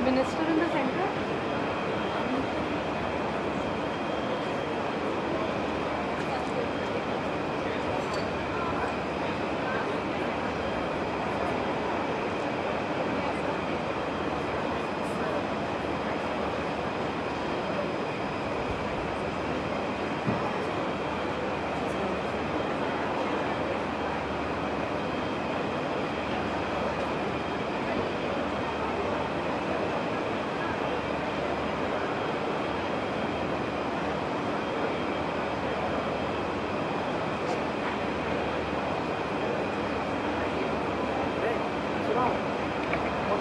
Minister in the center.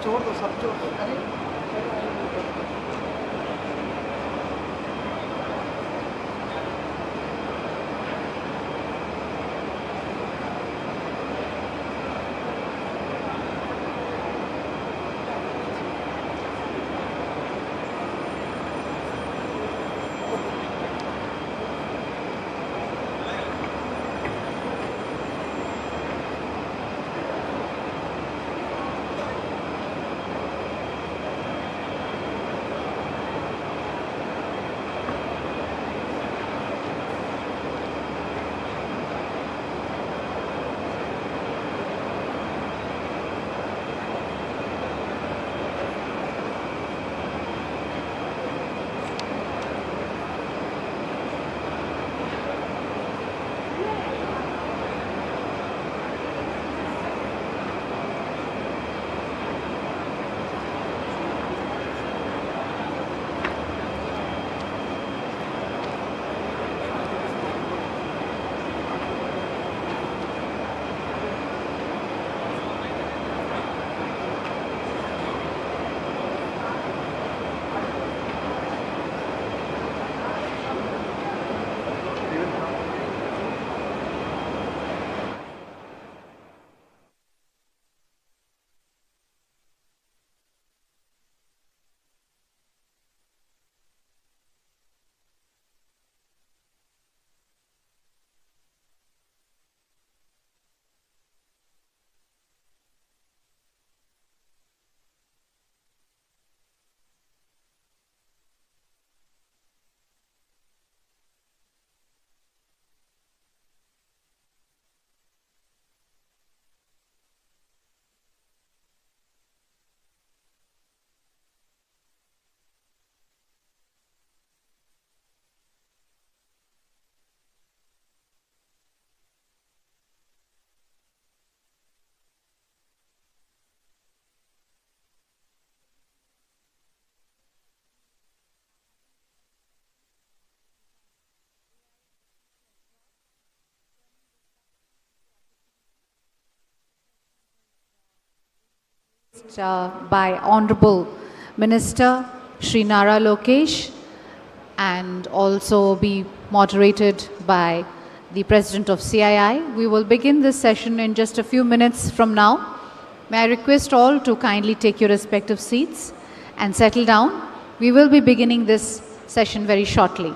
छोड़ दो सब छोड़ दो by Honorable Minister Shri Nara Lokesh and also be moderated by the President of CII. We will begin this session in just a few minutes from now. May I request all to kindly take your respective seats and settle down. We will be beginning this session very shortly.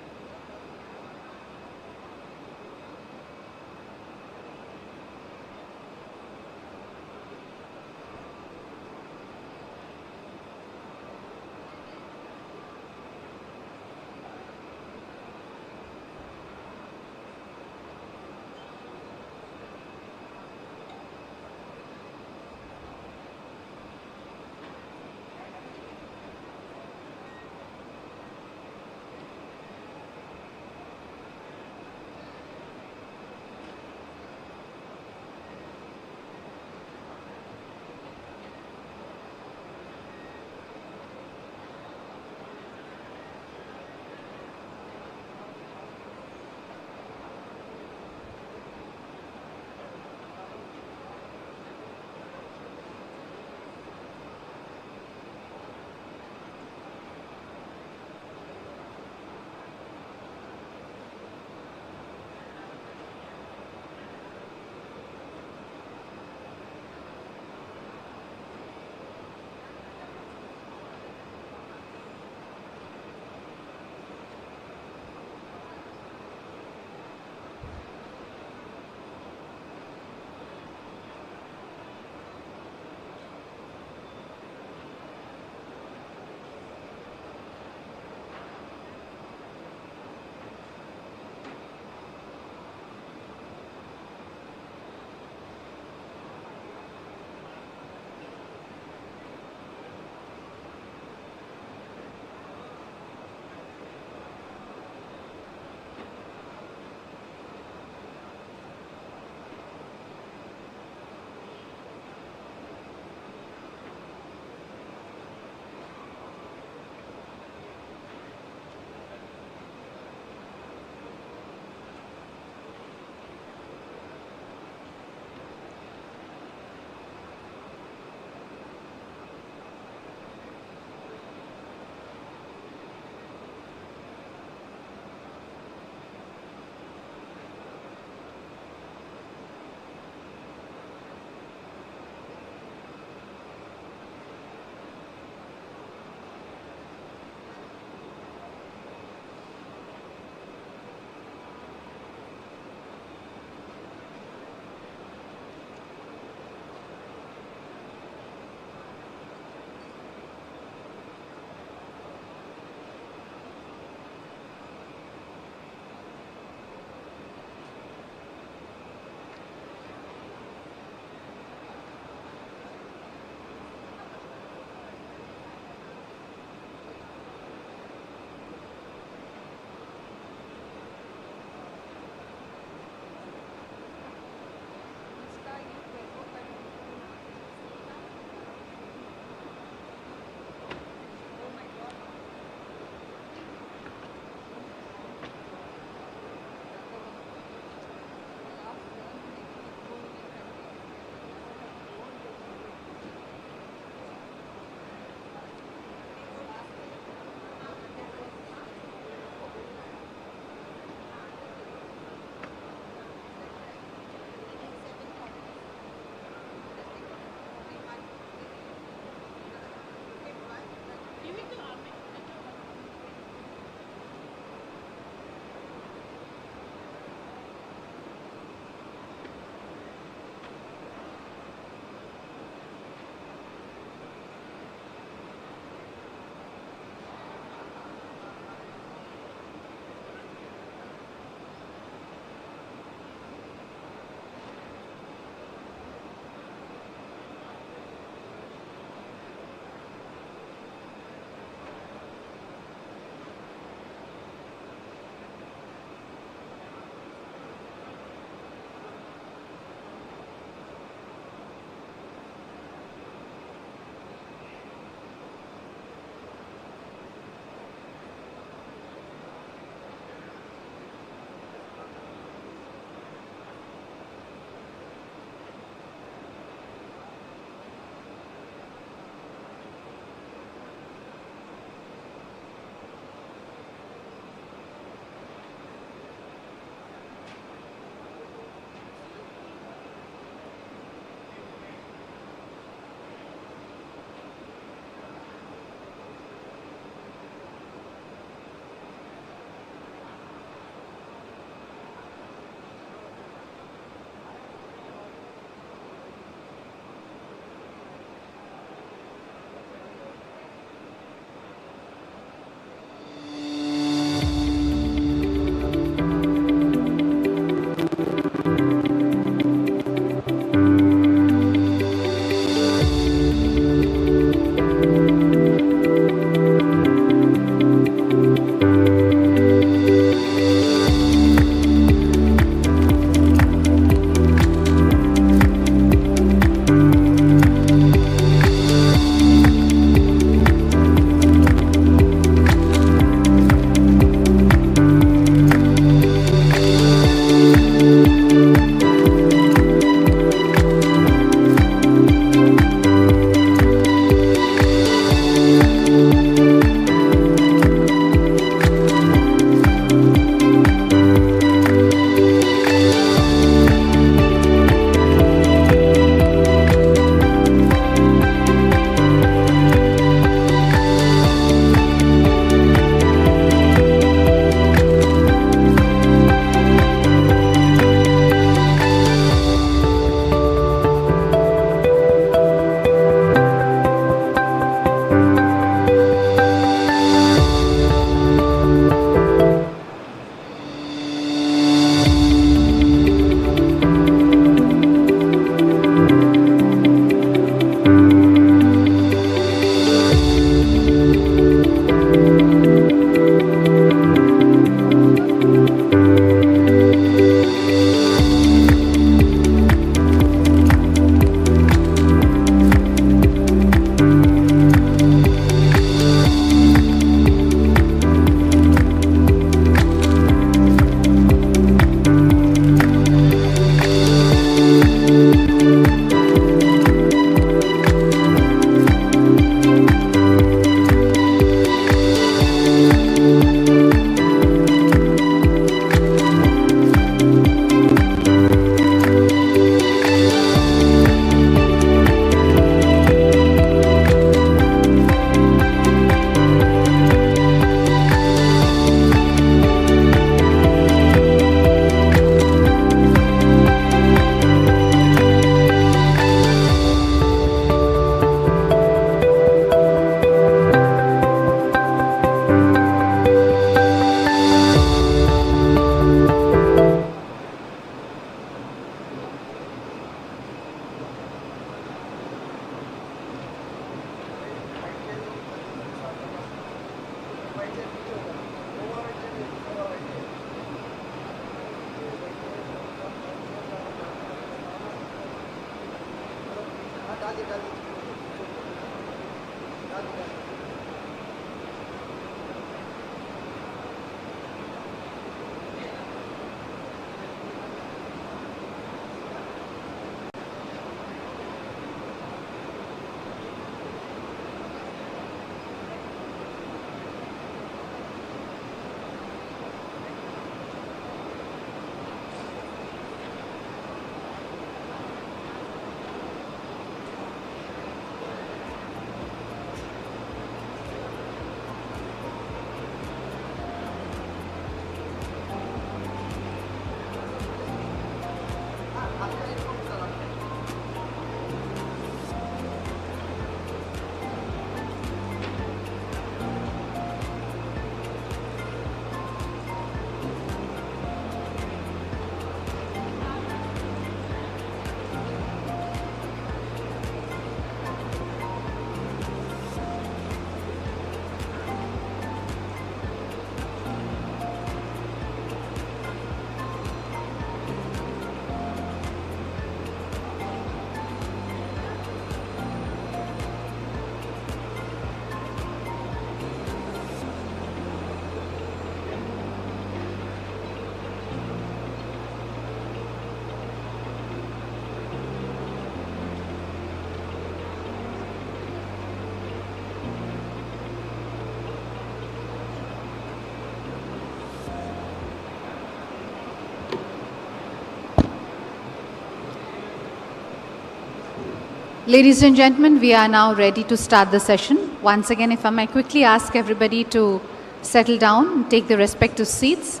Ladies and gentlemen, we are now ready to start the session. Once again, if I may quickly ask everybody to settle down and take the respective seats.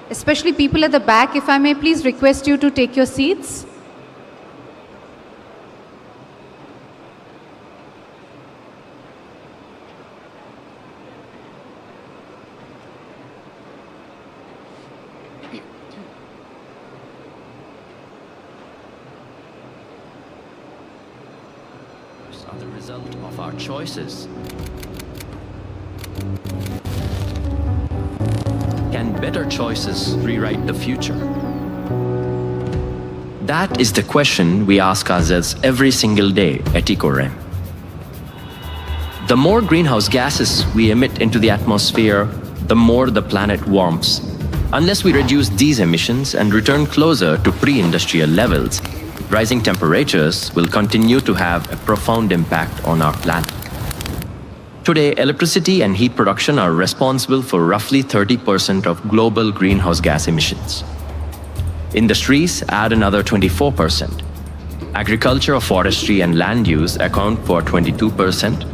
Especially people at the back, if I may please request you to take your seats. Are the result of our choices. Can better choices rewrite the future? That is the question we ask ourselves every single day at EcoRem. The more greenhouse gases we emit into the atmosphere, the more the planet warms. Unless we reduce these emissions and return closer to pre-industrial levels, rising temperatures will continue to have a profound impact on our planet. Today, electricity and heat production are responsible for roughly 30% of global greenhouse gas emissions. Industries add another 24%. Agriculture, forestry, and land use account for 22%,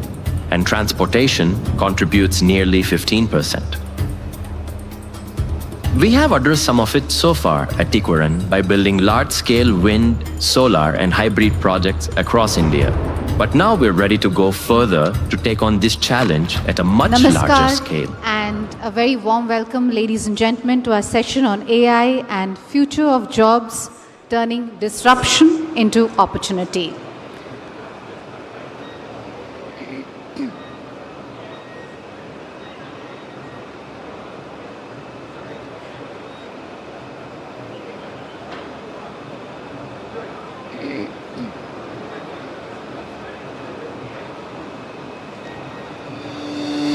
and transportation contributes nearly 15%. We have addressed some of it so far at EcoRem by building large-scale wind, solar, and hybrid projects across India. But now we're ready to go further to take on this challenge at a much larger scale. And a very warm welcome, ladies and gentlemen, to our session on AI and future of jobs, turning disruption into opportunity.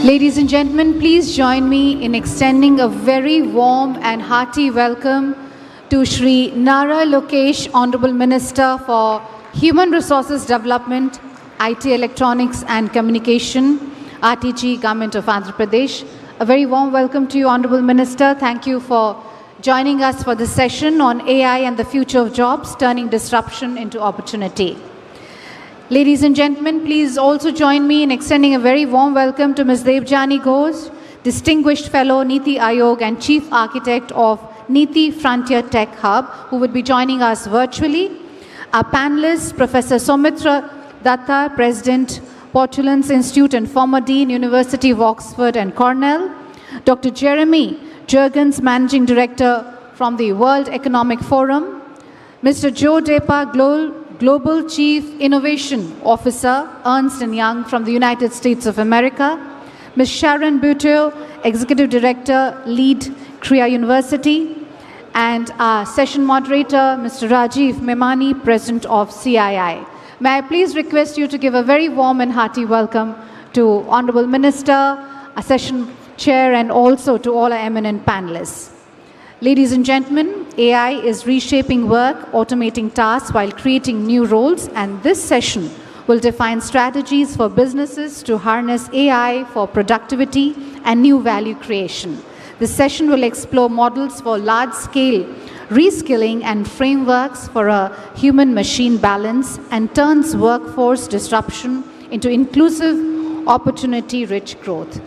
Ladies and gentlemen, please join me in extending a very warm and hearty welcome to Shri Nara Lokesh, Honorable Minister for Human Resources Development, IT Electronics and Communication, RTG, Government of Andhra Pradesh. A very warm welcome to you, Honorable Minister. Thank you for joining us for this session on AI and the future of jobs, turning disruption into opportunity. Ladies and gentlemen, please also join me in extending a very warm welcome to Ms. Debjani Ghosh, Distinguished Fellow, Niti Aayog and Chief Architect of Niti Frontier Tech Hub, who would be joining us virtually. Our panelists, Professor Soumitra Datta, President, Portulans Institute and former Dean, University of Oxford and Cornell. Dr. Jeremy Jurgens, Managing Director from the World Economic Forum. Mr. Joe Depa, Global Chief Innovation Officer, Ernst & Young from the United States of America. Ms. Sharon Buteau, Executive Director, Lead, Kriya University. And our session moderator, Mr. Rajiv Memani, President of CII. May I please request you to give a very warm and hearty welcome to Honorable Minister, our session chair, and also to all our eminent panelists. Ladies and gentlemen, AI is reshaping work, automating tasks while creating new roles, and this session will define strategies for businesses to harness AI for productivity and new value creation. This session will explore models for large-scale reskilling and frameworks for a human-machine balance and turns workforce disruption into inclusive, opportunity-rich growth.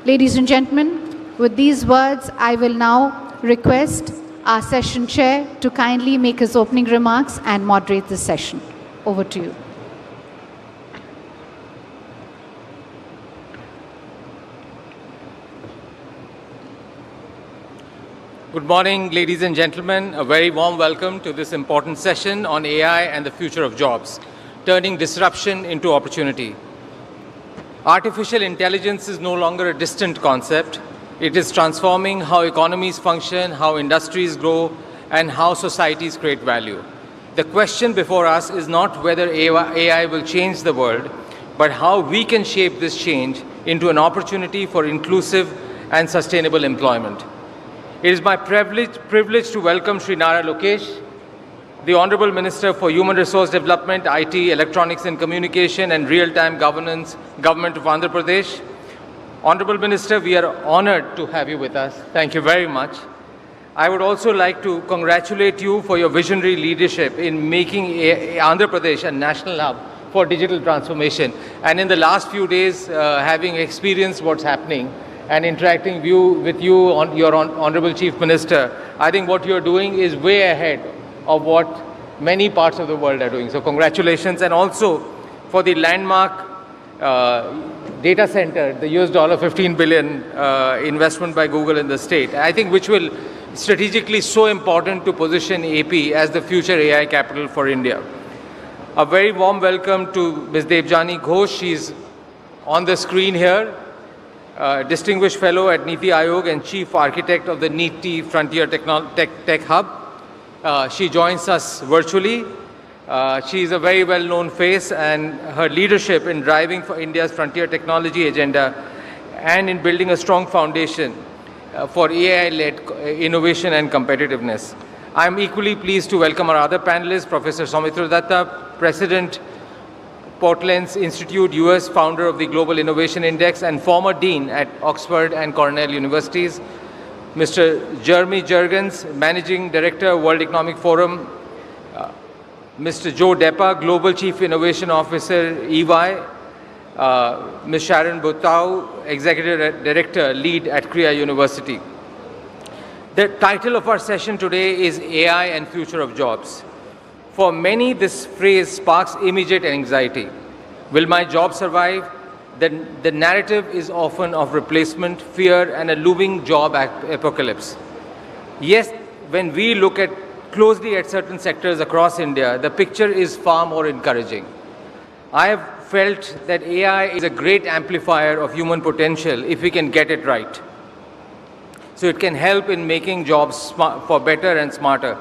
Ladies and gentlemen, with these words, I will now request our session chair to kindly make his opening remarks and moderate this session. Over to you. Good morning, ladies and gentlemen. A very warm welcome to this important session on AI and the future of jobs, turning disruption into opportunity. Artificial intelligence is no longer a distant concept. It is transforming how economies function, how industries grow, and how societies create value. The question before us is not whether AI will change the world, but how we can shape this change into an opportunity for inclusive and sustainable employment. It is my privilege to welcome Shri Nara Lokesh, the Honorable Minister for Human Resource Development, IT, Electronics and Communication and Real-Time Governance, Government of Andhra Pradesh. Honorable Minister, we are honored to have you with us. Thank you very much. I would also like to congratulate you for your visionary leadership in making Andhra Pradesh a national hub for digital transformation. And in the last few days, having experienced what's happening, and interacting with you, your Honorable Chief Minister, I think what you're doing is way ahead of what many parts of the world are doing. So congratulations. And also for the landmark data center, the $15 billion investment by Google in the state, I think which will strategically so important to position AP as the future AI capital for India. A very warm welcome to Ms. Debjani Ghosh. She's on the screen here. Distinguished Fellow at Niti Aayog and Chief Architect of the Niti Frontier Tech Hub. She joins us virtually. She is a very well-known face, and her leadership in driving for India's frontier technology agenda and in building a strong foundation for AI-led innovation and competitiveness. I am equally pleased to welcome our other panelists, Professor Soumitra Datta, President, Portland's Institute, US, founder of the Global Innovation Index, and former Dean at Oxford and Cornell Universities. Mr. Jeremy Jurgens, Managing Director, World Economic Forum. Mr. Joe Depa, Global Chief Innovation Officer, EY. Ms. Sharon Buteau, Executive Director, Lead at Kriya University. The title of our session today is AI and Future of Jobs. For many, this phrase sparks immediate anxiety. Will my job survive? The narrative is often of replacement, fear, and a looming job apocalypse. Yes, when we look closely at certain sectors across India, the picture is far more encouraging. I have felt that AI is a great amplifier of human potential if we can get it right. So it can help in making jobs for better and smarter.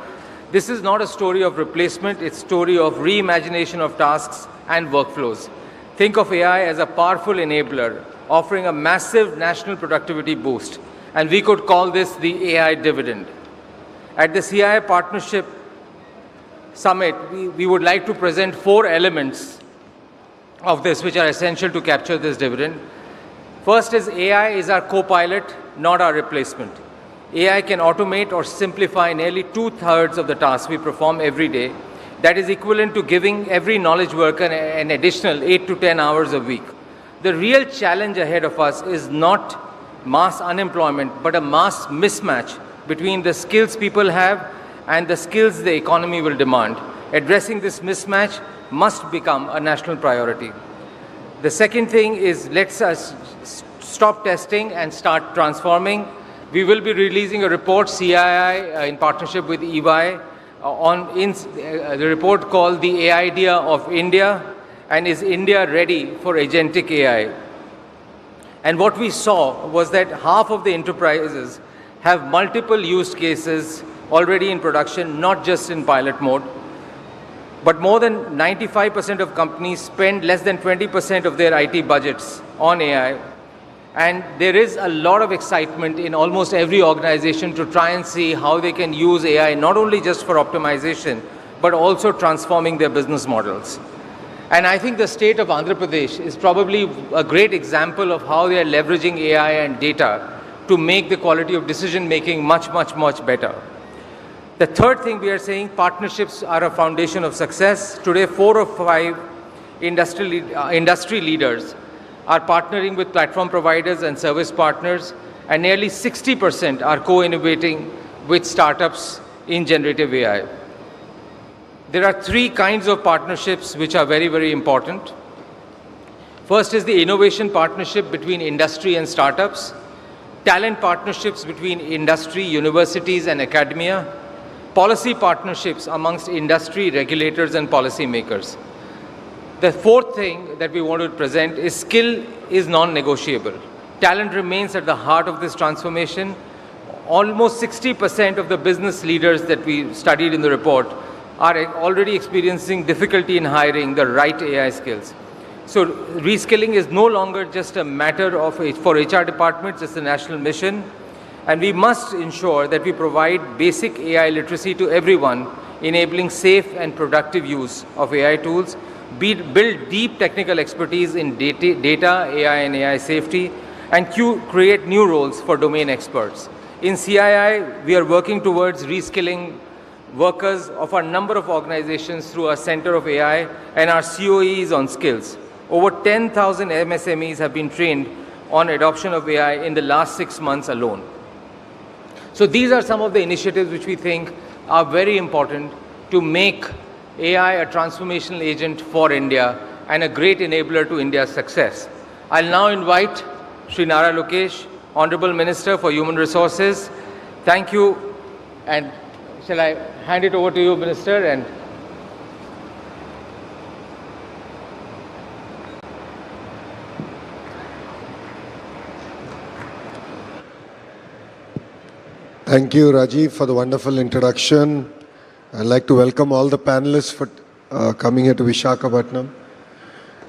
This is not a story of replacement, it's a story of reimagination of tasks and workflows. Think of AI as a powerful enabler, offering a massive national productivity boost. And we could call this the AI dividend. At the CII Partnership Summit, we would like to present 4 elements of this which are essential to capture this dividend. First is AI is our co-pilot, not our replacement. AI can automate or simplify nearly 2/3 of the tasks we perform every day. That is equivalent to giving every knowledge worker an additional 8 to 10 hours a week. The real challenge ahead of us is not mass unemployment, but a mass mismatch between the skills people have and the skills the economy will demand. Addressing this mismatch must become a national priority. The second thing is let's stop testing and start transforming. We will be releasing a report, CII, in partnership with EY, on the report called The AI-Idea of India, and is India ready for agentic AI? And what we saw was that half of the enterprises have multiple use cases already in production, not just in pilot mode. But more than 95% of companies spend less than 20% of their IT budgets on AI. And there is a lot of excitement in almost every organization to try and see how they can use AI, not only just for optimization, but also transforming their business models. And I think the state of Andhra Pradesh is probably a great example of how they are leveraging AI and data to make the quality of decision making much, much, much better. The third thing we are saying, partnerships are a foundation of success. Today, 4 of 5 industry leaders are partnering with platform providers and service partners, and nearly 60% are co-innovating with startups in generative AI. There are 3 kinds of partnerships which are very, very important. First is the innovation partnership between industry and startups, talent partnerships between industry, universities, and academia, policy partnerships amongst industry, regulators, and policymakers. The fourth thing that we want to present is skill is non-negotiable. Talent remains at the heart of this transformation. Almost 60% of the business leaders that we studied in the report are already experiencing difficulty in hiring the right AI skills. So reskilling is no longer just a matter for HR departments, it's a national mission. And we must ensure that we provide basic AI literacy to everyone, enabling safe and productive use of AI tools, build deep technical expertise in data, AI and AI safety, and create new roles for domain experts. In CII, we are working towards reskilling workers of a number of organizations through our Center of AI and our COEs on skills. Over 10,000 MSMEs have been trained on adoption of AI in the last 6 months alone. So these are some of the initiatives which we think are very important to make AI a transformational agent for India and a great enabler to India's success. I'll now invite Shri Nara Lokesh, Honorable Minister for Human Resources. Thank you. And shall I hand it over to you, Minister? And thank you, Rajiv, for the wonderful introduction. I'd like to welcome all the panelists for coming here to Visakhapatnam.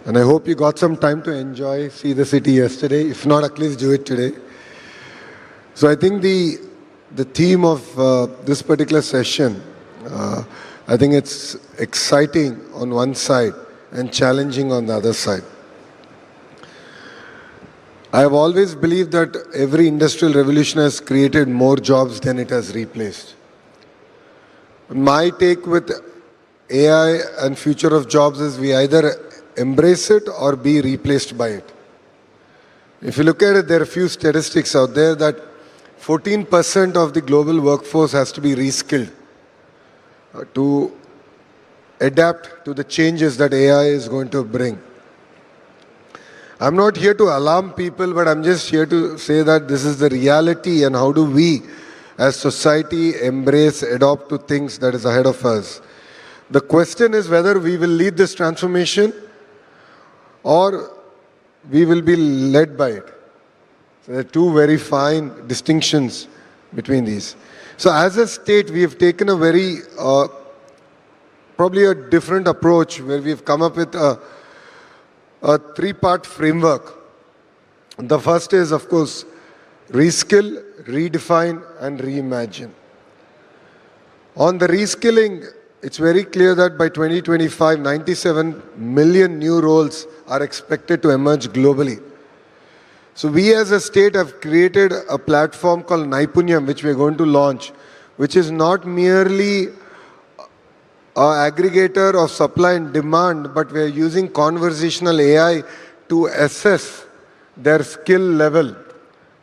And I hope you got some time to enjoy, see the city yesterday. If not, at least do it today. So I think the theme of this particular session, I think it's exciting on one side and challenging on the other side. I have always believed that every industrial revolution has created more jobs than it has replaced. My take with AI and future of jobs is we either embrace it or be replaced by it. If you look at it, there are a few statistics out there that 14% of the global workforce has to be reskilled to adapt to the changes that AI is going to bring. I'm not here to alarm people, but I'm just here to say that this is the reality and how do we as society embrace, adopt to things that is ahead of us. The question is whether we will lead this transformation or we will be led by it. So there are 2 very fine distinctions between these. So as a state, we have taken a very, probably a different approach where we've come up with a 3-part framework. The first is, of course, reskill, redefine and reimagine. On the reskilling, it's very clear that by 2025, 97 million new roles are expected to emerge globally. So we as a state have created a platform called Naipunyam, which we are going to launch, which is not merely an aggregator of supply and demand, but we are using conversational AI to assess their skill level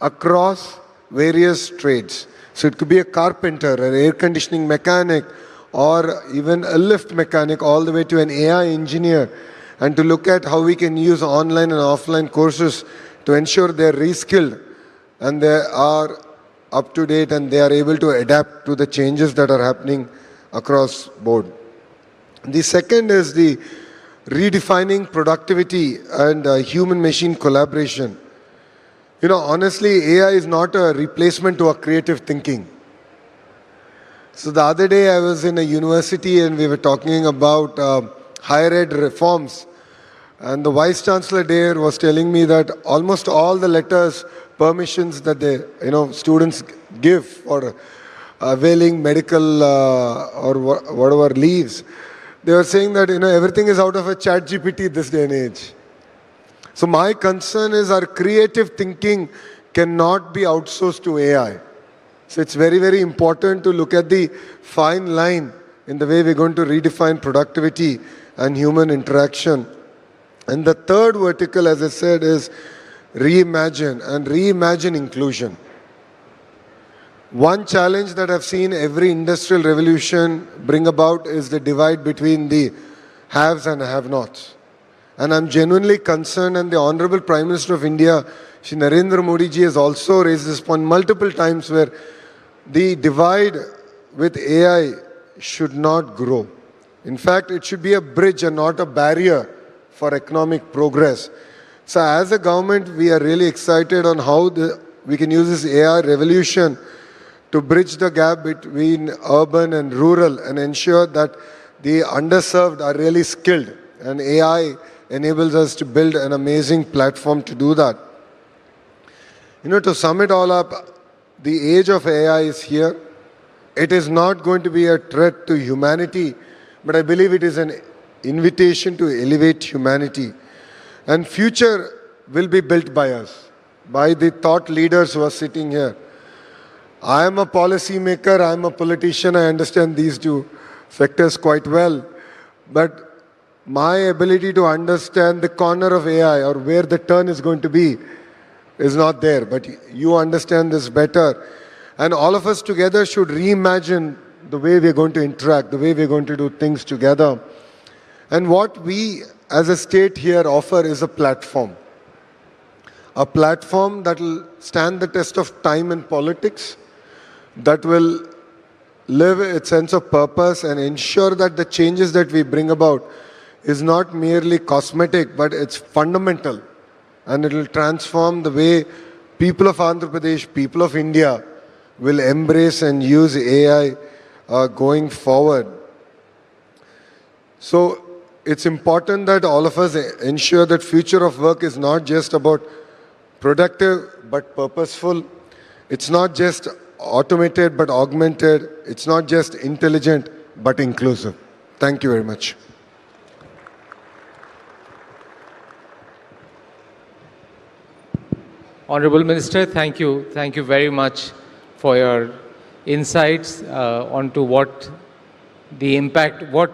across various trades. So it could be a carpenter, an air conditioning mechanic, or even a lift mechanic, all the way to an AI engineer, and to look at how we can use online and offline courses to ensure they're reskilled and they are up to date and they are able to adapt to the changes that are happening across board. The second is the redefining productivity and human-machine collaboration. You know, honestly, AI is not a replacement to our creative thinking. So the other day I was in a university and we were talking about higher ed reforms. And the Vice Chancellor there was telling me that almost all the letters, permissions that the students give for availing medical or whatever leaves, they were saying that everything is out of a chat GPT this day and age. So my concern is our creative thinking cannot be outsourced to AI. So it's very, very important to look at the fine line in the way we're going to redefine productivity and human interaction. And the third vertical, as I said, is reimagine inclusion. One challenge that I've seen every industrial revolution bring about is the divide between the haves and have-nots. And I'm genuinely concerned, and the Honorable Prime Minister of India, Shri Narendra Modi ji, has also raised this point multiple times, where the divide with AI should not grow. In fact, it should be a bridge and not a barrier for economic progress. So as a government, we are really excited on how we can use this AI revolution to bridge the gap between urban and rural and ensure that the underserved are really skilled. And AI enables us to build an amazing platform to do that. To sum it all up, the age of AI is here. It is not going to be a threat to humanity, but I believe it is an invitation to elevate humanity. And future will be built by us, by the thought leaders who are sitting here. I am a policy maker, I am a politician, I understand these two sectors quite well. But my ability to understand the corner of AI or where the turn is going to be is not there. But you understand this better. And all of us together should reimagine the way we're going to interact, the way we're going to do things together. And what we as a state here offer is a platform. A platform that will stand the test of time and politics, that will live its sense of purpose and ensure that the changes that we bring about is not merely cosmetic, but it's fundamental. And it will transform the way people of Andhra Pradesh, people of India will embrace and use AI going forward. So it's important that all of us ensure that future of work is not just about productive but purposeful. It's not just automated but augmented. It's not just intelligent but inclusive. Thank you very much. Honorable Minister, thank you. Thank you very much for your insights onto what the impact, what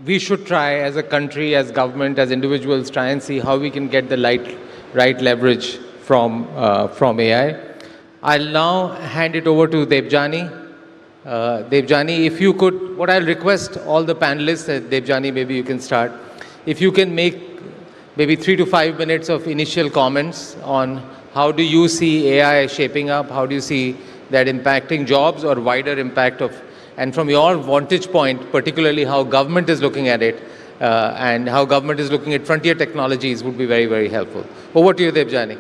we should try as a country, as government, as individuals, try and see how we can get the right leverage from AI. I'll now hand it over to Debjani. Debjani, if you could, what I'll request all the panelists, Debjani, maybe you can start. If you can make maybe 3 to 5 minutes of initial comments on how do you see AI shaping up, how do you see that impacting jobs or wider impact of, and from your vantage point, particularly how government is looking at it and how government is looking at frontier technologies would be very, very helpful. Over to you, Debjani.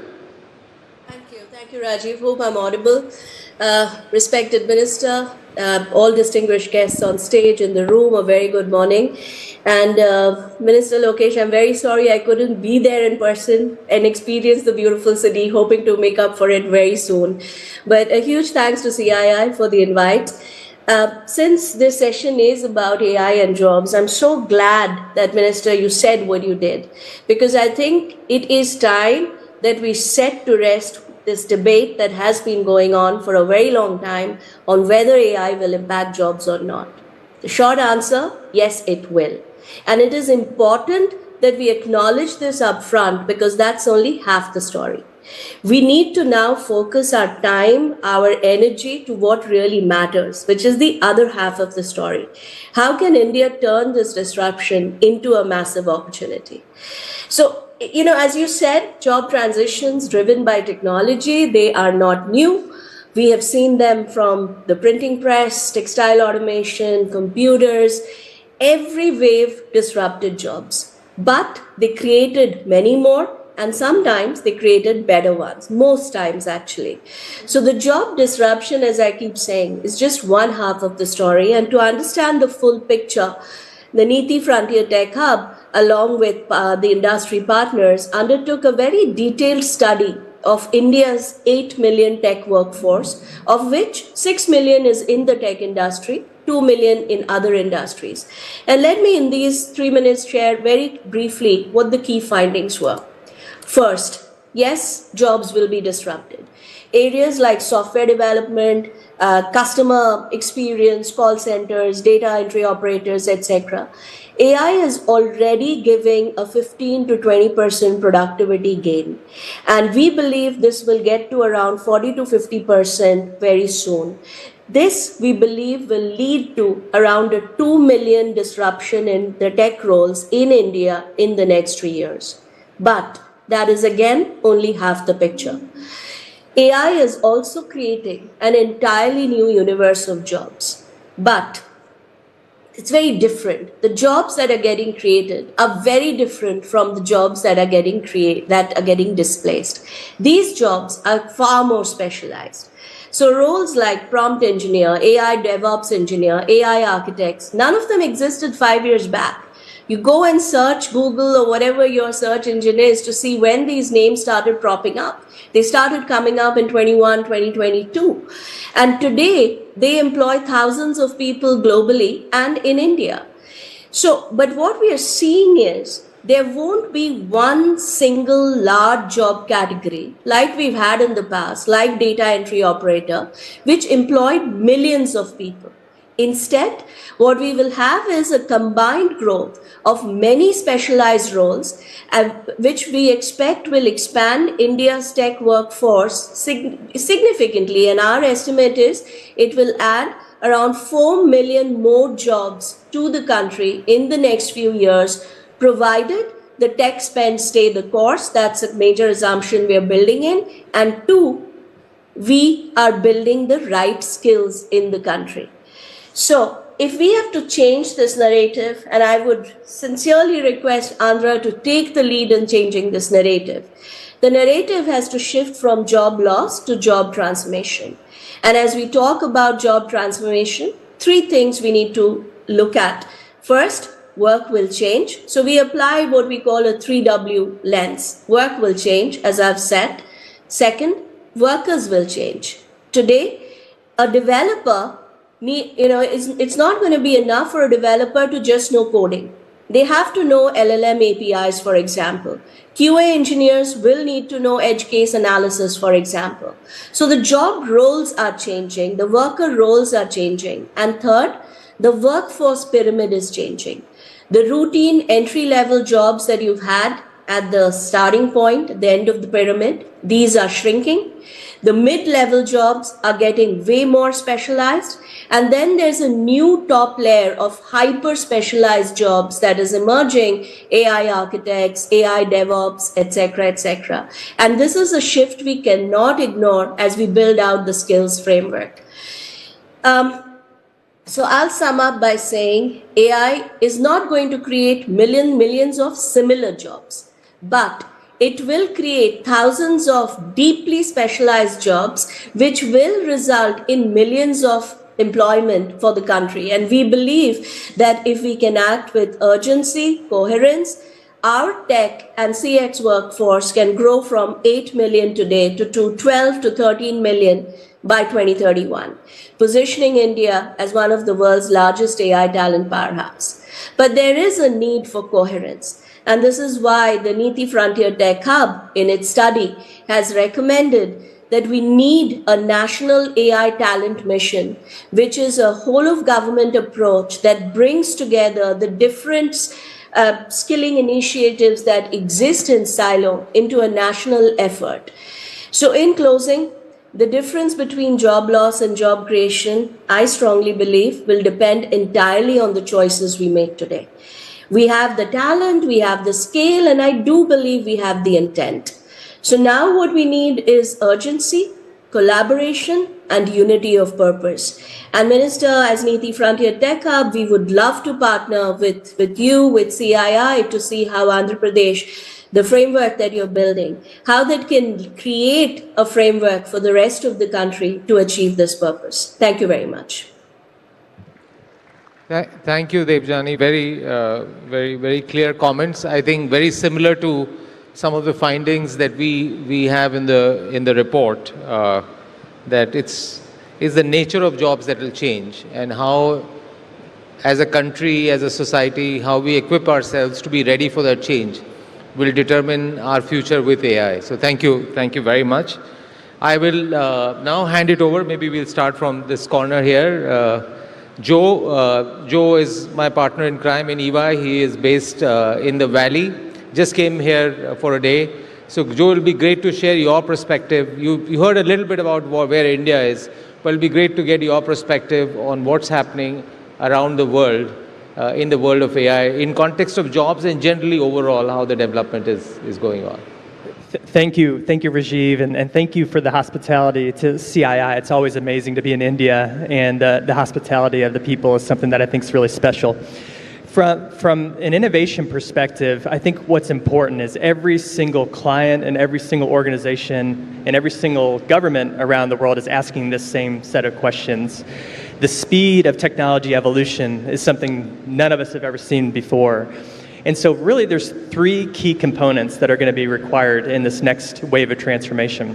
Thank you, Rajiv. Hope I'm audible. Respected Minister, all distinguished guests on stage in the room, a very good morning. And Minister Lokesh, I'm very sorry I couldn't be there in person and experience the beautiful city, hoping to make up for it very soon. But a huge thanks to CII for the invite. Since this session is about AI and jobs, I'm so glad that, Minister, you said what you did, because I think it is time that we set to rest this debate that has been going on for a very long time on whether AI will impact jobs or not. The short answer, yes, it will. And it is important that we acknowledge this upfront, because that's only half the story. We need to now focus our time, our energy to what really matters, which is the other half of the story. How can India turn this disruption into a massive opportunity? So, as you said, job transitions driven by technology, they are not new. We have seen them from the printing press, textile automation, computers. Every wave disrupted jobs, but they created many more. And sometimes they created better ones, most times actually. So the job disruption, as I keep saying, is just one half of the story. And to understand the full picture, the Niti Frontier Tech Hub, along with the industry partners, undertook a very detailed study of India's 8 million tech workforce, of which 6 million is in the tech industry, 2 million in other industries. And let me in these 3 minutes share very briefly what the key findings were. First, yes, jobs will be disrupted. Areas like software development, customer experience, call centers, data entry operators, etc. AI is already giving a 15 to 20% productivity gain. And we believe this will get to around 40 to 50% very soon. This, we believe, will lead to around a 2 million disruption in the tech roles in India in the next 3 years. But that is again only half the picture. AI is also creating an entirely new universe of jobs, but it's very different. The jobs that are getting created are very different from the jobs that are getting displaced. These jobs are far more specialized. So roles like prompt engineer, AI DevOps engineer, AI architects, none of them existed 5 years back. You go and search Google or whatever your search engine is to see when these names started propping up. They started coming up in 2022. And today, they employ thousands of people globally and in India. So, but what we are seeing is there won't be one single large job category like we've had in the past, like data entry operator, which employed millions of people. Instead, what we will have is a combined growth of many specialized roles, which we expect will expand India's tech workforce significantly. And our estimate is it will add around 4 million more jobs to the country in the next few years, provided the tech spend stay the course. That's a major assumption we are building in. And two, we are building the right skills in the country. So if we have to change this narrative, and I would sincerely request Andhra to take the lead in changing this narrative, the narrative has to shift from job loss to job transformation. And as we talk about job transformation, 3 things we need to look at. First, work will change. So we apply what we call a 3W lens. Work will change, as I've said. Second, workers will change. Today, a developer it's not going to be enough for a developer to just know coding. They have to know LLM APIs, for example. QA engineers will need to know edge case analysis, for example. So the job roles are changing, the worker roles are changing. And third, the workforce pyramid is changing. The routine entry-level jobs that you've had at the starting point, the end of the pyramid, these are shrinking. The mid-level jobs are getting way more specialized. And then there's a new top layer of hyper-specialized jobs that is emerging, AI architects, AI DevOps, etc., etc. And this is a shift we cannot ignore as we build out the skills framework. So I'll sum up by saying AI is not going to create millions of similar jobs, but it will create thousands of deeply specialized jobs, which will result in millions of employment for the country. And we believe that if we can act with urgency, coherence, our tech and CX workforce can grow from 8 million today to 12 to 13 million by 2031, positioning India as one of the world's largest AI talent powerhouses. But there is a need for coherence. And this is why the Niti Frontier Tech Hub, in its study, has recommended that we need a national AI talent mission, which is a whole of government approach that brings together the different skilling initiatives that exist in silo into a national effort. So in closing, the difference between job loss and job creation, I strongly believe, will depend entirely on the choices we make today. We have the talent, we have the scale, and I do believe we have the intent. So now what we need is urgency, collaboration, and unity of purpose. And Minister, as Niti Frontier Tech Hub, we would love to partner with you, with CII, to see how Andhra Pradesh, the framework that you're building, how that can create a framework for the rest of the country to achieve this purpose. Thank you very much. Thank you, Debjani. Very clear comments. I think very similar to some of the findings that we have in the report, that it's the nature of jobs that will change, and how, as a country, as a society, how we equip ourselves to be ready for that change will determine our future with AI. So thank you very much. I will now hand it over. Maybe we'll start from this corner here. Joe is my partner in crime in EY. He is based in the Valley. Just came here for a day. So Joe, it'll be great to share your perspective. You heard a little bit about where India is, but it'll be great to get your perspective on what's happening around the world, in the world of AI, in context of jobs and generally overall how the development is going on. Thank you, Rajiv, and thank you for the hospitality to CII. It's always amazing to be in India, and the hospitality of the people is something that I think is really special. From an innovation perspective, I think what's important is every single client and every single organization and every single government around the world is asking this same set of questions. The speed of technology evolution is something none of us have ever seen before. And so really there's three key components that are going to be required in this next wave of transformation.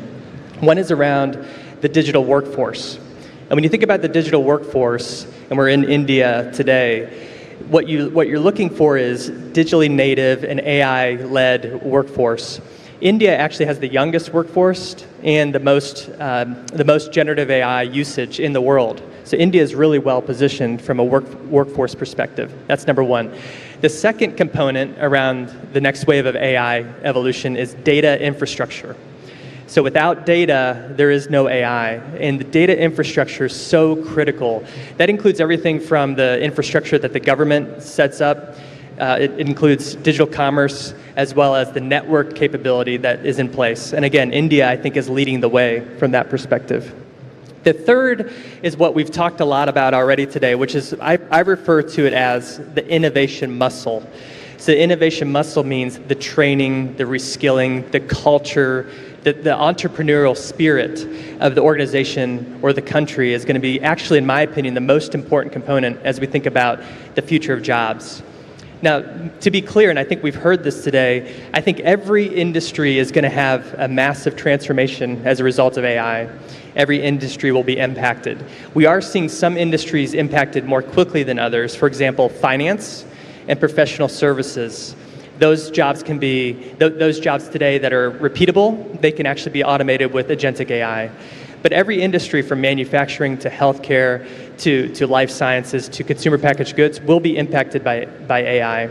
One is around the digital workforce. And when you think about the digital workforce, and we're in India today, what you're looking for is digitally native and AI-led workforce. India actually has the youngest workforce and the most generative AI usage in the world. So India is really well positioned from a workforce perspective. That's number one. The second component around the next wave of AI evolution is data infrastructure. So without data, there is no AI, and the data infrastructure is so critical. That includes everything from the infrastructure that the government sets up. It includes digital commerce, as well as the network capability that is in place. And again, India, I think, is leading the way from that perspective. The third is what we've talked a lot about already today, which is, I refer to it as the innovation muscle. So the innovation muscle means the training, the reskilling, the culture, the entrepreneurial spirit of the organization or the country is going to be actually, in my opinion, the most important component as we think about the future of jobs. Now, to be clear, and I think we've heard this today, I think every industry is going to have a massive transformation as a result of AI. Every industry will be impacted. We are seeing some industries impacted more quickly than others. For example, finance and professional services. Those jobs can be, those jobs today that are repeatable, they can actually be automated with agentic AI. But every industry, from manufacturing to healthcare to life sciences to consumer packaged goods, will be impacted by AI.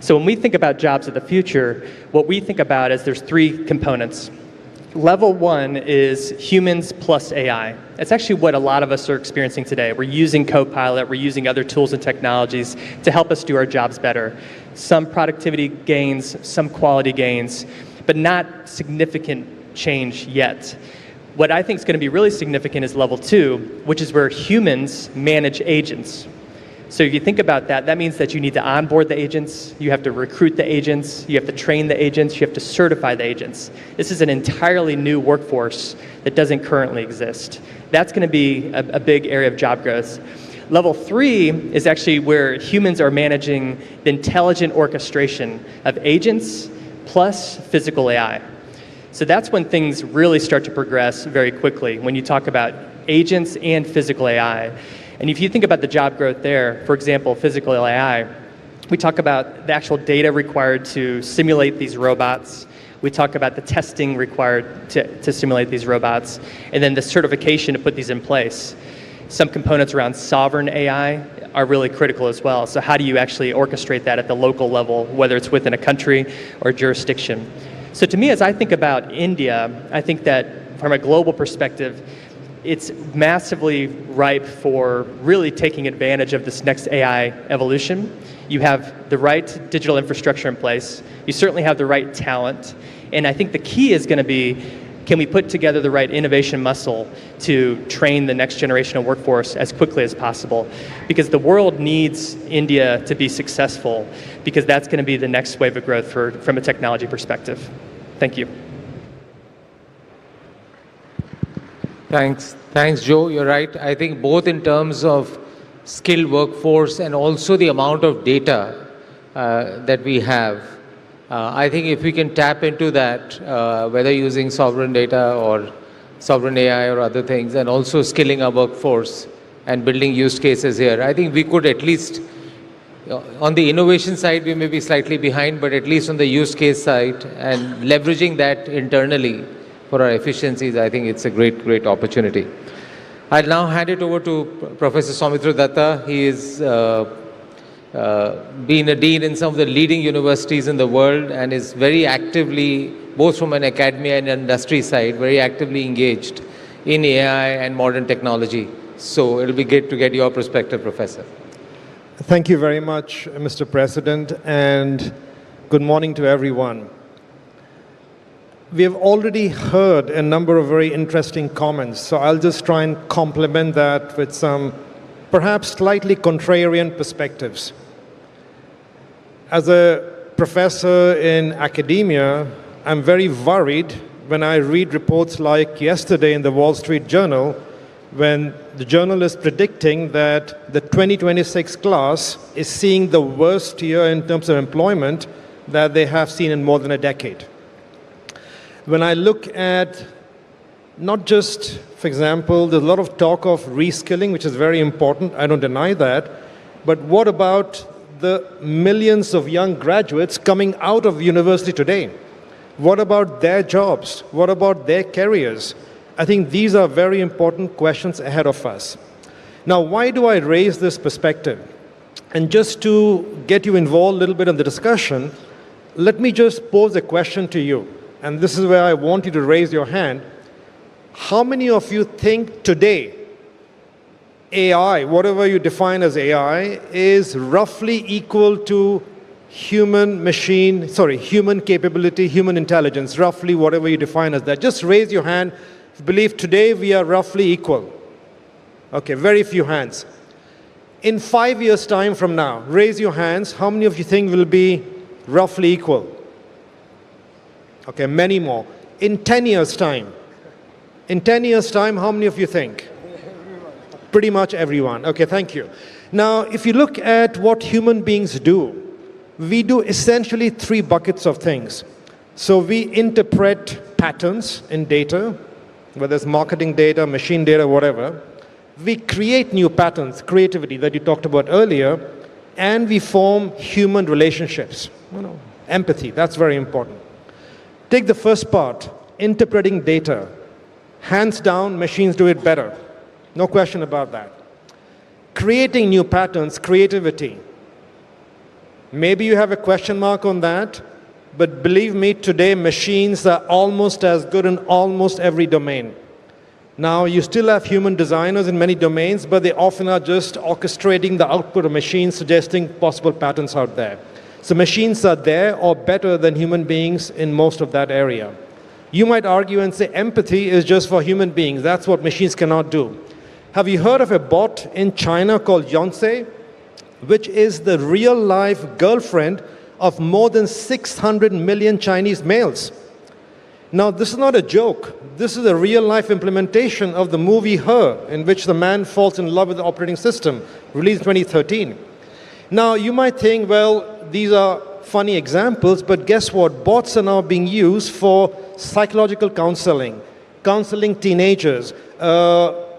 So when we think about jobs of the future, what we think about is there's three components. Level one is humans plus AI. That's actually what a lot of us are experiencing today. We're using Copilot, we're using other tools and technologies to help us do our jobs better. Some productivity gains, some quality gains, but not significant change yet. What I think is going to be really significant is level two, which is where humans manage agents. So if you think about that, that means that you need to onboard the agents, you have to recruit the agents, you have to train the agents, you have to certify the agents. This is an entirely new workforce that doesn't currently exist. That's going to be a big area of job growth. Level three is actually where humans are managing the intelligent orchestration of agents plus physical AI. So that's when things really start to progress very quickly. When you talk about agents and physical AI. And if you think about the job growth there, for example, physical AI, we talk about the actual data required to simulate these robots. We talk about the testing required to simulate these robots, and then the certification to put these in place. Some components around sovereign AI are really critical as well. So how do you actually orchestrate that at the local level, whether it's within a country or jurisdiction? So to me, as I think about India, I think that from a global perspective, it's massively ripe for really taking advantage of this next AI evolution. You have the right digital infrastructure in place. You certainly have the right talent. And I think the key is going to be, can we put together the right innovation muscle to train the next generation of workforce as quickly as possible? Because the world needs India to be successful, because that's going to be the next wave of growth from a technology perspective. Thank you. Thanks, Joe. You're right. I think both in terms of skilled workforce and also the amount of data that we have, I think if we can tap into that, whether using sovereign data or sovereign AI or other things, and also skilling our workforce and building use cases here, I think we could at least, on the innovation side, we may be slightly behind, but at least on the use case side and leveraging that internally for our efficiencies, I think it's a great opportunity. I'll now hand it over to Professor Soumitra Datta. He is been a dean in some of the leading universities in the world and is very actively, both from an academia and industry side, very actively engaged in AI and modern technology. So it'll be great to get your perspective, Professor. Thank you very much, Mr. President, and good morning to everyone. We have already heard a number of very interesting comments, so I'll just try and complement that with some perhaps slightly contrarian perspectives. As a professor in academia, I'm very worried when I read reports like yesterday in the Wall Street Journal, when the journal is predicting that the 2026 class is seeing the worst year in terms of employment that they have seen in more than a decade. When I look at not just, for example, there's a lot of talk of reskilling, which is very important, I don't deny that, but what about the millions of young graduates coming out of university today? What about their jobs? What about their careers? I think these are very important questions ahead of us. Now, why do I raise this perspective? And just to get you involved a little bit in the discussion, let me just pose a question to you. And this is where I want you to raise your hand. How many of you think today AI, whatever you define as AI, is roughly equal to human capability, human intelligence, roughly whatever you define as that? Just raise your hand if you believe today we are roughly equal. Okay, very few hands. In 5 years' time from now, raise your hands. How many of you think will be roughly equal? Okay, many more. In 10 years' time, how many of you think? Pretty much everyone. Okay, thank you. Now, if you look at what human beings do, we do essentially 3 buckets of things. So we interpret patterns in data, whether it's marketing data, machine data, whatever. We create new patterns, creativity that you talked about earlier, and we form human relationships. Empathy, that's very important. Take the first part, interpreting data. Hands down, machines do it better. No question about that. Creating new patterns, creativity. Maybe you have a question mark on that, but believe me, today machines are almost as good in almost every domain. Now, you still have human designers in many domains, but they often are just orchestrating the output of machines, suggesting possible patterns out there. So machines are there or better than human beings in most of that area. You might argue and say empathy is just for human beings. That's what machines cannot do. Have you heard of a bot in China called Yonsei, which is the real-life girlfriend of more than 600 million Chinese males? Now, this is not a joke. This is a real-life implementation of the movie Her, in which the man falls in love with the operating system, released in 2013. Now, you might think, well, these are funny examples, but guess what? Bots are now being used for psychological counseling, counseling teenagers,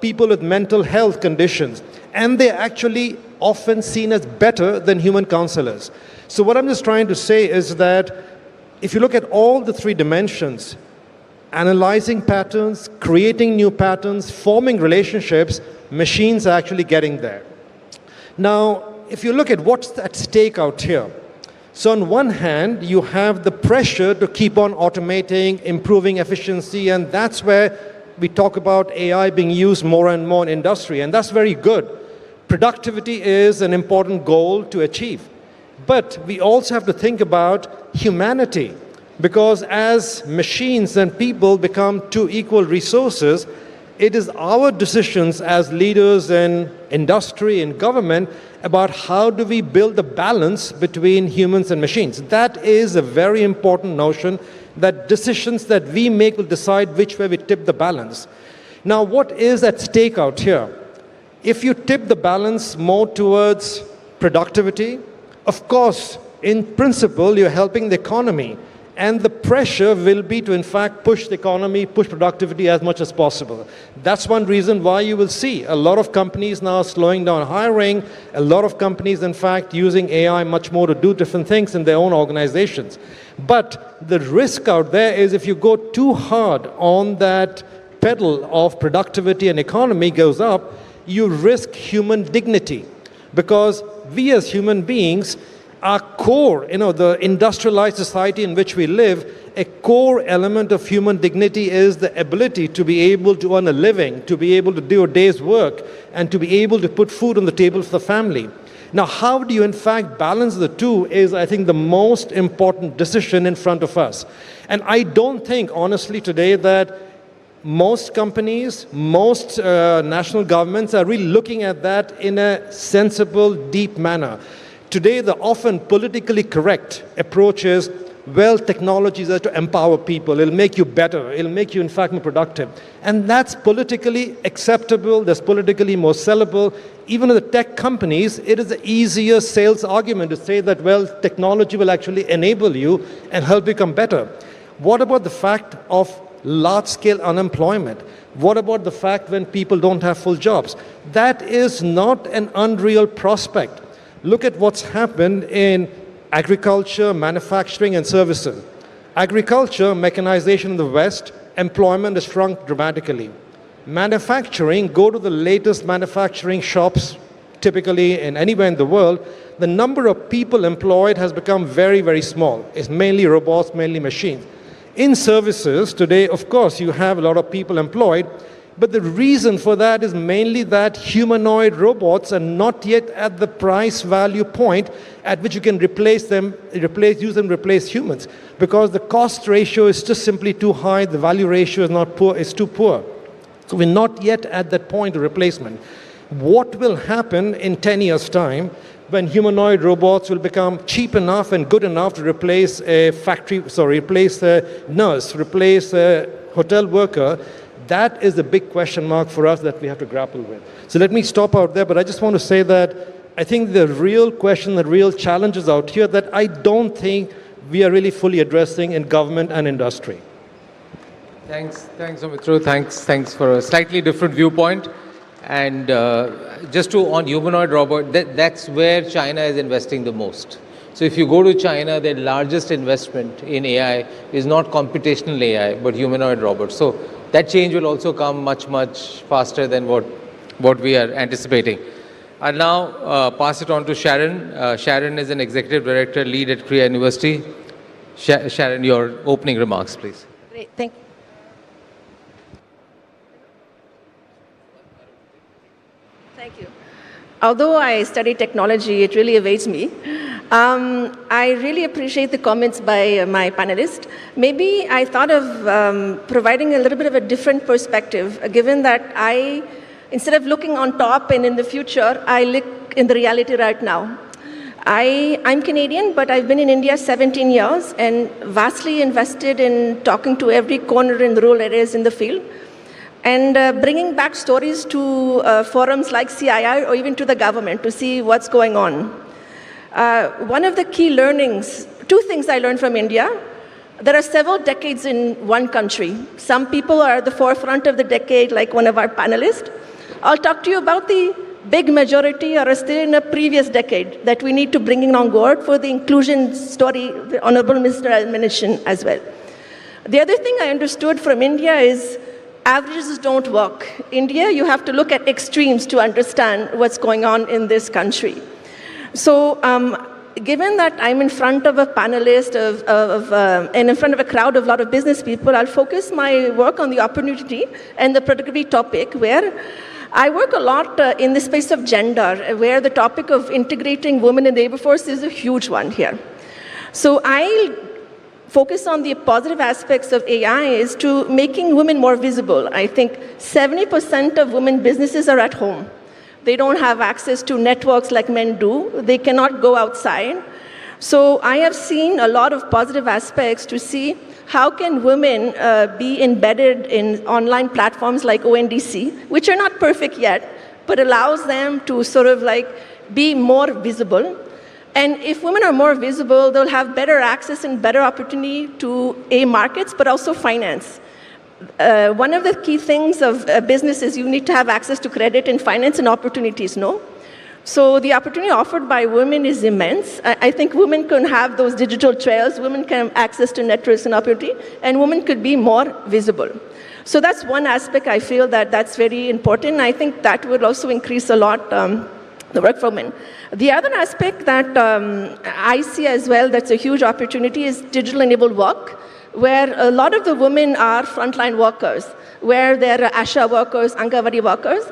people with mental health conditions, and they're actually often seen as better than human counselors. So what I'm just trying to say is that if you look at all the three dimensions, analyzing patterns, creating new patterns, forming relationships, machines are actually getting there. Now, if you look at what's at stake out here, so on one hand, you have the pressure to keep on automating, improving efficiency, and that's where we talk about AI being used more and more in industry, and that's very good. Productivity is an important goal to achieve. But we also have to think about humanity, because as machines and people become two equal resources, it is our decisions as leaders in industry and government about how do we build the balance between humans and machines. That is a very important notion, that decisions that we make will decide which way we tip the balance. Now, what is at stake out here? If you tip the balance more towards productivity, of course, in principle, you're helping the economy. And the pressure will be to, in fact, push the economy, push productivity as much as possible. That's one reason why you will see a lot of companies now slowing down hiring, a lot of companies, in fact, using AI much more to do different things in their own organizations. But the risk out there is if you go too hard on that pedal of productivity and economy goes up, you risk human dignity. Because we as human beings, our core, the industrialized society in which we live, a core element of human dignity is the ability to be able to earn a living, to be able to do a day's work, and to be able to put food on the table for the family. Now, how do you in fact balance the two is, I think, the most important decision in front of us. And I don't think, honestly, today that most companies, most national governments are really looking at that in a sensible, deep manner. Today, the often politically correct approach is, well, technologies are to empower people. It'll make you better. It'll make you, in fact, more productive. And that's politically acceptable. That's politically more sellable. Even in the tech companies, it is an easier sales argument to say that, well, technology will actually enable you and help you become better. What about the fact of large-scale unemployment? What about the fact when people don't have full jobs? That is not an unreal prospect. Look at what's happened in agriculture, manufacturing, and services. Agriculture, mechanization in the West, employment has shrunk dramatically. Manufacturing, go to the latest manufacturing shops, typically in anywhere in the world, the number of people employed has become very, very small. It's mainly robots, mainly machines. In services, today, of course, you have a lot of people employed, but the reason for that is mainly that humanoid robots are not yet at the price value point at which you can use them, replace humans. Because the cost ratio is just simply too high, the value ratio is too poor. So we're not yet at that point of replacement. What will happen in 10 years' time when humanoid robots will become cheap enough and good enough to replace replace a nurse, replace a hotel worker? That is the big question mark for us that we have to grapple with. So let me stop out there, but I just want to say that I think the real question, the real challenges out here that I don't think we are really fully addressing in government and industry. Thanks, Soumitra. Thanks for a slightly different viewpoint. And just on humanoid robot, that's where China is investing the most. So if you go to China, their largest investment in AI is not computational AI, but humanoid robots. So that change will also come much, much faster than what we are anticipating. I'll now pass it on to Sharon. Sharon is an executive director, lead at Korea University. Sharon, your opening remarks, please. Great, thank you. Thank you. Although I study technology, it really evades me. I really appreciate the comments by my panelists. Maybe I thought of providing a little bit of a different perspective, given that instead of looking on top and in the future, I look in the reality right now. I'm Canadian, but I've been in India 17 years and vastly invested in talking to every corner in the rural areas in the field, and bringing back stories to forums like CII or even to the government to see what's going on. One of the key learnings, two things I learned from India. There are several decades in one country. Some people are at the forefront of the decade, like one of our panelists. I'll talk to you about the big majority or still in a previous decade that we need to bring in on board for the inclusion story the Honorable Minister has mentioned as well. The other thing I understood from India is averages don't work. India, you have to look at extremes to understand what's going on in this country. So given that I'm in front of a panelist and in front of a crowd of a lot of business people, I'll focus my work on the opportunity and the productivity topic, where I work a lot in the space of gender, where the topic of integrating women in the labor force is a huge one here. So I'll focus on the positive aspects of AI is to making women more visible. I think 70% of women businesses are at home. They don't have access to networks like men do. They cannot go outside. So I have seen a lot of positive aspects to see how can women be embedded in online platforms like ONDC, which are not perfect yet, but allows them to sort of like be more visible. And if women are more visible, they'll have better access and better opportunity to markets, but also finance. One of the key things of business is you need to have access to credit and finance and opportunities, no? So the opportunity offered by women is immense. I think women can have those digital trails, women can have access to networks and opportunity, and women could be more visible. So that's one aspect I feel that's very important. I think that would also increase a lot the work for women. The other aspect that I see as well that's a huge opportunity is digital-enabled work, where a lot of the women are frontline workers, where they're ASHA workers, Angawadi workers,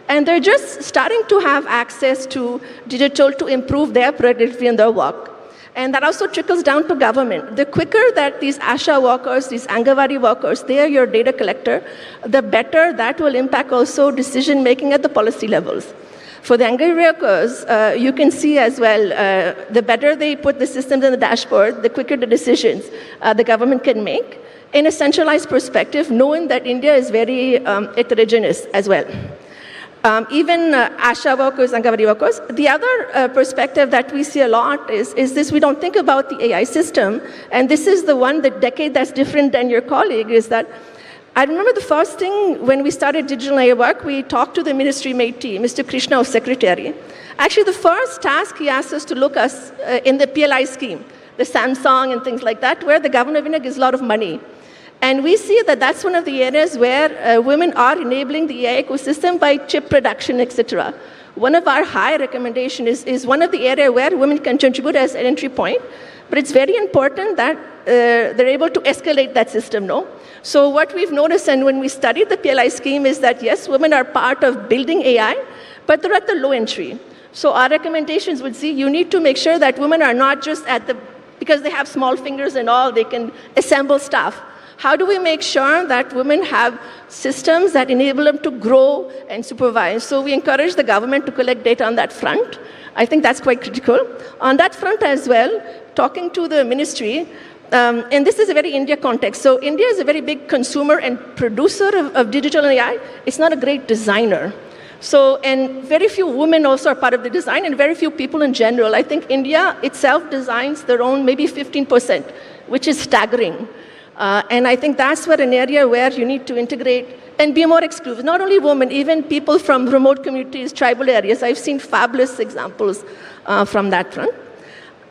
and they're just starting to have access to digital to improve their productivity in their work. And that also trickles down to government. The quicker that these ASHA workers, these Angawadi workers, they are your data collector, the better that will impact also decision-making at the policy levels. For the Angawadi workers, you can see as well, the better they put the systems in the dashboard, the quicker the decisions the government can make. In a centralized perspective, knowing that India is very heterogeneous as well. Even ASHA workers, Angawadi workers. The other perspective that we see a lot is this: we don't think about the AI system, and this is the decade that's different than your colleague, is that I remember the first thing when we started digital AI work, we talked to the ministry matey, Mr. Krishna, our secretary. Actually, the first task he asked us to look us in the PLI scheme, the Samsung and things like that, where the government of India gives a lot of money. And we see that that's one of the areas where women are enabling the AI ecosystem by chip production, etc. One of our high recommendations is one of the areas where women can contribute as an entry point, but it's very important that they're able to escalate that system, no? So what we've noticed, and when we studied the PLI scheme, is that yes, women are part of building AI, but they're at the low entry. So our recommendations would see you need to make sure that women are not just because they have small fingers and all, they can assemble stuff. How do we make sure that women have systems that enable them to grow and supervise? So we encourage the government to collect data on that front. I think that's quite critical. On that front as well, talking to the ministry, and this is a very India context. So India is a very big consumer and producer of digital AI. It's not a great designer. So, and very few women also are part of the design, and very few people in general. I think India itself designs their own maybe 15%, which is staggering. And I think that's where an area where you need to integrate and be more exclusive. Not only women, even people from remote communities, tribal areas. I've seen fabulous examples from that front.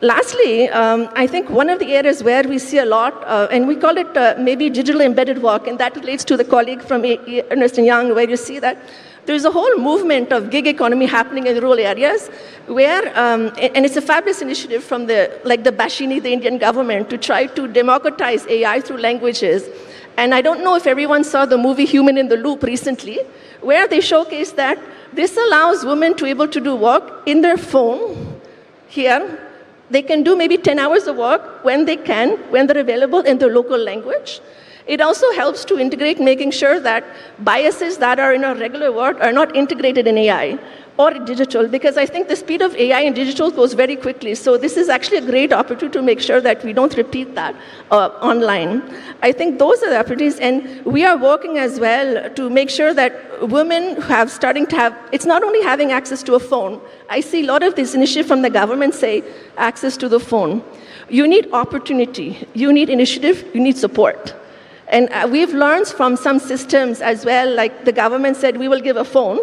Lastly, I think one of the areas where we see a lot, and we call it maybe digital embedded work, and that relates to the colleague from Ernst & Young, where you see that there's a whole movement of gig economy happening in rural areas where, and it's a fabulous initiative from the Bashini, the Indian government, to try to democratize AI through languages. And I don't know if everyone saw the movie Human in the Loop recently, where they showcase that this allows women to be able to do work in their phone here. They can do maybe 10 hours of work when they can, when they're available in their local language. It also helps to integrate, making sure that biases that are in our regular work are not integrated in AI or digital, because I think the speed of AI and digital goes very quickly. So this is actually a great opportunity to make sure that we don't repeat that online. I think those are the opportunities, and we are working as well to make sure that women starting to have, it's not only having access to a phone. I see a lot of this initiative from the government say access to the phone. You need opportunity, you need initiative, you need support. And we've learned from some systems as well, like the government said, we will give a phone,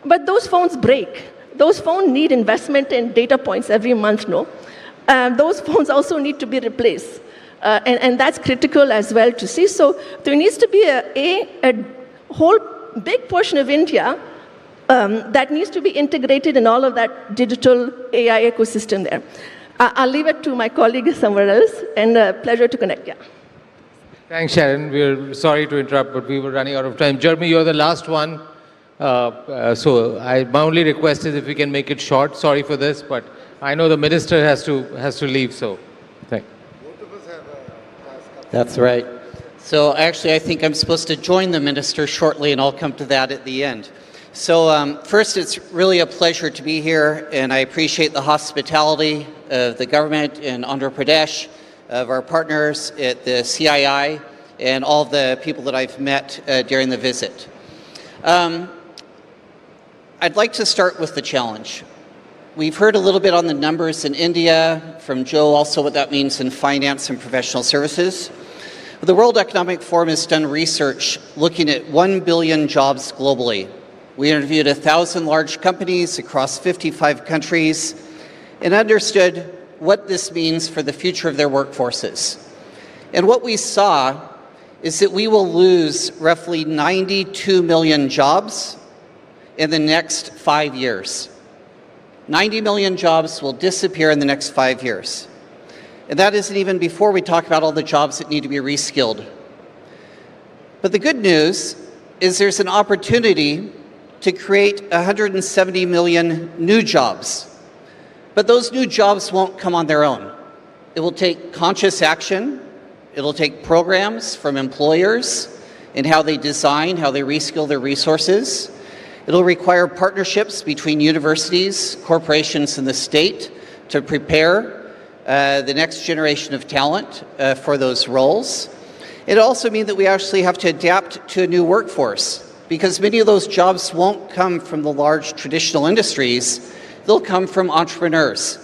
But those phones break. Those phones need investment in data points every month, no? Those phones also need to be replaced. And that's critical as well to see. So there needs to be a whole big portion of India that needs to be integrated in all of that digital AI ecosystem there. I'll leave it to my colleague somewhere else, and a pleasure to connect, yeah. Thanks, Sharon. We're sorry to interrupt, but we were running out of time. Jeremy, you're the last one. So my only request is if we can make it short. Sorry for this, but I know the minister has to leave, so thank you. Both of us have a task. That's right. So actually, I think I'm supposed to join the minister shortly, and I'll come to that at the end. So first, it's really a pleasure to be here, and I appreciate the hospitality of the government in Andhra Pradesh, of our partners at the CII, and all the people that I've met during the visit. I'd like to start with the challenge. We've heard a little bit on the numbers in India, from Joe also what that means in finance and professional services. The World Economic Forum has done research looking at 1 billion jobs globally. We interviewed 1,000 large companies across 55 countries and understood what this means for the future of their workforces. And what we saw is that we will lose roughly 92 million jobs in the next 5 years. 90 million jobs will disappear in the next 5 years. And that isn't even before we talk about all the jobs that need to be reskilled. But the good news is there's an opportunity to create 170 million new jobs. But those new jobs won't come on their own. It will take conscious action. It'll take programs from employers in how they design, how they reskill their resources. It'll require partnerships between universities, corporations, and the state to prepare the next generation of talent for those roles. It also means that we actually have to adapt to a new workforce, because many of those jobs won't come from the large traditional industries. They'll come from entrepreneurs.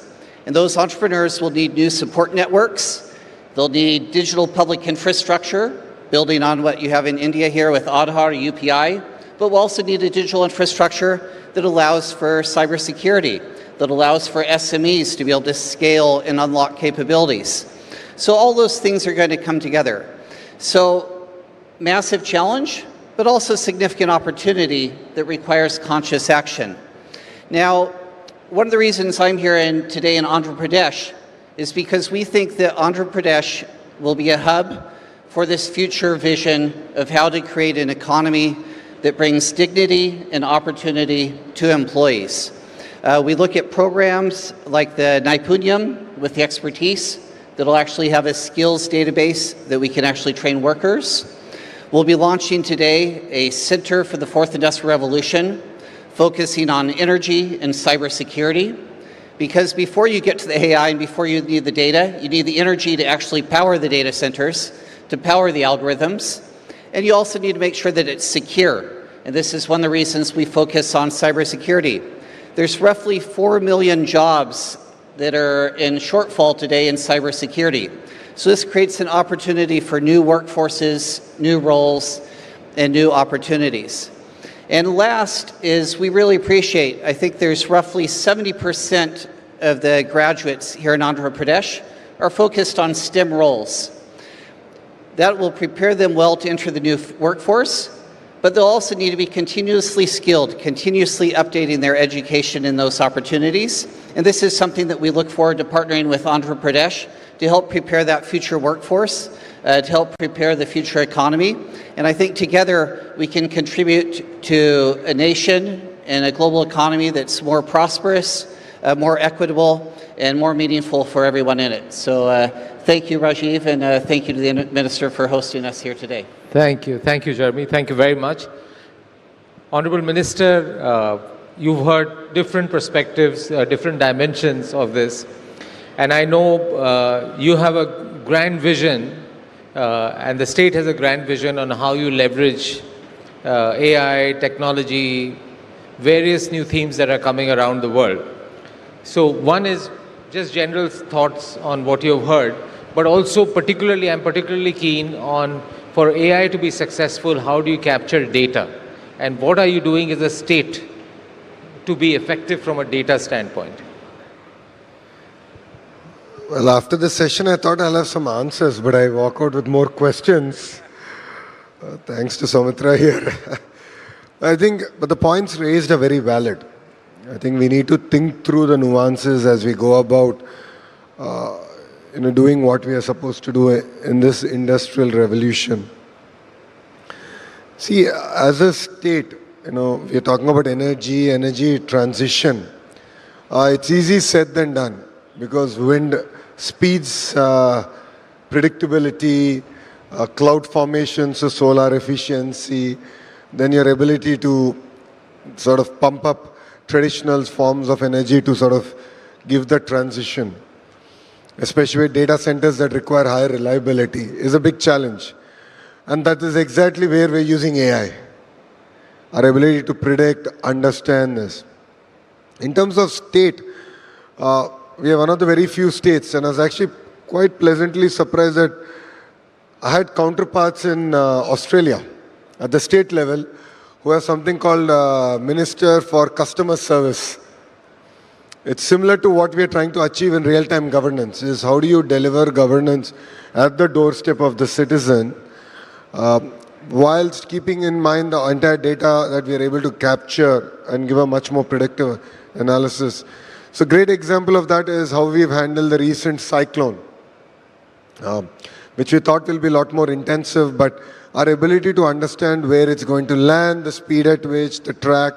And those entrepreneurs will need new support networks. They'll need digital public infrastructure, building on what you have in India here with Aadhaar or UPI, but we'll also need a digital infrastructure that allows for cybersecurity, that allows for SMEs to be able to scale and unlock capabilities. So all those things are going to come together. So massive challenge, but also significant opportunity that requires conscious action. Now, one of the reasons I'm here today in Andhra Pradesh is because we think that Andhra Pradesh will be a hub for this future vision of how to create an economy that brings dignity and opportunity to employees. We look at programs like the Naipunyam with the expertise that'll actually have a skills database that we can actually train workers. We'll be launching today a Center for the Fourth Industrial Revolution, focusing on energy and cybersecurity. Because before you get to the AI and before you need the data, you need the energy to actually power the data centers, to power the algorithms. And you also need to make sure that it's secure. And this is one of the reasons we focus on cybersecurity. There's roughly 4 million jobs that are in shortfall today in cybersecurity. So this creates an opportunity for new workforces, new roles, and new opportunities. And last is we really appreciate, I think there's roughly 70% of the graduates here in Andhra Pradesh are focused on STEM roles. That will prepare them well to enter the new workforce, but they'll also need to be continuously skilled, continuously updating their education in those opportunities. And this is something that we look forward to partnering with Andhra Pradesh to help prepare that future workforce, to help prepare the future economy. And I think together we can contribute to a nation and a global economy that's more prosperous, more equitable, and more meaningful for everyone in it. So thank you, Rajiv, and thank you to the Minister for hosting us here today. Thank you. Thank you, Jeremy. Thank you very much. Honorable Minister, you've heard different perspectives, different dimensions of this. And I know you have a grand vision, and the state has a grand vision on how you leverage AI, technology, various new themes that are coming around the world. So one is just general thoughts on what you've heard, but also I'm particularly keen on, for AI to be successful, how do you capture data? And what are you doing as a state to be effective from a data standpoint? Well, after this session, I thought I'll have some answers, but I walk out with more questions. Thanks to Soumitra here. I think, but the points raised are very valid. I think we need to think through the nuances as we go about, doing what we are supposed to do in this industrial revolution. See, as a state, we are talking about energy transition. It's easy said than done because wind speeds predictability, cloud formation, so solar efficiency, then your ability to sort of pump up traditional forms of energy to sort of give the transition, especially with data centers that require higher reliability, is a big challenge. And that is exactly where we're using AI. Our ability to predict, understand this. In terms of state, we are one of the very few states, and I was actually quite pleasantly surprised that I had counterparts in Australia at the state level who have something called Minister for Customer Service. It's similar to what we are trying to achieve in real-time governance, is how do you deliver governance at the doorstep of the citizen whilst keeping in mind the entire data that we are able to capture and give a much more predictive analysis. So a great example of that is how we've handled the recent cyclone, which we thought will be a lot more intensive, but our ability to understand where it's going to land, the speed at which, the track,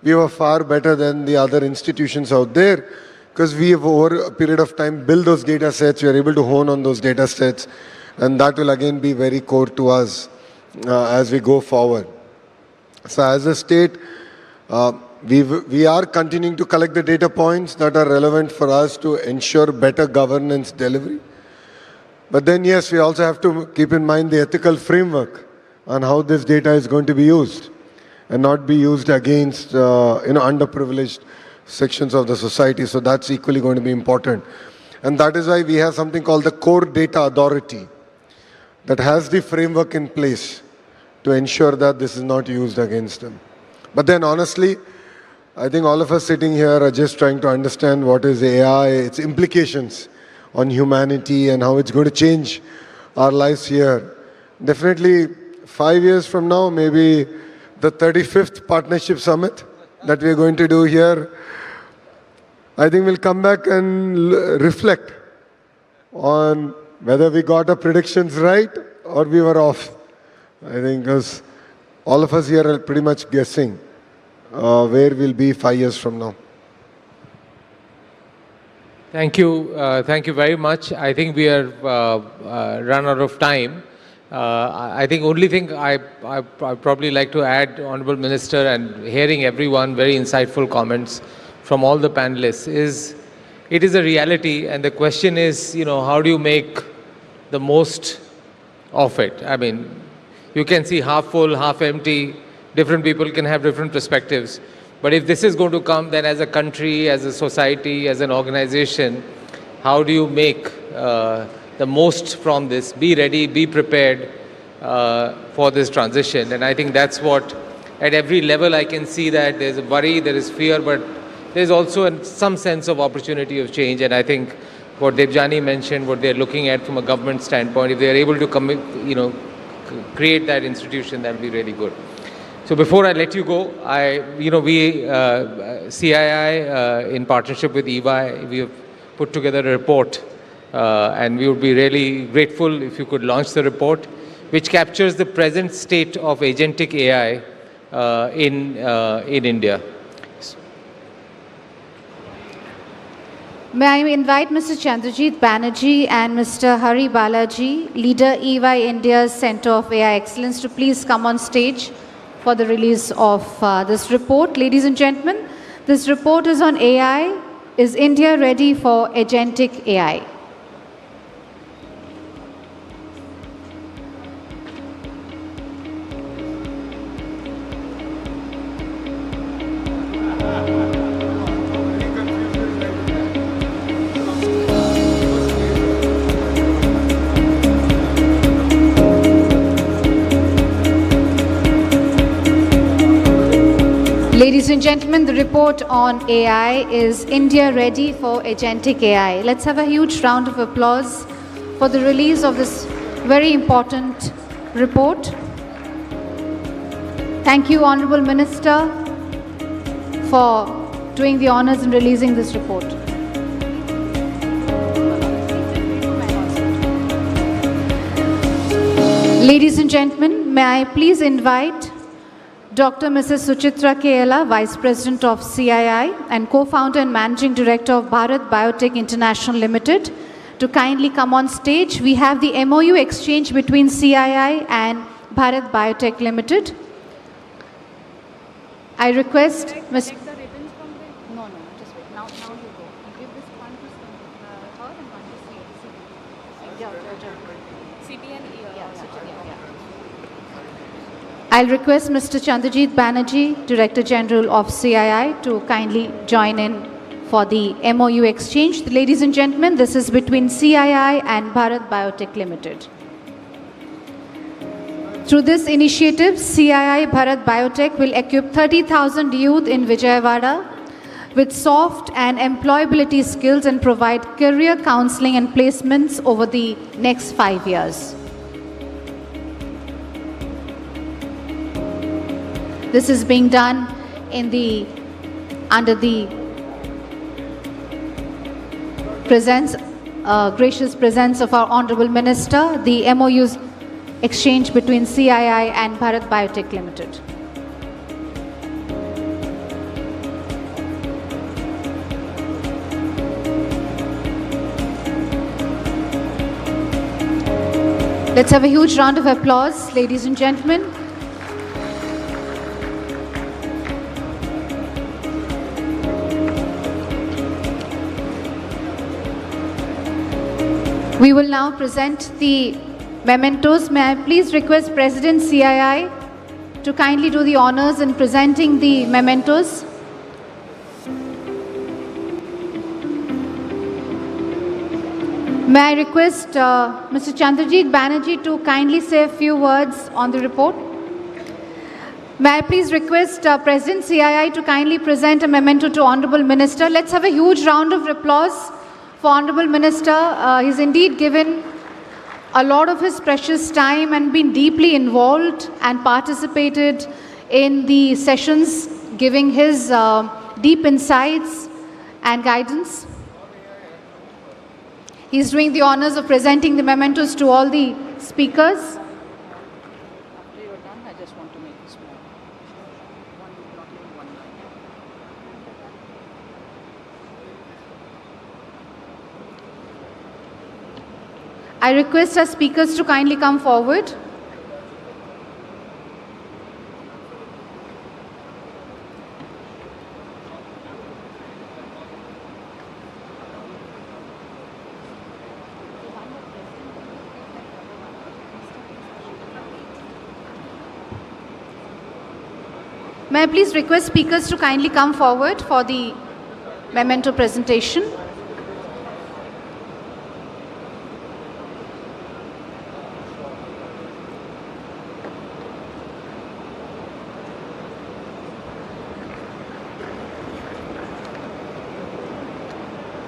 we were far better than the other institutions out there because we have over a period of time built those data sets, we are able to hone on those data sets, and that will again be very core to us as we go forward. So as a state, we are continuing to collect the data points that are relevant for us to ensure better governance delivery. But then yes, we also have to keep in mind the ethical framework on how this data is going to be used and not be used against underprivileged sections of the society. So that's equally going to be important. And that is why we have something called the Core Data Authority that has the framework in place to ensure that this is not used against them. But then honestly, I think all of us sitting here are just trying to understand what is AI, its implications on humanity and how it's going to change our lives here. Definitely 5 years from now, maybe the 35th Partnership Summit that we're going to do here, I think we'll come back and reflect on whether we got our predictions right or we were off. I think because all of us here are pretty much guessing where we'll be 5 years from now. Thank you. Thank you very much. I think we are run out of time. I think only thing I probably like to add, Honorable Minister, and hearing everyone, very insightful comments from all the panelists, is it is a reality, and the question is, how do you make the most of it? I mean, you can see half full, half empty. Different people can have different perspectives. But if this is going to come, then as a country, as a society, as an organization, how do you make the most from this? Be ready, be prepared for this transition. And I think that's what, at every level, I can see that there's a worry, there is fear, but there's also some sense of opportunity of change. And I think what Debjani mentioned, what they're looking at from a government standpoint, if they're able to create that institution, that will be really good. So before I let you go, CII, in partnership with EY, we have put together a report, and we would be really grateful if you could launch the report, which captures the present state of agentic AI in India. May I invite Mr. Chandrajit Banerjee and Mr. Hari Balaji, leader EY India's Center of AI Excellence, to please come on stage for the release of this report. Ladies and gentlemen, this report is on AI. Is India ready for agentic AI? Ladies and gentlemen, the report on AI is India Ready for Agentic AI. Let's have a huge round of applause for the release of this very important report. Thank you, Honorable Minister, for doing the honors in releasing this report. Ladies and gentlemen, may I please invite Dr. Mrs. Suchitra Kela, Vice President of CII and Co-founder and Managing Director of Bharat Biotech International Limited, to kindly come on stage. We have the MOU exchange between CII and Bharat Biotech Limited. I request Ms. I'll request Mr. Chandrajit Banerjee, Director General of CII, to kindly join in for the MOU exchange. Ladies and gentlemen, this is between CII and Bharat Biotech Limited. Through this initiative, CII Bharat Biotech will equip 30,000 youth in Vijayawada with soft and employability skills and provide career counseling and placements over the next 5 years. This is being done under the gracious presence of our Honorable Minister, the MOU's exchange between CII and Bharat Biotech Limited. Let's have a huge round of applause, ladies and gentlemen. We will now present the mementos. May I please request President CII to kindly do the honors in presenting the mementos. May I request Mr. Chandrajit Banerjee to kindly say a few words on the report. May I please request President CII to kindly present a memento to Honorable Minister. Let's have a huge round of applause for Honorable Minister. He's indeed given a lot of his precious time and been deeply involved and participated in the sessions, giving his deep insights and guidance. He's doing the honors of presenting the mementos to all the speakers. I request our speakers to kindly come forward. May I please request speakers to kindly come forward for the memento presentation.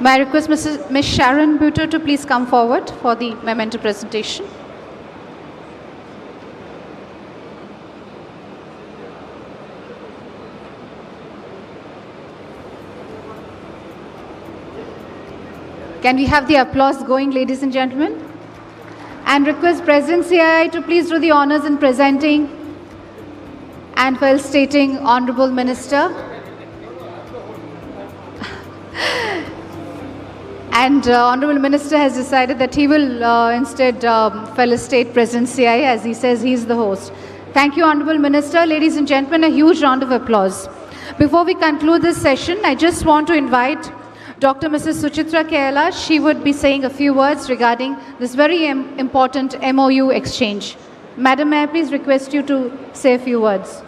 May I request Ms. Sharon Buter to please come forward for the memento presentation. Can we have the applause going, ladies and gentlemen? And request President CII to please do the honors in presenting and while stating Honorable Minister. And Honorable Minister has decided that he will instead felicitate President CII, as he says he's the host. Thank you, Honorable Minister. Ladies and gentlemen, a huge round of applause. Before we conclude this session, I just want to invite Dr. Mrs. Suchitra Kela. She would be saying a few words regarding this very important MOU exchange. Madam, may I please request you to say a few words?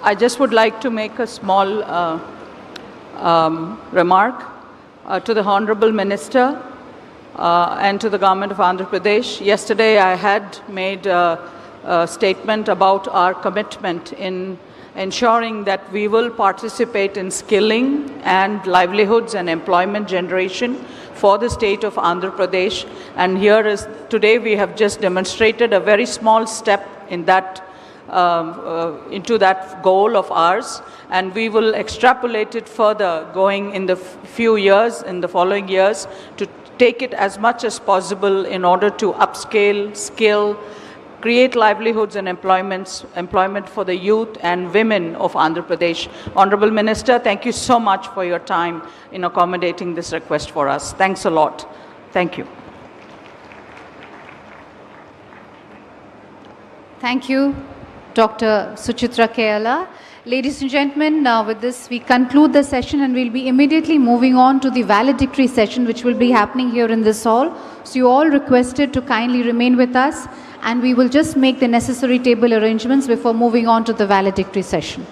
I just would like to make a small remark to the Honorable Minister. and to the government of Andhra Pradesh. Yesterday, I had made a statement about our commitment in ensuring that we will participate in skilling and livelihoods and employment generation for the state of Andhra Pradesh. And here is, today we have just demonstrated a very small step in that, into that goal of ours, and we will extrapolate it further going in the few years, in the following years, to take it as much as possible in order to upscale, skill, create livelihoods and employment for the youth and women of Andhra Pradesh. Honorable Minister, thank you so much for your time in accommodating this request for us. Thanks a lot. Thank you. Thank you, Dr. Suchitra Kerala. Ladies and gentlemen, with this we conclude the session, and we'll be immediately moving on to the valedictory session, which will be happening here in this hall. So you all requested to kindly remain with us, and we will just make the necessary table arrangements before moving on to the valedictory session.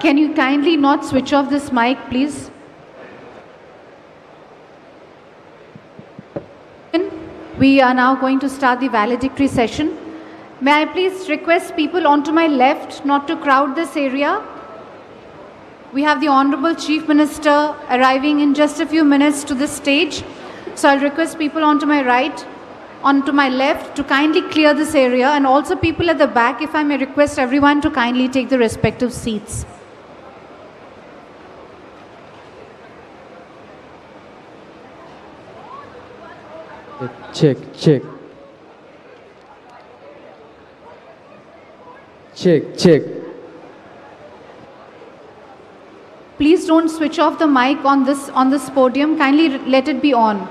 Can you kindly not switch off this mic, please? We are now going to start the valedictory session. May I please request people onto my left not to crowd this area? We have the Honorable Chief Minister arriving in just a few minutes to this stage. So I'll request people onto my right, onto my left to kindly clear this area, and also people at the back, if I may request everyone to kindly take the respective seats. Check, check. Check, check. Please don't switch off the mic on this podium. Kindly let it be on.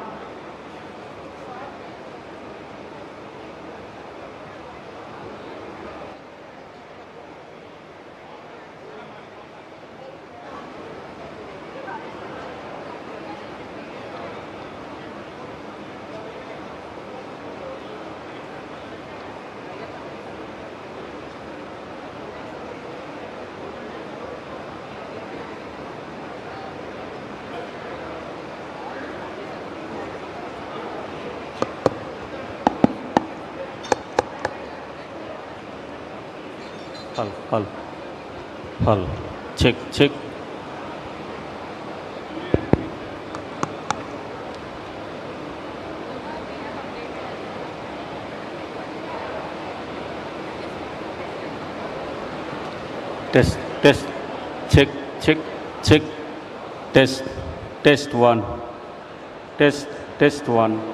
Hal. Check, check. Test, check, check, check. Test one. Test one.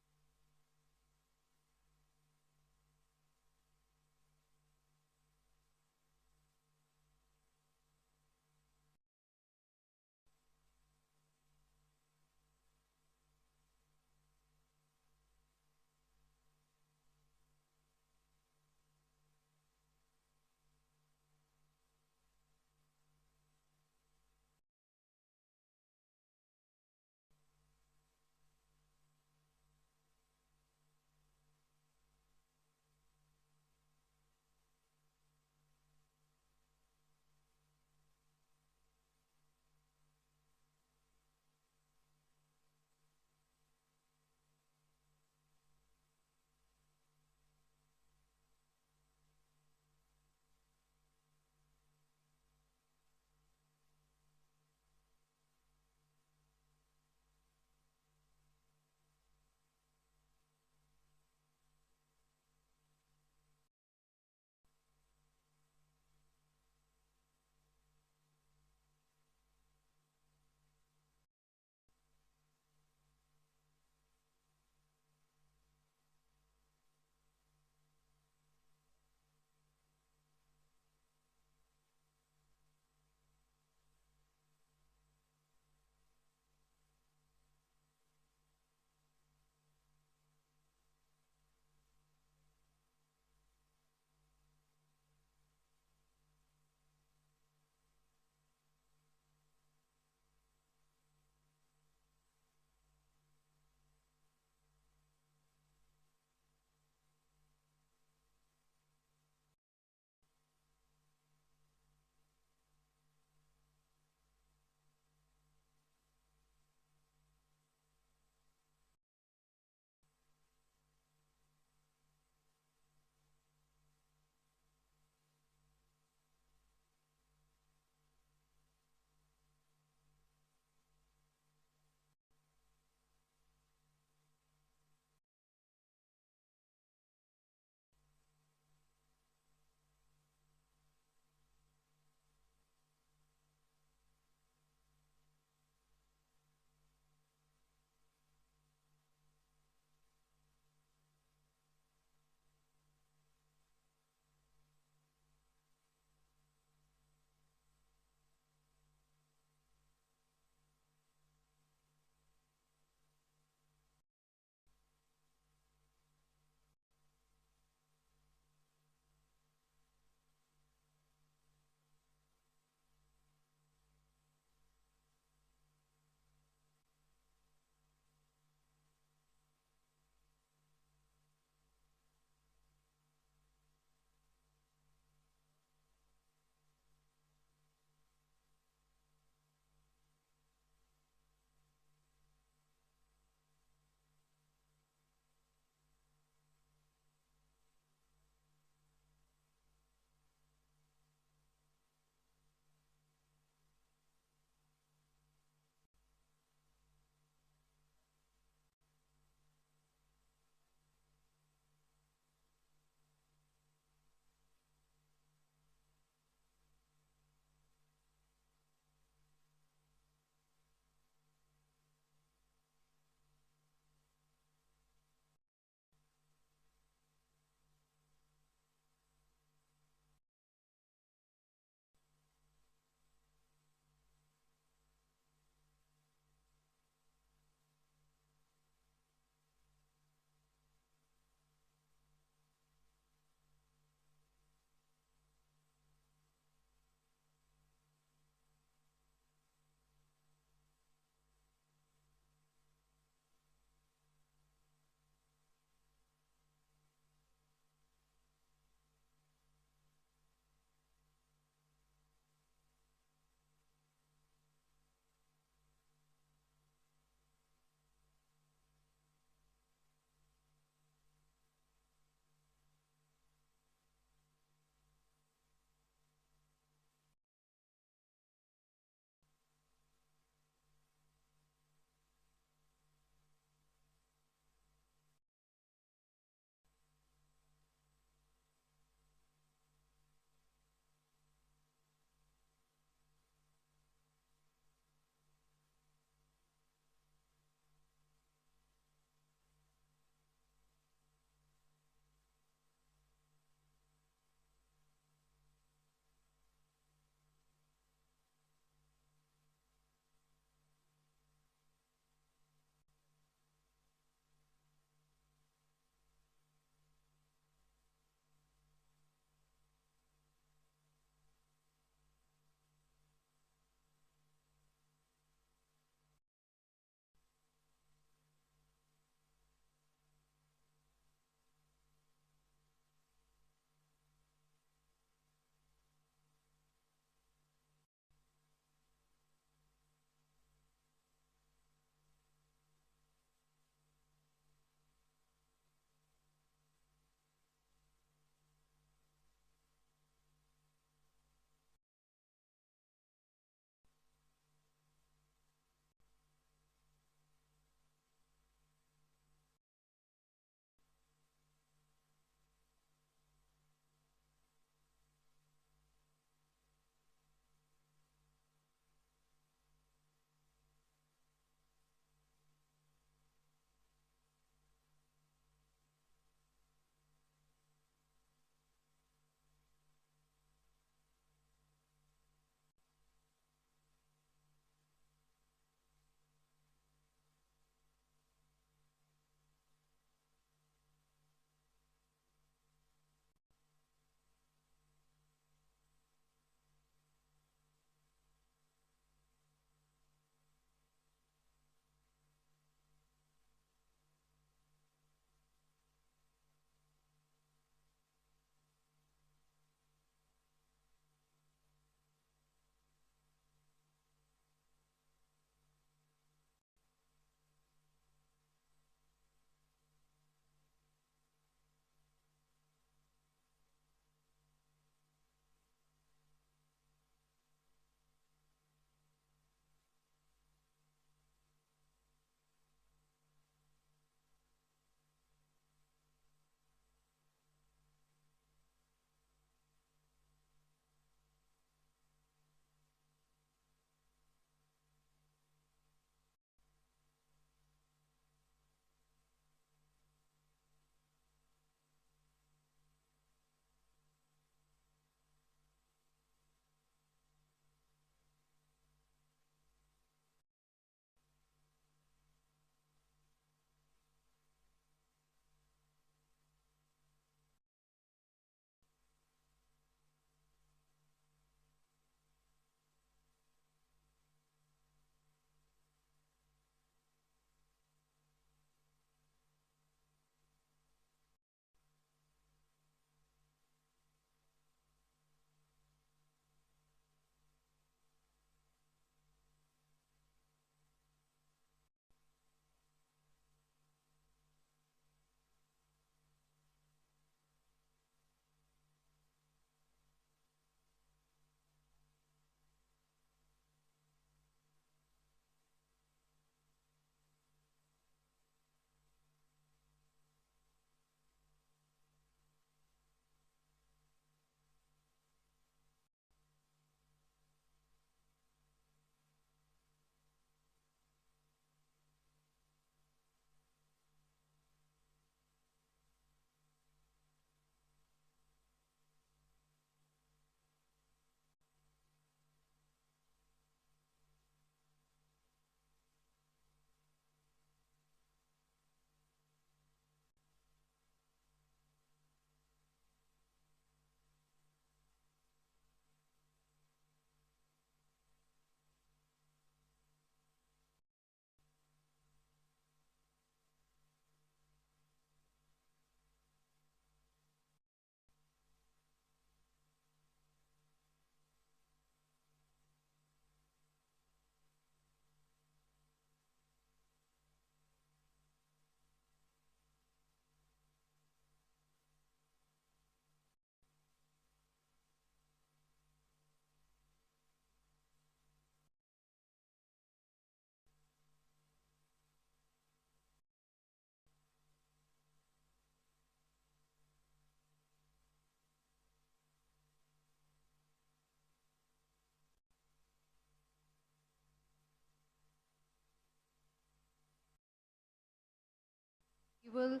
We will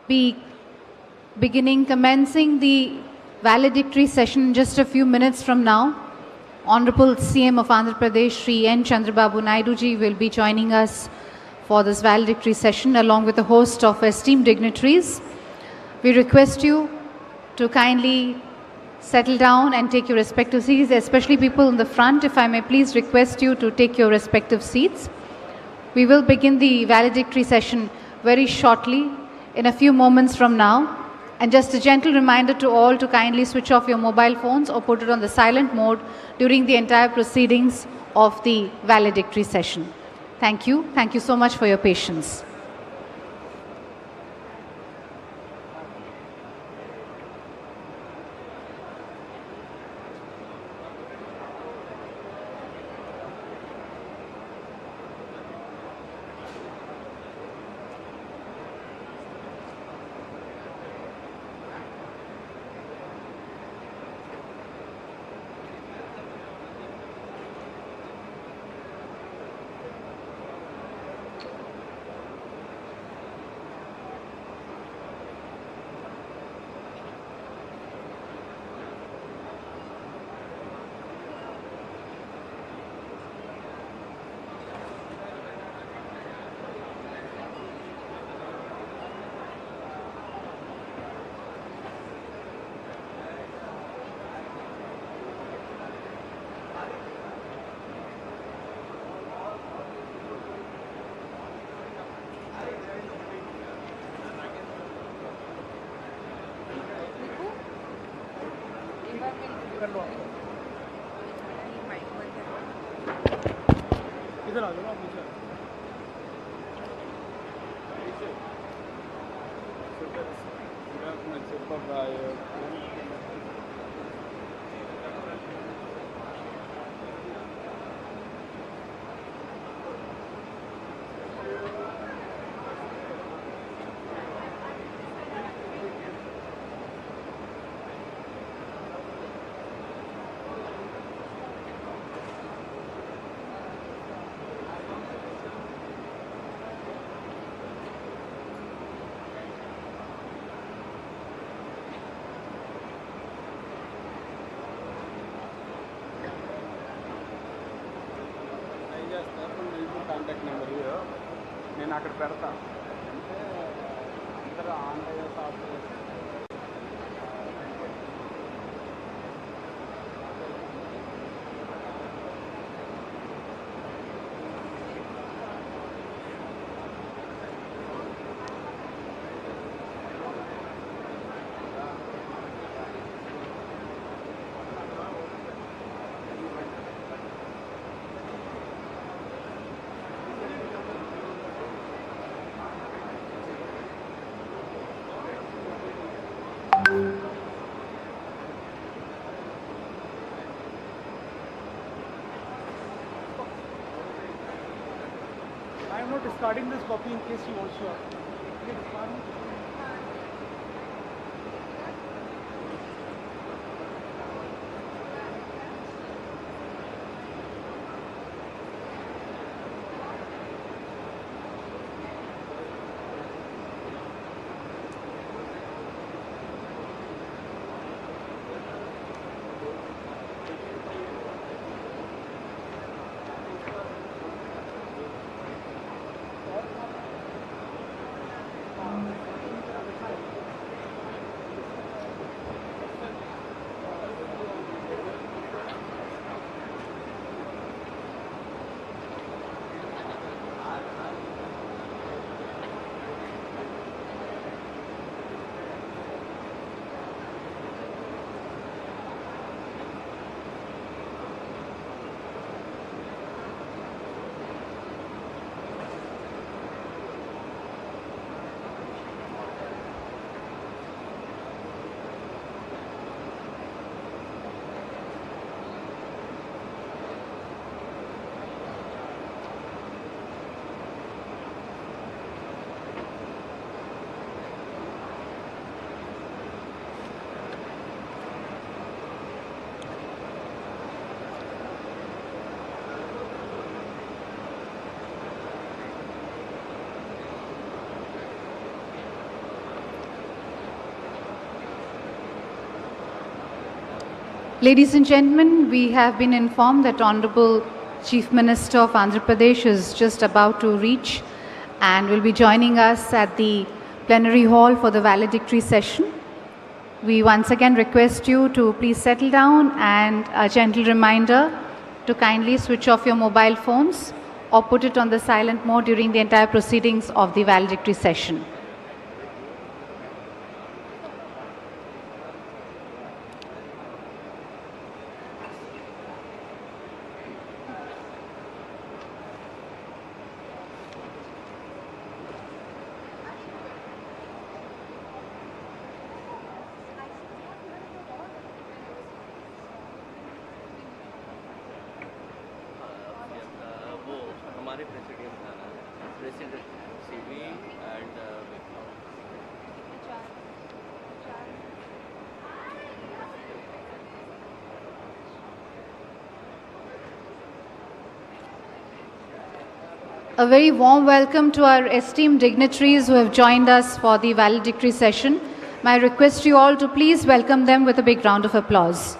be commencing the valedictory session in just a few minutes from now. Honorable CM of Andhra Pradesh, Shri N. Chandrababu Naidu ji, will be joining us for this valedictory session along with a host of esteemed dignitaries. We request you to kindly settle down and take your respective seats, especially people in the front. If I may please request you to take your respective seats. We will begin the valedictory session very shortly, in a few moments from now. And just a gentle reminder to all to kindly switch off your mobile phones or put it on the silent mode during the entire proceedings of the valedictory session. Thank you. Thank you so much for your patience. Contact number నేను అక్కడ పెడతా అంటే అందరూ online software I am not discarding this copy in case you also are. Ladies and gentlemen, we have been informed that Honorable Chief Minister of Andhra Pradesh is just about to reach and will be joining us at the plenary hall for the valedictory session. We once again request you to please settle down, and a gentle reminder to kindly switch off your mobile phones or put it on the silent mode during the entire proceedings of the valedictory session. A very warm welcome to our esteemed dignitaries who have joined us for the valedictory session. My request to you all to please welcome them with a big round of applause.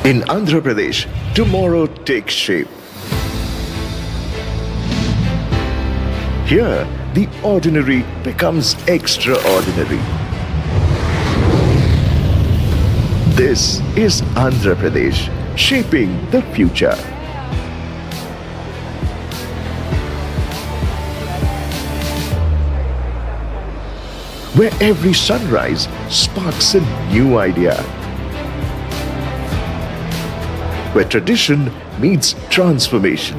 In Andhra Pradesh, tomorrow takes shape. Here, the ordinary becomes extraordinary. This is Andhra Pradesh, shaping the future. Where every sunrise sparks a new idea. Where tradition meets transformation.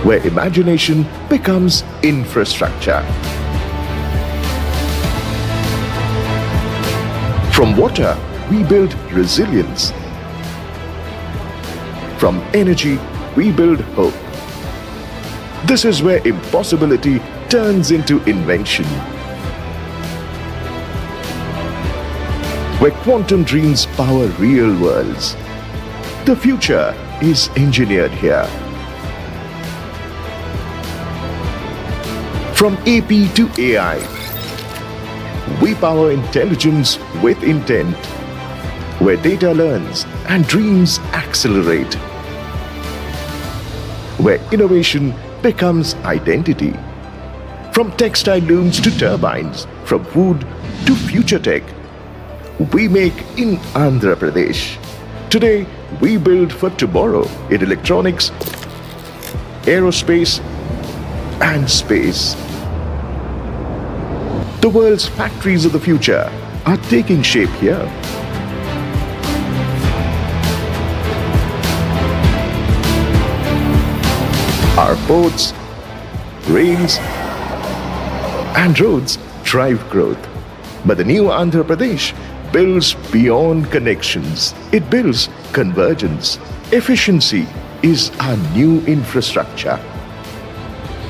Where imagination becomes infrastructure. From water, we build resilience. From energy, we build hope. This is where impossibility turns into invention. Where quantum dreams power real worlds. The future is engineered here. From AP to AI, we power intelligence with intent, where data learns and dreams accelerate, where innovation becomes identity. From textile looms to turbines, from food to future tech, we make in Andhra Pradesh. Today, we build for tomorrow in electronics, aerospace, and space. The world's factories of the future are taking shape here. Our ports, rails, and roads drive growth. But the new Andhra Pradesh builds beyond connections. It builds convergence. Efficiency is our new infrastructure.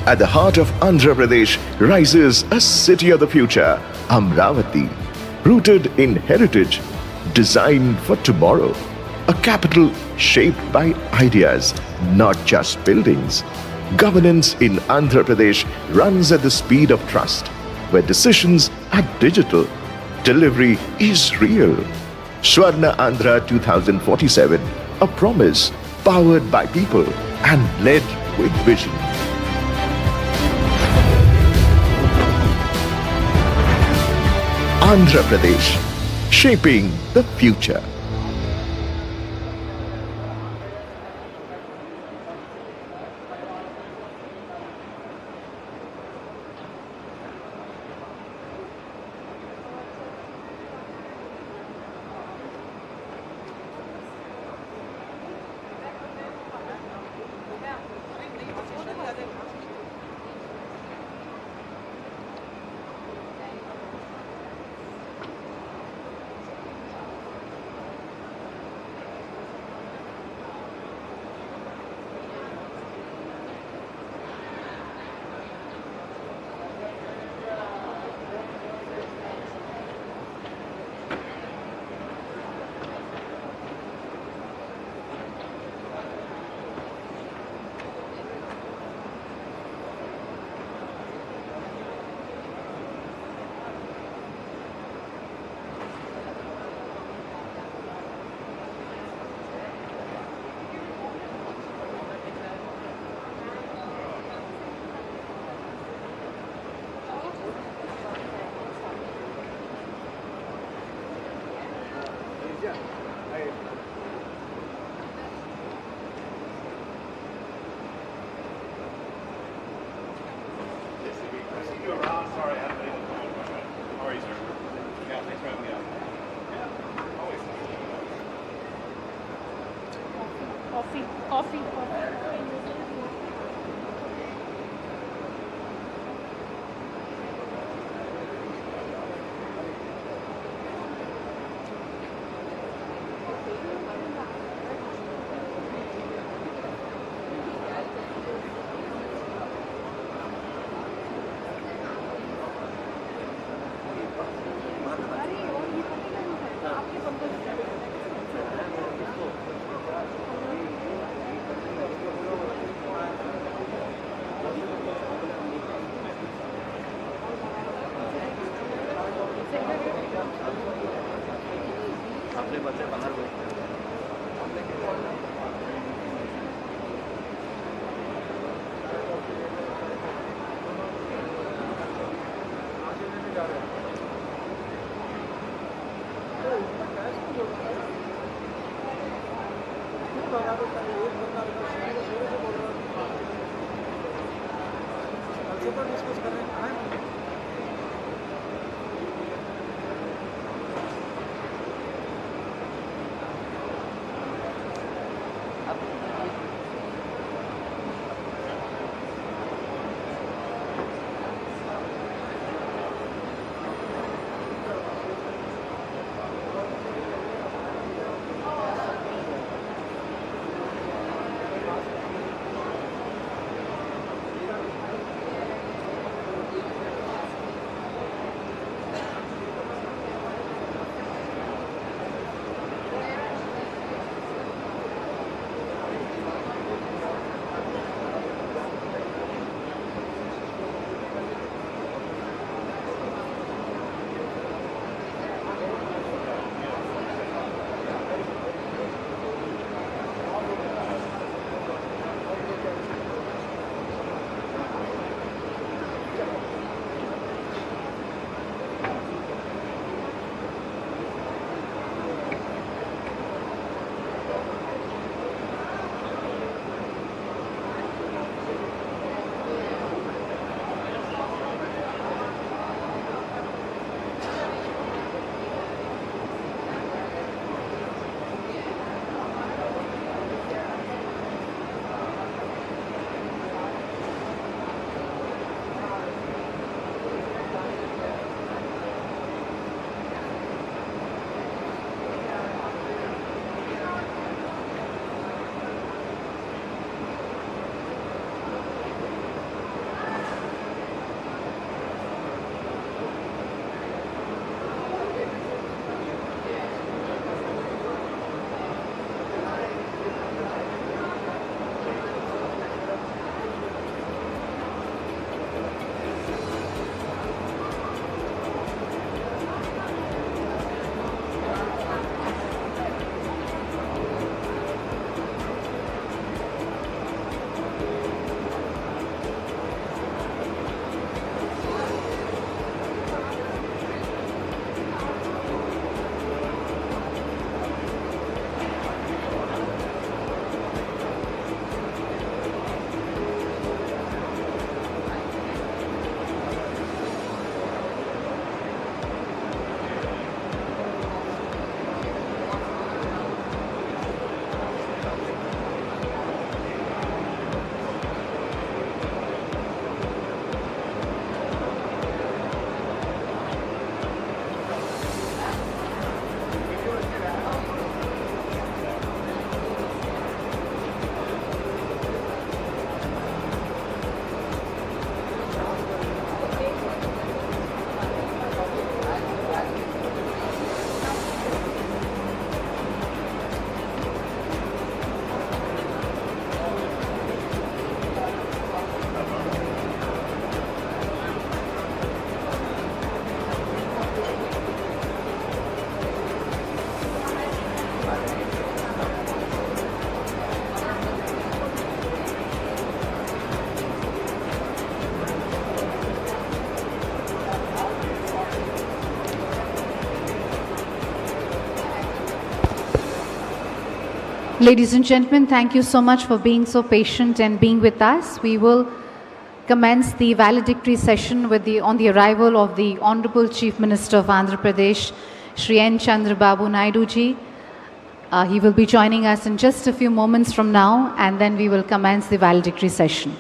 At the heart of Andhra Pradesh rises a city of the future, Amravati, rooted in heritage, designed for tomorrow. A capital shaped by ideas, not just buildings. Governance in Andhra Pradesh runs at the speed of trust, where decisions are digital, delivery is real. Swarna Andhra 2047, a promise powered by people and led with vision. Andhra Pradesh, shaping the future. Ladies and gentlemen, thank you so much for being so patient and being with us. We will commence the valedictory session on the arrival of the Honorable Chief Minister of Andhra Pradesh, Shri N. Chandrababu Naidu ji. He will be joining us in just a few moments from now, and then we will commence the valedictory session.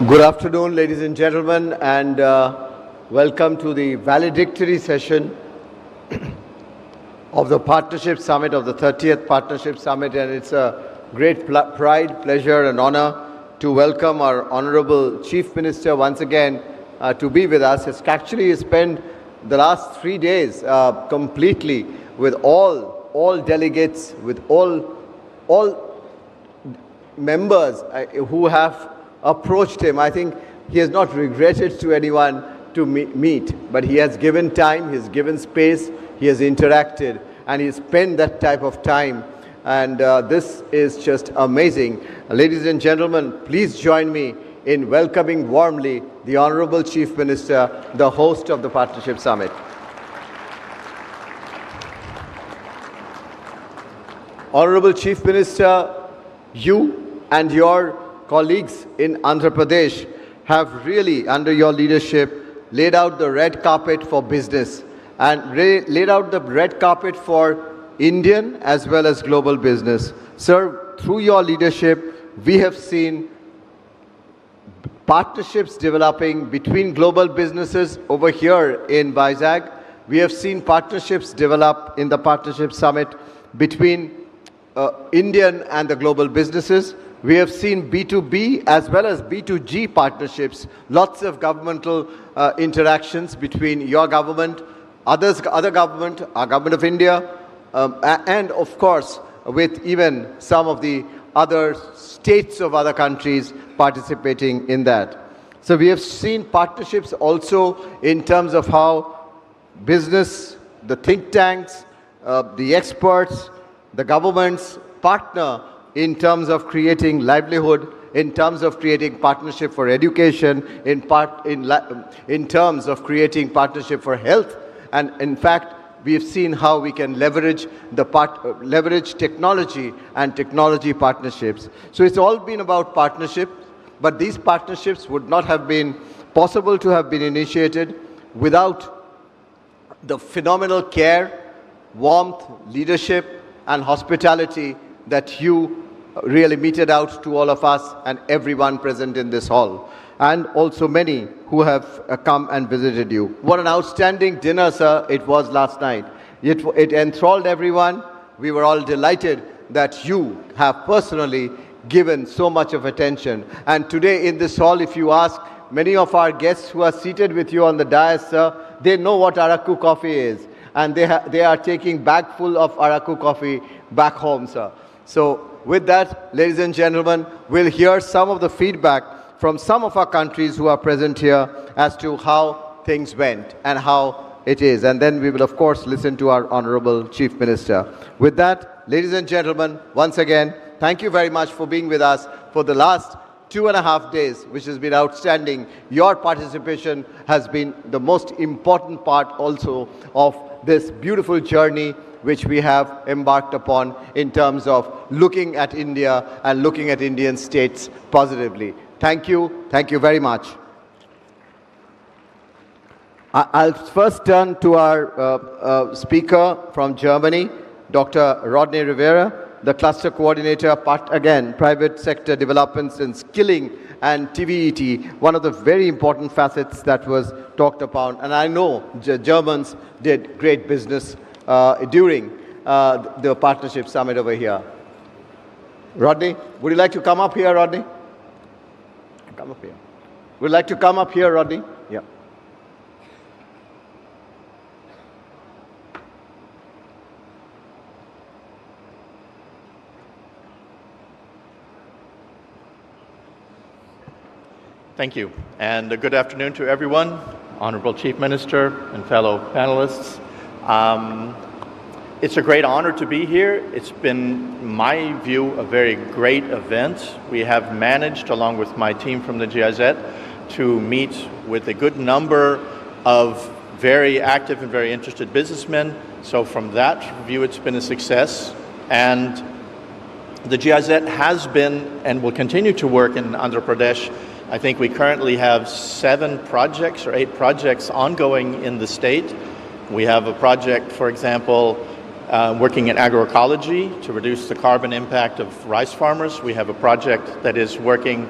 Good afternoon, ladies and gentlemen, and welcome to the valedictory session of the Partnership Summit, of the 30th Partnership Summit, and it's a great pride, pleasure, and honor to welcome our Honorable Chief Minister once again to be with us. It's actually spent the last 3 days completely with all delegates, with all members who have approached him. I think he has not regretted to anyone to meet, but he has given time, he has given space, he has interacted, and he spent that type of time. And this is just amazing. Ladies and gentlemen, please join me in welcoming warmly the Honorable Chief Minister, the host of the Partnership Summit. Honorable Chief Minister, you and your colleagues in Andhra Pradesh have really, under your leadership, laid out the red carpet for business and laid out the red carpet for Indian as well as global business. Sir, through your leadership, we have seen partnerships developing between global businesses over here in Vizag. We have seen partnerships develop in the Partnership Summit between Indian and the global businesses. We have seen B2B as well as B2G partnerships, lots of governmental interactions between your government, other government, our government of India, and of course with even some of the other states of other countries participating in that. So we have seen partnerships also in terms of how business, the think tanks, the experts, the governments partner in terms of creating livelihood, in terms of creating partnership for education, in terms of creating partnership for health. And in fact, we have seen how we can leverage technology and technology partnerships. So it's all been about partnership, but these partnerships would not have been possible to have been initiated without the phenomenal care, warmth, leadership, and hospitality that you really meted out to all of us and everyone present in this hall, and also many who have come and visited you. What an outstanding dinner, sir, it was last night. It enthralled everyone. We were all delighted that you have personally given so much of attention. And today in this hall, if you ask many of our guests who are seated with you on the dais, sir, they know what Araku coffee is. And they are taking bag full of Araku coffee back home, sir. So with that, ladies and gentlemen, we'll hear some of the feedback from some of our countries who are present here as to how things went and how it is. And then we will, of course, listen to our Honorable Chief Minister. With that, ladies and gentlemen, once again, thank you very much for being with us for the last 2.5 days, which has been outstanding. Your participation has been the most important part also of this beautiful journey which we have embarked upon in terms of looking at India and looking at Indian states positively. Thank you very much. I'll first turn to our speaker from Germany, Dr. Rodney Rivera, the Cluster Coordinator, Private Sector Developments and Skilling and TVET, one of the very important facets that was talked upon. And I know Germans did great business during the Partnership Summit over here. Rodney, would you like to come up here, Rodney? Come up here. Would you like to come up here, Rodney? Yeah. Thank you, and good afternoon to everyone, Honorable Chief Minister and fellow panelists. It's a great honor to be here. It's been, in my view, a very great event. We have managed, along with my team from the GIZ, to meet with a good number of very active and very interested businessmen. So from that view, it's been a success. And the GIZ has been and will continue to work in Andhra Pradesh. I think we currently have 7 projects or 8 projects ongoing in the state. We have a project, for example, working in agroecology to reduce the carbon impact of rice farmers. We have a project that is working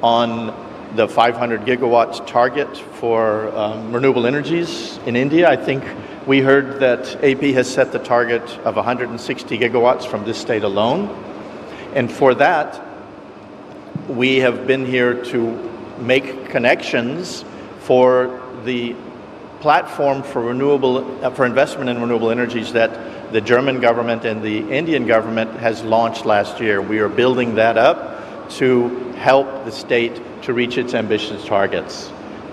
on the 500 gigawatt target for renewable energies in India. I think we heard that AP has set the target of 160 gigawatts from this state alone. And for that, we have been here to make connections for the platform for investment in renewable energies that the German government and the Indian government has launched last year. We are building that up to help the state to reach its ambitious targets.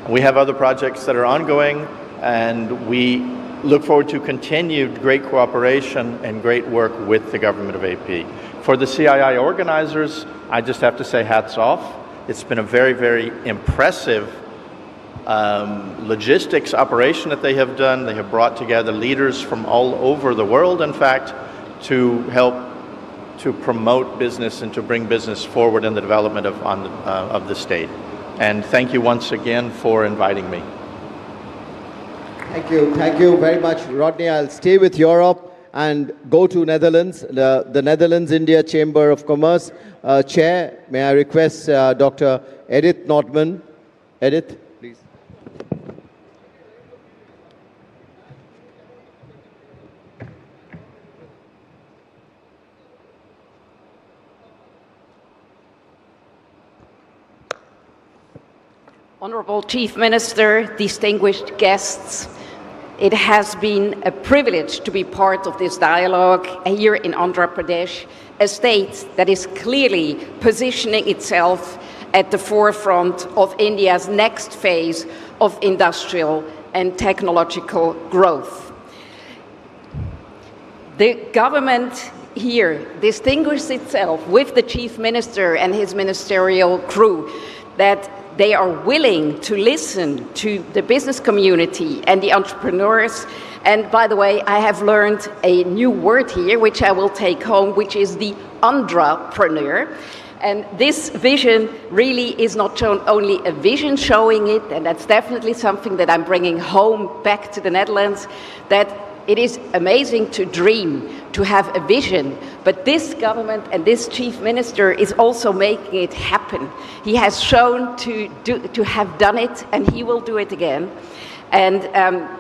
We have other projects that are ongoing, and we look forward to continued great cooperation and great work with the government of AP. For the CII organizers, I just have to say hats off. It's been a very, very impressive logistics operation that they have done. They have brought together leaders from all over the world, in fact, to help to promote business and to bring business forward in the development of the state. And thank you once again for inviting me. Thank you very much, Rodney. I'll stay with Europe and go to Netherlands, the Netherlands-India Chamber of Commerce. Chair, may I request Dr. Edith Nordman. Edith, please. Honorable Chief Minister, distinguished guests, it has been a privilege to be part of this dialogue here in Andhra Pradesh, a state that is clearly positioning itself at the forefront of India's next phase of industrial and technological growth. The government here distinguishes itself with the Chief Minister and his ministerial crew that they are willing to listen to the business community and the entrepreneurs. And by the way, I have learned a new word here, which I will take home, which is the Andrapreneur. And this vision really is not only a vision showing it, and that's definitely something that I'm bringing home back to the Netherlands, that it is amazing to dream, to have a vision, but this government and this chief minister is also making it happen. He has shown to have done it, and he will do it again. And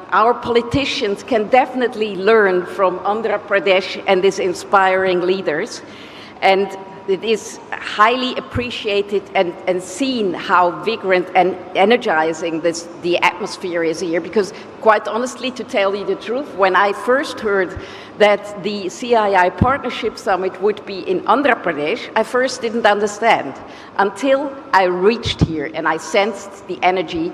our politicians can definitely learn from Andhra Pradesh and these inspiring leaders. And it is highly appreciated and seen how vibrant and energizing the atmosphere is here, because quite honestly, to tell you the truth, when I first heard that the CII Partnership Summit would be in Andhra Pradesh, I first didn't understand until I reached here and I sensed the energy.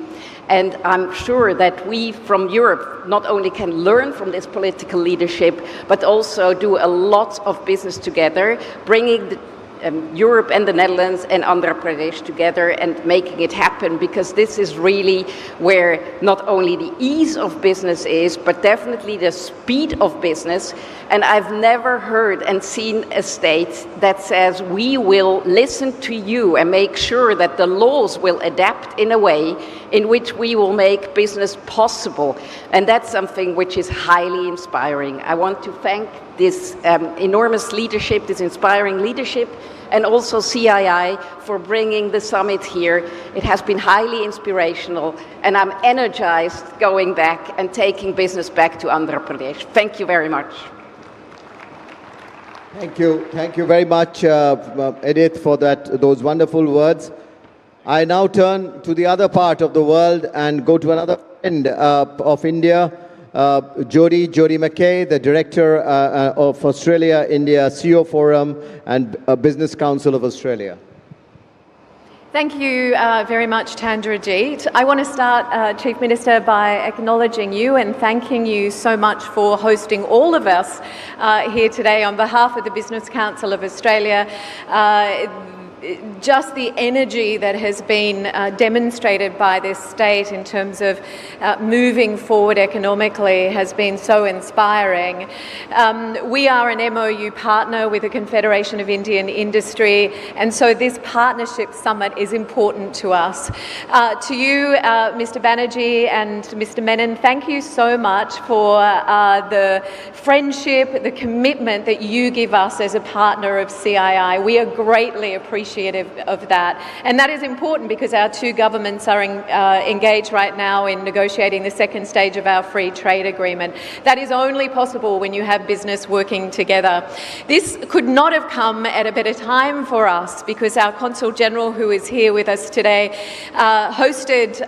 And I'm sure that we from Europe not only can learn from this political leadership, but also do a lot of business together, bringing Europe and the Netherlands and Andhra Pradesh together and making it happen, because this is really where not only the ease of business is, but definitely the speed of business. And I've never heard and seen a state that says we will listen to you and make sure that the laws will adapt in a way in which we will make business possible. And that's something which is highly inspiring. I want to thank this enormous leadership, this inspiring leadership, and also CII for bringing the summit here. It has been highly inspirational, and I'm energized going back and taking business back to Andhra Pradesh. Thank you very much. Thank you very much, Edith, for those wonderful words. I now turn to the other part of the world and go to another friend of India, Jody McKay, the Director of Australia-India CEO Forum and Business Council of Australia. Thank you very much, Tandrajit. I want to start, Chief Minister, by acknowledging you and thanking you so much for hosting all of us here today on behalf of the Business Council of Australia. Just the energy that has been demonstrated by this state in terms of moving forward economically has been so inspiring. We are an MOU partner with the Confederation of Indian Industry, and so this partnership summit is important to us. To you, Mr. Banerjee and Mr. Menon, thank you so much for the friendship, the commitment that you give us as a partner of CII. We are greatly appreciative appreciative of that. And that is important because our two governments are engaged right now in negotiating the second stage of our free trade agreement. That is only possible when you have business working together. This could not have come at a better time for us because our Consul General, who is here with us today, hosted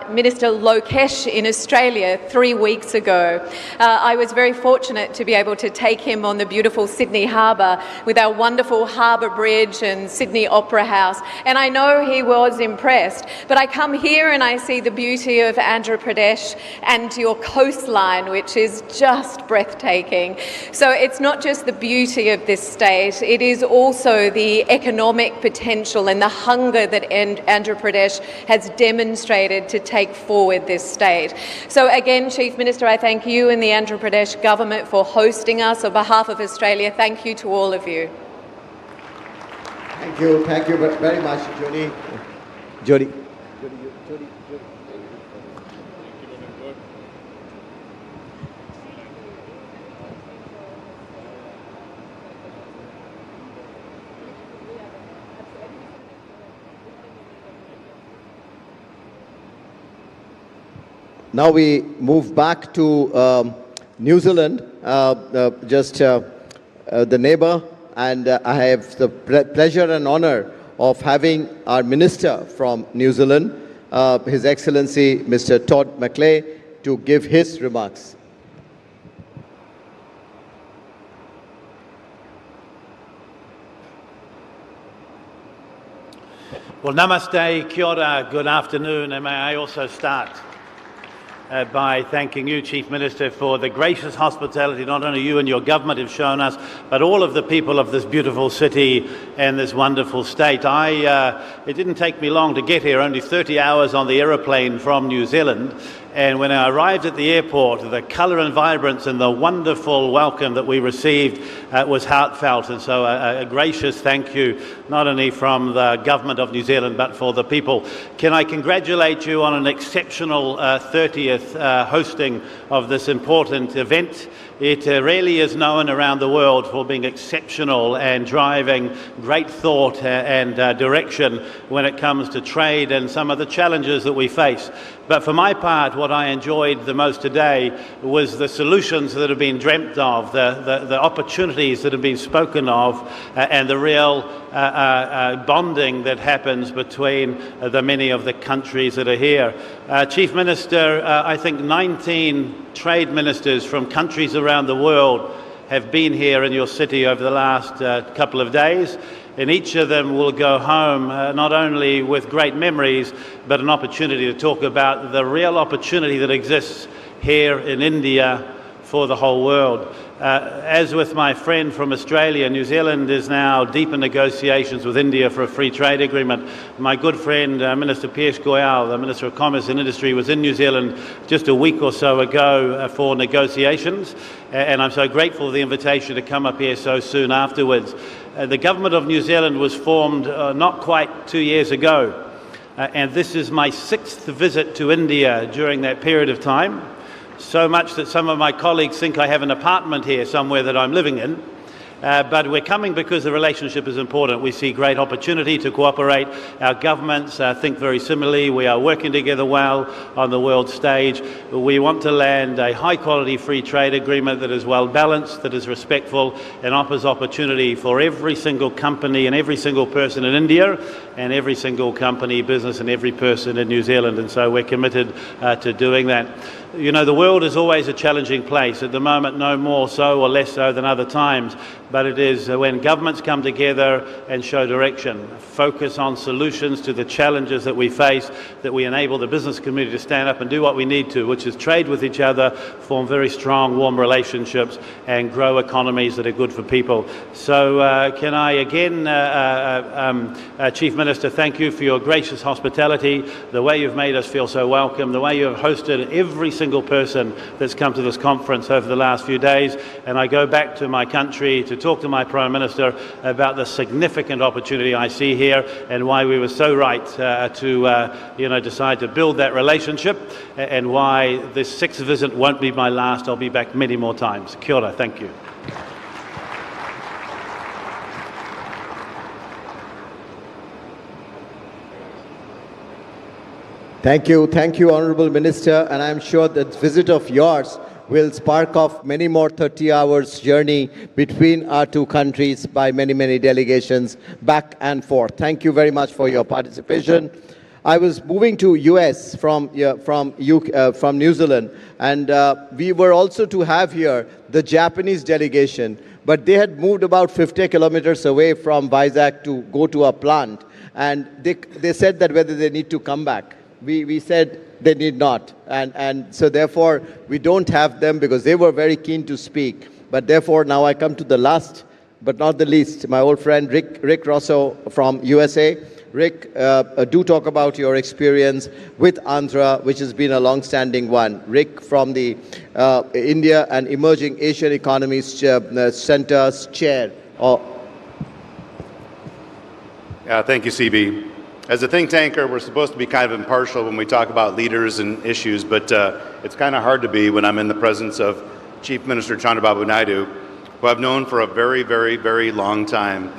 Minister Lokesh in Australia 3 weeks ago. I was very fortunate to be able to take him on the beautiful Sydney Harbour with our wonderful Harbour Bridge and Sydney Opera House, and I know he was impressed. But I come here and I see the beauty of Andhra Pradesh and your coastline, which is just breathtaking. So it's not just the beauty of this state, it is also the economic potential and the hunger that Andhra Pradesh has demonstrated to take forward this state. So again, Chief Minister, I thank you and the Andhra Pradesh government for hosting us. On behalf of Australia, thank you to all of you. Thank you very much, Jody. Now we move back to New Zealand, the neighbor, and I have the pleasure and honor of having our minister from New Zealand, His Excellency Mr. Todd Macleay, to give his remarks. Well, namaste, kia ora, good afternoon, and may I also start by thanking you, Chief Minister, for the gracious hospitality not only you and your government have shown us, but all of the people of this beautiful city and this wonderful state. It didn't take me long to get here, only 30 hours on the aeroplane from New Zealand. And when I arrived at the airport, the colour and vibrance and the wonderful welcome that we received was heartfelt. And so a gracious thank you, not only from the government of New Zealand, but for the people. Can I congratulate you on an exceptional 30th hosting of this important event? It really is known around the world for being exceptional and driving great thought and direction when it comes to trade and some of the challenges that we face. But for my part, what I enjoyed the most today was the solutions that have been dreamt of, the opportunities that have been spoken of, and the real bonding that happens between the many of the countries that are here. Chief Minister, I think 19 trade ministers from countries around the world have been here in your city over the last couple of days. And each of them will go home not only with great memories, but an opportunity to talk about the real opportunity that exists here in India for the whole world. As with my friend from Australia, New Zealand is now deep in negotiations with India for a free trade agreement. My good friend, Minister Piyush Goyal, the Minister of Commerce and Industry, was in New Zealand just a week or so ago for negotiations, and I'm so grateful for the invitation to come up here so soon afterwards. The government of New Zealand was formed not quite 2 years ago, and this is my 6th visit to India during that period of time. So much that some of my colleagues think I have an apartment here somewhere that I'm living in. But we're coming because the relationship is important. We see great opportunity to cooperate. Our governments think very similarly. We are working together well on the world stage. We want to land a high-quality free trade agreement that is well-balanced, that is respectful, and offers opportunity for every single company and every single person in India and every single company, business, and every person in New Zealand. And so we're committed to doing that. You know, the world is always a challenging place. At the moment, no more so or less so than other times. But it is when governments come together and show direction, focus on solutions to the challenges that we face, that we enable the business community to stand up and do what we need to, which is trade with each other, form very strong, warm relationships, and grow economies that are good for people. So can I again, Chief Minister, thank you for your gracious hospitality, the way you've made us feel so welcome, the way you have hosted every single person that's come to this conference over the last few days. And I go back to my country to talk to my Prime Minister about the significant opportunity I see here and why we were so right to decide to build that relationship, and why this 6th visit won't be my last. I'll be back many more times. Kia ora, thank you. Thank you, Honorable Minister, and I'm sure that visit of yours will spark off many more 30 hours journey between our two countries by many delegations back and forth. Thank you very much for your participation. I was moving to US from New Zealand, and we were also to have here the Japanese delegation, but they had moved about 50 kilometers away from Vizag to go to a plant, and they said that whether they need to come back. We said they need not, and so therefore we don't have them because they were very keen to speak. But therefore now I come to the last but not the least, my old friend Rick Rosso from USA. Rick, do talk about your experience with Andhra, which has been a long-standing one. Rick from the India and Emerging Asian Economies Center's chair. Yeah, thank you, CB. As a think tanker, we're supposed to be kind of impartial when we talk about leaders and issues, but it's kind of hard to be when I'm in the presence of Chief Minister Chandrababu Naidu, who I've known for a very long time.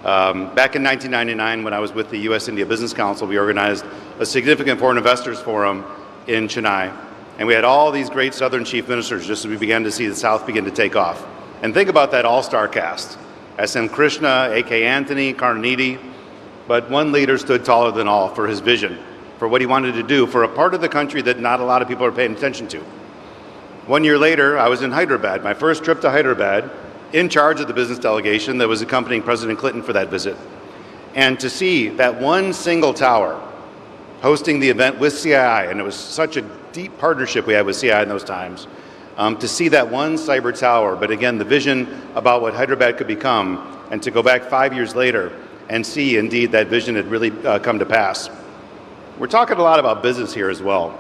Back in 1999, when I was with the U.S.-India Business Council, we organized a significant foreign investors forum in Chennai. And we had all these great Southern chief ministers just as we began to see the South begin to take off. And think about that all-star cast. S.M. Krishna, A.K. Anthony, Karnanidhi. But one leader stood taller than all for his vision, for what he wanted to do for a part of the country that not a lot of people are paying attention to. 1 year later, I was in Hyderabad, my first trip to Hyderabad, in charge of the business delegation that was accompanying President Clinton for that visit. And to see that one single tower hosting the event with CII, and it was such a deep partnership we had with CII in those times, to see that one cyber tower, but again, the vision about what Hyderabad could become, and to go back 5 years later and see indeed that vision had really come to pass. We're talking a lot about business here as well.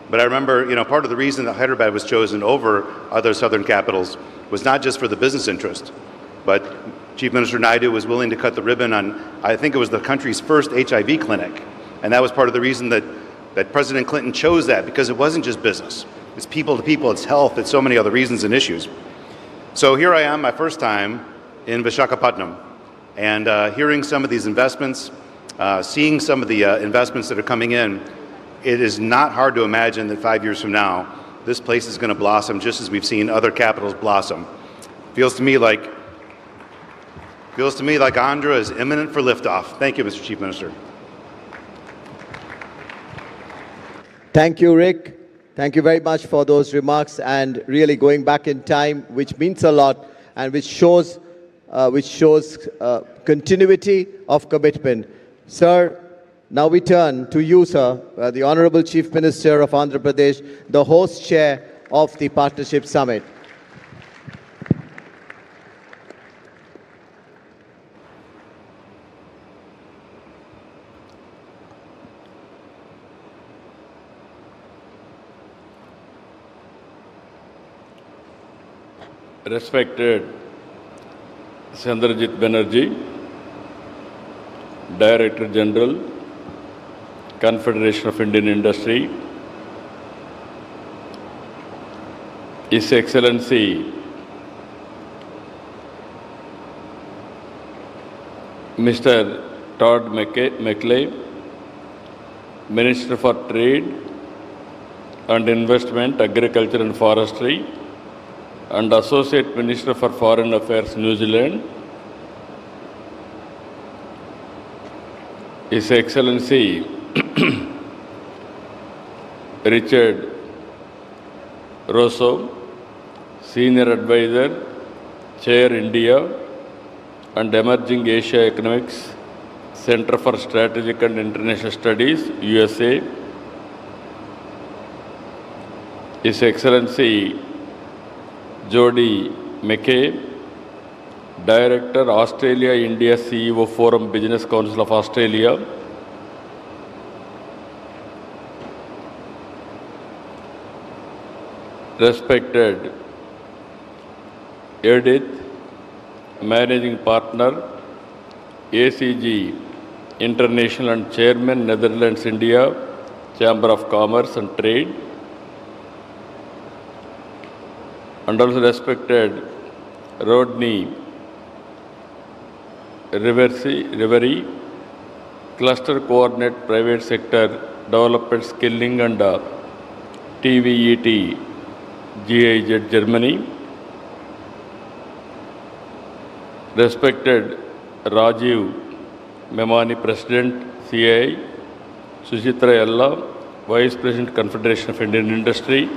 But I remember, part of the reason that Hyderabad was chosen over other southern capitals was not just for the business interest, but Chief Minister Naidu was willing to cut the ribbon on, I think it was the country's first HIV clinic. And that was part of the reason that President Clinton chose that, because it wasn't just business. It's people to people, it's health, it's so many other reasons and issues. So here I am, my first time in Visakhapatnam, and hearing some of these investments, seeing some of the investments that are coming in, it is not hard to imagine that 5 years from now, this place is going to blossom just as we've seen other capitals blossom. Feels to me like Andhra is imminent for liftoff. Thank you, Mr. Chief Minister. Thank you, Rick. Thank you very much for those remarks and really going back in time, which means a lot and which shows continuity of commitment. Sir, now we turn to you, sir, the Honorable Chief Minister of Andhra Pradesh, the host chair of the Partnership Summit. Respected Chandrajit Banerjee, Director General, Confederation of Indian Industry, His Excellency Mr. Todd McLeay, Minister for Trade and Investment, Agriculture and Forestry, and Associate Minister for Foreign Affairs, New Zealand, His Excellency Richard Rosso, Senior Advisor, Chair India and Emerging Asia Economics, Center for Strategic and International Studies, USA, His Excellency Jody McKay, Director, Australia-India CEO Forum Business Council of Australia, respected Edith, Managing Partner, ACG International and Chairman, Netherlands, India, Chamber of Commerce and Trade, and also respected Rodney Rivery, cluster coordinate private sector development skilling and TVET GIZ Germany. Respected Rajiv Memani, President CII, Suchitra Yalla, Vice President Confederation of Indian Industry,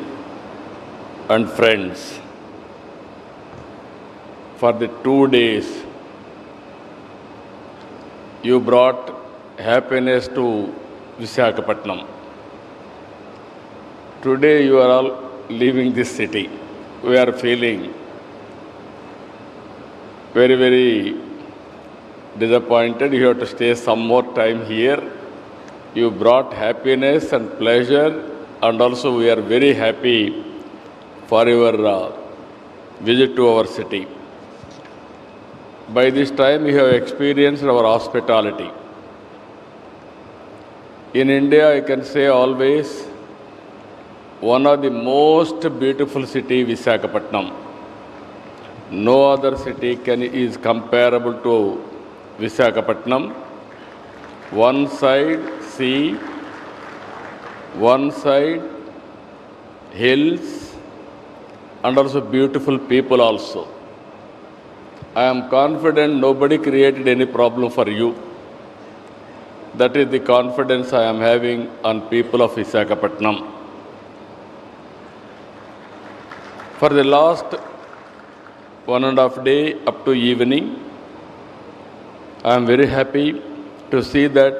and friends, for the 2 days you brought happiness to Visakhapatnam. Today you are all leaving this city. We are feeling very, very disappointed. You have to stay some more time here. You brought happiness and pleasure, and also we are very happy for your visit to our city. By this time you have experienced our hospitality. In India, I can say always, one of the most beautiful city, Visakhapatnam. No other city is comparable to Visakhapatnam. One side sea, one side hills, and also beautiful people also. I am confident nobody created any problem for you. That is the confidence I am having on people of Visakhapatnam. For the last 1.5 days up to evening, I am very happy to see that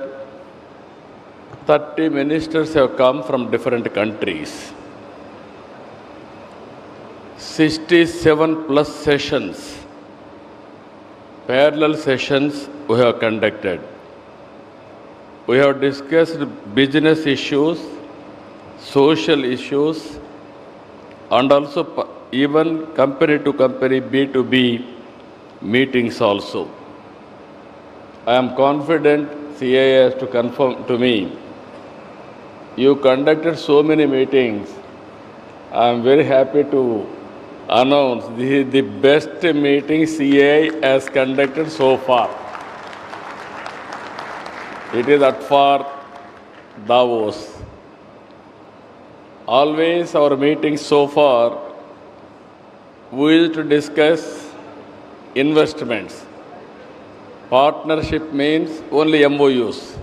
30 ministers have come from different countries. 67 plus sessions, parallel sessions we have conducted. We have discussed business issues, social issues, and also even company to company B2B meetings also. I am confident CII has to confirm to me. You conducted so many meetings. I am very happy to announce this is the best meeting CII has conducted so far. It is at far Davos. Always our meetings so far, we used to discuss investments. Partnership means only MOUs.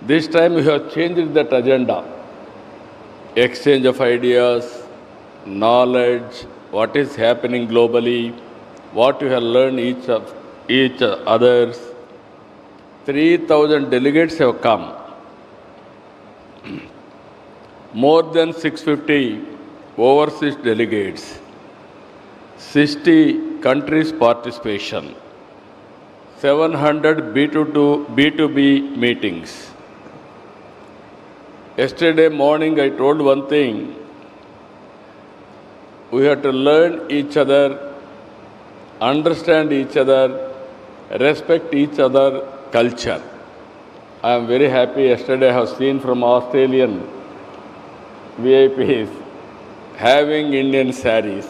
This time we have changed that agenda. Exchange of ideas, knowledge, what is happening globally, what you have learned each others. 3,000 delegates have come. More than 650 overseas delegates. 60 countries participation. 700 B2B meetings. Yesterday morning I told one thing. We have to learn each other, understand each other, respect each other culture. I am very happy. Yesterday I have seen from Australian VIPs having Indian saris.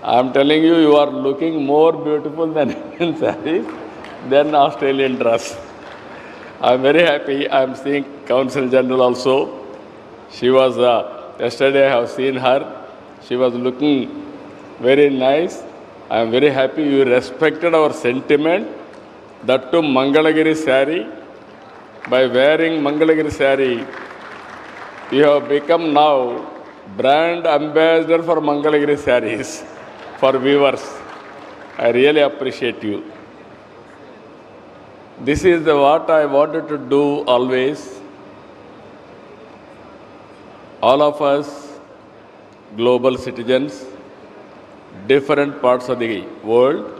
I am telling you, you are looking more beautiful than Indian saris than Australian dress. I am very happy. I am seeing Counsel General also. She was, yesterday I have seen her. She was looking very nice. I am very happy you respected our sentiment. That too Mangalagiri sari. By wearing Mangalagiri sari, you have become now brand ambassador for Mangalagiri saris for viewers. I really appreciate you. This is what I wanted to do always. All of us, global citizens, different parts of the world,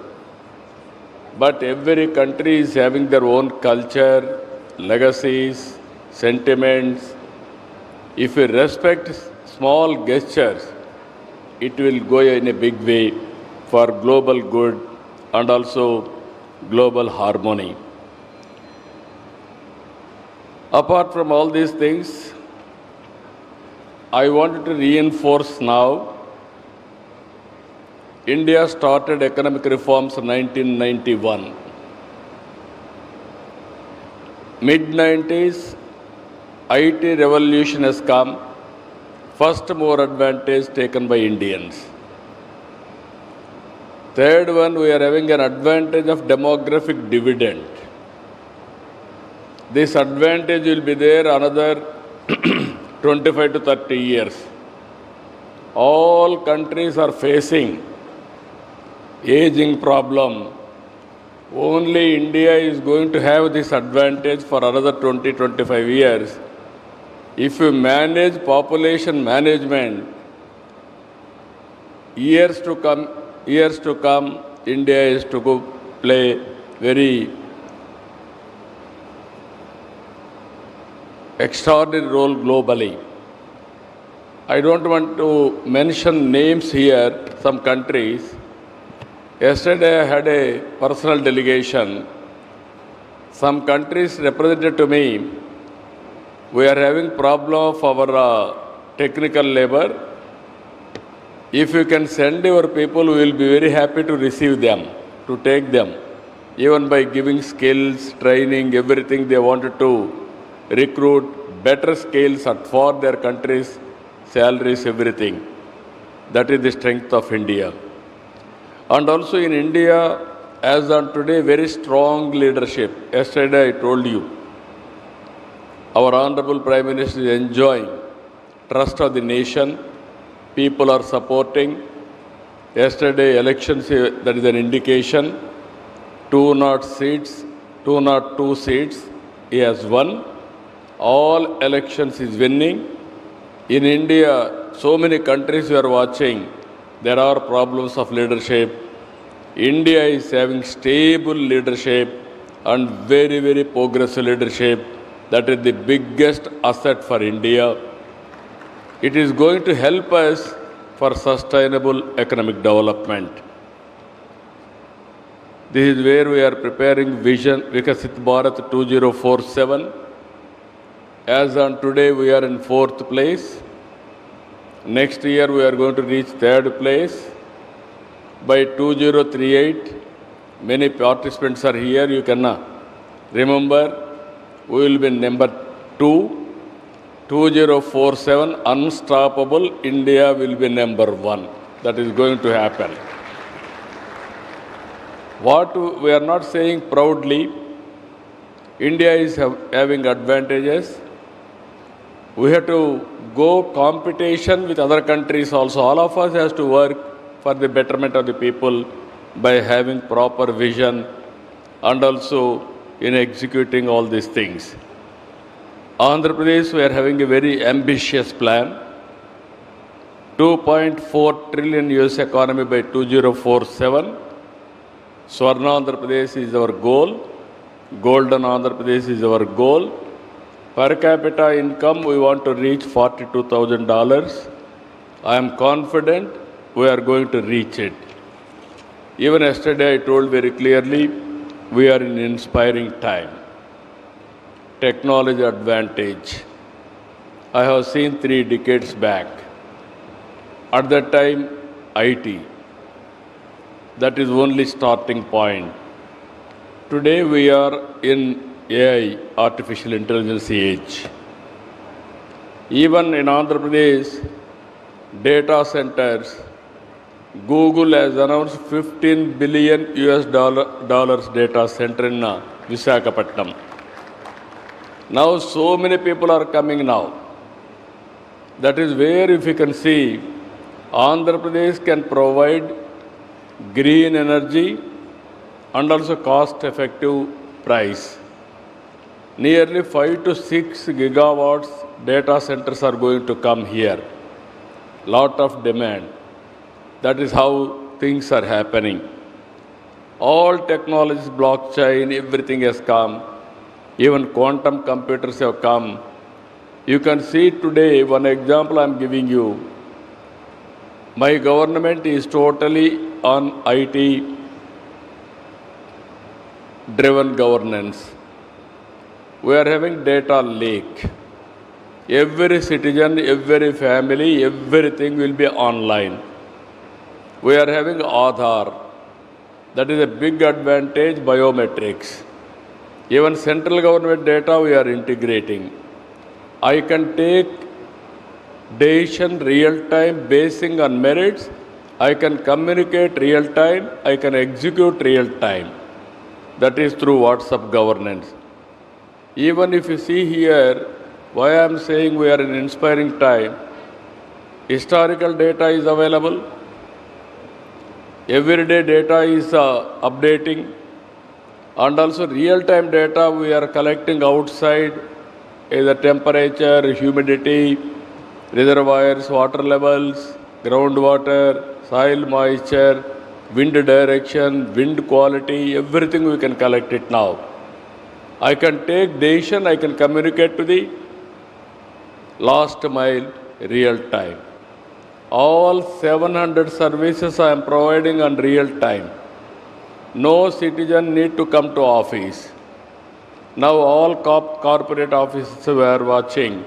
but every country is having their own culture, legacies, sentiments. If we respect small gestures, it will go in a big way for global good and also global harmony. Apart from all these things, I wanted to reinforce now, India started economic reforms in 1991. Mid-90s, IT revolution has come. First mover advantage taken by Indians. Third one, we are having an advantage of demographic dividend. This advantage will be there another 25 to 30 years. All countries are facing aging problem. Only India is going to have this advantage for another 20-25 years. If you manage population management, years to come, India is to go play very extraordinary role globally. I don't want to mention names here, some countries. Yesterday I had a personal delegation. Some countries represented to me, we are having problem of our technical labor. If you can send your people, we will be very happy to receive them, to take them. Even by giving skills, training, everything they wanted to recruit better skills for their countries, salaries, everything. That is the strength of India. And also in India, as on today, very strong leadership. Yesterday I told you, our Honorable Prime Minister is enjoying trust of the nation. People are supporting. Yesterday elections, that is an indication. 202 seats, he has won. All elections is winning. In India, so many countries we are watching, there are problems of leadership. India is having stable leadership and very, very progressive leadership. That is the biggest asset for India. It is going to help us for sustainable economic development. This is where we are preparing Vision Vikasit Bharat 2047. As on today, we are in 4th place. Next year, we are going to reach 3rd place. By 2038, many participants are here. You can remember, we will be number 2. 2047, unstoppable, India will be number 1. That is going to happen. What we are not saying proudly, India is having advantages. We have to go competition with other countries also. All of us has to work for the betterment of the people by having proper vision and also in executing all these things. Andhra Pradesh, we are having a very ambitious plan. 2.4 trillion US economy by 2047. Swarna Andhra Pradesh is our goal. Golden Andhra Pradesh is our goal. Per capita income, we want to reach $42,000. I am confident we are going to reach it. Even yesterday I told very clearly, we are in inspiring time. Technology advantage. I have seen 3 decades back. At that time, IT. That is only starting point. Today we are in AI, artificial intelligence age. Even in Andhra Pradesh, data centers, Google has announced $15 billion data center in Visakhapatnam. Now so many people are coming now. That is where, if you can see, Andhra Pradesh can provide green energy and also cost-effective price. Nearly 5 to 6 gigawatts data centers are going to come here. Lot of demand. That is how things are happening. All technologies, blockchain, everything has come. Even quantum computers have come. You can see today, one example I am giving you. My government is totally on IT-driven governance. We are having data lake. Every citizen, every family, everything will be online. We are having Aadhaar. That is a big advantage, biometrics. Even central government data we are integrating. I can take decision real time basing on merits. I can communicate real time. I can execute real time. That is through WhatsApp governance. Even if you see here, why I am saying we are in inspiring time, historical data is available. Everyday data is updating. And also real-time data we are collecting outside, either temperature, humidity, reservoirs, water levels, groundwater, soil moisture, wind direction, wind quality, everything we can collect it now. I can take decision, I can communicate to the last mile real time. All 700 services I am providing on real time. No citizen need to come to office. Now all corporate offices were watching.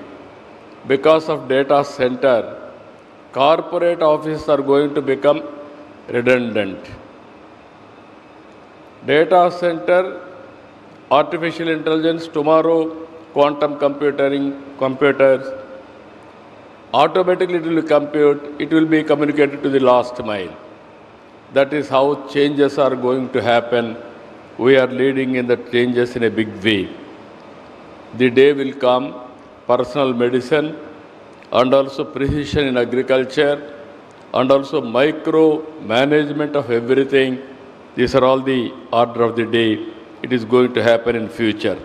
Because of data center, corporate offices are going to become redundant. Data center, artificial intelligence, tomorrow quantum computers, automatically it will compute, it will be communicated to the last mile. That is how changes are going to happen. We are leading in the changes in a big way. The day will come, personal medicine, and also precision in agriculture, and also micro management of everything. These are all the order of the day. It is going to happen in future.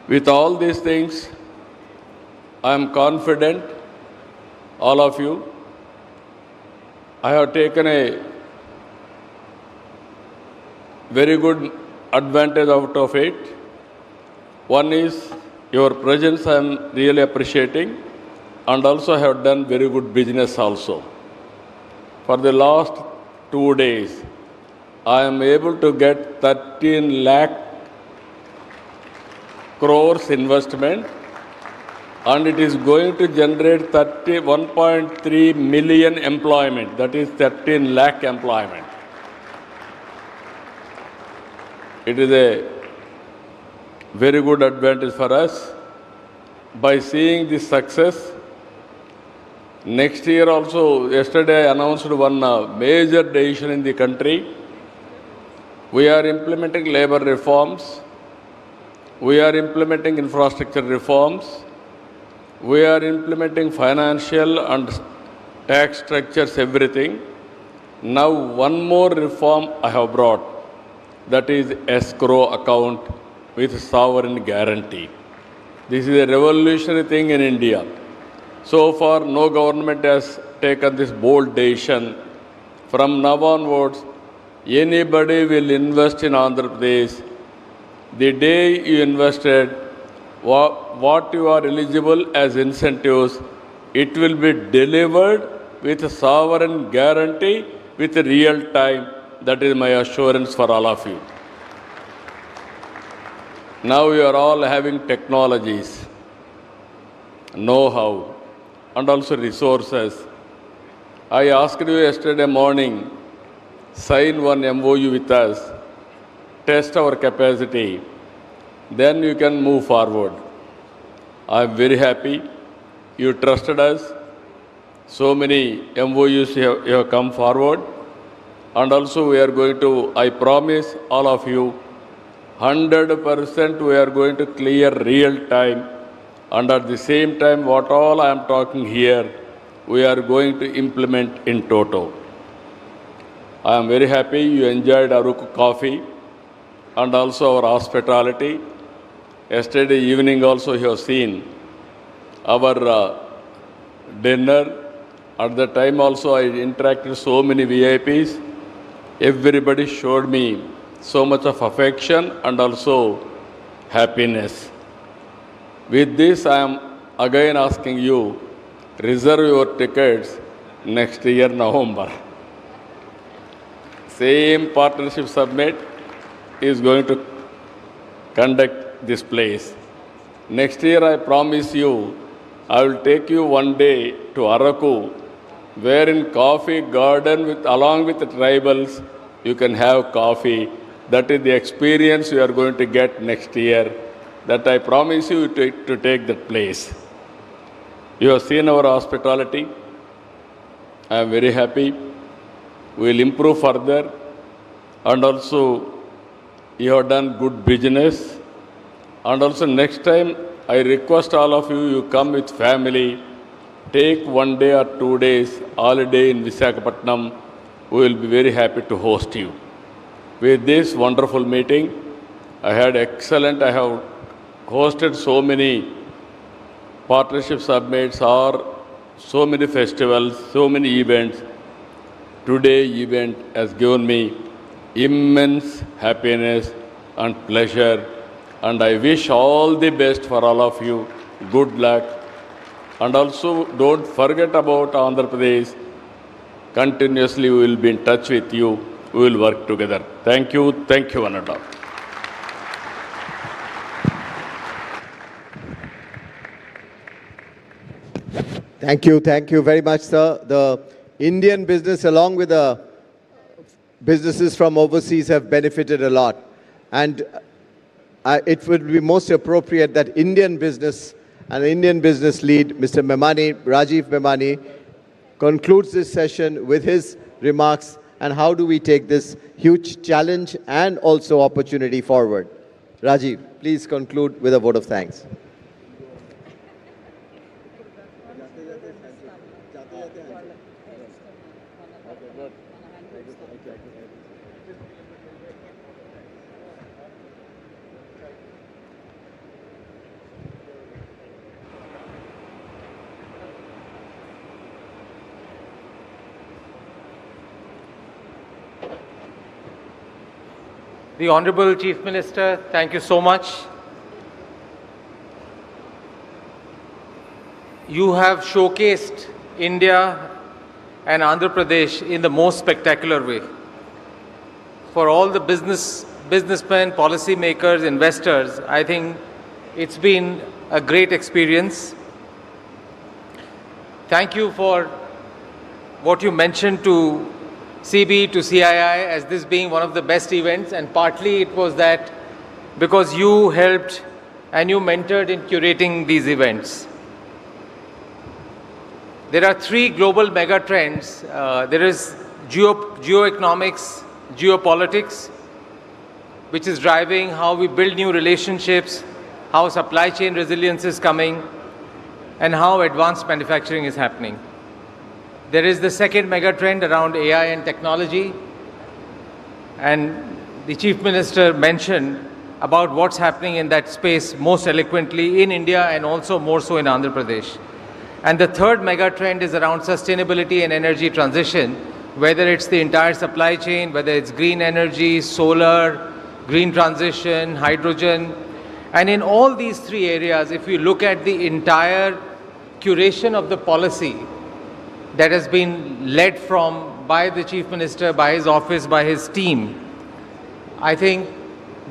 With all these things, I am confident, all of you, I have taken a very good advantage out of it. One is your presence I am really appreciating, and also I have done very good business also. For the last 2 days, I am able to get 13 lakh crores investment, and it is going to generate 1.3 million employment, that is 13 lakh employment. It is a very good advantage for us. By seeing this success, next year also, yesterday I announced one major decision in the country. We are implementing labor reforms. We are implementing infrastructure reforms. We are implementing financial and tax structures, everything. Now one more reform I have brought, that is escrow account with sovereign guarantee. This is a revolutionary thing in India. So far, no government has taken this bold decision. From now onwards, anybody will invest in Andhra Pradesh. The day you invested, what you are eligible as incentives, it will be delivered with a sovereign guarantee with real time. That is my assurance for all of you. Now you are all having technologies, know-how, and also resources. I asked you yesterday morning, sign one MOU with us, test our capacity, then you can move forward. I am very happy you trusted us. So many MOUs you have come forward. And also we are going to, I promise all of you, 100% we are going to clear real time. And at the same time, what all I am talking here, we are going to implement in toto. I am very happy you enjoyed Aruku coffee and also our hospitality. Yesterday evening also you have seen our dinner. At the time also I interacted with so many VIPs. Everybody showed me so much of affection and also happiness. With this, I am again asking you, reserve your tickets next year, November. Same partnership summit is going to conduct this place. Next year, I promise you, I will take you one day to Araku, where in coffee garden along with the tribals, you can have coffee. That is the experience you are going to get next year. That I promise you to take that place. You have seen our hospitality. I am very happy. We will improve further. And also, you have done good business. And also next time, I request all of you, you come with family. Take 1 day or 2 days holiday in Visakhapatnam. We will be very happy to host you. With this wonderful meeting, I had excellent, I have hosted so many partnership summits or so many festivals, so many events. Today's event has given me immense happiness and pleasure, and I wish all the best for all of you. Good luck. And also don't forget about Andhra Pradesh. Continuously we will be in touch with you. We will work together. Thank you, one and all. Thank you very much, sir. The Indian business, along with the businesses from overseas, have benefited a lot. And it would be most appropriate that Indian business and Indian business lead, Mr. Memani, Rajiv Memani, concludes this session with his remarks and how do we take this huge challenge and also opportunity forward. Rajiv, please conclude with a vote of thanks. The Honorable Chief Minister, thank you so much. You have showcased India and Andhra Pradesh in the most spectacular way. For all the businessmen, policymakers, investors, I think it's been a great experience. Thank you for what you mentioned to CB, to CII as this being one of the best events, and partly it was that because you helped and you mentored in curating these events. There are three global mega trends. There is geoeconomics, geopolitics, which is driving how we build new relationships, how supply chain resilience is coming, and how advanced manufacturing is happening. There is the second mega trend around AI and technology, and the Chief Minister mentioned about what's happening in that space most eloquently in India and also more so in Andhra Pradesh. And the third mega trend is around sustainability and energy transition, whether it's the entire supply chain, whether it's green energy, solar, green transition, hydrogen. And in all these three areas, if we look at the entire curation of the policy that has been led from by the Chief Minister, by his office, by his team, I think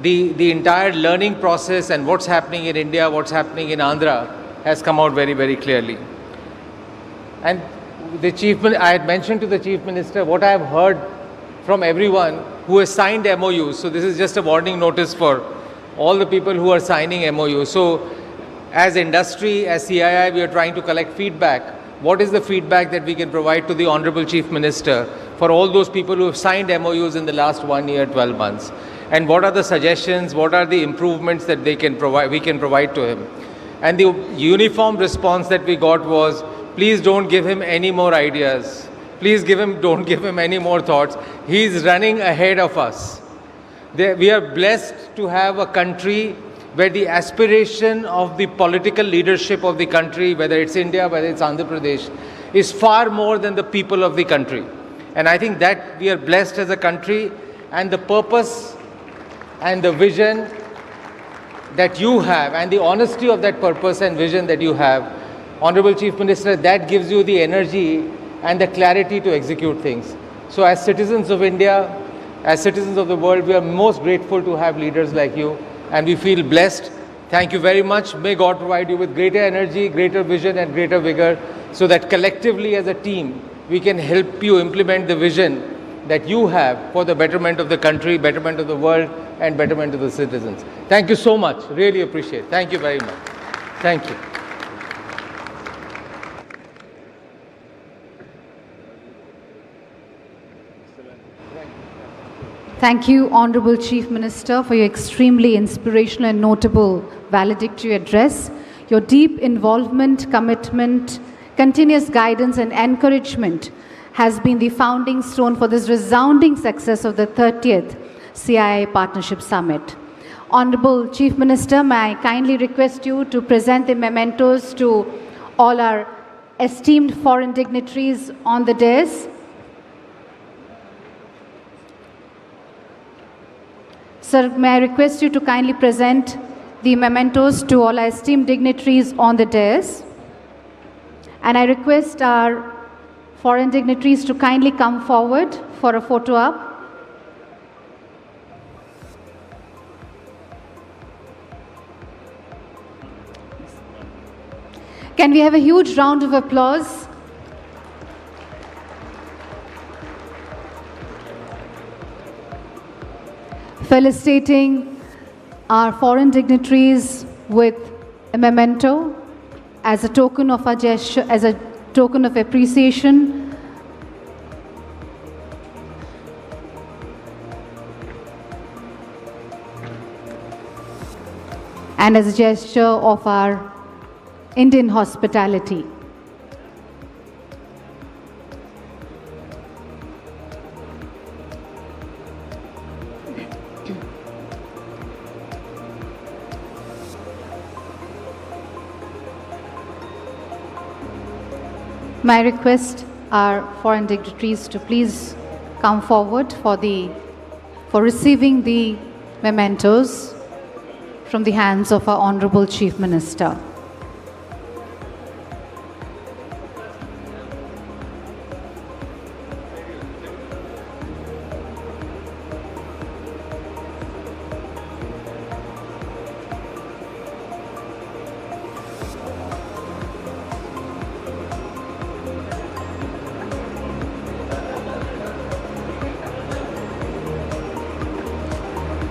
the entire learning process and what's happening in India, what's happening in Andhra has come out very, very clearly. And I had mentioned to the Chief Minister what I have heard from everyone who has signed MOUs. So this is just a warning notice for all the people who are signing MOUs. So as industry, as CII, we are trying to collect feedback. What is the feedback that we can provide to the Honorable Chief Minister for all those people who have signed MOUs in the last 1 year, 12 months? And what are the suggestions, what are the improvements that we can provide to him? And the uniform response that we got was, please don't give him any more ideas. Please don't give him any more thoughts. He's running ahead of us. We are blessed to have a country where the aspiration of the political leadership of the country, whether it's India, whether it's Andhra Pradesh, is far more than the people of the country. And I think that we are blessed as a country, and the purpose and the vision that you have and the honesty of that purpose and vision that you have, Honorable Chief Minister, that gives you the energy and the clarity to execute things. So as citizens of India, as citizens of the world, we are most grateful to have leaders like you, and we feel blessed. Thank you very much. May God provide you with greater energy, greater vision and greater vigor so that collectively as a team, we can help you implement the vision that you have for the betterment of the country, betterment of the world, and betterment of the citizens. Thank you so much. Really appreciate it. Thank you very much. Thank you. Thank you, Honorable Chief Minister, for your extremely inspirational and notable valedictory address. Your deep involvement, commitment, continuous guidance and encouragement has been the founding stone for this resounding success of the 30th CII Partnership Summit. Honorable Chief Minister, may I kindly request you to present the mementos to all our esteemed foreign dignitaries on the dais. Sir, may I request you to kindly present the mementos to all our esteemed dignitaries on the dais. And I request our foreign dignitaries to kindly come forward for a photo op. Can we have a huge round of applause? Felicitating our foreign dignitaries with a memento as a token of our gesture, as a token of appreciation. And as a gesture of our Indian hospitality. May I request our foreign dignitaries to please come forward for receiving the mementos from the hands of our Honorable Chief Minister.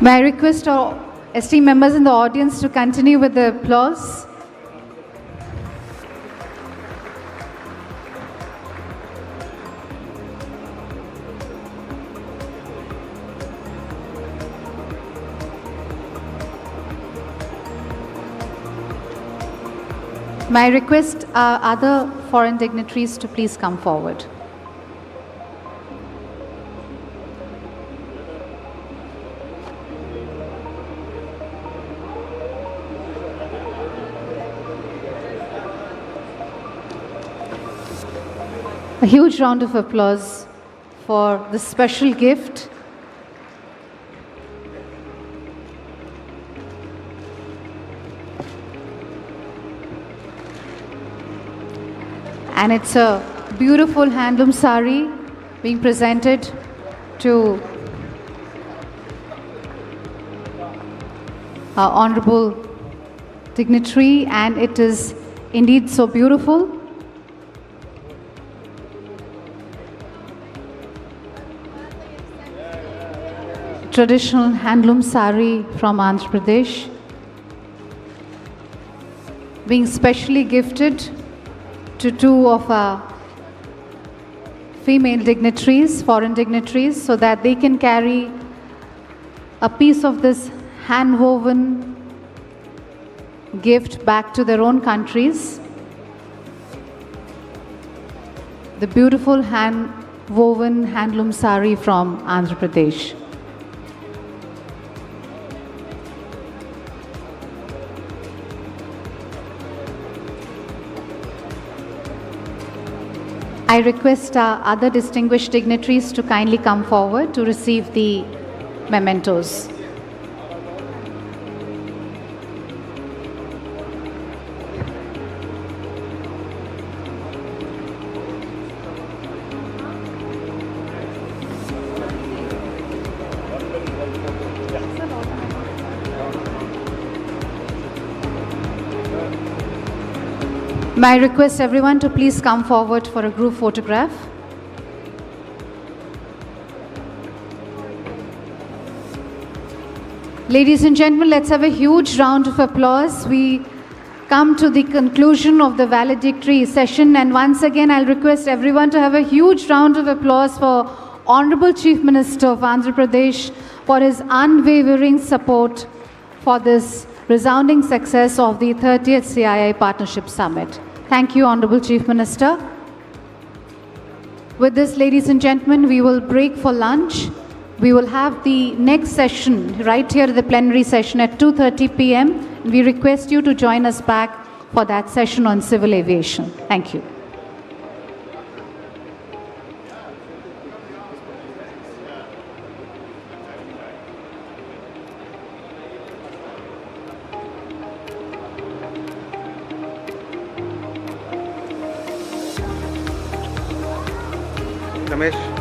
May I request our esteemed members in the audience to continue with the applause. May I request other foreign dignitaries to please come forward. A huge round of applause for this special gift. And it's a beautiful handloom sari being presented to our honorable dignitary, and it is indeed so beautiful. Traditional handloom sari from Andhra Pradesh, being specially gifted to two of our female dignitaries, foreign dignitaries, so that they can carry a piece of this hand-woven gift back to their own countries. The beautiful hand-woven handloom sari from Andhra Pradesh. I request our other distinguished dignitaries to kindly come forward to receive the mementos. May I request everyone to please come forward for a group photograph. Ladies and gentlemen, let's have a huge round of applause. We come to the conclusion of the valedictory session, and once again I'll request everyone to have a huge round of applause for Honorable Chief Minister of Andhra Pradesh for his unwavering support for this resounding success of the 30th CII Partnership Summit. Thank you, Honorable Chief Minister. With this, ladies and gentlemen, we will break for lunch. We will have the next session right here at the plenary session at 2:30 p.m. We request you to join us back for that session on civil aviation. Thank you. Ramesh.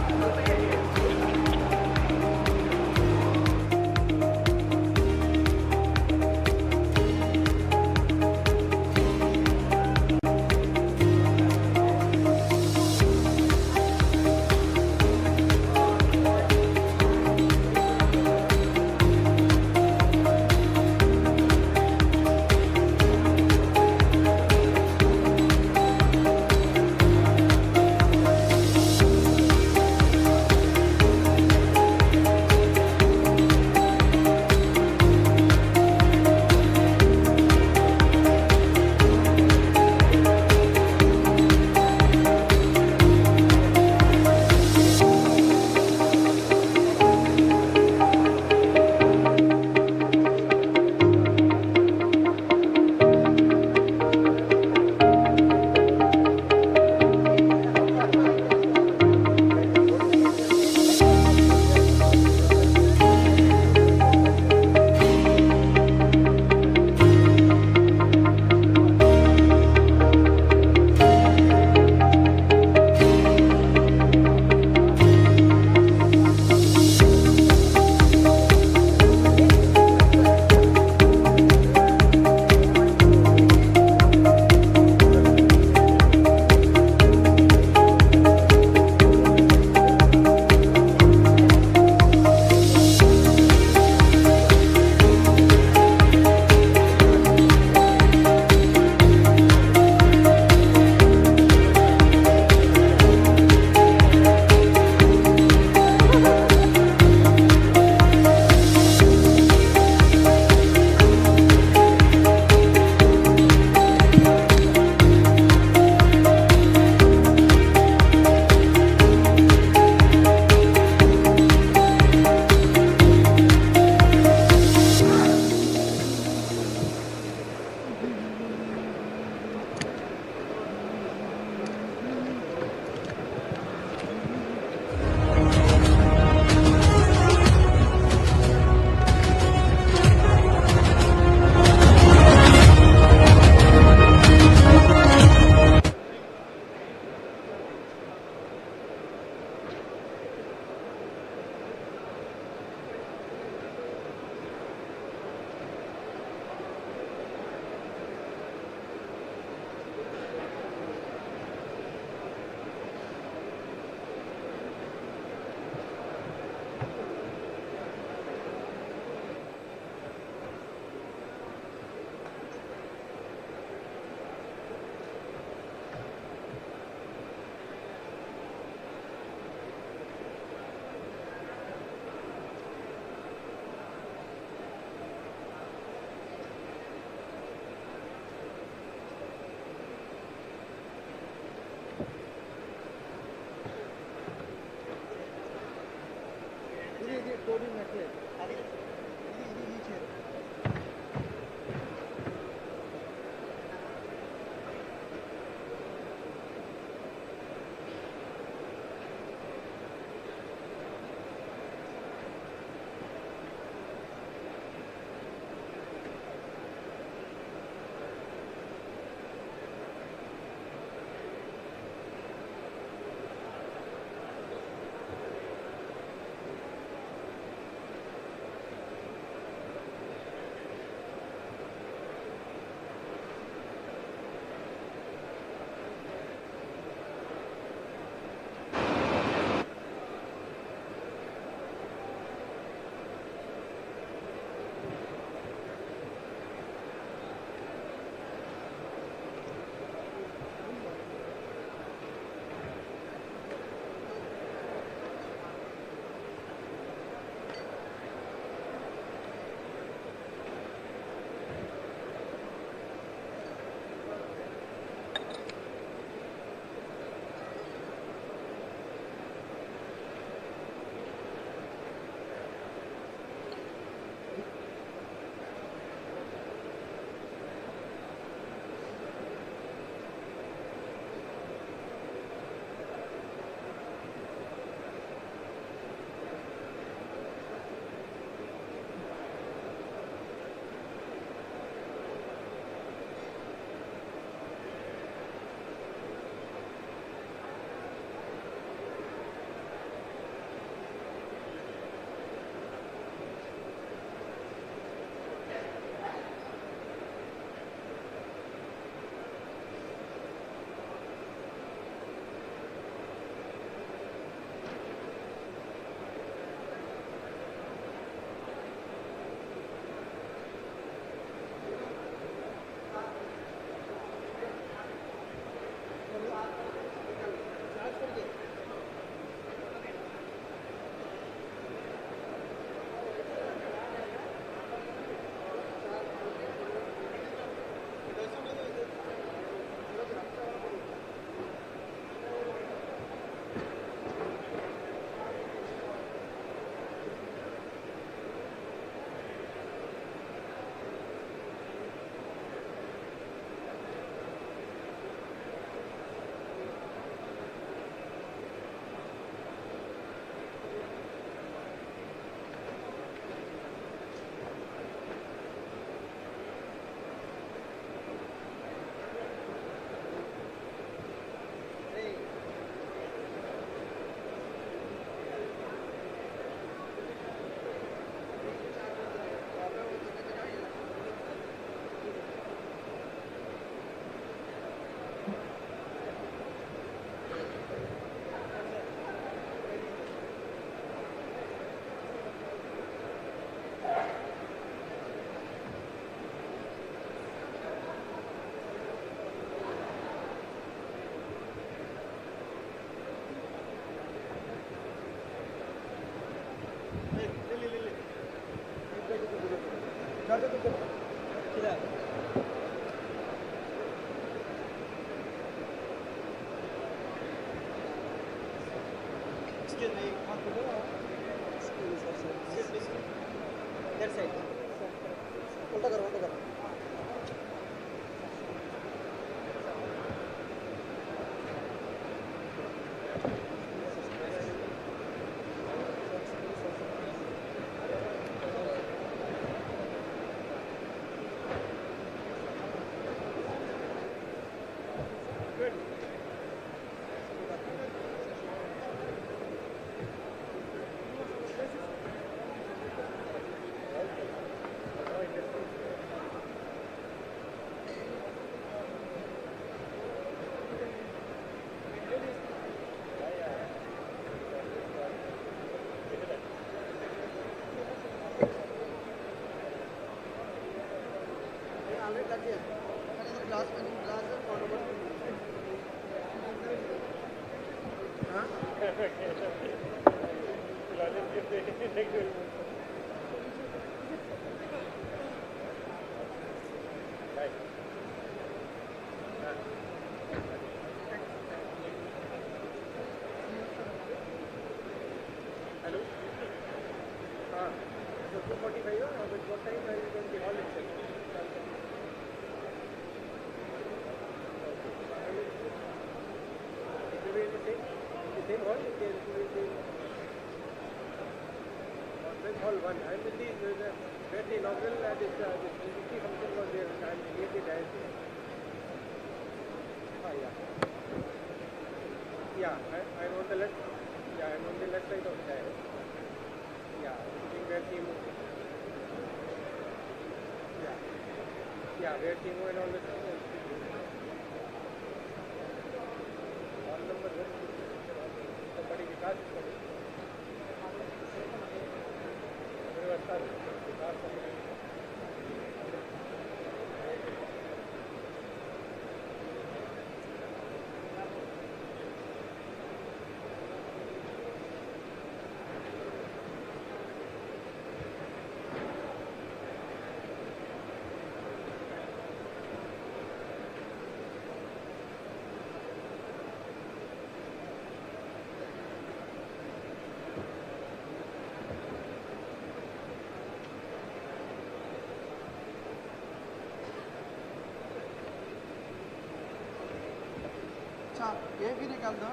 ये भी निकाल दो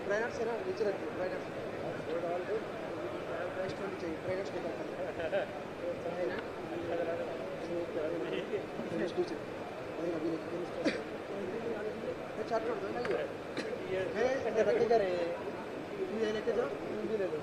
private से ना नीचे रख दो private next वाली चाहिए प्राइवेट निकाल है ना नेक्स्ट नीचे अभी ये चार्ट कर दो ना ये रखेगा रे ये लेके जाओ ये ले लो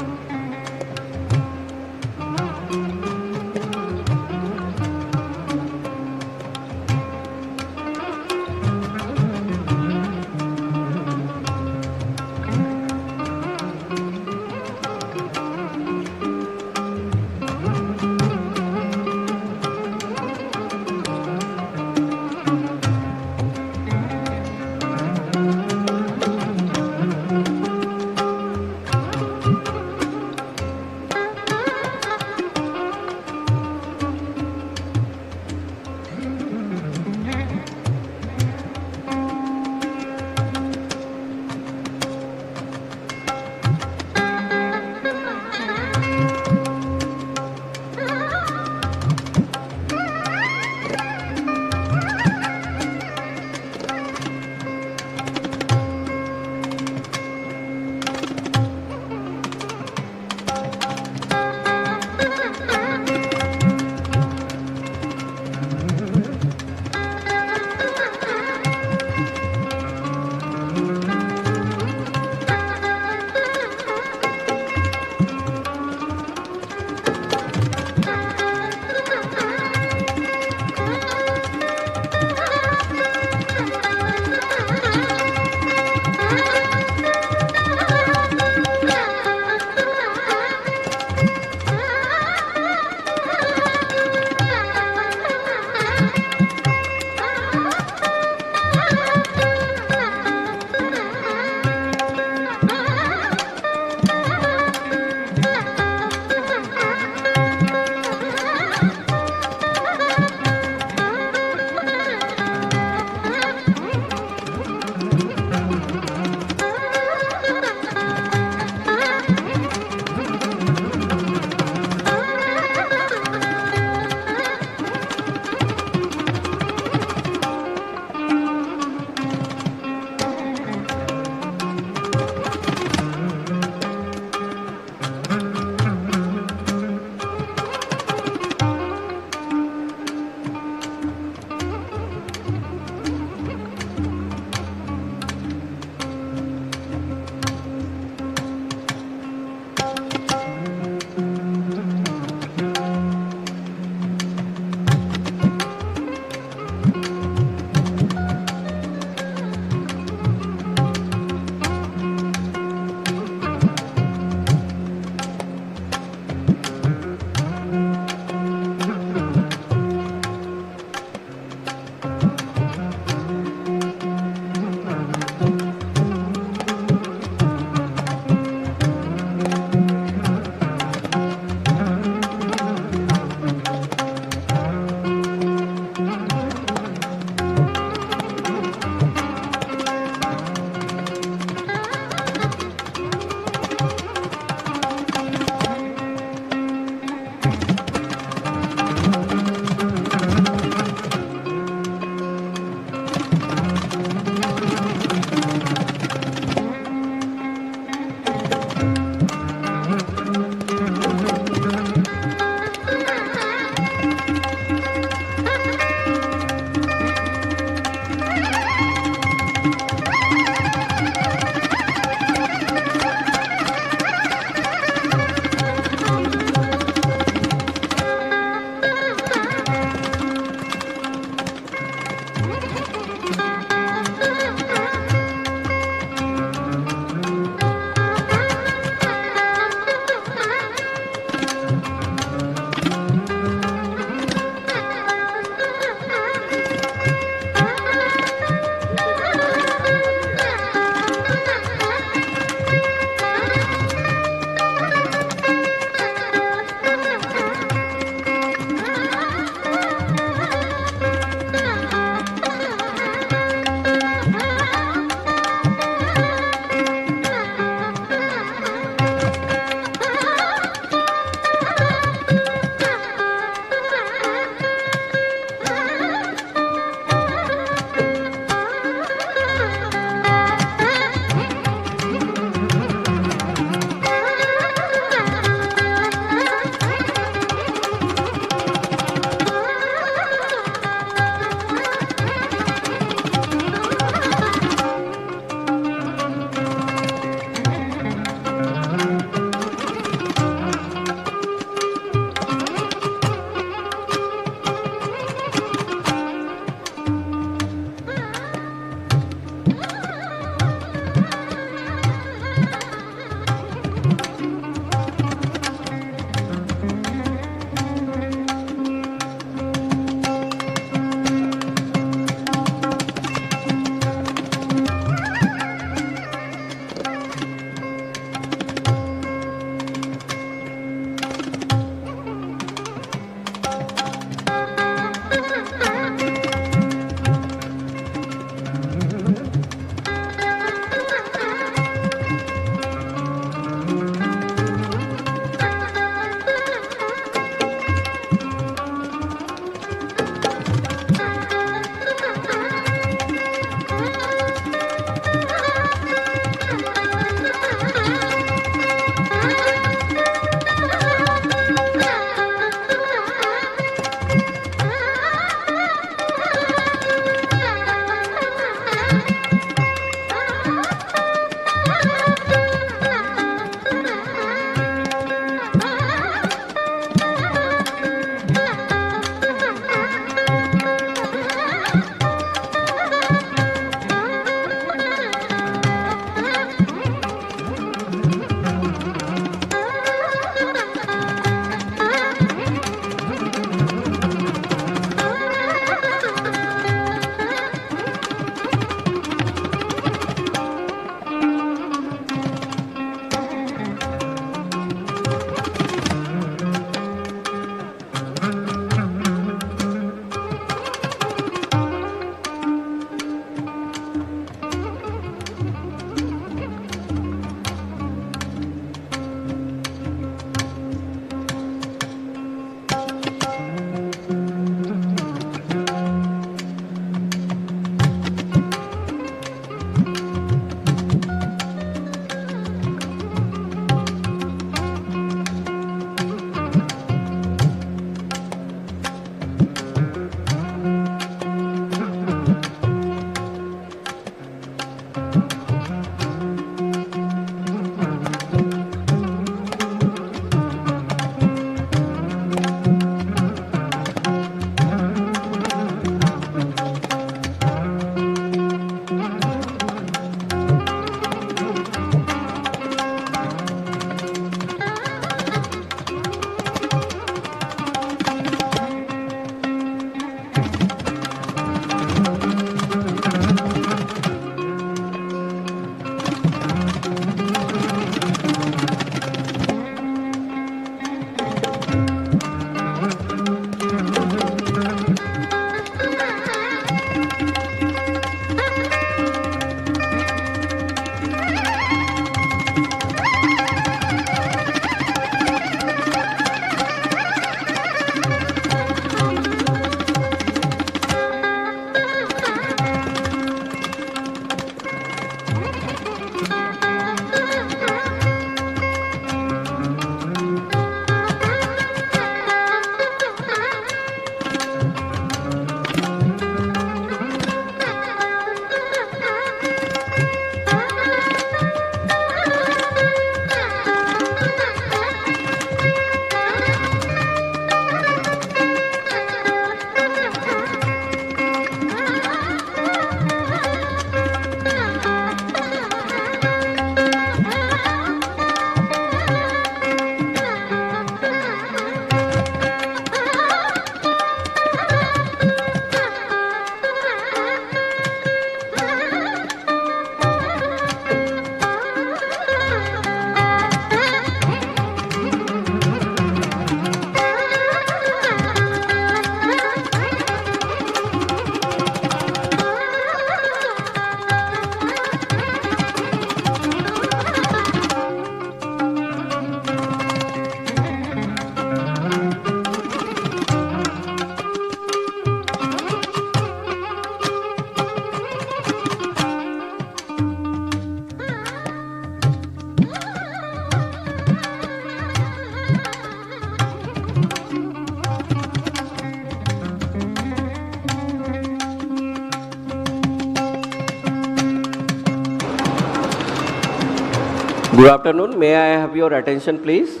Good afternoon. May I have your attention, please?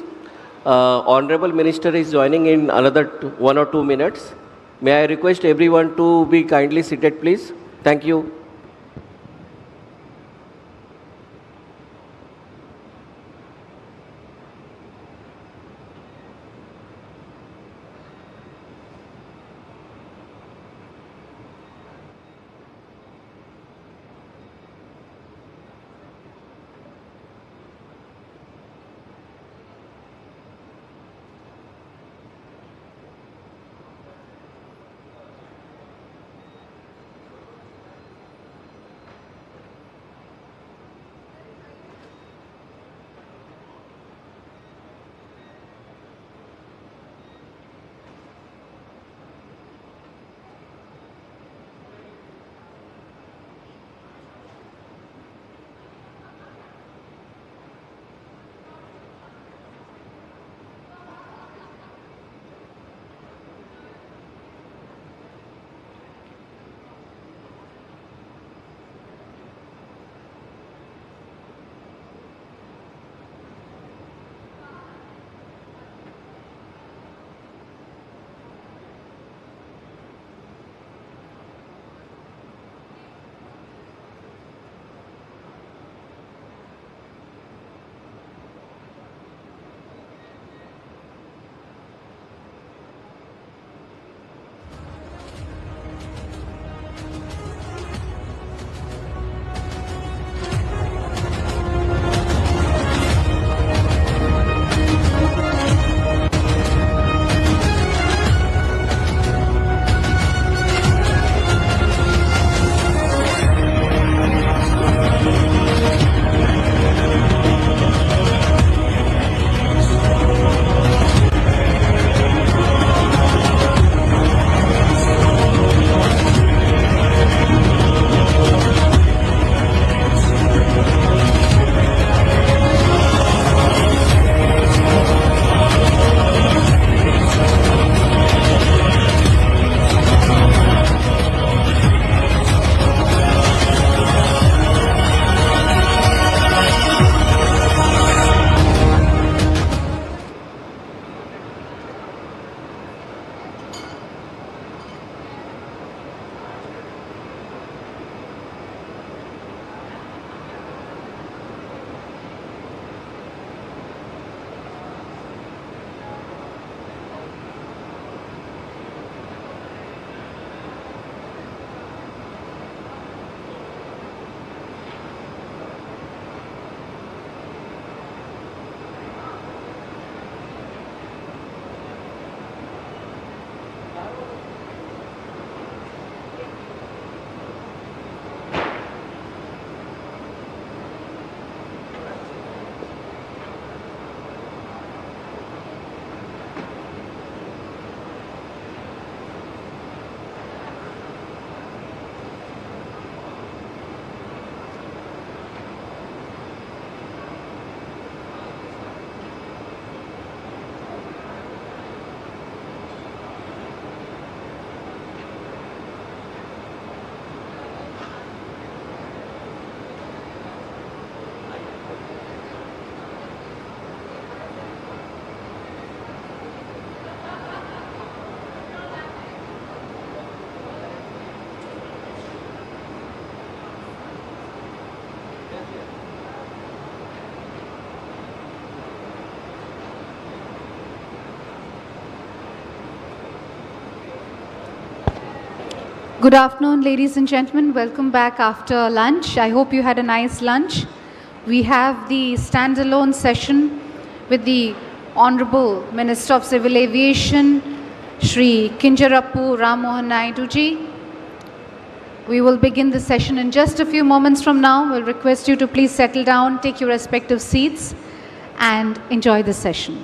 Honorable Minister is joining in another 1 or 2 minutes. May I request everyone to be kindly seated, please? Thank you. Good afternoon, ladies and gentlemen. Welcome back after lunch. I hope you had a nice lunch. We have the standalone session with the Honorable Minister of Civil Aviation, Shri Kinjarappu Rammohan Naidu ji. We will begin the session in just a few moments from now. We'll request you to please settle down, take your respective seats, and enjoy the session.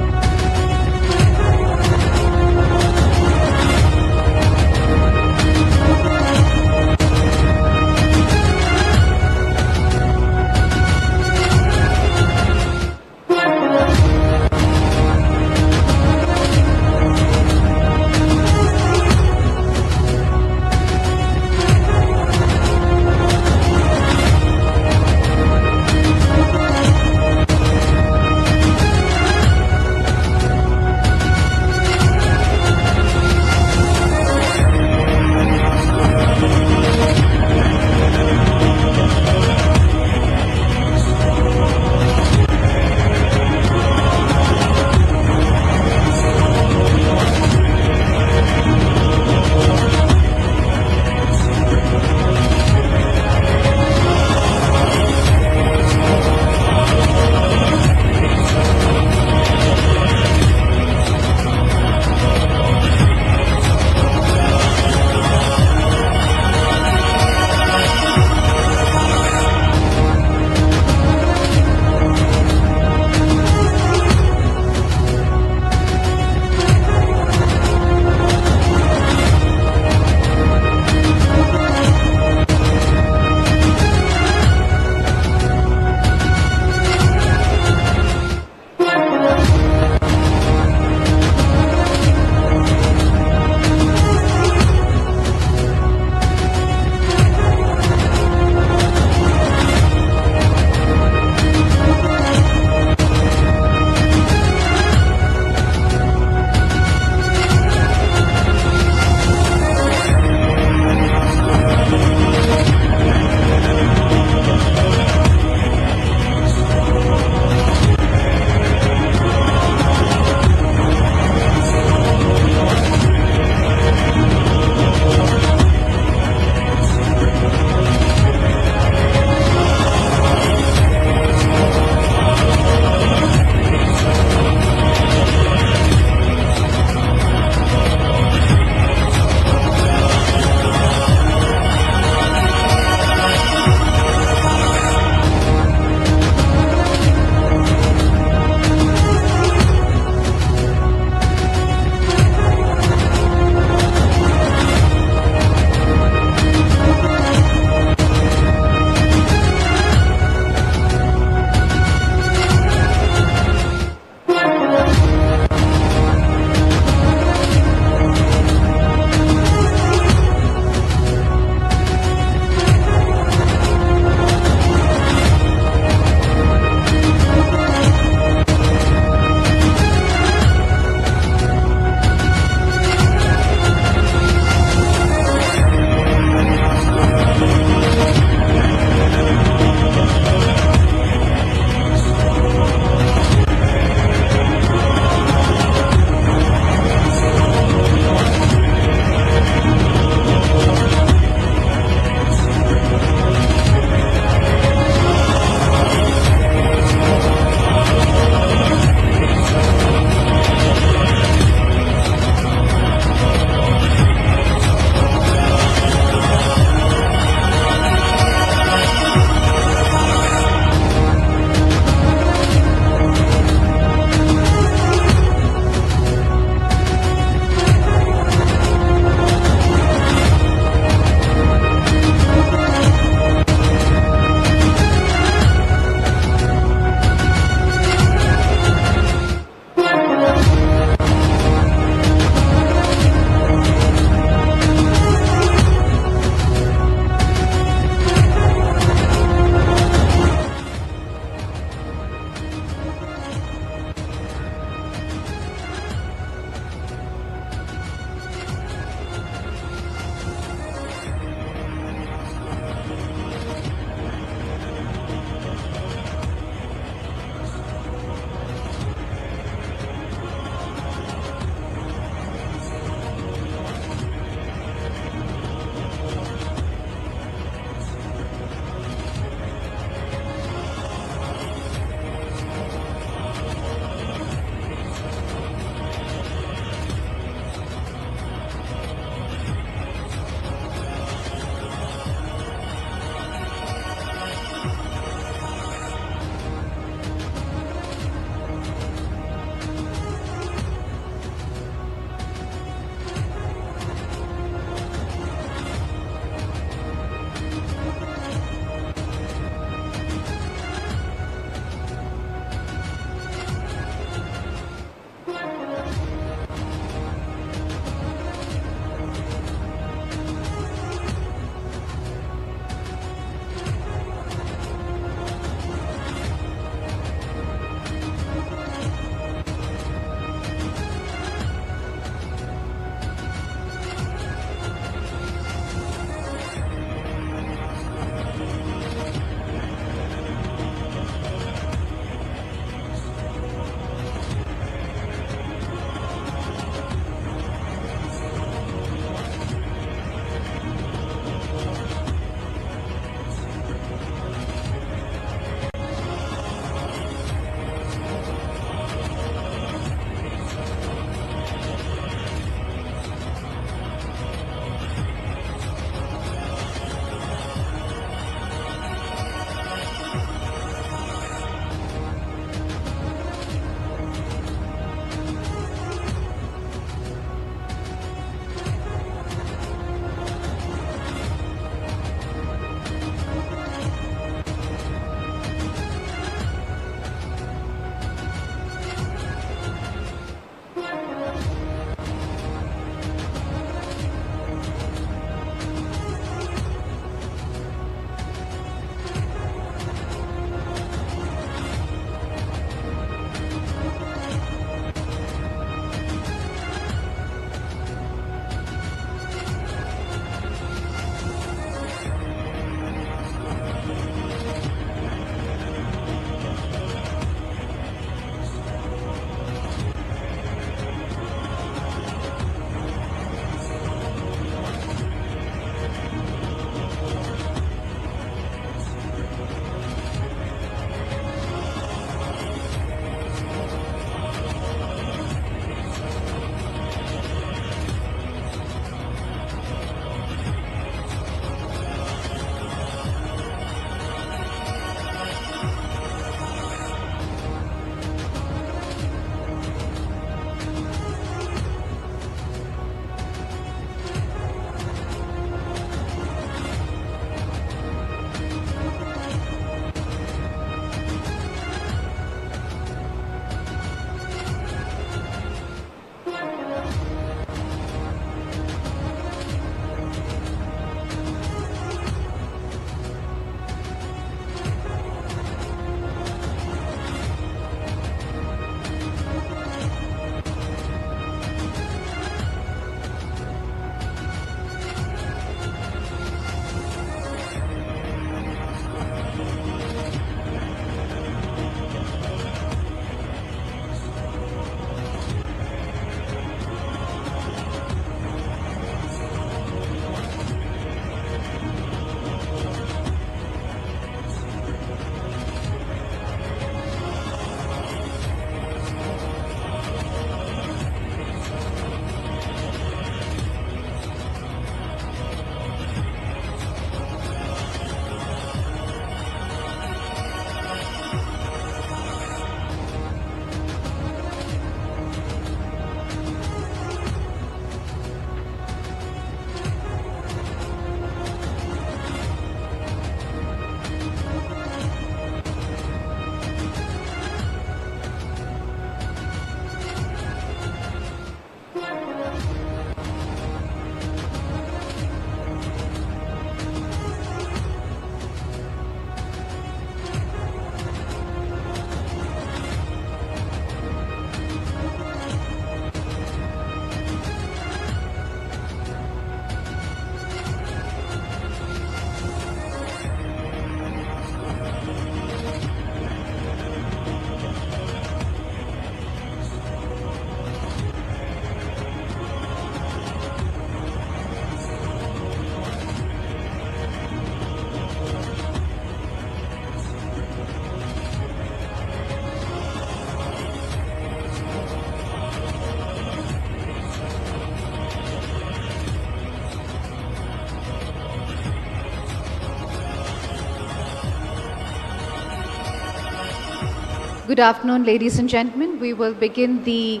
Good afternoon, ladies and gentlemen. We will begin the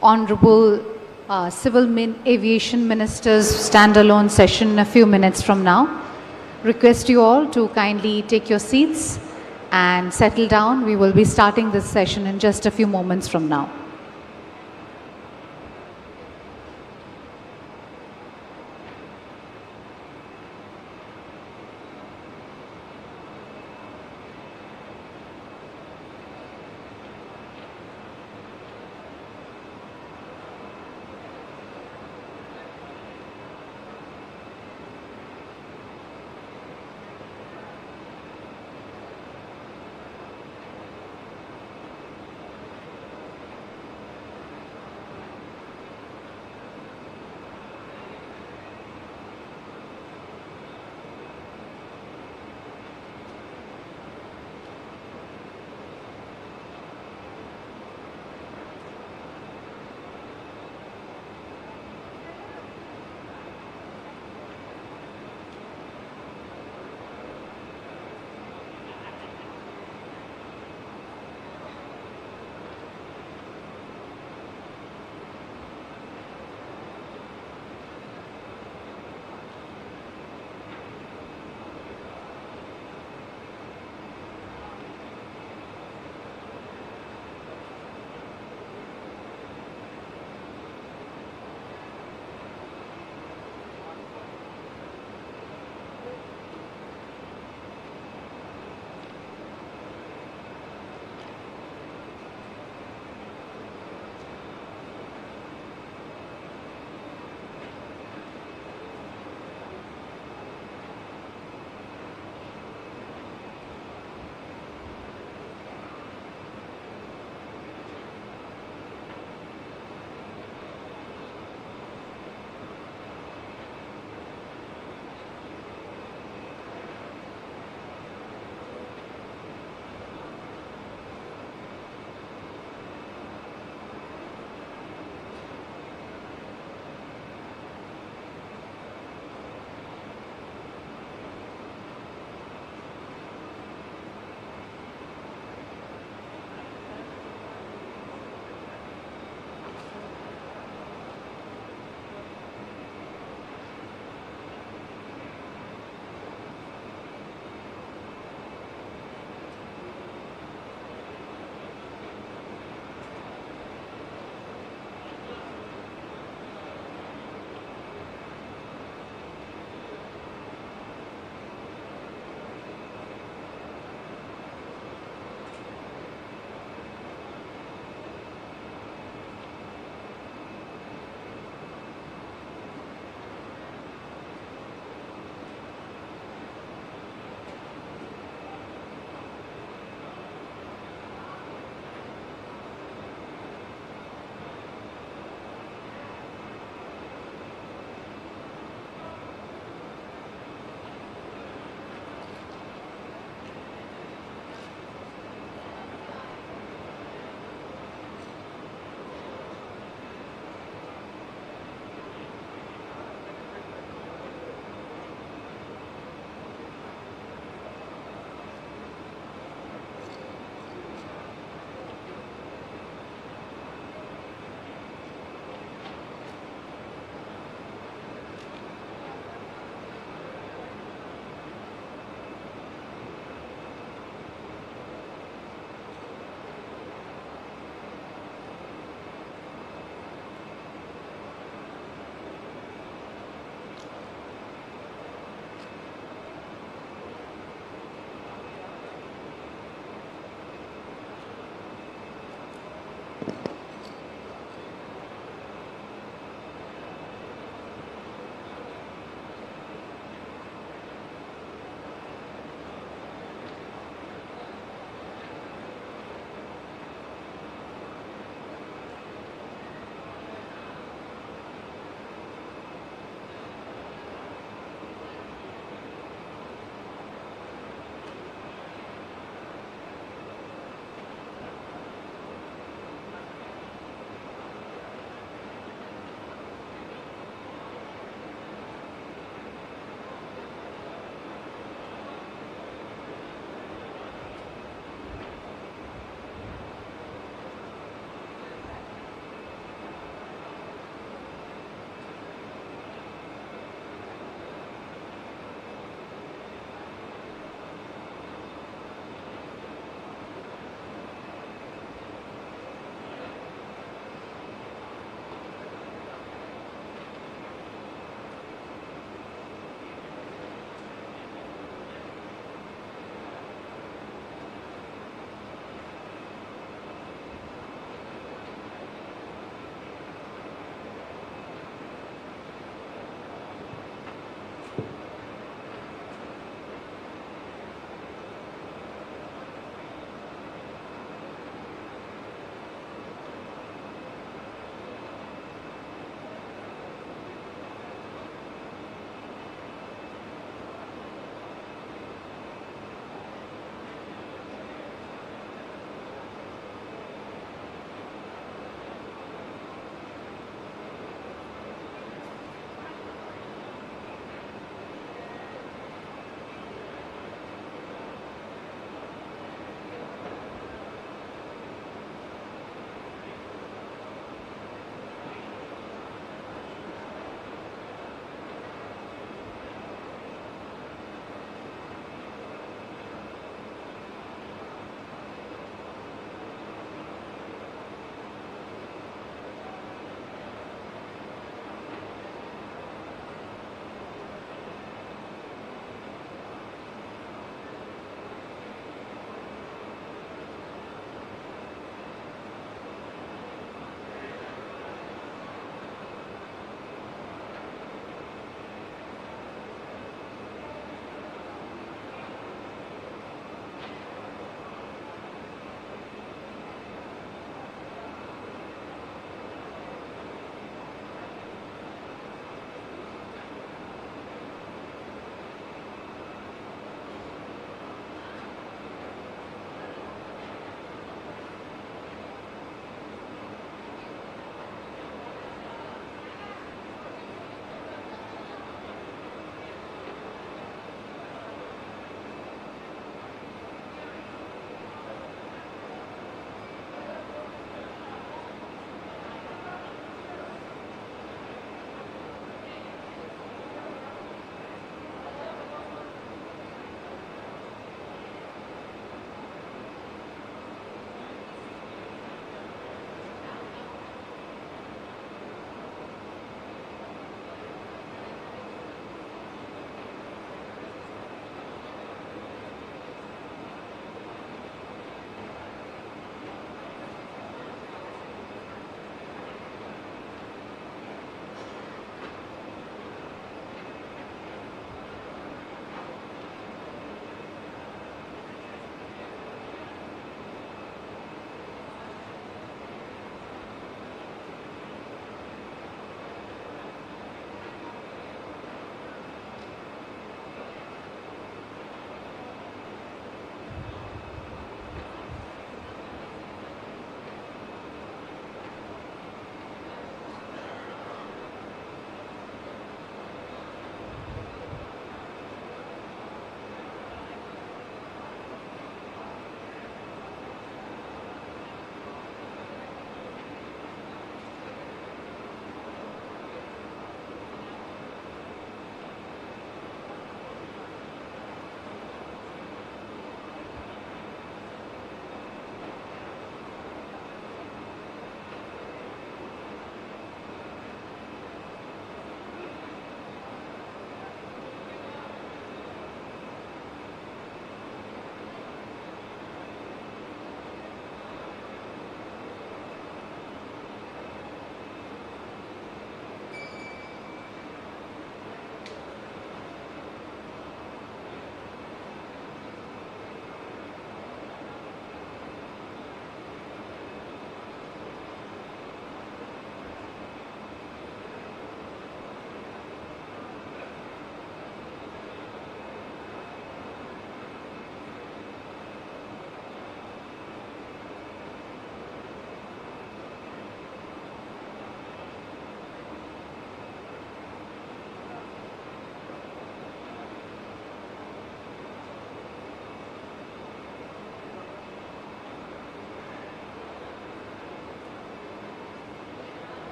Honorable Aviation Minister's standalone session in a few minutes from now. Request you all to kindly take your seats and settle down. We will be starting this session in just a few moments from now.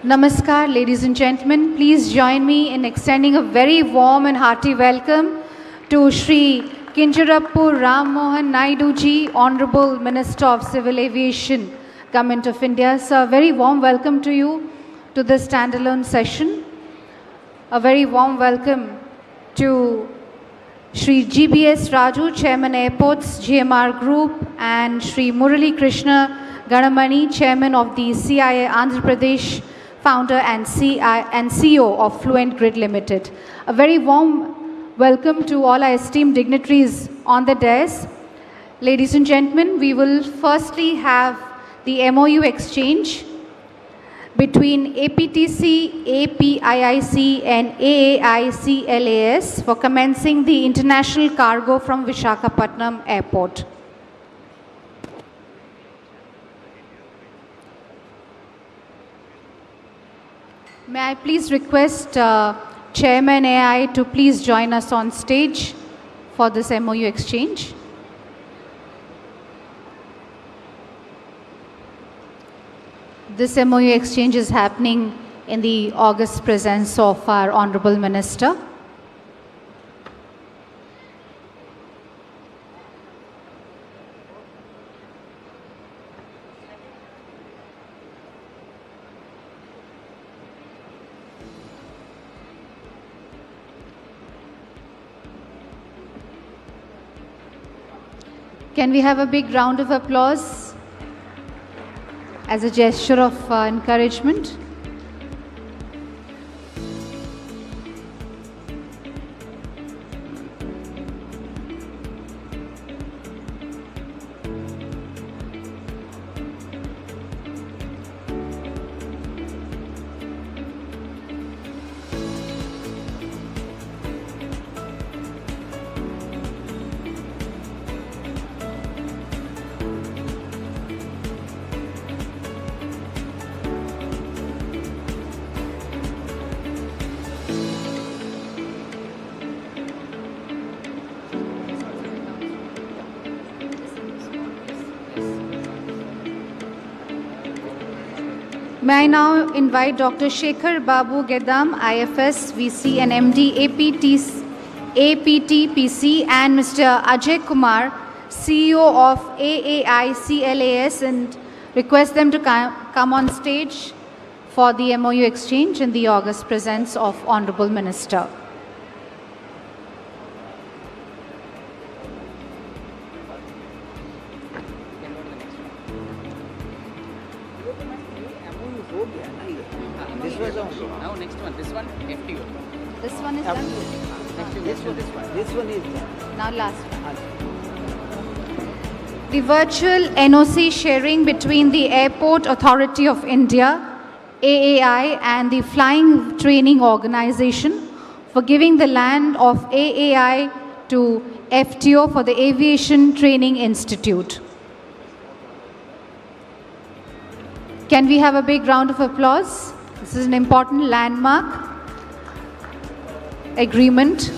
Namaskar, ladies and gentlemen. Please join me in extending a very warm and hearty welcome to Shri Kinjarapu Ram Mohan Naidu ji, Honorable Minister of Civil Aviation, Government of India. Sir, a very warm welcome to you to this standalone session. A very warm welcome to Shri GBS Raju, Chairman Airports, GMR Group, and Shri Murali Krishna Ganamani, Chairman of the CII Andhra Pradesh, founder and CEO of Fluent Grid Limited. A very warm welcome to all our esteemed dignitaries on the dais. Ladies and gentlemen, we will firstly have the MOU exchange between APTC, APIIC and AAICLAS for commencing the international cargo from Visakhapatnam Airport. May I please request Chairman AI to please join us on stage for this MOU exchange. This MOU exchange is happening in the august presence of our Honorable Minister. Can we have a big round of applause as a gesture of encouragement? May I now invite Dr. Shekhar Babu Gedam, IFS, VC and MD, APTPC, and Mr. Ajay Kumar, CEO of AAICLAS, and request them to come on stage for the MOU exchange in the august presence of Honorable Minister. Now next one, this one, FTO. This one is done. This one is done. Now last one. The virtual NOC sharing between the Airport Authority of India, AAI, and the Flying Training Organization for giving the land of AAI to FTO for the Aviation Training Institute. Can we have a big round of applause? This is an important landmark agreement.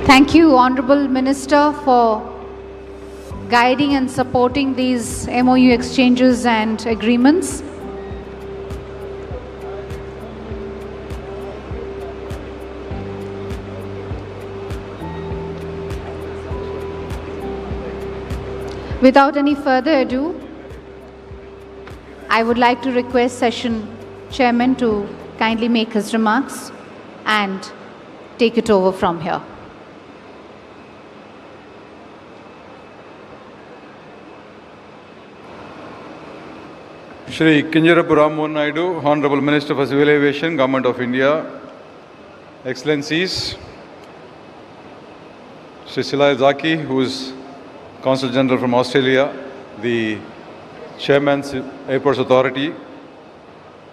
Thank you, Honorable Minister, for guiding and supporting these MOU exchanges and agreements. Without any further ado, I would like to request Session Chairman to kindly make his remarks and take it over from here. Shri Kinjarapu Ram Mohan Naidu, Honorable Minister for Civil Aviation, Government of India, Excellencies, Shri Silai Zaki, who is Consul General from Australia, the Chairman, Airports Authority,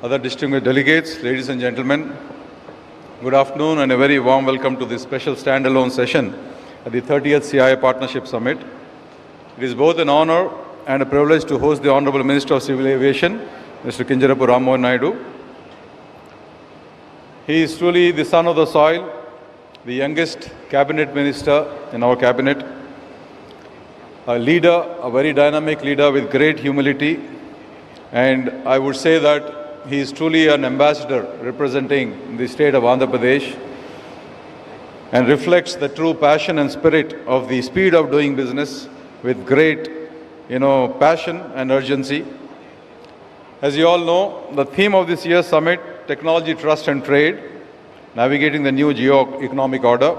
other distinguished delegates, ladies and gentlemen, good afternoon and a very warm welcome to this special standalone session at the 30th CII Partnership Summit. It is both an honor and a privilege to host the Honorable Minister of Civil Aviation, Mr. Kinjarapu Rammohan Naidu. He is truly the son of the soil, the youngest cabinet minister in our cabinet, a leader, a very dynamic leader with great humility, and I would say that he is truly an ambassador representing the state of Andhra Pradesh and reflects the true passion and spirit of the speed of doing business with great, passion and urgency. As you all know, the theme of this year's summit, Technology, Trust and Trade, Navigating the New Geo-Economic Order,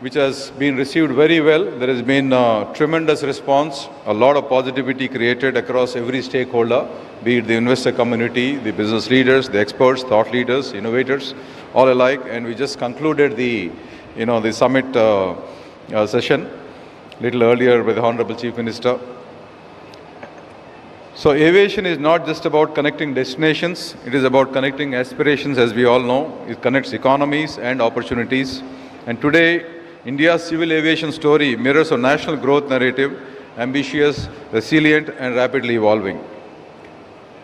which has been received very well. There has been a tremendous response, a lot of positivity created across every stakeholder, be it the investor community, the business leaders, the experts, thought leaders, innovators, all alike. And we just concluded the summit session a little earlier with the Honorable Chief Minister. So aviation is not just about connecting destinations, it is about connecting aspirations, as we all know. It connects economies and opportunities. And today, India's civil aviation story mirrors a national growth narrative, ambitious, resilient and rapidly evolving.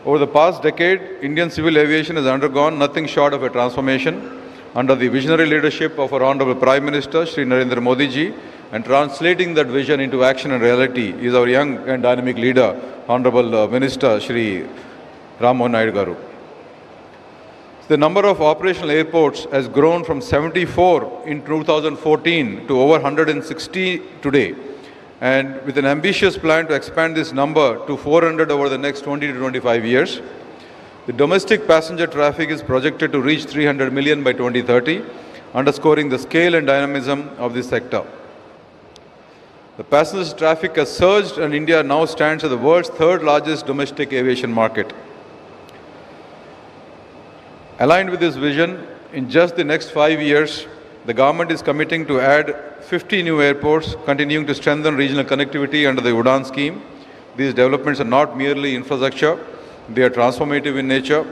Over the past decade, Indian civil aviation has undergone nothing short of a transformation under the visionary leadership of our Honorable Prime Minister, Shri Narendra Modi ji, and translating that vision into action and reality is our young and dynamic leader, Honorable Minister Shri Rammohan Naidu Garu. The number of operational airports has grown from 74 in 2014 to over 160 today, and with an ambitious plan to expand this number to 400 over the next 20 to 25 years. The domestic passenger traffic is projected to reach 300 million by 2030, underscoring the scale and dynamism of this sector. The passenger traffic has surged and India now stands as the world's third largest domestic aviation market. Aligned with this vision, in just the next 5 years, the government is committing to add 50 new airports, continuing to strengthen regional connectivity under the UDAN scheme. These developments are not merely infrastructure, they are transformative in nature.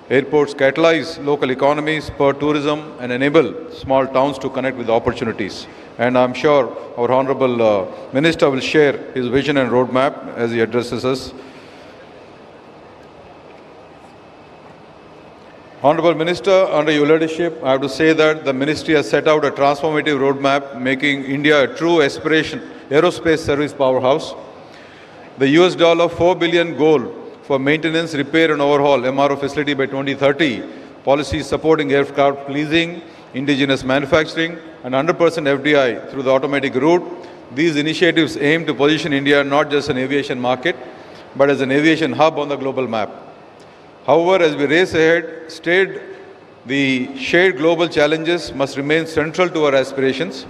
Airports catalyze local economies, spur tourism, and enable small towns to connect with opportunities. And I'm sure our Honorable Minister will share his vision and roadmap as he addresses us. Honorable Minister, under your leadership, I have to say that the Ministry has set out a transformative roadmap, making India a true aerospace service powerhouse. The $4 billion goal for maintenance, repair and overhaul MRO facility by 2030, policies supporting aircraft leasing, indigenous manufacturing and 100% FDI through the automatic route. These initiatives aim to position India not just an aviation market, but as an aviation hub on the global map. However, as we race ahead, the shared global challenges must remain central to our aspirations.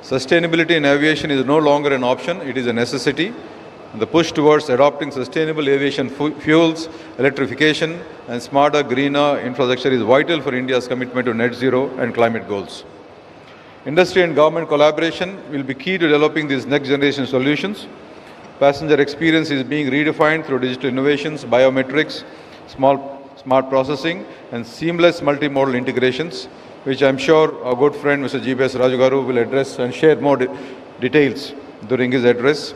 Sustainability in aviation is no longer an option, it is a necessity. The push towards adopting sustainable aviation fuels, electrification and smarter, greener infrastructure is vital for India's commitment to net zero and climate goals. Industry and government collaboration will be key to developing these next generation solutions. Passenger experience is being redefined through digital innovations, biometrics, smart processing and seamless multimodal integrations, which I'm sure our good friend Mr. G.B.S. Rajagaru will address and share more details during his address.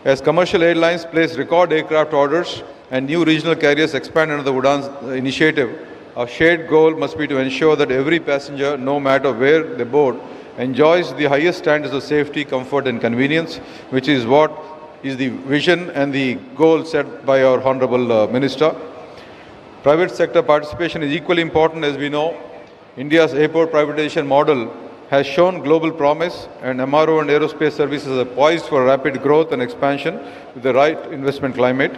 As commercial airlines place record aircraft orders and new regional carriers expand under the UDAN initiative, our shared goal must be to ensure that every passenger, no matter where they board, enjoys the highest standards of safety, comfort and convenience, which is what is the vision and the goal set by our Honorable Minister. Private sector participation is equally important. As we know, India's airport privatization model has shown global promise, and MRO and aerospace services are poised for rapid growth and expansion with the right investment climate.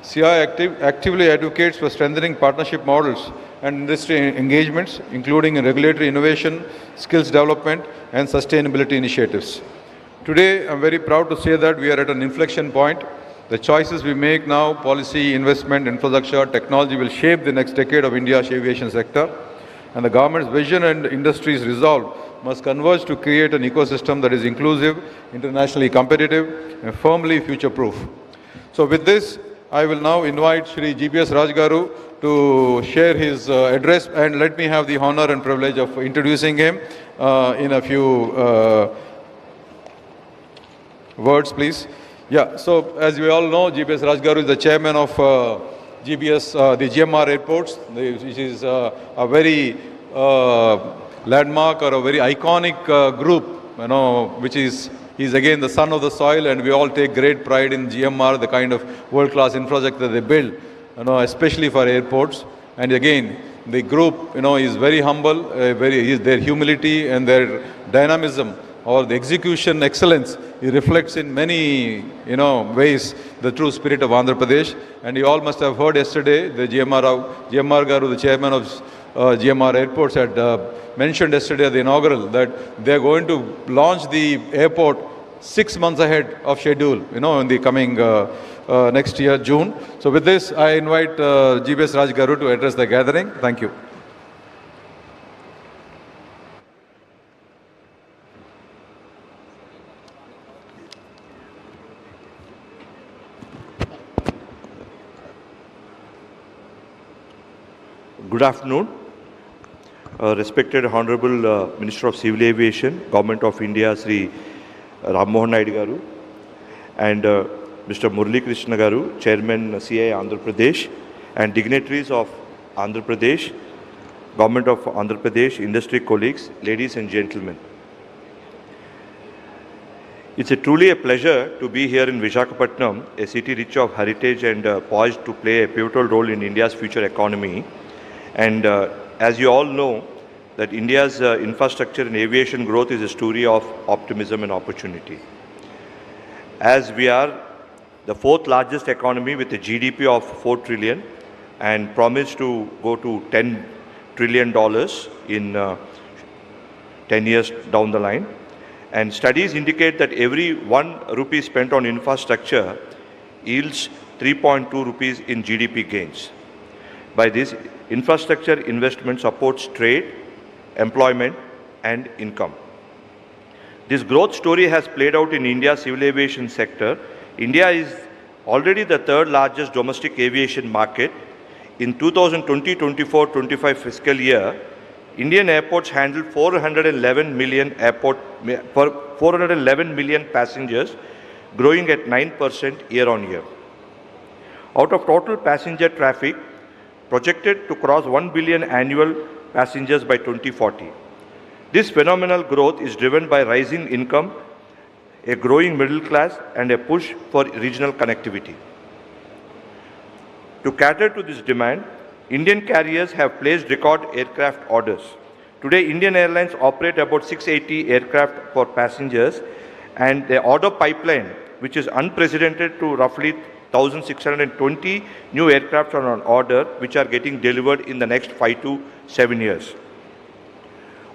CII actively advocates for strengthening partnership models and industry engagements, including in regulatory innovation, skills development, and sustainability initiatives. Today, I'm very proud to say that we are at an inflection point. The choices we make now, policy, investment, infrastructure, technology, will shape the next decade of India's aviation sector. And the government's vision and industry's resolve must converge to create an ecosystem that is inclusive, internationally competitive, and firmly future-proof. So with this, I will now invite Shri G.B.S. Rajagaru to share his address, and let me have the honor and privilege of introducing him in a few words, please. Yeah, so as we all know, GBS Rajgaru is the chairman of GBS, the GMR Airports, which is a very landmark or a very iconic group, which is, he's again the son of the soil, and we all take great pride in GMR, the kind of world-class infrastructure they build, especially for airports. And again, the group, is very humble, their humility and their dynamism or the execution excellence, it reflects in many, ways the true spirit of Andhra Pradesh. And you all must have heard yesterday, the GMR Garu, the chairman of GMR Airports, had mentioned yesterday at the inaugural that they are going to launch the airport 6 months ahead of schedule, in the coming next year, June. So with this, I invite GBS Rajgaru to address the gathering. Thank you. Good afternoon. Respected Honorable Minister of Civil Aviation, Government of India, Sri Ram Mohan Naidu Garu, and Mr. Murali Krishna Garu, Chairman CII Andhra Pradesh, and dignitaries of Andhra Pradesh, Government of Andhra Pradesh, industry colleagues, ladies and gentlemen. It's truly a pleasure to be here in Visakhapatnam, a city rich of heritage and poised to play a pivotal role in India's future economy. And as you all know, that India's infrastructure and aviation growth is a story of optimism and opportunity. As we are the fourth largest economy with a GDP of 4 trillion and promise to go to $10 trillion in 10 years down the line. And studies indicate that every 1 rupee spent on infrastructure yields 3.2 rupees in GDP gains. By this, infrastructure investment supports trade, employment, and income. This growth story has played out in India's civil aviation sector. India is already the third largest domestic aviation market. In 2020-24-25 fiscal year, Indian airports handled 411 million passengers, growing at 9% year-on-year. Out of total passenger traffic, projected to cross 1 billion annual passengers by 2040. This phenomenal growth is driven by rising income, a growing middle class, and a push for regional connectivity. To cater to this demand, Indian carriers have placed record aircraft orders. Today, Indian Airlines operate about 680 aircraft for passengers, and the order pipeline, which is unprecedented to roughly 1,620 new aircraft are on order, which are getting delivered in the next 5 to 7 years.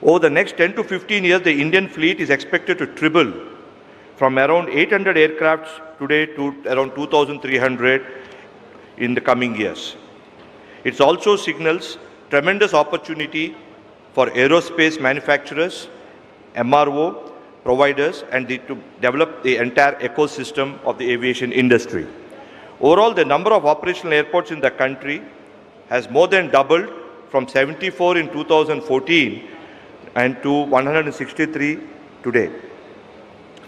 Over the next 10 to 15 years, the Indian fleet is expected to triple from around 800 aircrafts today to around 2,300 in the coming years. It also signals tremendous opportunity for aerospace manufacturers, MRO providers, and to develop the entire ecosystem of the aviation industry. Overall, the number of operational airports in the country has more than doubled from 74 in 2014 and to 163 today.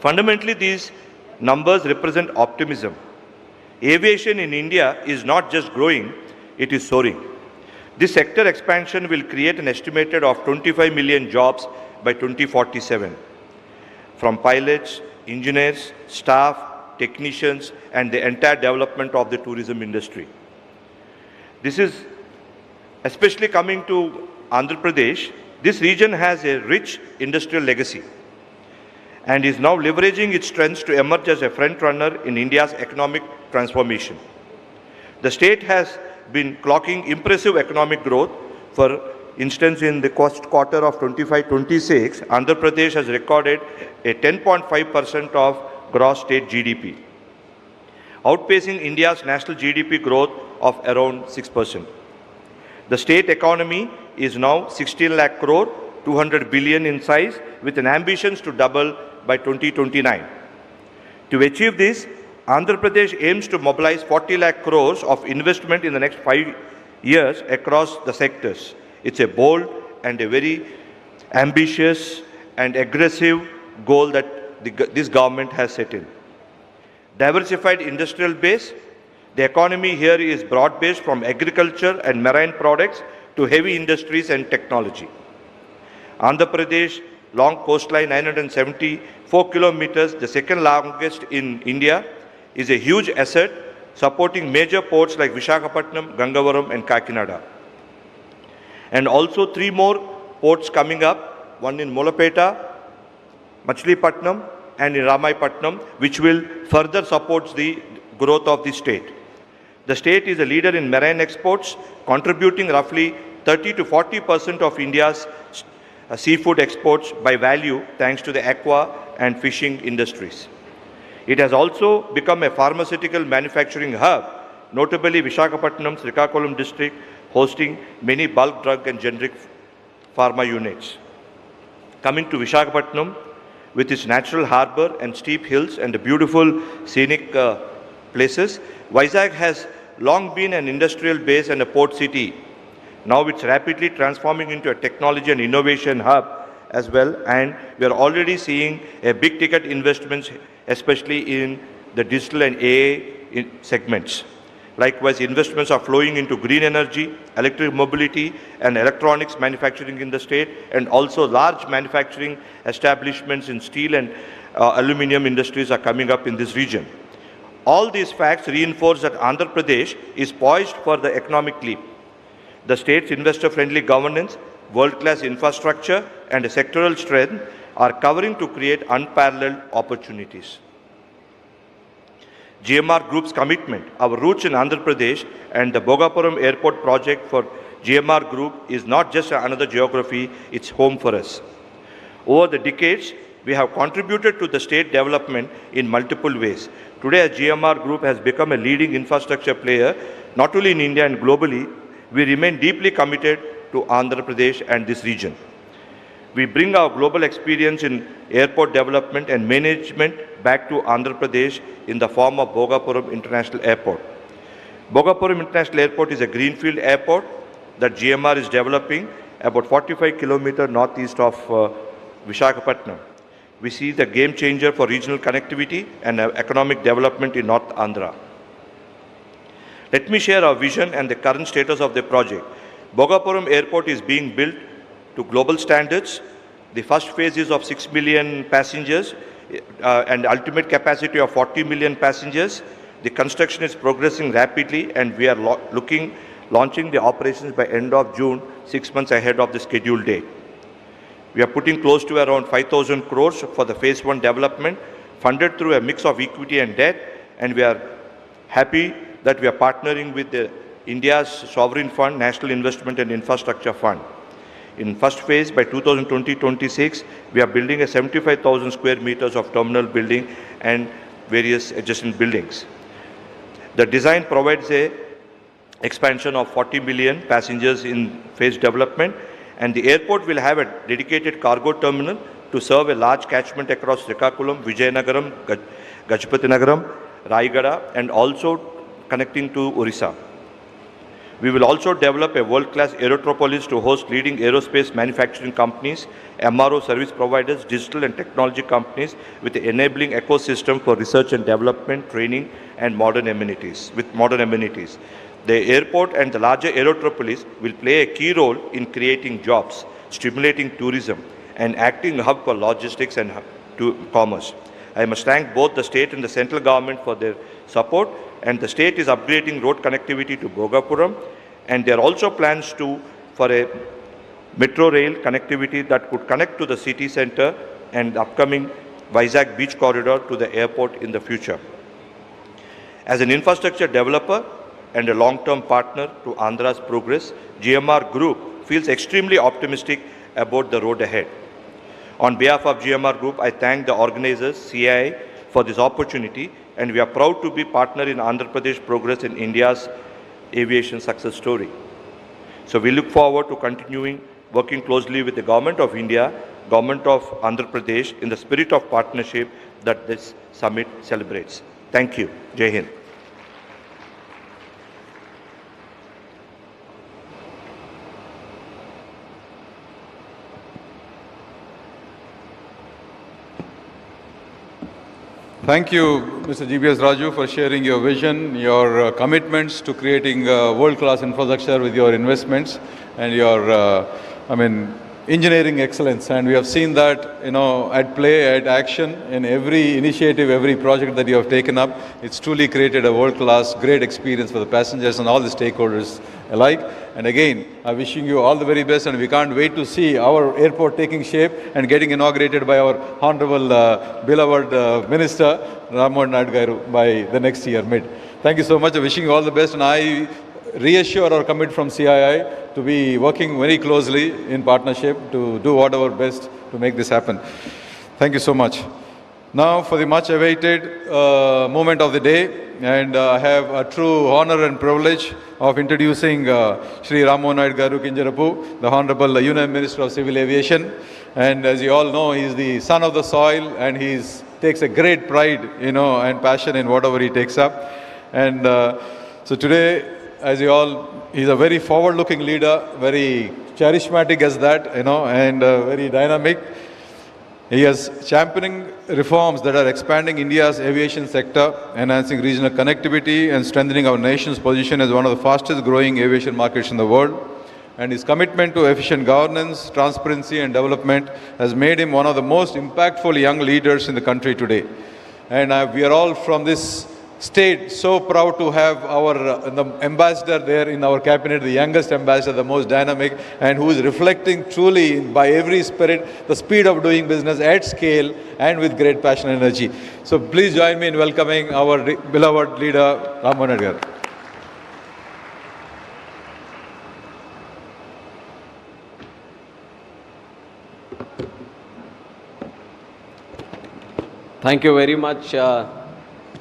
Fundamentally, these numbers represent optimism. Aviation in India is not just growing, it is soaring. This sector expansion will create an estimated of 25 million jobs by 2047, from pilots, engineers, staff, technicians, and the entire development of the tourism industry. This is especially coming to Andhra Pradesh. This region has a rich industrial legacy and is now leveraging its strengths to emerge as a front-runner in India's economic transformation. The state has been clocking impressive economic growth. For instance, in the first quarter of 25-26, Andhra Pradesh has recorded a 10.5% of gross state GDP, outpacing India's national GDP growth of around 6%. The state economy is now 16 lakh crore, 200 billion in size, with an ambition to double by 2029. To achieve this, Andhra Pradesh aims to mobilize 40 lakh crores of investment in the next 5 years across the sectors. It's a bold and a very ambitious and aggressive goal that this government has set in. diversified industrial base. The economy here is broad-based from agriculture and marine products to heavy industries and technology. Andhra Pradesh, long coastline, 974 kilometers, the second longest in India, is a huge asset supporting major ports like Visakhapatnam, Gangavaram and Kakinada. And also 3 more ports coming up, one in Molapeta, Machilipatnam and in Ramaipatnam, which will further support the growth of the state. The state is a leader in marine exports, contributing roughly 30 to 40% of India's seafood exports by value thanks to the aqua and fishing industries. It has also become a pharmaceutical manufacturing hub, notably Visakhapatnam, Srikakulam district, hosting many bulk drug and generic pharma units. Coming to Visakhapatnam, with its natural harbour and steep hills and the beautiful scenic places, Vizag has long been an industrial base and a port city. Now it's rapidly transforming into a technology and innovation hub as well, and we are already seeing a big ticket investments, especially in the digital and AI segments. Likewise, investments are flowing into green energy, electric mobility and electronics manufacturing in the state, and also large manufacturing establishments in steel and aluminium industries are coming up in this region. All these facts reinforce that Andhra Pradesh is poised for the economic leap. The state's investor-friendly governance, world-class infrastructure and a sectoral strength are covering to create unparalleled opportunities. GMR Group's commitment, our roots in Andhra Pradesh and the Bhogapuram Airport project for GMR Group is not just another geography, it's home for us. Over the decades, we have contributed to the state development in multiple ways. Today, as GMR Group has become a leading infrastructure player, not only in India and globally, we remain deeply committed to Andhra Pradesh and this region. We bring our global experience in airport development and management back to Andhra Pradesh in the form of Bhogapuram International Airport. Bhogapuram International Airport is a greenfield airport that GMR is developing about 45 kilometers northeast of Visakhapatnam. We see the game changer for regional connectivity and economic development in North Andhra. Let me share our vision and the current status of the project. Bhogapuram Airport is being built to global standards. The first phase is of 6 million passengers and ultimate capacity of 40 million passengers. The construction is progressing rapidly and we are launching the operations by end of June, 6 months ahead of the scheduled date. We are putting close to around 5,000 crores for the phase 1 development, funded through a mix of equity and debt, and we are happy that we are partnering with India's sovereign fund, National Investment and Infrastructure Fund. In first phase, by 2020-26, we are building a 75,000 square meters of terminal building and various adjacent buildings. The design provides a expansion of 40 million passengers in phase development, and the airport will have a dedicated cargo terminal to serve a large catchment across Srikakulam, Vijayanagaram, Gajapatinagar, Raigada, and also connecting to Orissa. We will also develop a world-class aerotropolis to host leading aerospace manufacturing companies, MRO service providers, digital and technology companies with the enabling ecosystem for research and development, training and modern amenities. The airport and the larger aerotropolis will play a key role in creating jobs, stimulating tourism and acting hub for logistics and commerce. I must thank both the state and the central government for their support, and the state is upgrading road connectivity to Bhogapuram, and there are also plans for a metro rail connectivity that could connect to the city center and the upcoming Vizag beach corridor to the airport in the future. As an infrastructure developer and a long-term partner to Andhra's progress, GMR Group feels extremely optimistic about the road ahead. On behalf of GMR Group, I thank the organizers, CII, for this opportunity, and we are proud to be partner in Andhra Pradesh progress in India's aviation success story. So we look forward to continuing working closely with the Government of India, Government of Andhra Pradesh in the spirit of partnership that this summit celebrates. Thank you. Jai Hind. Thank you, Mr. GBS Raju, for sharing your vision, your commitments to creating world-class infrastructure with your investments and your, engineering excellence. And we have seen that, at play, at action in every initiative, every project that you have taken up. It's truly created a world-class, great experience for the passengers and all the stakeholders alike. And again, I'm wishing you all the very best, and we can't wait to see our airport taking shape and getting inaugurated by our honorable, beloved Minister, Rammohan Naidu Garu, by the next year, mid. Thank you so much. I'm wishing you all the best, and I reassure or commit from CII to be working very closely in partnership to do whatever best to make this happen. Thank you so much. Now for the much awaited moment of the day, and I have a true honor and privilege of introducing Shri Rammohan Naidu Garu Kinjarapu, the Honorable Union Minister of Civil Aviation. And as you all know, he is the son of the soil, and he takes a great pride, and passion in whatever he takes up. And so today, as you all, he's a very forward-looking leader, very charismatic as that, and very dynamic. He is championing reforms that are expanding India's aviation sector, enhancing regional connectivity and strengthening our nation's position as one of the fastest growing aviation markets in the world. And his commitment to efficient governance, transparency and development has made him one of the most impactful young leaders in the country today. And we are all from this state so proud to have our the ambassador there in our cabinet, the youngest ambassador, the most dynamic, and who is reflecting truly by every spirit the speed of doing business at scale and with great passion and energy. So please join me in welcoming our beloved leader, Rammohan Naidu Garu. Thank you very much,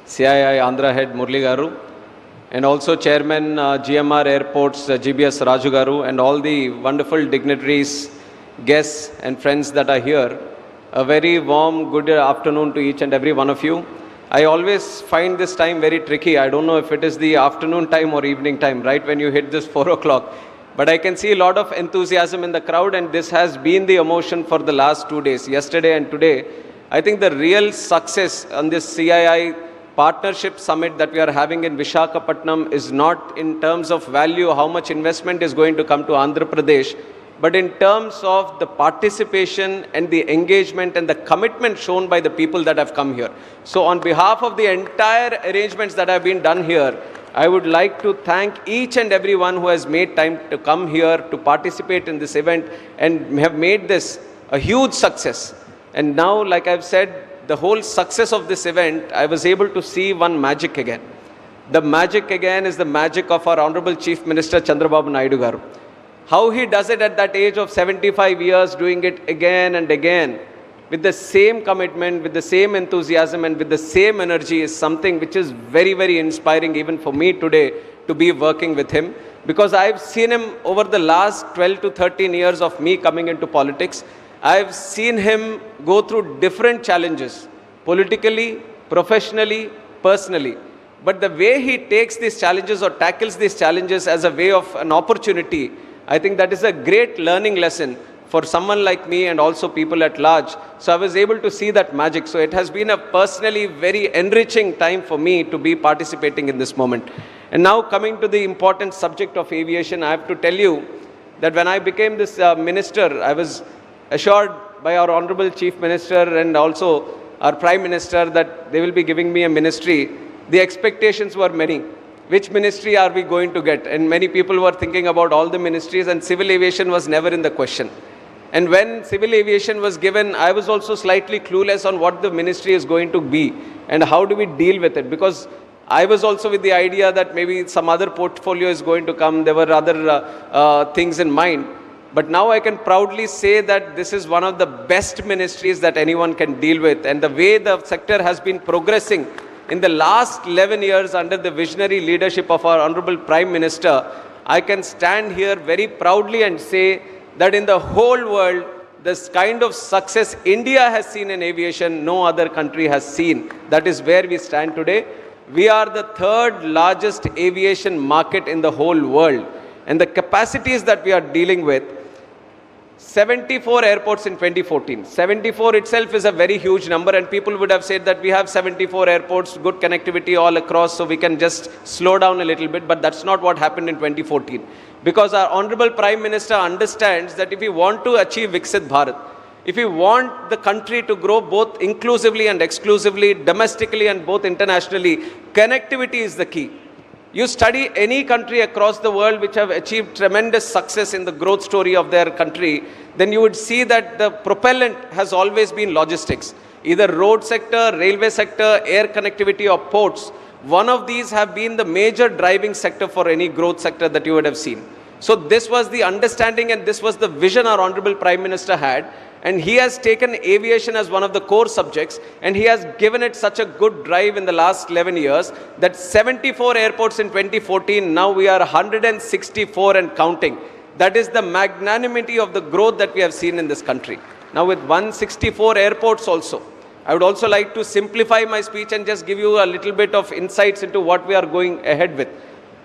CII Andhra Head Murli Garu, and also Chairman GMR Airports GBS Raju Garu, and all the wonderful dignitaries, guests and friends that are here. A very warm good afternoon to each and every one of you. I always find this time very tricky. I don't know if it is the afternoon time or evening time, right when you hit this 4 o'clock. But I can see a lot of enthusiasm in the crowd, and this has been the emotion for the last 2 days, yesterday and today. I think the real success on this CII Partnership Summit that we are having in Visakhapatnam is not in terms of value, how much investment is going to come to Andhra Pradesh, but in terms of the participation and the engagement and the commitment shown by the people that have come here. So on behalf of the entire arrangements that have been done here, I would like to thank each and everyone who has made time to come here to participate in this event and have made this a huge success. And now, like I've said, the whole success of this event, I was able to see one magic again. The magic again is the magic of our Honorable Chief Minister Chandrababu Naidu Garu. How he does it at that age of 75 years, doing it again and again, with the same commitment, with the same enthusiasm and with the same energy is something which is very, very inspiring even for me today to be working with him. Because I've seen him over the last 12 to 13 years of me coming into politics. I've seen him go through different challenges, politically, professionally, personally. But the way he takes these challenges or tackles these challenges as a way of an opportunity, I think that is a great learning lesson for someone like me and also people at large. So I was able to see that magic. So it has been a personally very enriching time for me to be participating in this moment. And now coming to the important subject of aviation, I have to tell you that when I became this minister, I was assured by our Honorable Chief Minister and also our Prime Minister that they will be giving me a ministry. The expectations were many. Which ministry are we going to get? And many people were thinking about all the ministries, and civil aviation was never in the question. And when civil aviation was given, I was also slightly clueless on what the ministry is going to be and how do we deal with it. Because I was also with the idea that maybe some other portfolio is going to come. There were other things in mind. But now I can proudly say that this is one of the best ministries that anyone can deal with. And the way the sector has been progressing in the last 11 years under the visionary leadership of our Honorable Prime Minister, I can stand here very proudly and say that in the whole world, this kind of success India has seen in aviation, no other country has seen. That is where we stand today. We are the third largest aviation market in the whole world. And the capacities that we are dealing with, 74 airports in 2014. 74 itself is a very huge number, and people would have said that we have 74 airports, good connectivity all across, so we can just slow down a little bit, but that's not what happened in 2014. Because our Honorable Prime Minister understands that if we want to achieve Viksit Bharat, if we want the country to grow both inclusively and exclusively, domestically and both internationally, connectivity is the key. You study any country across the world which have achieved tremendous success in the growth story of their country, then you would see that the propellant has always been logistics. Either road sector, railway sector, air connectivity or ports. One of these have been the major driving sector for any growth sector that you would have seen. So this was the understanding and this was the vision our Honorable Prime Minister had. And he has taken aviation as one of the core subjects, and he has given it such a good drive in the last 11 years that 74 airports in 2014, now we are 164 and counting. That is the magnanimity of the growth that we have seen in this country. Now with 164 airports also, I would also like to simplify my speech and just give you a little bit of insights into what we are going ahead with.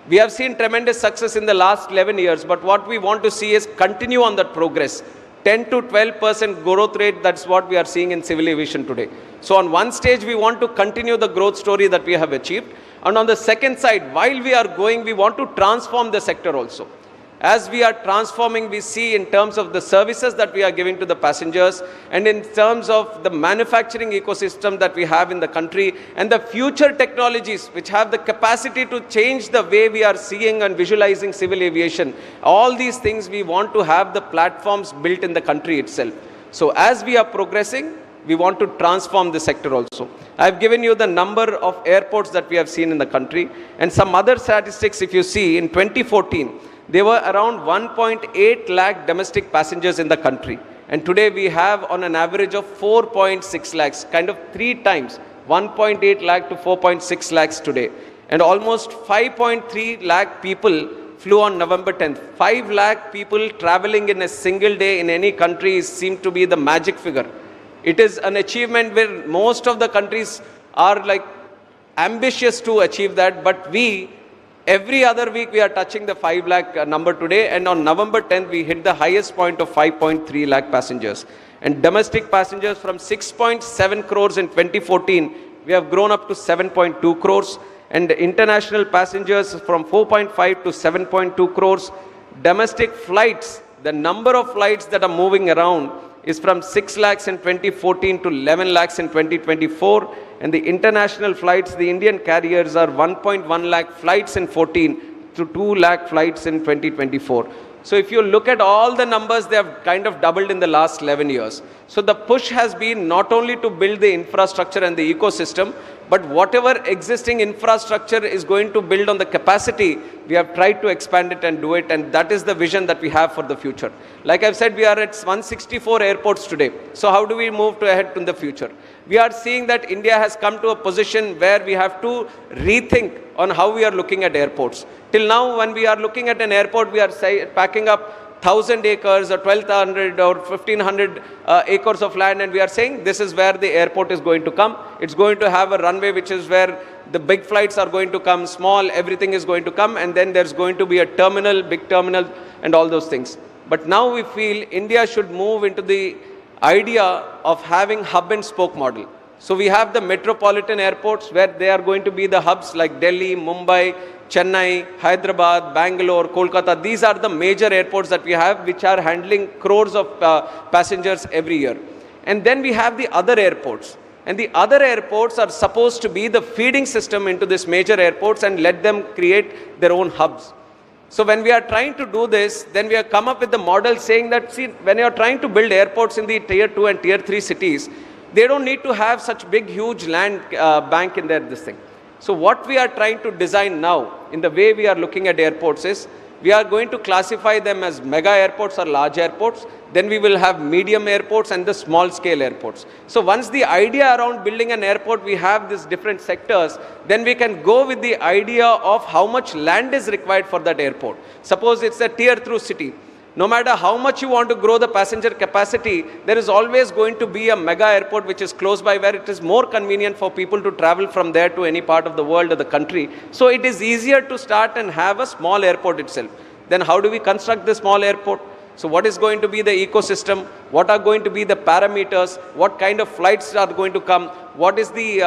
We have seen tremendous success in the last 11 years, but what we want to see is continue on that progress. 10 to 12% growth rate, that's what we are seeing in civil aviation today. So on one stage, we want to continue the growth story that we have achieved. And on the second side, while we are going, we want to transform the sector also. As we are transforming, we see in terms of the services that we are giving to the passengers and in terms of the manufacturing ecosystem that we have in the country and the future technologies which have the capacity to change the way we are seeing and visualizing civil aviation. All these things we want to have the platforms built in the country itself. So as we are progressing, we want to transform the sector also. I've given you the number of airports that we have seen in the country and some other statistics. If you see in 2014, there were around 1.8 lakh domestic passengers in the country. And today we have on an average of 4.6 lakhs, kind of 3 times, 1.8 lakh to 4.6 lakhs today. And almost 5.3 lakh people flew on November 10th. 5 lakh people traveling in a single day in any country seems to be the magic figure. It is an achievement where most of the countries are like ambitious to achieve that, but every other week we are touching the 5 lakh number today, and on November 10th we hit the highest point of 5.3 lakh passengers. And domestic passengers from 6.7 crores in 2014, we have grown up to 7.2 crores. And international passengers from 4.5 to 7.2 crores. Domestic flights, the number of flights that are moving around is from 6 lakhs in 2014 to 11 lakhs in 2024. And the international flights, the Indian carriers are 1.1 lakh flights in 14 to 2 lakh flights in 2024. So if you look at all the numbers, they have kind of doubled in the last 11 years. So the push has been not only to build the infrastructure and the ecosystem, but whatever existing infrastructure is going to build on the capacity, we have tried to expand it and do it, and that is the vision that we have for the future. Like I've said, we are at 164 airports today. So how do we move ahead in the future? We are seeing that India has come to a position where we have to rethink on how we are looking at airports. Till now, when we are looking at an airport, we are packing up 1,000 acres or 1,200 or 1,500 acres of land, and we are saying this is where the airport is going to come. It's going to have a runway which is where the big flights are going to come, small, everything is going to come, and then there's going to be a terminal, big terminal, and all those things. But now we feel India should move into the idea of having hub and spoke model. So we have the metropolitan airports where they are going to be the hubs like Delhi, Mumbai, Chennai, Hyderabad, Bangalore, Kolkata. These are the major airports that we have which are handling crores of passengers every year. And then we have the other airports. And the other airports are supposed to be the feeding system into these major airports and let them create their own hubs. So when we are trying to do this, then we have come up with the model saying that, see, when you are trying to build airports in the tier 2 and tier 3 cities, they don't need to have such big, huge land bank in their this thing. So what we are trying to design now in the way we are looking at airports is, we are going to classify them as mega airports or large airports. Then we will have medium airports and the small scale airports. So once the idea around building an airport, we have these different sectors, then we can go with the idea of how much land is required for that airport. Suppose it's a tier 2 city. No matter how much you want to grow the passenger capacity, there is always going to be a mega airport which is close by where it is more convenient for people to travel from there to any part of the world or the country. So it is easier to start and have a small airport itself. Then how do we construct this small airport? So what is going to be the ecosystem? What are going to be the parameters? What kind of flights are going to come? What is the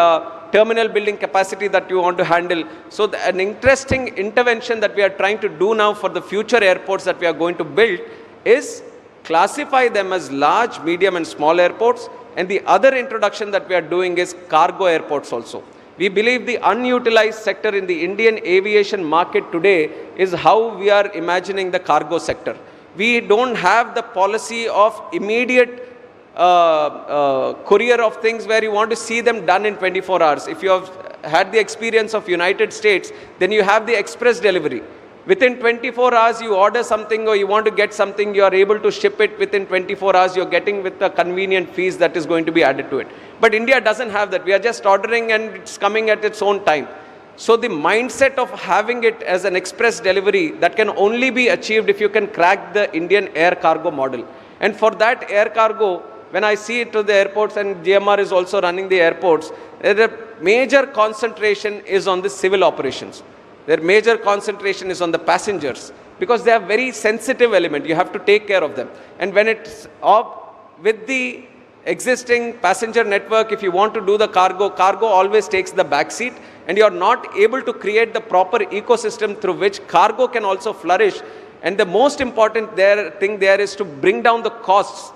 terminal building capacity that you want to handle? So an interesting intervention that we are trying to do now for the future airports that we are going to build is classify them as large, medium and small airports. And the other introduction that we are doing is cargo airports also. We believe the unutilized sector in the Indian aviation market today is how we are imagining the cargo sector. We don't have the policy of immediate courier of things where you want to see them done in 24 hours. If you have had the experience of United States, then you have the express delivery. Within 24 hours, you order something or you want to get something, you are able to ship it within 24 hours, you're getting with the convenient fees that is going to be added to it. But India doesn't have that. We are just ordering and it's coming at its own time. So the mindset of having it as an express delivery, that can only be achieved if you can crack the Indian air cargo model. And for that air cargo, when I see it to the airports, and GMR is also running the airports, the major concentration is on the civil operations. Their major concentration is on the passengers because they are very sensitive element. You have to take care of them. And when it's up with the existing passenger network, if you want to do the cargo always takes the back seat, and you are not able to create the proper ecosystem through which cargo can also flourish. And the most important thing there is to bring down the costs.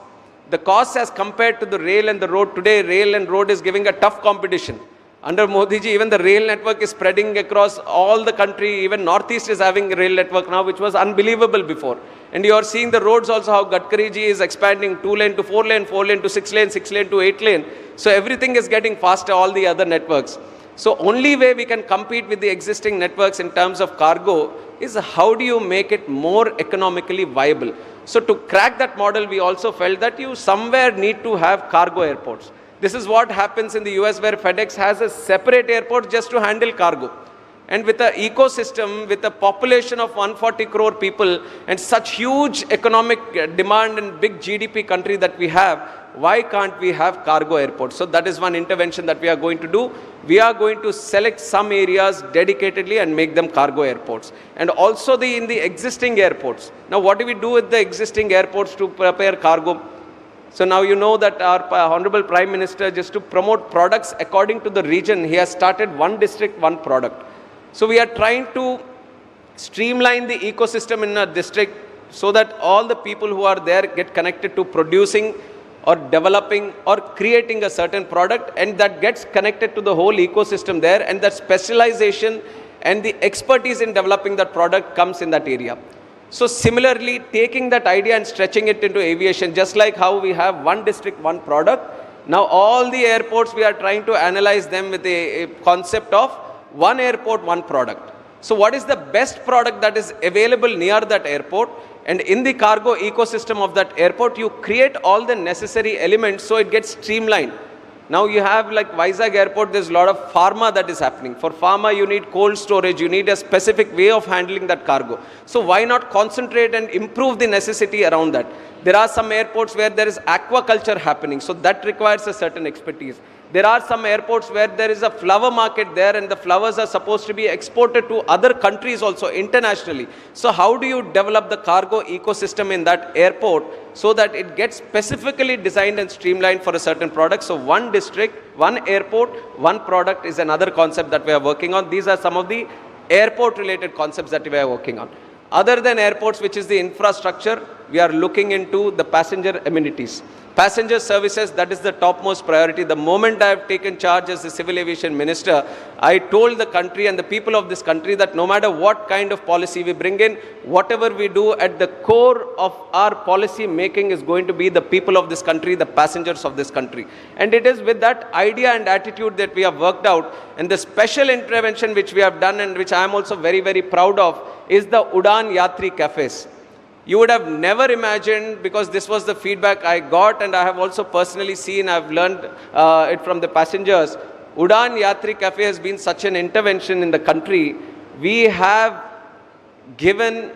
The costs as compared to the rail and the road. Today, rail and road is giving a tough competition. Under Modi ji, even the rail network is spreading across all the country. Even Northeast is having a rail network now, which was unbelievable before. And you are seeing the roads also, how Gadkari ji is expanding 2-lane to 4-lane, 4-lane to 6-lane, 6-lane to 8-lane. So everything is getting faster, all the other networks. So only way we can compete with the existing networks in terms of cargo is how do you make it more economically viable. So to crack that model, we also felt that you somewhere need to have cargo airports. This is what happens in the US, where FedEx has a separate airport just to handle cargo. And with an ecosystem, with a population of 140 crore people and such huge economic demand and big GDP country that we have, why can't we have cargo airports? So that is one intervention that we are going to do. We are going to select some areas dedicatedly and make them cargo airports. And also in the existing airports. Now what do we do with the existing airports to prepare cargo? So now you know that our Honorable Prime Minister, just to promote products according to the region, he has started one district, one product. So we are trying to streamline the ecosystem in a district so that all the people who are there get connected to producing or developing or creating a certain product, and that gets connected to the whole ecosystem there, and that specialization and the expertise in developing that product comes in that area. So similarly, taking that idea and stretching it into aviation, just like how we have one district, one product, now all the airports we are trying to analyze them with a concept of one airport, one product. So what is the best product that is available near that airport? And in the cargo ecosystem of that airport, you create all the necessary elements so it gets streamlined. Now you have like Vizag airport, there's a lot of pharma that is happening. For pharma, you need cold storage, you need a specific way of handling that cargo. So why not concentrate and improve the necessity around that? There are some airports where there is aquaculture happening, so that requires a certain expertise. There are some airports where there is a flower market there and the flowers are supposed to be exported to other countries also internationally. So how do you develop the cargo ecosystem in that airport so that it gets specifically designed and streamlined for a certain product? So one district, one airport, one product is another concept that we are working on. These are some of the airport related concepts that we are working on. Other than airports, which is the infrastructure, we are looking into the passenger amenities. Passenger services, that is the topmost priority. The moment I have taken charge as the Civil Aviation Minister, I told the country and the people of this country that no matter what kind of policy we bring in, whatever we do, at the core of our policy making is going to be the people of this country, the passengers of this country. And it is with that idea and attitude that we have worked out. And the special intervention which we have done and which I am also very, very proud of is the Udan Yatri cafes. You would have never imagined, because this was the feedback I got and I have also personally seen, I have learned it from the passengers. Udan Yatri Cafe has been such an intervention in the country. We have given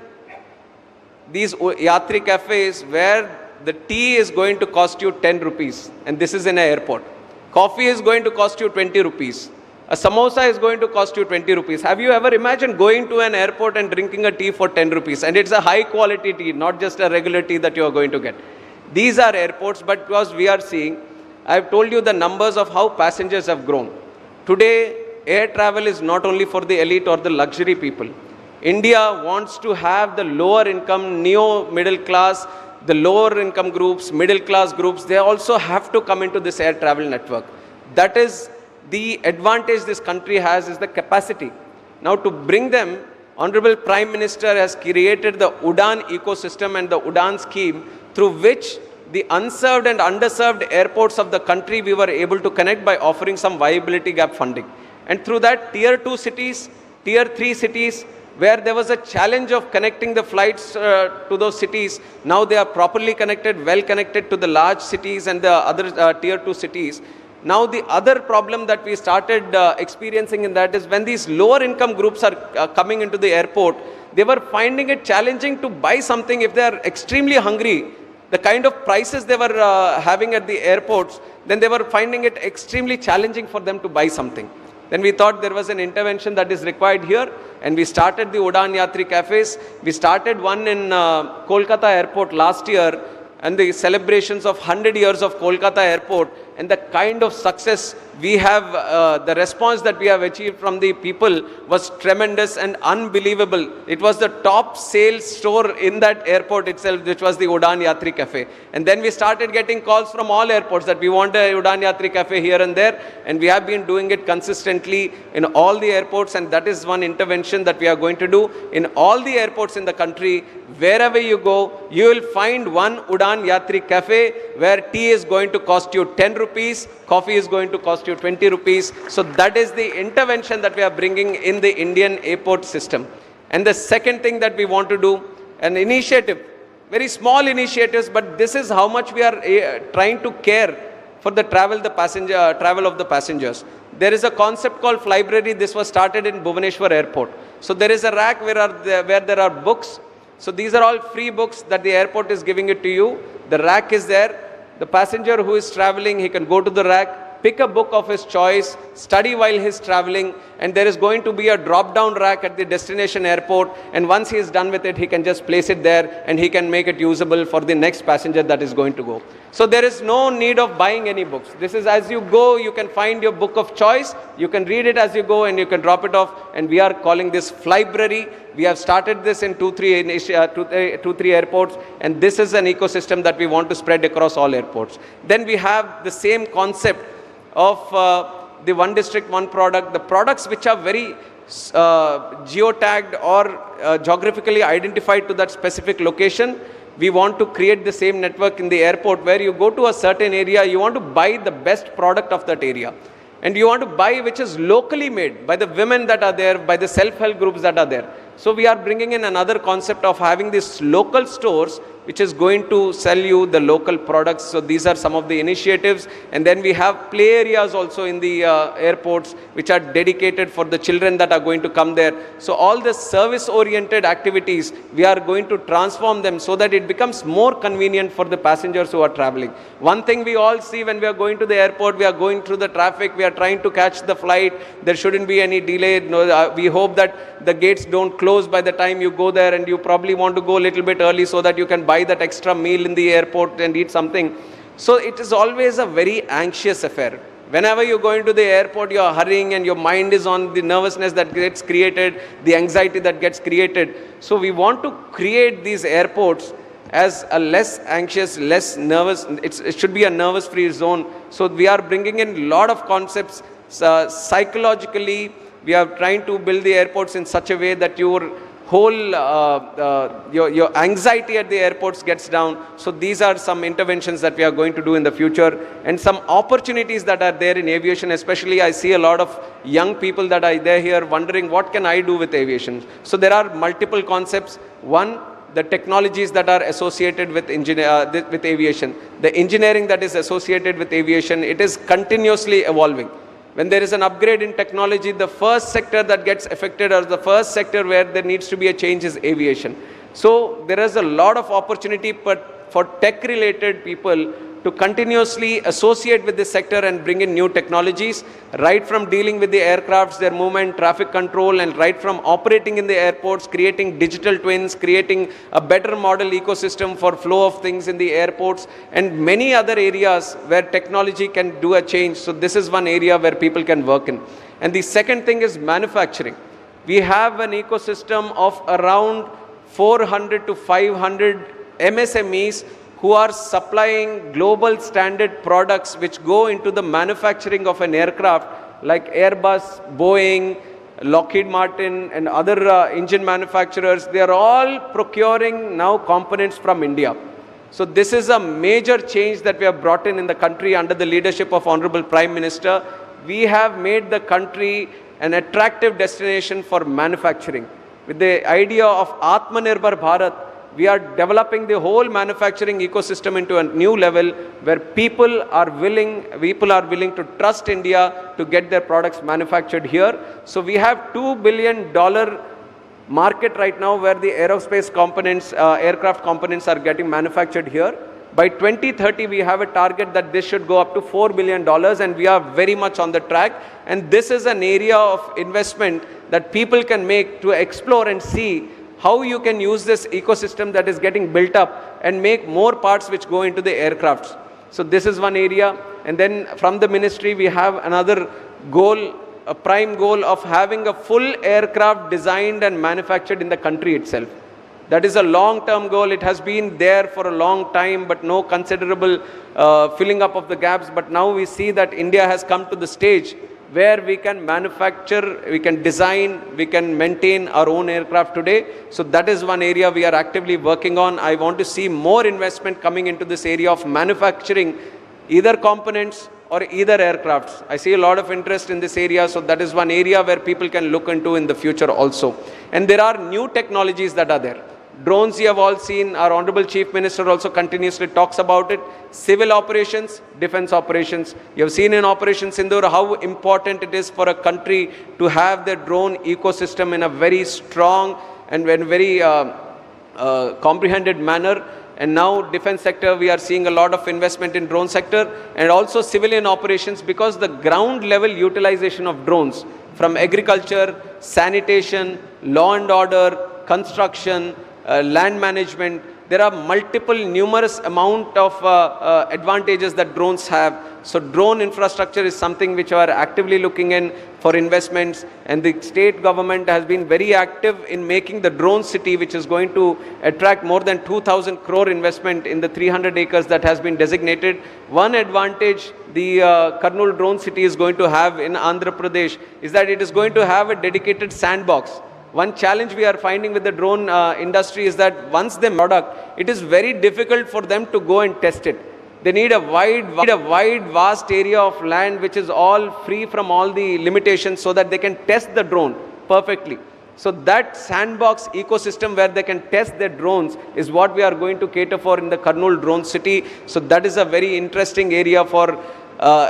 these Yatri Cafes where the tea is going to cost you 10 rupees, and this is in an airport. Coffee is going to cost you 20 rupees. A samosa is going to cost you 20 rupees. Have you ever imagined going to an airport and drinking a tea for 10 rupees? And it's a high quality tea, not just a regular tea that you are going to get. These are airports, but because we are seeing, I've told you the numbers of how passengers have grown. Today, air travel is not only for the elite or the luxury people. India wants to have the lower income, neo-middle class, the lower income groups, middle class groups, they also have to come into this air travel network. That is the advantage this country has, is the capacity. Now to bring them, Honorable Prime Minister has created the UDAN ecosystem and the UDAN scheme, through which the unserved and underserved airports of the country we were able to connect by offering some viability gap funding. And through that, tier 2 cities, tier 3 cities, where there was a challenge of connecting the flights to those cities, now they are properly connected, well connected to the large cities and the other tier 2 cities. Now the other problem that we started experiencing in that is when these lower income groups are coming into the airport, they were finding it challenging to buy something if they are extremely hungry. The kind of prices they were having at the airports, then they were finding it extremely challenging for them to buy something. Then we thought there was an intervention that is required here, and we started the Udaan Yatri cafes. We started one in Kolkata airport last year, and the celebrations of 100 years of Kolkata airport, and the kind of success we have, the response that we have achieved from the people was tremendous and unbelievable. It was the top sales store in that airport itself, which was the Udaan Yatri cafe. And then we started getting calls from all airports that we want a Udaan Yatri cafe here and there, and we have been doing it consistently in all the airports, and that is one intervention that we are going to do in all the airports in the country. Wherever you go, you will find one Udaan Yatri cafe where tea is going to cost you 10 rupees, coffee is going to cost you 20 rupees. So that is the intervention that we are bringing in the Indian airport system. And the second thing that we want to do, an initiative, very small initiatives, but this is how much we are trying to care for the travel of the passengers. There is a concept called Flybrary. This was started in Bhubaneswar airport. So there is a rack where there are books. So these are all free books that the airport is giving it to you. The rack is there. The passenger who is traveling, he can go to the rack, pick a book of his choice, study while he is traveling, and there is going to be a drop-down rack at the destination airport, and once he is done with it, he can just place it there and he can make it usable for the next passenger that is going to go. So there is no need of buying any books. This is as you go, you can find your book of choice, you can read it as you go and you can drop it off, and we are calling this Flybrary. We have started this in 2-3 airports, and this is an ecosystem that we want to spread across all airports. Then we have the same concept of the one district, one product. The products which are very geotagged or geographically identified to that specific location, we want to create the same network in the airport where you go to a certain area, you want to buy the best product of that area. And you want to buy which is locally made by the women that are there, by the self-help groups that are there. So we are bringing in another concept of having these local stores which is going to sell you the local products. So these are some of the initiatives. And then we have play areas also in the airports which are dedicated for the children that are going to come there. So all the service-oriented activities, we are going to transform them so that it becomes more convenient for the passengers who are traveling. One thing we all see when we are going to the airport, we are going through the traffic, we are trying to catch the flight, there shouldn't be any delay. No, we hope that the gates don't close by the time you go there, and you probably want to go a little bit early so that you can buy that extra meal in the airport and eat something. So it is always a very anxious affair. Whenever you go into the airport, you are hurrying and your mind is on the nervousness that gets created, the anxiety that gets created. So we want to create these airports as a less anxious, less nervous, it should be a nervous-free zone. So we are bringing in a lot of concepts. Psychologically, we are trying to build the airports in such a way that your whole, your anxiety at the airports gets down. So these are some interventions that we are going to do in the future, and some opportunities that are there in aviation. Especially I see a lot of young people that are there here wondering, what can I do with aviation? So there are multiple concepts. One, the technologies that are associated with aviation. The engineering that is associated with aviation, it is continuously evolving. When there is an upgrade in technology, the first sector that gets affected, or the first sector where there needs to be a change, is aviation. So there is a lot of opportunity for tech-related people to continuously associate with this sector and bring in new technologies, right from dealing with the aircrafts, their movement, traffic control, and right from operating in the airports, creating digital twins, creating a better model ecosystem for flow of things in the airports, and many other areas where technology can do a change. So this is one area where people can work in. And the second thing is manufacturing. We have an ecosystem of around 400 to 500 MSMEs who are supplying global standard products which go into the manufacturing of an aircraft, like Airbus, Boeing, Lockheed Martin, and other engine manufacturers. They are all procuring now components from India. So this is a major change that we have brought in the country under the leadership of Honorable Prime Minister. We have made the country an attractive destination for manufacturing. With the idea of Atmanirbhar Bharat, we are developing the whole manufacturing ecosystem into a new level where people are willing to trust India to get their products manufactured here. So we have $2 billion market right now where the aerospace components, aircraft components are getting manufactured here. By 2030, we have a target that this should go up to $4 billion, and we are very much on the track. And this is an area of investment that people can make to explore and see how you can use this ecosystem that is getting built up and make more parts which go into the aircrafts. So this is one area. And then from the ministry, we have another goal, a prime goal of having a full aircraft designed and manufactured in the country itself. That is a long-term goal. It has been there for a long time, but no considerable filling up of the gaps. But now we see that India has come to the stage where we can manufacture, we can design, we can maintain our own aircraft today. So that is one area we are actively working on. I want to see more investment coming into this area of manufacturing either components or either aircrafts. I see a lot of interest in this area, so that is one area where people can look into in the future also. And there are new technologies that are there. Drones you have all seen, our Honorable Chief Minister also continuously talks about it. Civil operations, defense operations. You have seen in Operation Sindoor how important it is for a country to have their drone ecosystem in a very strong and very comprehended manner. And now defense sector, we are seeing a lot of investment in drone sector and also civilian operations, because the ground level utilization of drones from agriculture, sanitation, law and order, construction, land management, there are numerous amount of advantages that drones have. So drone infrastructure is something which we are actively looking in for investments, and the state government has been very active in making the drone city, which is going to attract more than 2,000 crore investment in the 300 acres that has been designated. One advantage the Kurnool drone city is going to have in Andhra Pradesh is that it is going to have a dedicated sandbox. One challenge we are finding with the drone industry is that once they product, it is very difficult for them to go and test it. They need a vast area of land which is all free from all the limitations so that they can test the drone perfectly. So that sandbox ecosystem where they can test their drones is what we are going to cater for in the Kurnool drone city. So that is a very interesting area for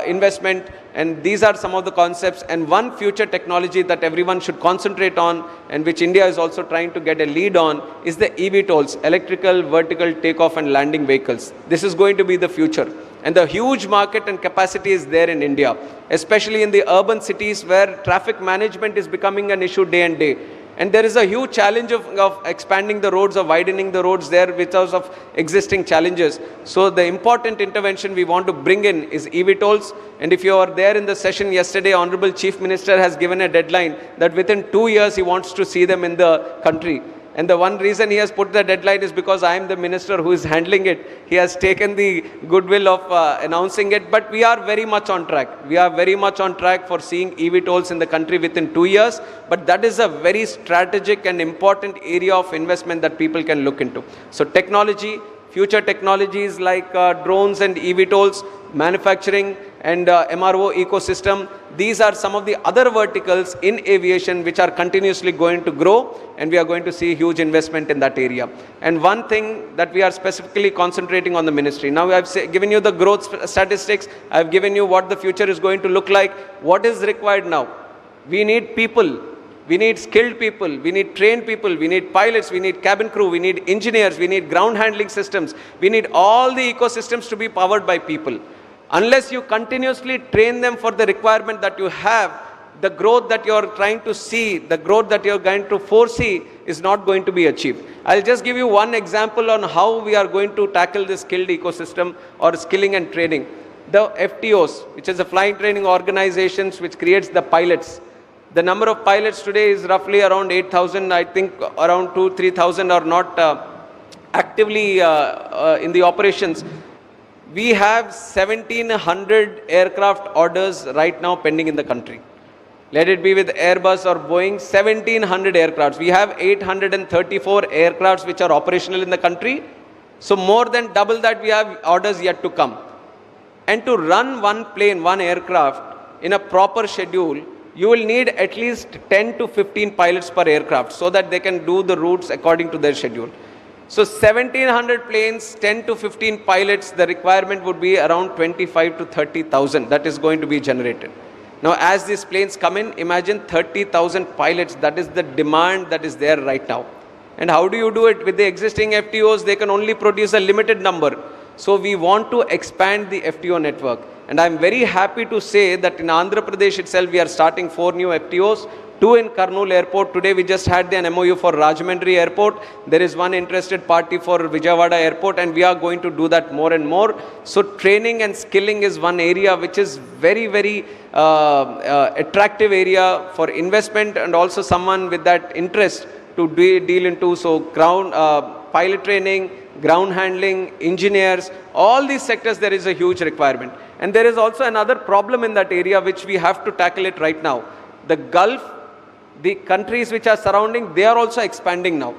investment. And these are some of the concepts. And one future technology that everyone should concentrate on, and which India is also trying to get a lead on, is the eVTOLs, electrical vertical takeoff and landing vehicles. This is going to be the future. And the huge market and capacity is there in India, especially in the urban cities where traffic management is becoming an issue day and day. And there is a huge challenge of expanding the roads or widening the roads there because of existing challenges. So the important intervention we want to bring in is eVTOLs. And if you are there in the session yesterday, Honorable Chief Minister has given a deadline that within 2 years he wants to see them in the country. And the one reason he has put the deadline is because I am the minister who is handling it. He has taken the goodwill of announcing it, but we are very much on track. We are very much on track for seeing eVTOLs in the country within 2 years, but that is a very strategic and important area of investment that people can look into. So technology, future technologies like drones and eVTOLs, manufacturing and MRO ecosystem, these are some of the other verticals in aviation which are continuously going to grow, and we are going to see huge investment in that area. And one thing that we are specifically concentrating on the ministry. Now I've given you the growth statistics, I've given you what the future is going to look like. What is required now? We need people. We need skilled people, we need trained people, we need pilots, we need cabin crew, we need engineers, we need ground handling systems. We need all the ecosystems to be powered by people. Unless you continuously train them for the requirement that you have, the growth that you're trying to see, the growth that you're going to foresee is not going to be achieved. I'll just give you one example on how we are going to tackle this skilled ecosystem or skilling and training. The FTOs, which is the flying training organizations, which creates the pilots. The number of pilots today is roughly around 8,000. I think around 2,000-3,000 are not actively in the operations. We have 1,700 aircraft orders right now pending in the country. Let it be with Airbus or Boeing, 1,700 aircrafts. We have 834 aircrafts which are operational in the country. So more than double that we have orders yet to come. And to run one plane, one aircraft in a proper schedule, you will need at least 10 to 15 pilots per aircraft so that they can do the routes according to their schedule. So 1,700 planes, 10 to 15 pilots, the requirement would be around 25 to 30,000 that is going to be generated. Now as these planes come in, imagine 30,000 pilots, that is the demand that is there right now. And how do you do it? With the existing FTOs, they can only produce a limited number. So we want to expand the FTO network. And I'm very happy to say that in Andhra Pradesh itself, we are starting 4 new FTOs, 2 in Kurnool Airport. Today we just had an MOU for Rajahmundry Airport. There is one interested party for Vijayawada Airport, and we are going to do that more and more. So training and skilling is one area which is very, very attractive area for investment and also someone with that interest to deal into. So ground pilot training, ground handling, engineers, all these sectors there is a huge requirement. And there is also another problem in that area which we have to tackle it right now. The Gulf, the countries which are surrounding, they are also expanding now.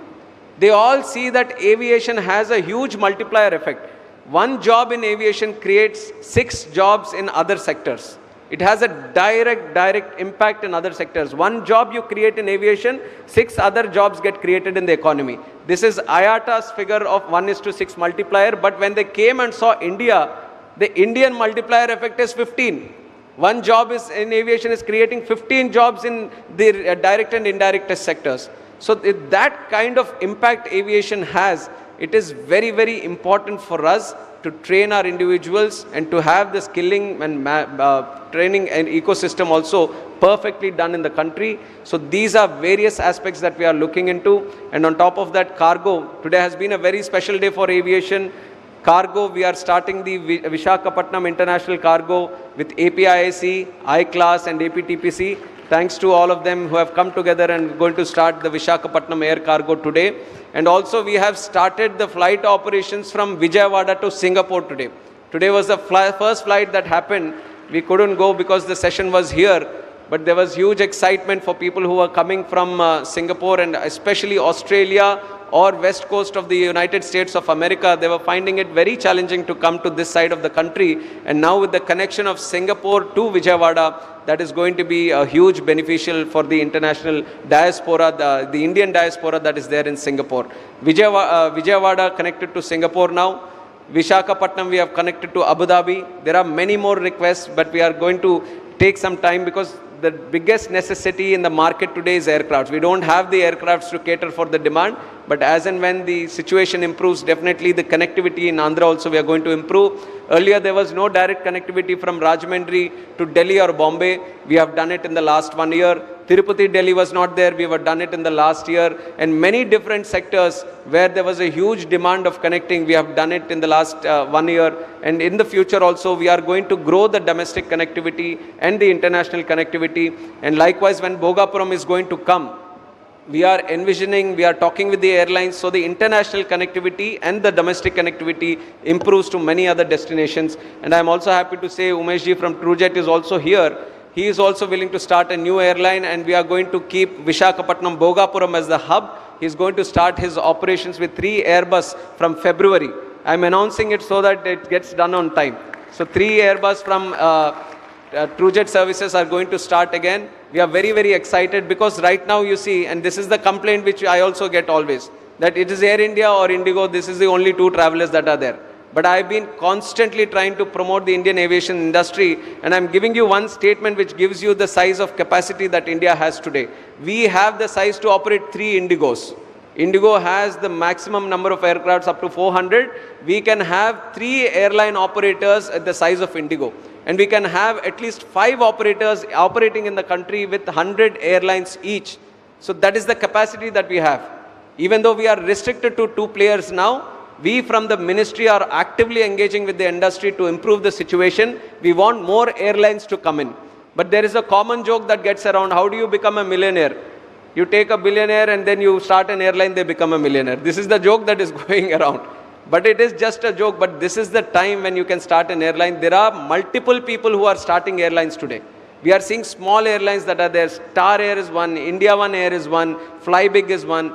They all see that aviation has a huge multiplier effect. One job in aviation creates 6 jobs in other sectors. It has a direct impact in other sectors. One job you create in aviation, 6 other jobs get created in the economy. This is IATA's figure of 1:6 multiplier, but when they came and saw India, the Indian multiplier effect is 15. One job is in aviation is creating 15 jobs in the direct and indirect sectors. So that kind of impact aviation has, it is very, very important for us to train our individuals and to have the skilling and training and ecosystem also perfectly done in the country. So these are various aspects that we are looking into. And on top of that, cargo. Today has been a very special day for aviation. Cargo, we are starting the Visakhapatnam International Cargo with APIIC, I-Class and APTPC. Thanks to all of them who have come together and going to start the Visakhapatnam Air Cargo today. And also we have started the flight operations from Vijayawada to Singapore today. Today was the first flight that happened. We couldn't go because the session was here, but there was huge excitement for people who were coming from Singapore and especially Australia or west coast of the United States of America. They were finding it very challenging to come to this side of the country. And now with the connection of Singapore to Vijayawada, that is going to be a huge beneficial for the international diaspora, the Indian diaspora that is there in Singapore. Vijayawada connected to Singapore now. Visakhapatnam we have connected to Abu Dhabi. There are many more requests, but we are going to take some time because the biggest necessity in the market today is aircrafts. We don't have the aircrafts to cater for the demand, but as and when the situation improves, definitely the connectivity in Andhra also we are going to improve. Earlier there was no direct connectivity from Rajahmundry to Delhi or Bombay. We have done it in the last 1 year. Tirupati, Delhi was not there. We have done it in the last year. And many different sectors where there was a huge demand of connecting, we have done it in the last 1 year. And in the future also, we are going to grow the domestic connectivity and the international connectivity. And likewise, when Bhogapuram is going to come, we are envisioning, we are talking with the airlines, so the international connectivity and the domestic connectivity improves to many other destinations. And I'm also happy to say Umeshji from TrueJet is also here. He is also willing to start a new airline, and we are going to keep Visakhapatnam Bhogapuram as the hub. He is going to start his operations with 3 Airbus from February. I'm announcing it so that it gets done on time. So 3 Airbus from TrueJet services are going to start again. We are very, very excited because right now you see, and this is the complaint which I also get always, that it is Air India or Indigo, this is the only 2 travelers that are there. but I've been constantly trying to promote the Indian aviation industry, and I'm giving you one statement which gives you the size of capacity that India has today. We have the size to operate 3 Indigos. Indigo has the maximum number of aircrafts up to 400. We can have 3 airline operators at the size of Indigo. And we can have at least 5 operators operating in the country with 100 airlines each. So that is the capacity that we have. Even though we are restricted to 2 players now, we from the ministry are actively engaging with the industry to improve the situation. We want more airlines to come in. But there is a common joke that gets around, how do you become a millionaire? You take a billionaire and then you start an airline, they become a millionaire. This is the joke that is going around. But it is just a joke, but this is the time when you can start an airline. There are multiple people who are starting airlines today. We are seeing small airlines that are there. Star Air is one, India One Air is one, Flybig is one.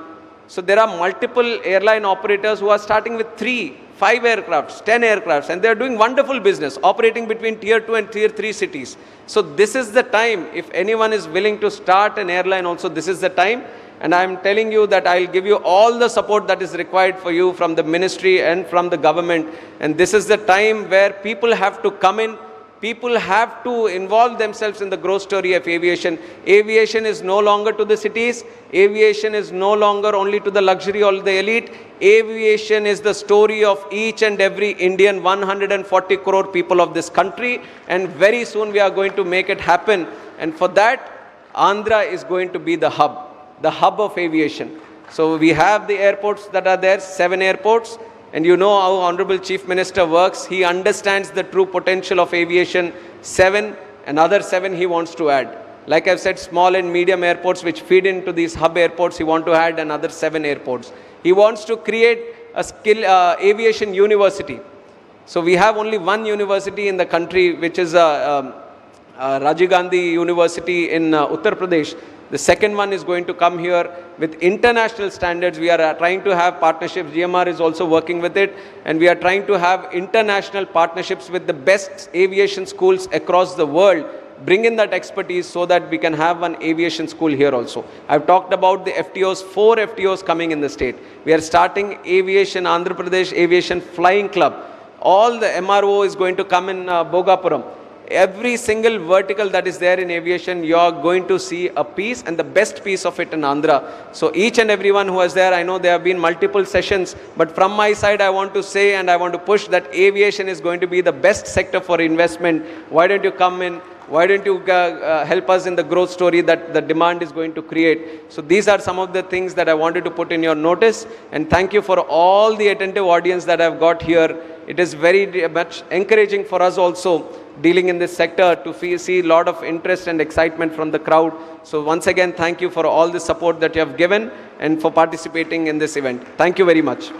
So there are multiple airline operators who are starting with 3, 5 aircrafts, 10 aircrafts, and they are doing wonderful business, operating between tier 2 and tier 3 cities. So this is the time, if anyone is willing to start an airline also, this is the time. And I am telling you that I will give you all the support that is required for you from the ministry and from the government. And this is the time where people have to come in. People have to involve themselves in the growth story of aviation. Aviation is no longer to the cities. Aviation is no longer only to the luxury or the elite. Aviation is the story of each and every Indian, 140 crore people of this country. And very soon we are going to make it happen. And for that, Andhra is going to be the hub of aviation. So we have the airports that are there, 7 airports. And you know how Honorable Chief Minister works. He understands the true potential of aviation. 7, another 7 he wants to add. Like I've said, small and medium airports which feed into these hub airports, he wants to add another 7 airports. He wants to create a skill aviation university. So we have only one university in the country, which is Rajiv Gandhi University in Uttar Pradesh. The second one is going to come here with international standards. We are trying to have partnerships. GMR is also working with it. And we are trying to have international partnerships with the best aviation schools across the world. Bring in that expertise so that we can have an aviation school here also. I've talked about the FTOs, 4 FTOs coming in the state. We are starting Aviation Andhra Pradesh Aviation Flying Club. All the MRO is going to come in Bogapuram. Every single vertical that is there in aviation, you are going to see a piece, and the best piece of it in Andhra. So each and everyone who was there, I know there have been multiple sessions, but from my side I want to say and I want to push that aviation is going to be the best sector for investment. Why don't you come in? Why don't you help us in the growth story that the demand is going to create? So these are some of the things that I wanted to put in your notice, and thank you for all the attentive audience that I've got here. It is very much encouraging for us also dealing in this sector to see a lot of interest and excitement from the crowd. So once again, thank you for all the support that you have given and for participating in this event. Thank you very much.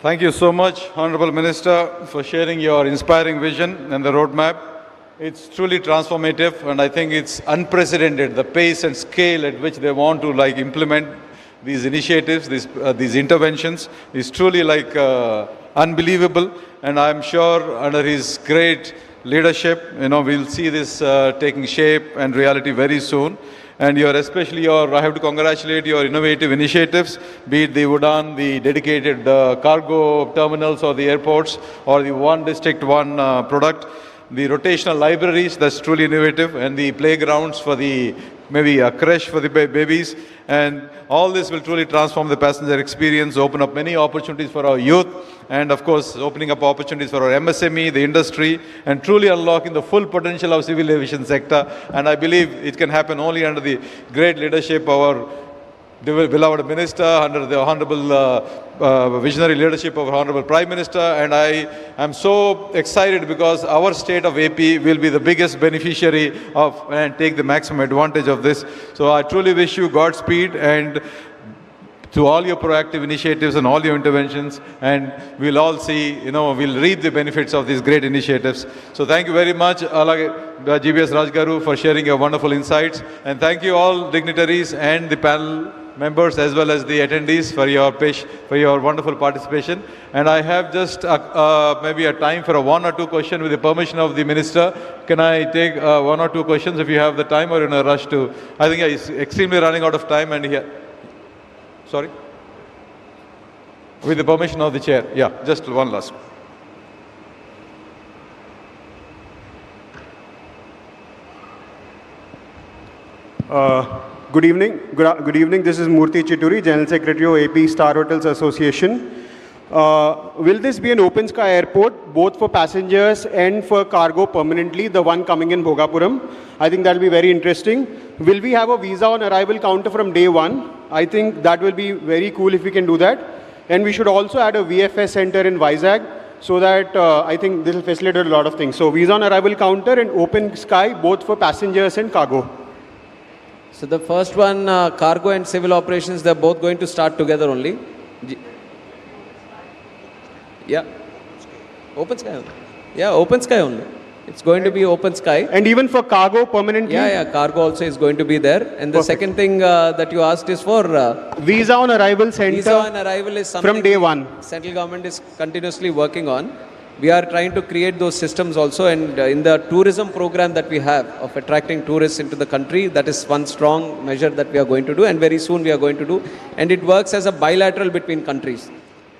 Thank you so much, Honorable Minister, for sharing your inspiring vision and the roadmap. It's truly transformative, and I think it's unprecedented, the pace and scale at which they want to implement these initiatives, these interventions is truly unbelievable. And I'm sure under his great leadership, we'll see this taking shape and reality very soon. And I have to congratulate your innovative initiatives, be it the UDAN, the dedicated cargo terminals or the airports, or the one district, one product. The rotational libraries, that's truly innovative, and the playgrounds for maybe a creche for the babies. And all this will truly transform the passenger experience, open up many opportunities for our youth, and of course, opening up opportunities for our MSME, the industry, and truly unlocking the full potential of civil aviation sector. And I believe it can happen only under the great leadership of our beloved Minister, under the honorable visionary leadership of Honorable Prime Minister. And I am so excited because our state of AP will be the biggest beneficiary of and take the maximum advantage of this. So I truly wish you Godspeed and to all your proactive initiatives and all your interventions, and we'll all see, we'll reap the benefits of these great initiatives. So thank you very much, GBS Rajgaru, for sharing your wonderful insights. And thank you all dignitaries and the panel members as well as the attendees for your wonderful participation. And I have just maybe a time for a 1 or 2 questions with the permission of the Minister. Can I take 1 or 2 questions if you have the time, or in a rush to? I think he's extremely running out of time and here. Sorry? With the permission of the Chair. Yeah, just one last. Good evening. Good evening. This is Murthy Chituri, General Secretary of AP Star Hotels Association. Will this be an open sky airport, both for passengers and for cargo permanently, the one coming in Bhogapuram? I think that will be very interesting. Will we have a visa on arrival counter from day one? I think that will be very cool if we can do that. And we should also add a VFS center in Vizag, so that I think this will facilitate a lot of things. So visa on arrival counter and open sky, both for passengers and cargo. So the first one, cargo and civil operations, they're both going to start together only. Yeah. Open sky only. Yeah, open sky only. It's going to be open sky. And even for cargo permanently? Yeah, cargo also is going to be there. And the second thing that you asked is for... visa on arrival center. Visa on arrival is something from day one. Central government is continuously working on. We are trying to create those systems also, and in the tourism program that we have of attracting tourists into the country, that is one strong measure that we are going to do, and very soon we are going to do. And it works as a bilateral between countries.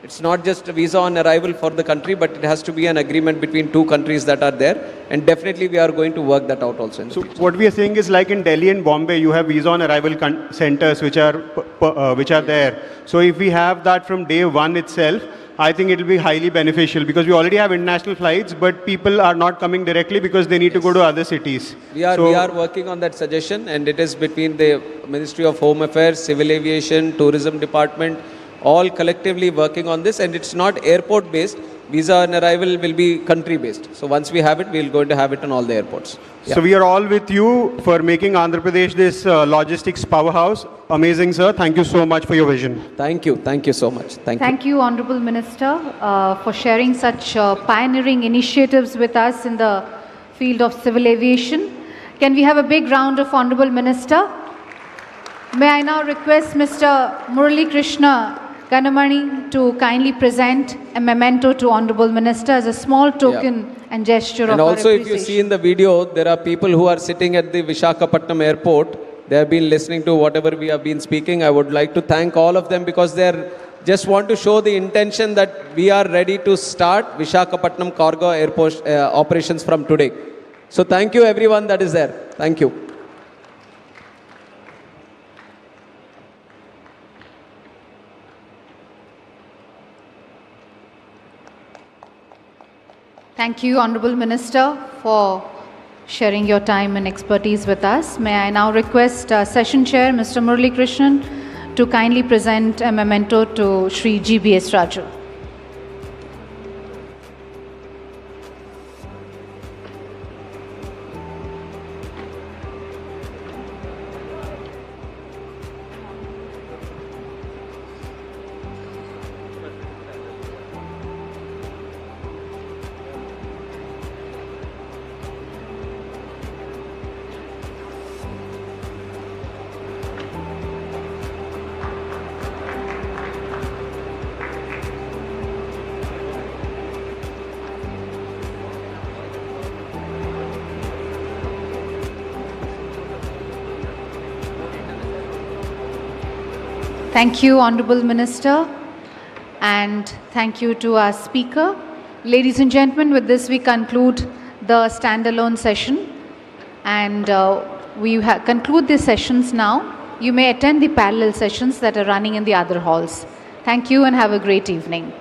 It's not just a visa on arrival for the country, but it has to be an agreement between two countries that are there, and definitely we are going to work that out also. So what we are saying is, like in Delhi and Bombay, you have visa on arrival centers which are there. So if we have that from day one itself, I think it will be highly beneficial, because we already have international flights, but people are not coming directly because they need to go to other cities. We are working on that suggestion, and it is between the Ministry of Home Affairs, Civil Aviation, Tourism Department, all collectively working on this, and it's not airport based. Visa on arrival will be country based. So once we have it, we're going to have it on all the airports. Yeah. So we are all with you for making Andhra Pradesh this logistics powerhouse. Amazing, sir. Thank you so much for your vision. Thank you. Thank you so much. Thank you, Honorable Minister, for sharing such pioneering initiatives with us in the field of civil aviation. Can we have a big round of Honorable Minister? May I now request Mr. Murali Krishna Ganamani to kindly present a memento to Honorable Minister as a small token and gesture of our appreciation. And also, if you see in the video, there are people who are sitting at the Visakhapatnam airport. They have been listening to whatever we have been speaking. I would like to thank all of them, because they just want to show the intention that we are ready to start Visakhapatnam cargo airport operations from today. So thank you everyone that is there. Thank you. Thank you, Honorable Minister, for sharing your time and expertise with us. May I now request Session Chair, Mr. Murali Krishnan, to kindly present a memento to Shri GBS Raju. Thank you, Honorable Minister, and thank you to our speaker. Ladies and gentlemen, with this we conclude the standalone session, and we conclude these sessions now. You may attend the parallel sessions that are running in the other halls. Thank you and have a great evening.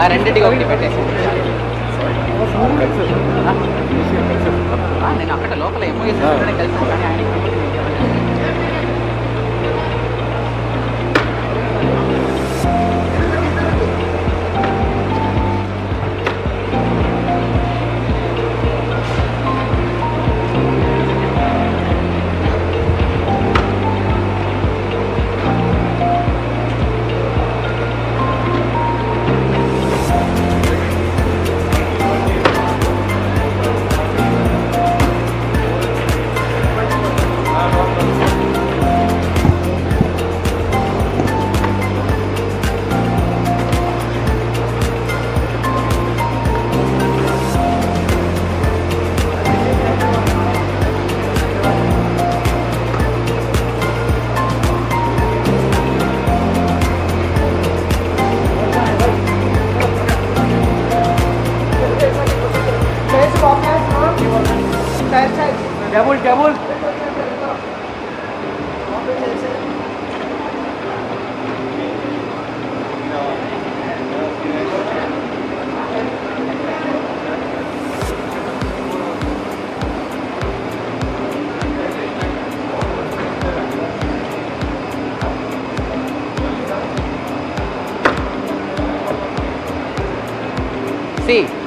ఆ రెండింటికి ఒకటి పెట్టేసి నేను అక్కడ లోపల MOs కలిసాను కానీ ఆయన double. See.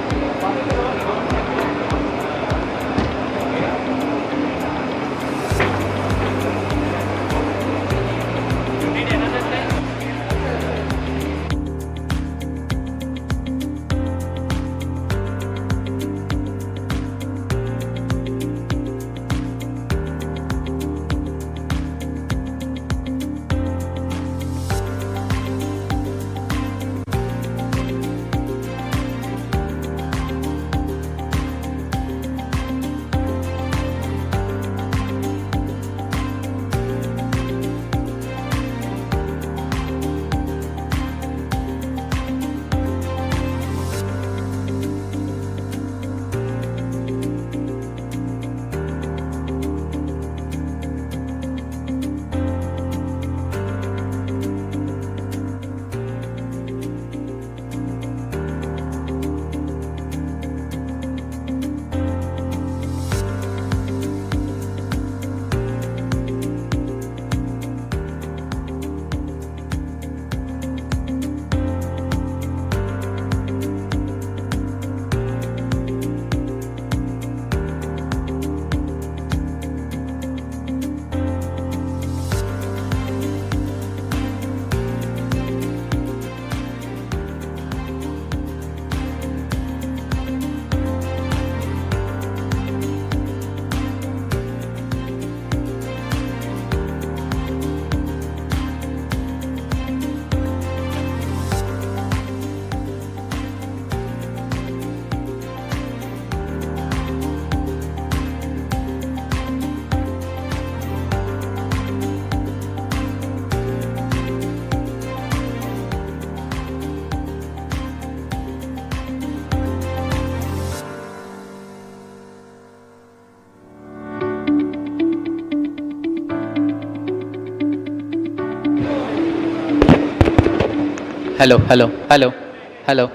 Hello.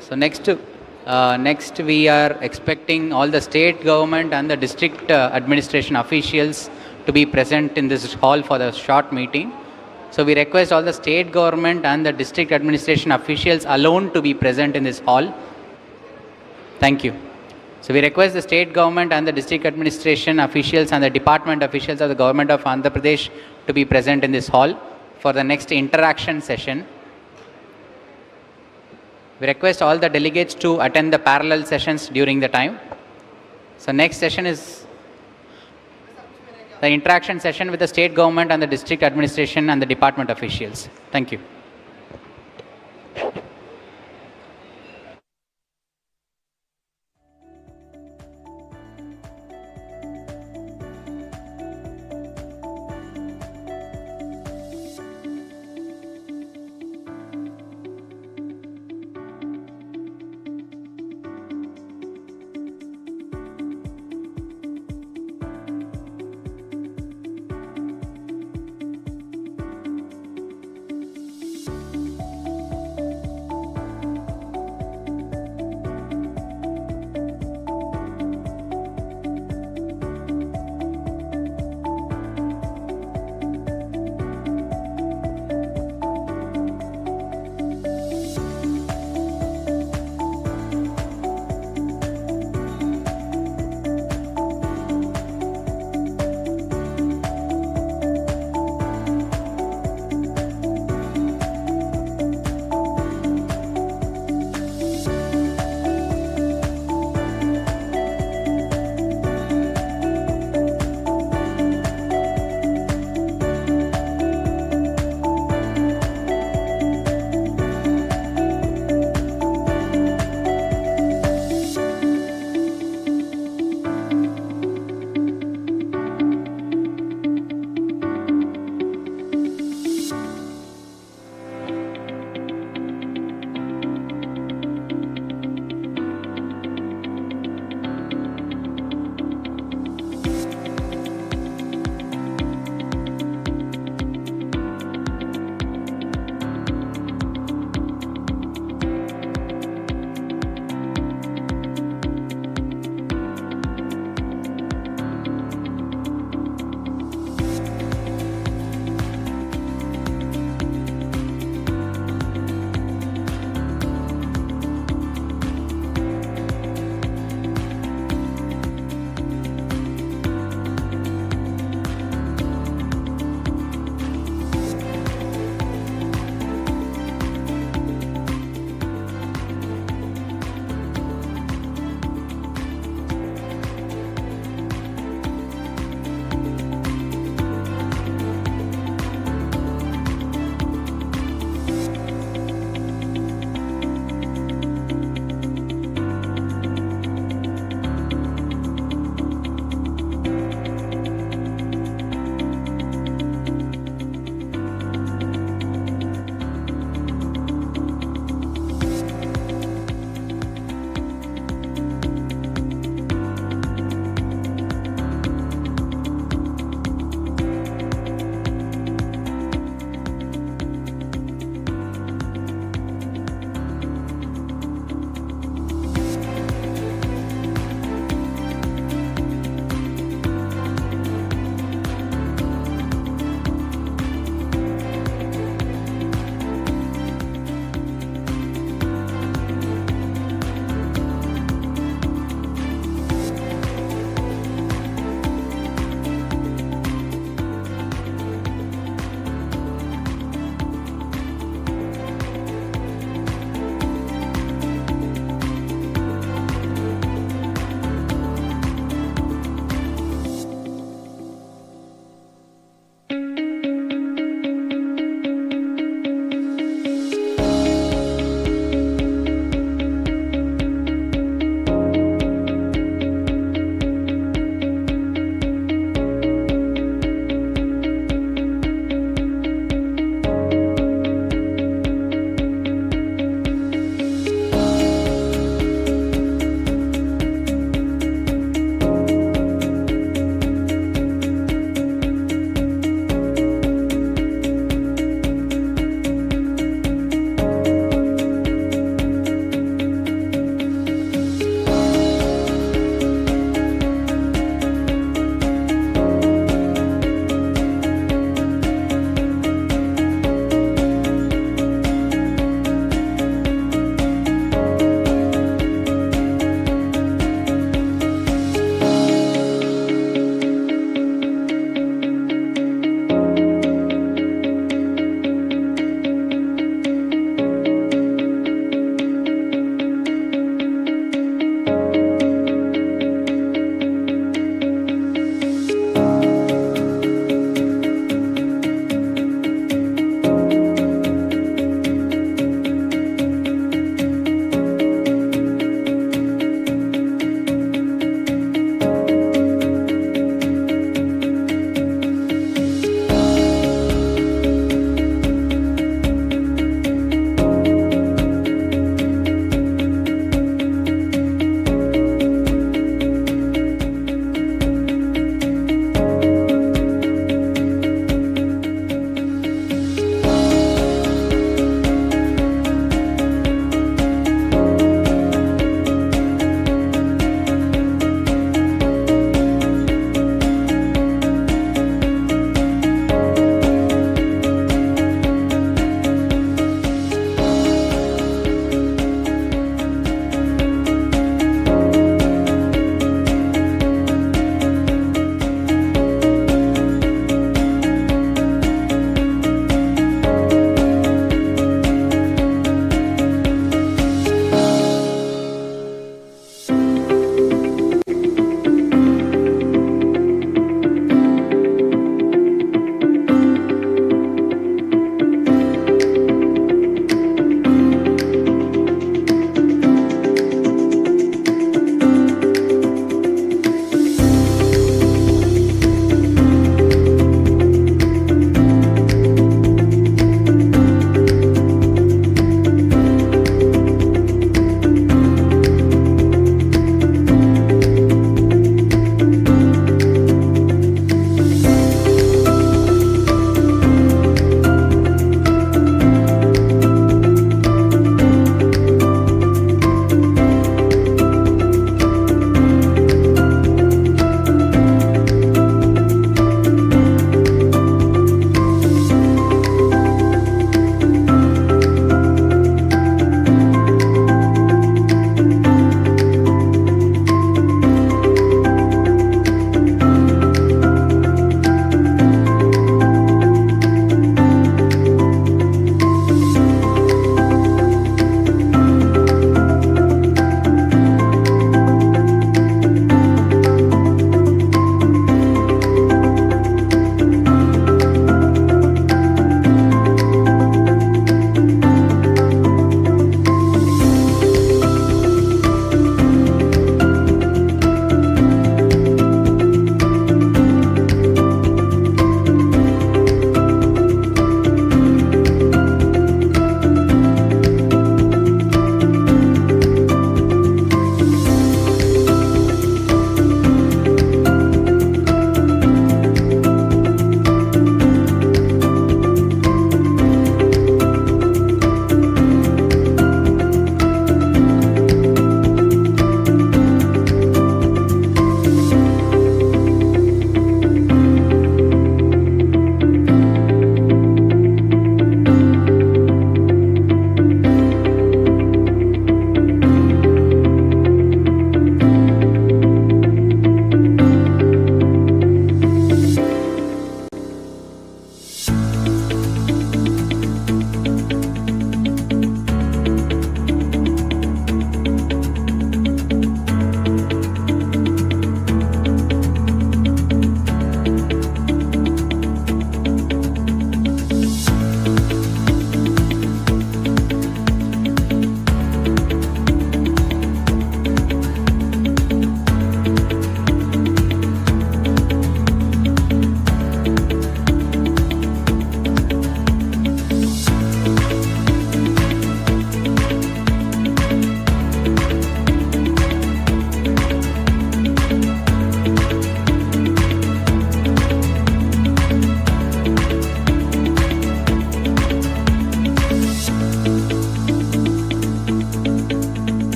So next we are expecting all the state government and the district administration officials to be present in this hall for the short meeting. So we request all the state government and the district administration officials alone to be present in this hall. Thank you. So we request the state government and the district administration officials and the department officials of the government of Andhra Pradesh to be present in this hall for the next interaction session. We request all the delegates to attend the parallel sessions during the time. So next session is the interaction session with the state government and the district administration and the department officials. Thank you.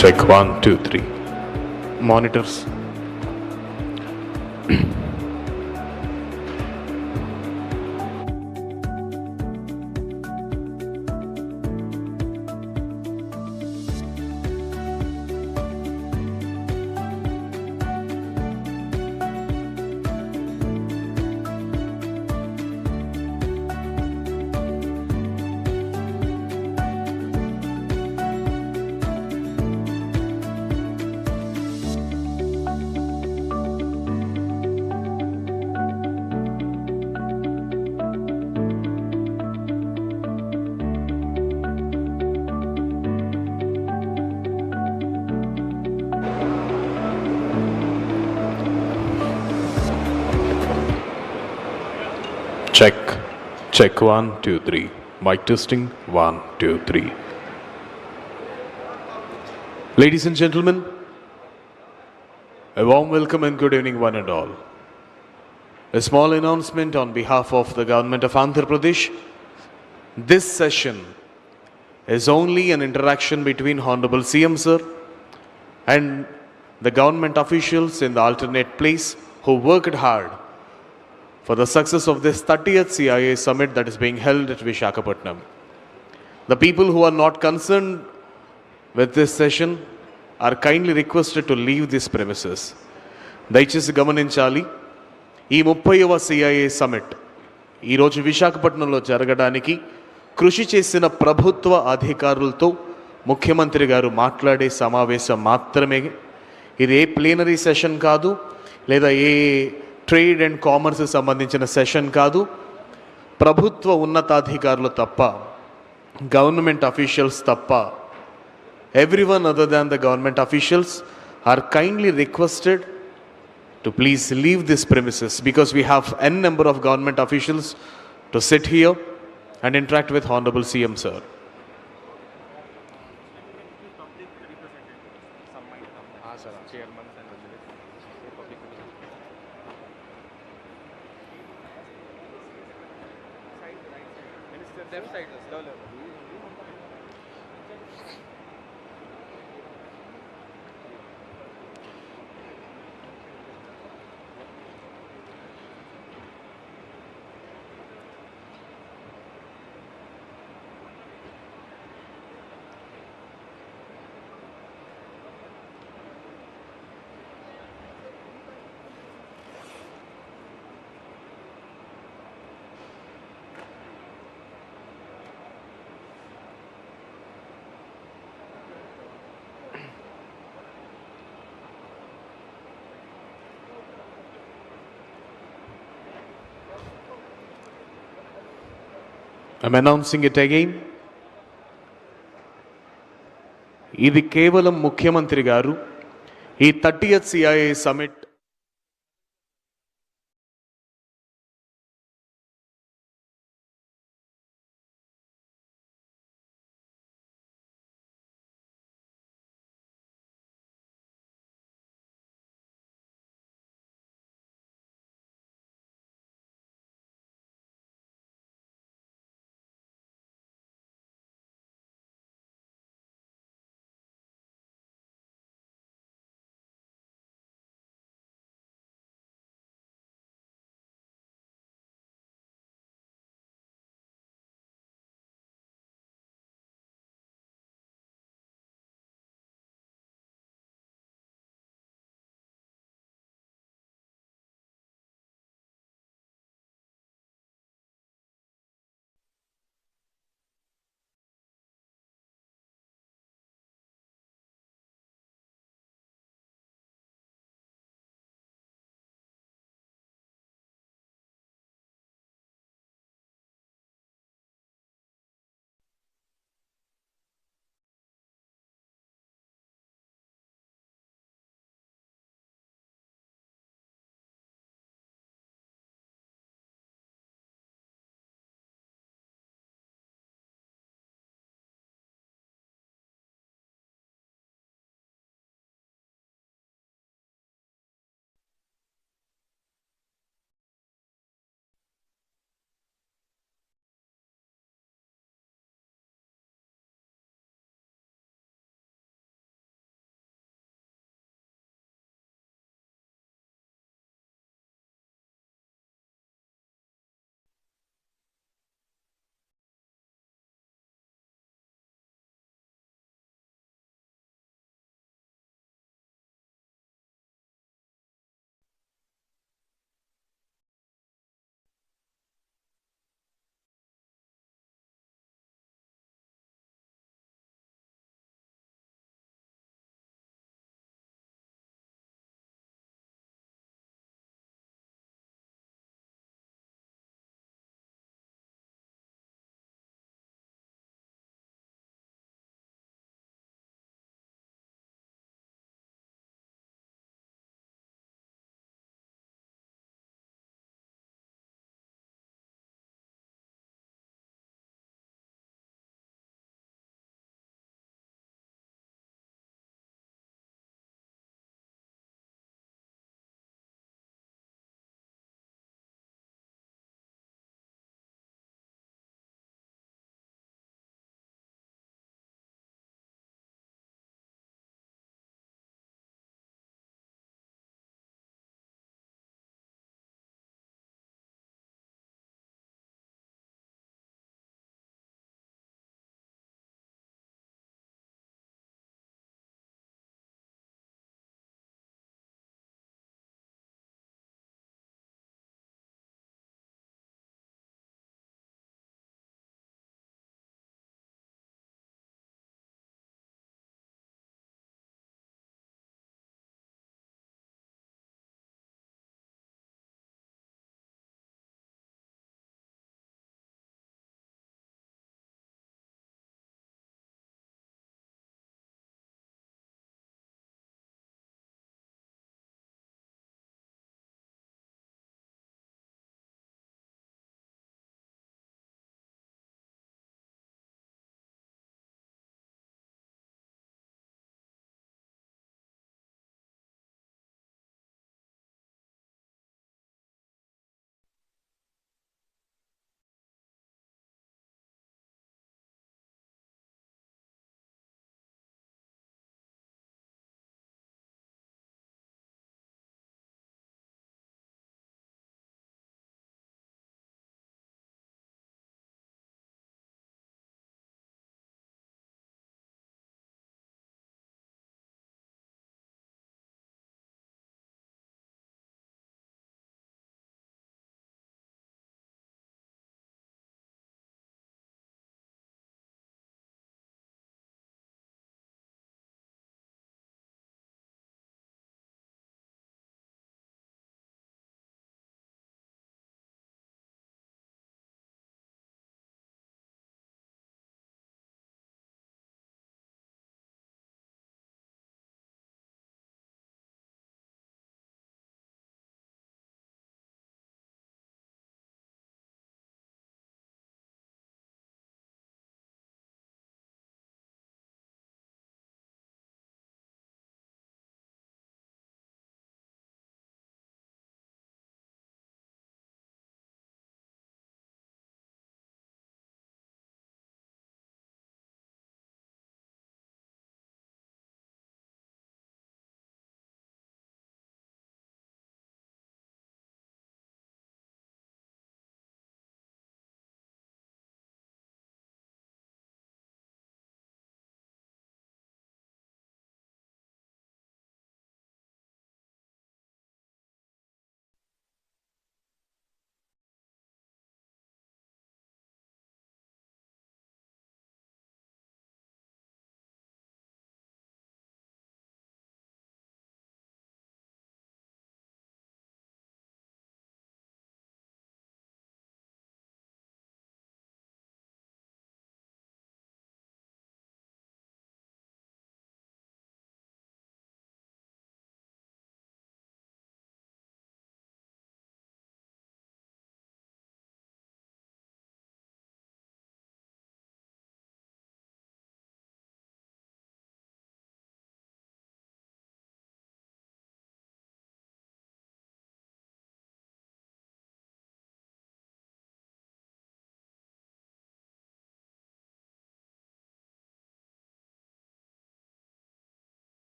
Check 1, 2, 3. Monitors. Check. Check 1, 2, 3. Mic testing 1, 2, 3. Ladies and gentlemen, a warm welcome and good evening, one and all. A small announcement on behalf of the government of Andhra Pradesh. This session is only an interaction between Honorable CM Sir and the government officials in the alternate place who worked hard for the success of this 30th CII summit that is being held at Visakhapatnam. The people who are not concerned with this session are kindly requested to leave these premises. దయచేసి గమనించాలి, ఈ 30వ CII summit ఈరోజు విశాఖపట్నంలో జరగడానికి కృషి చేసిన ప్రభుత్వ అధికారులతో ముఖ్యమంత్రి గారు మాట్లాడే సమావేశం మాత్రమే. ఇది ఏ ప్లీనరీ సెషన్ కాదు, లేదా ఏ ట్రేడ్ అండ్ కామర్స్ సంబంధించిన సెషన్ కాదు. ప్రభుత్వ ఉన్నతాధికారులు తప్ప, గవర్నమెంట్ అఫీషియల్స్ తప్ప, everyone other than the government officials are kindly requested to please leave this premises, because we have n number of government officials to sit here and interact with Honorable CM Sir. I'm announcing it again. ఇది కేవలం ముఖ్యమంత్రి గారు ఈ 30th CII summit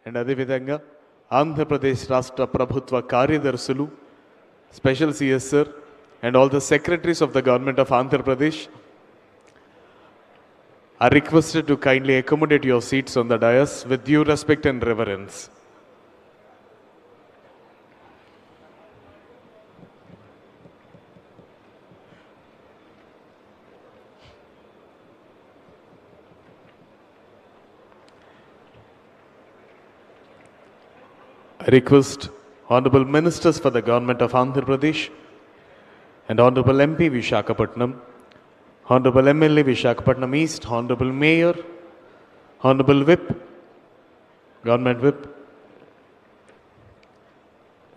and అదేవిధంగా ఆంధ్రప్రదేశ్ రాష్ట్ర ప్రభుత్వ కార్యదర్శులు, special CS sir and all the secretaries of the government of Andhra Pradesh are requested to kindly accommodate your seats on the dais with due respect and reverence. I request Honorable Ministers for the Government of Andhra Pradesh and Honorable MP Vishakhapatnam, Honorable MLA Vishakhapatnam East, Honorable Mayor, Honorable Whip, Government Whip,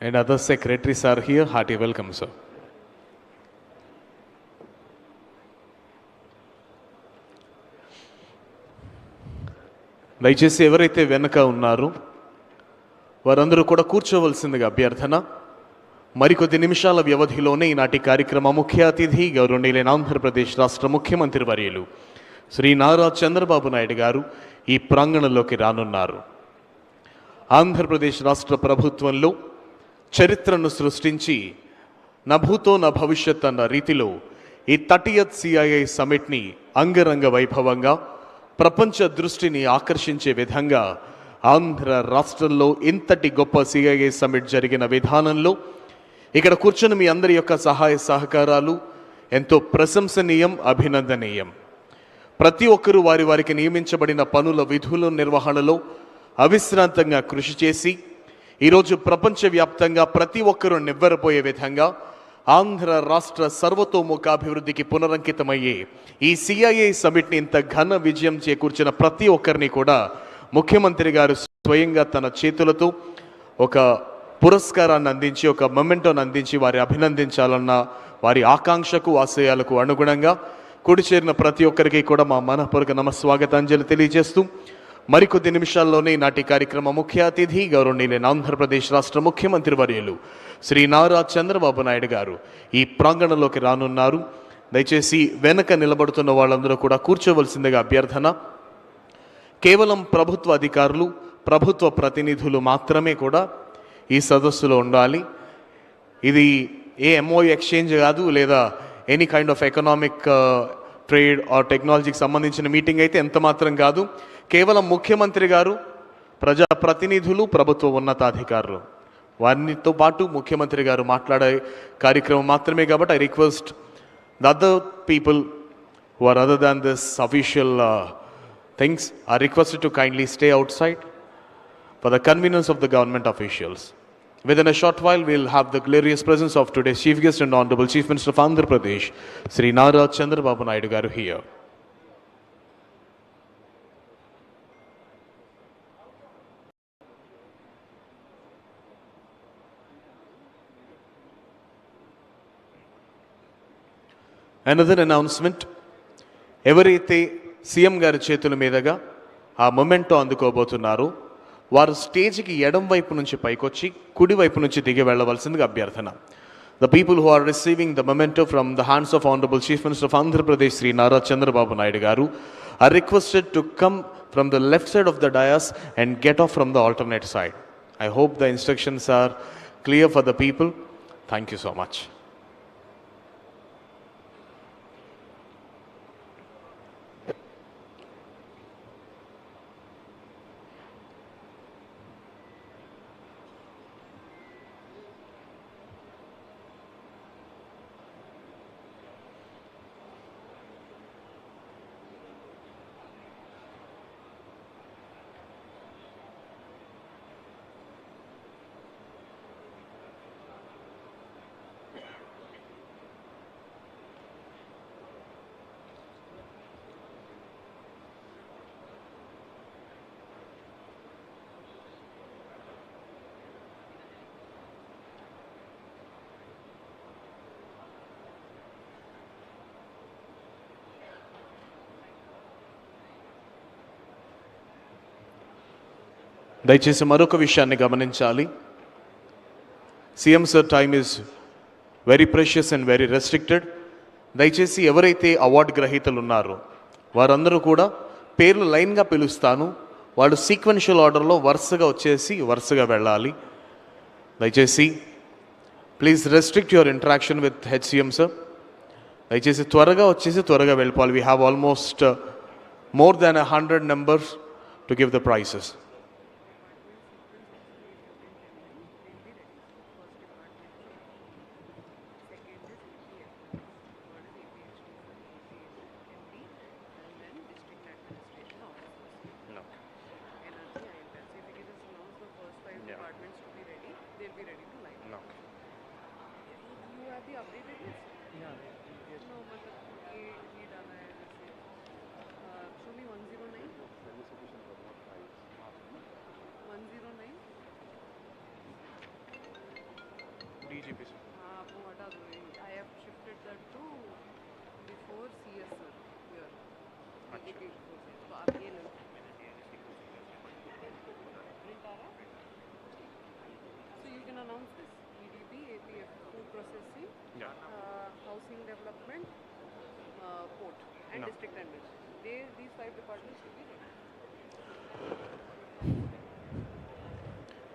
and other secretaries are here. Hearty welcome, sir. దయచేసి ఎవరైతే వెనక ఉన్నారో వారందరూ కూడా కూర్చోవలసిందిగా అభ్యర్థన. మరికొద్ది నిమిషాల వ్యవధిలోనే ఈనాటి కార్యక్రమ ముఖ్య అతిథి గౌరవనీయులైన ఆంధ్రప్రదేశ్ రాష్ట్ర ముఖ్యమంత్రి వర్యులు శ్రీ నారా చంద్రబాబు నాయుడు గారు ఈ ప్రాంగణంలోకి రానున్నారు. ఆంధ్రప్రదేశ్ రాష్ట్ర ప్రభుత్వంలో చరిత్రను సృష్టించి నభూతో నా భవిష్యత్ అన్న రీతిలో ఈ 30th CII సమిట్ని అంగరంగ వైభవంగా ప్రపంచ దృష్టిని ఆకర్షించే విధంగా ఆంధ్ర రాష్ట్రంలో ఇంతటి గొప్ప CII సమిట్ జరిగిన విధానంలో ఇక్కడ కూర్చొని మీ అందరి యొక్క సహాయ సహకారాలు ఎంతో ప్రశంసనీయం, అభినందనీయం. ప్రతి ఒక్కరూ వారికి నియమించబడిన పనుల విధుల నిర్వహణలో అవిశ్రాంతంగా కృషి చేసి ఈరోజు ప్రపంచవ్యాప్తంగా ప్రతి ఒక్కరూ నివ్వెరపోయే విధంగా ఆంధ్ర రాష్ట్ర సర్వతోముఖాభివృద్ధికి పునరంకితమయ్యే ఈ CII సమిట్ని ఇంత ఘన విజయం చేకూర్చిన ప్రతి ఒక్కరిని కూడా ముఖ్యమంత్రి గారు స్వయంగా తన చేతులతో ఒక పురస్కారాన్ని అందించి, ఒక మొమెంటోని అందించి వారి అభినందించాలన్న వారి ఆకాంక్షకు, ఆశయాలకు అనుగుణంగా కూడి చేరిన ప్రతి ఒక్కరికి కూడా మా మనపూర్వక నమస్వాగతాంజలి తెలియజేస్తూ మరికొద్ది నిమిషాల్లోనే నాటి కార్యక్రమ ముఖ్య అతిథి గౌరవనీయులైన ఆంధ్రప్రదేశ్ రాష్ట్ర ముఖ్యమంత్రి వర్యులు శ్రీ నారా చంద్రబాబు నాయుడు గారు ఈ ప్రాంగణంలోకి రానున్నారు. దయచేసి వెనక నిలబడుతున్న వాళ్ళందరూ కూడా కూర్చోవలసిందిగా అభ్యర్థన. కేవలం ప్రభుత్వ అధికారులు, ప్రభుత్వ ప్రతినిధులు మాత్రమే కూడా ఈ సదస్సులో ఉండాలి. ఇది ఏ MOU ఎక్స్చేంజ్ కాదు, లేదా any kind of economic trade are టెక్నాలజీకి సంబంధించిన మీటింగ్ అయితే ఎంత మాత్రం కాదు. కేవలం ముఖ్యమంత్రి గారు, ప్రజాప్రతినిధులు, ప్రభుత్వ ఉన్నతాధికారులు వారితో పాటు ముఖ్యమంత్రి గారు మాట్లాడే కార్యక్రమం మాత్రమే కాబట్టి I request the other people who are other than this official things are requested to kindly stay outside for the convenience of the government officials. Within a short while, we'll have the glorious presence of today's Chief Guest and Honorable Chief Minister of Andhra Pradesh, Sri Nara Chandrababu Naidu garu here. Another announcement, ఎవరైతే CM గారి చేతుల మీదుగా ఆ memento అందుకోబోతున్నారో వారు స్టేజ్కి ఎడం వైపు నుంచి పైకొచ్చి కుడి వైపు నుంచి దిగి వెళ్ళవలసిందిగా అభ్యర్థన. The people who are receiving the memento from the hands of Honorable Chief Minister of Andhra Pradesh, Sri Nara Chandrababu Naidu garu, are requested to come from the left side of the dais and get off from the alternate side. I hope the instructions are clear for the people. Thank you so much. దయచేసి మరొక విషయాన్ని గమనించాలి. CM sir time is very precious and very restricted. దయచేసి ఎవరైతే award గ్రహీతలు ఉన్నారో వారందరూ కూడా పేర్లు లైన్గా పిలుస్తాను, వాళ్ళు సీక్వెన్షియల్ ఆర్డర్లో వరుసగా వెళ్ళాలి. దయచేసి please restrict your interaction with HCM sir. దయచేసి త్వరగా వెళ్ళిపోవాలి. We have almost more than 100 numbers to give the prizes.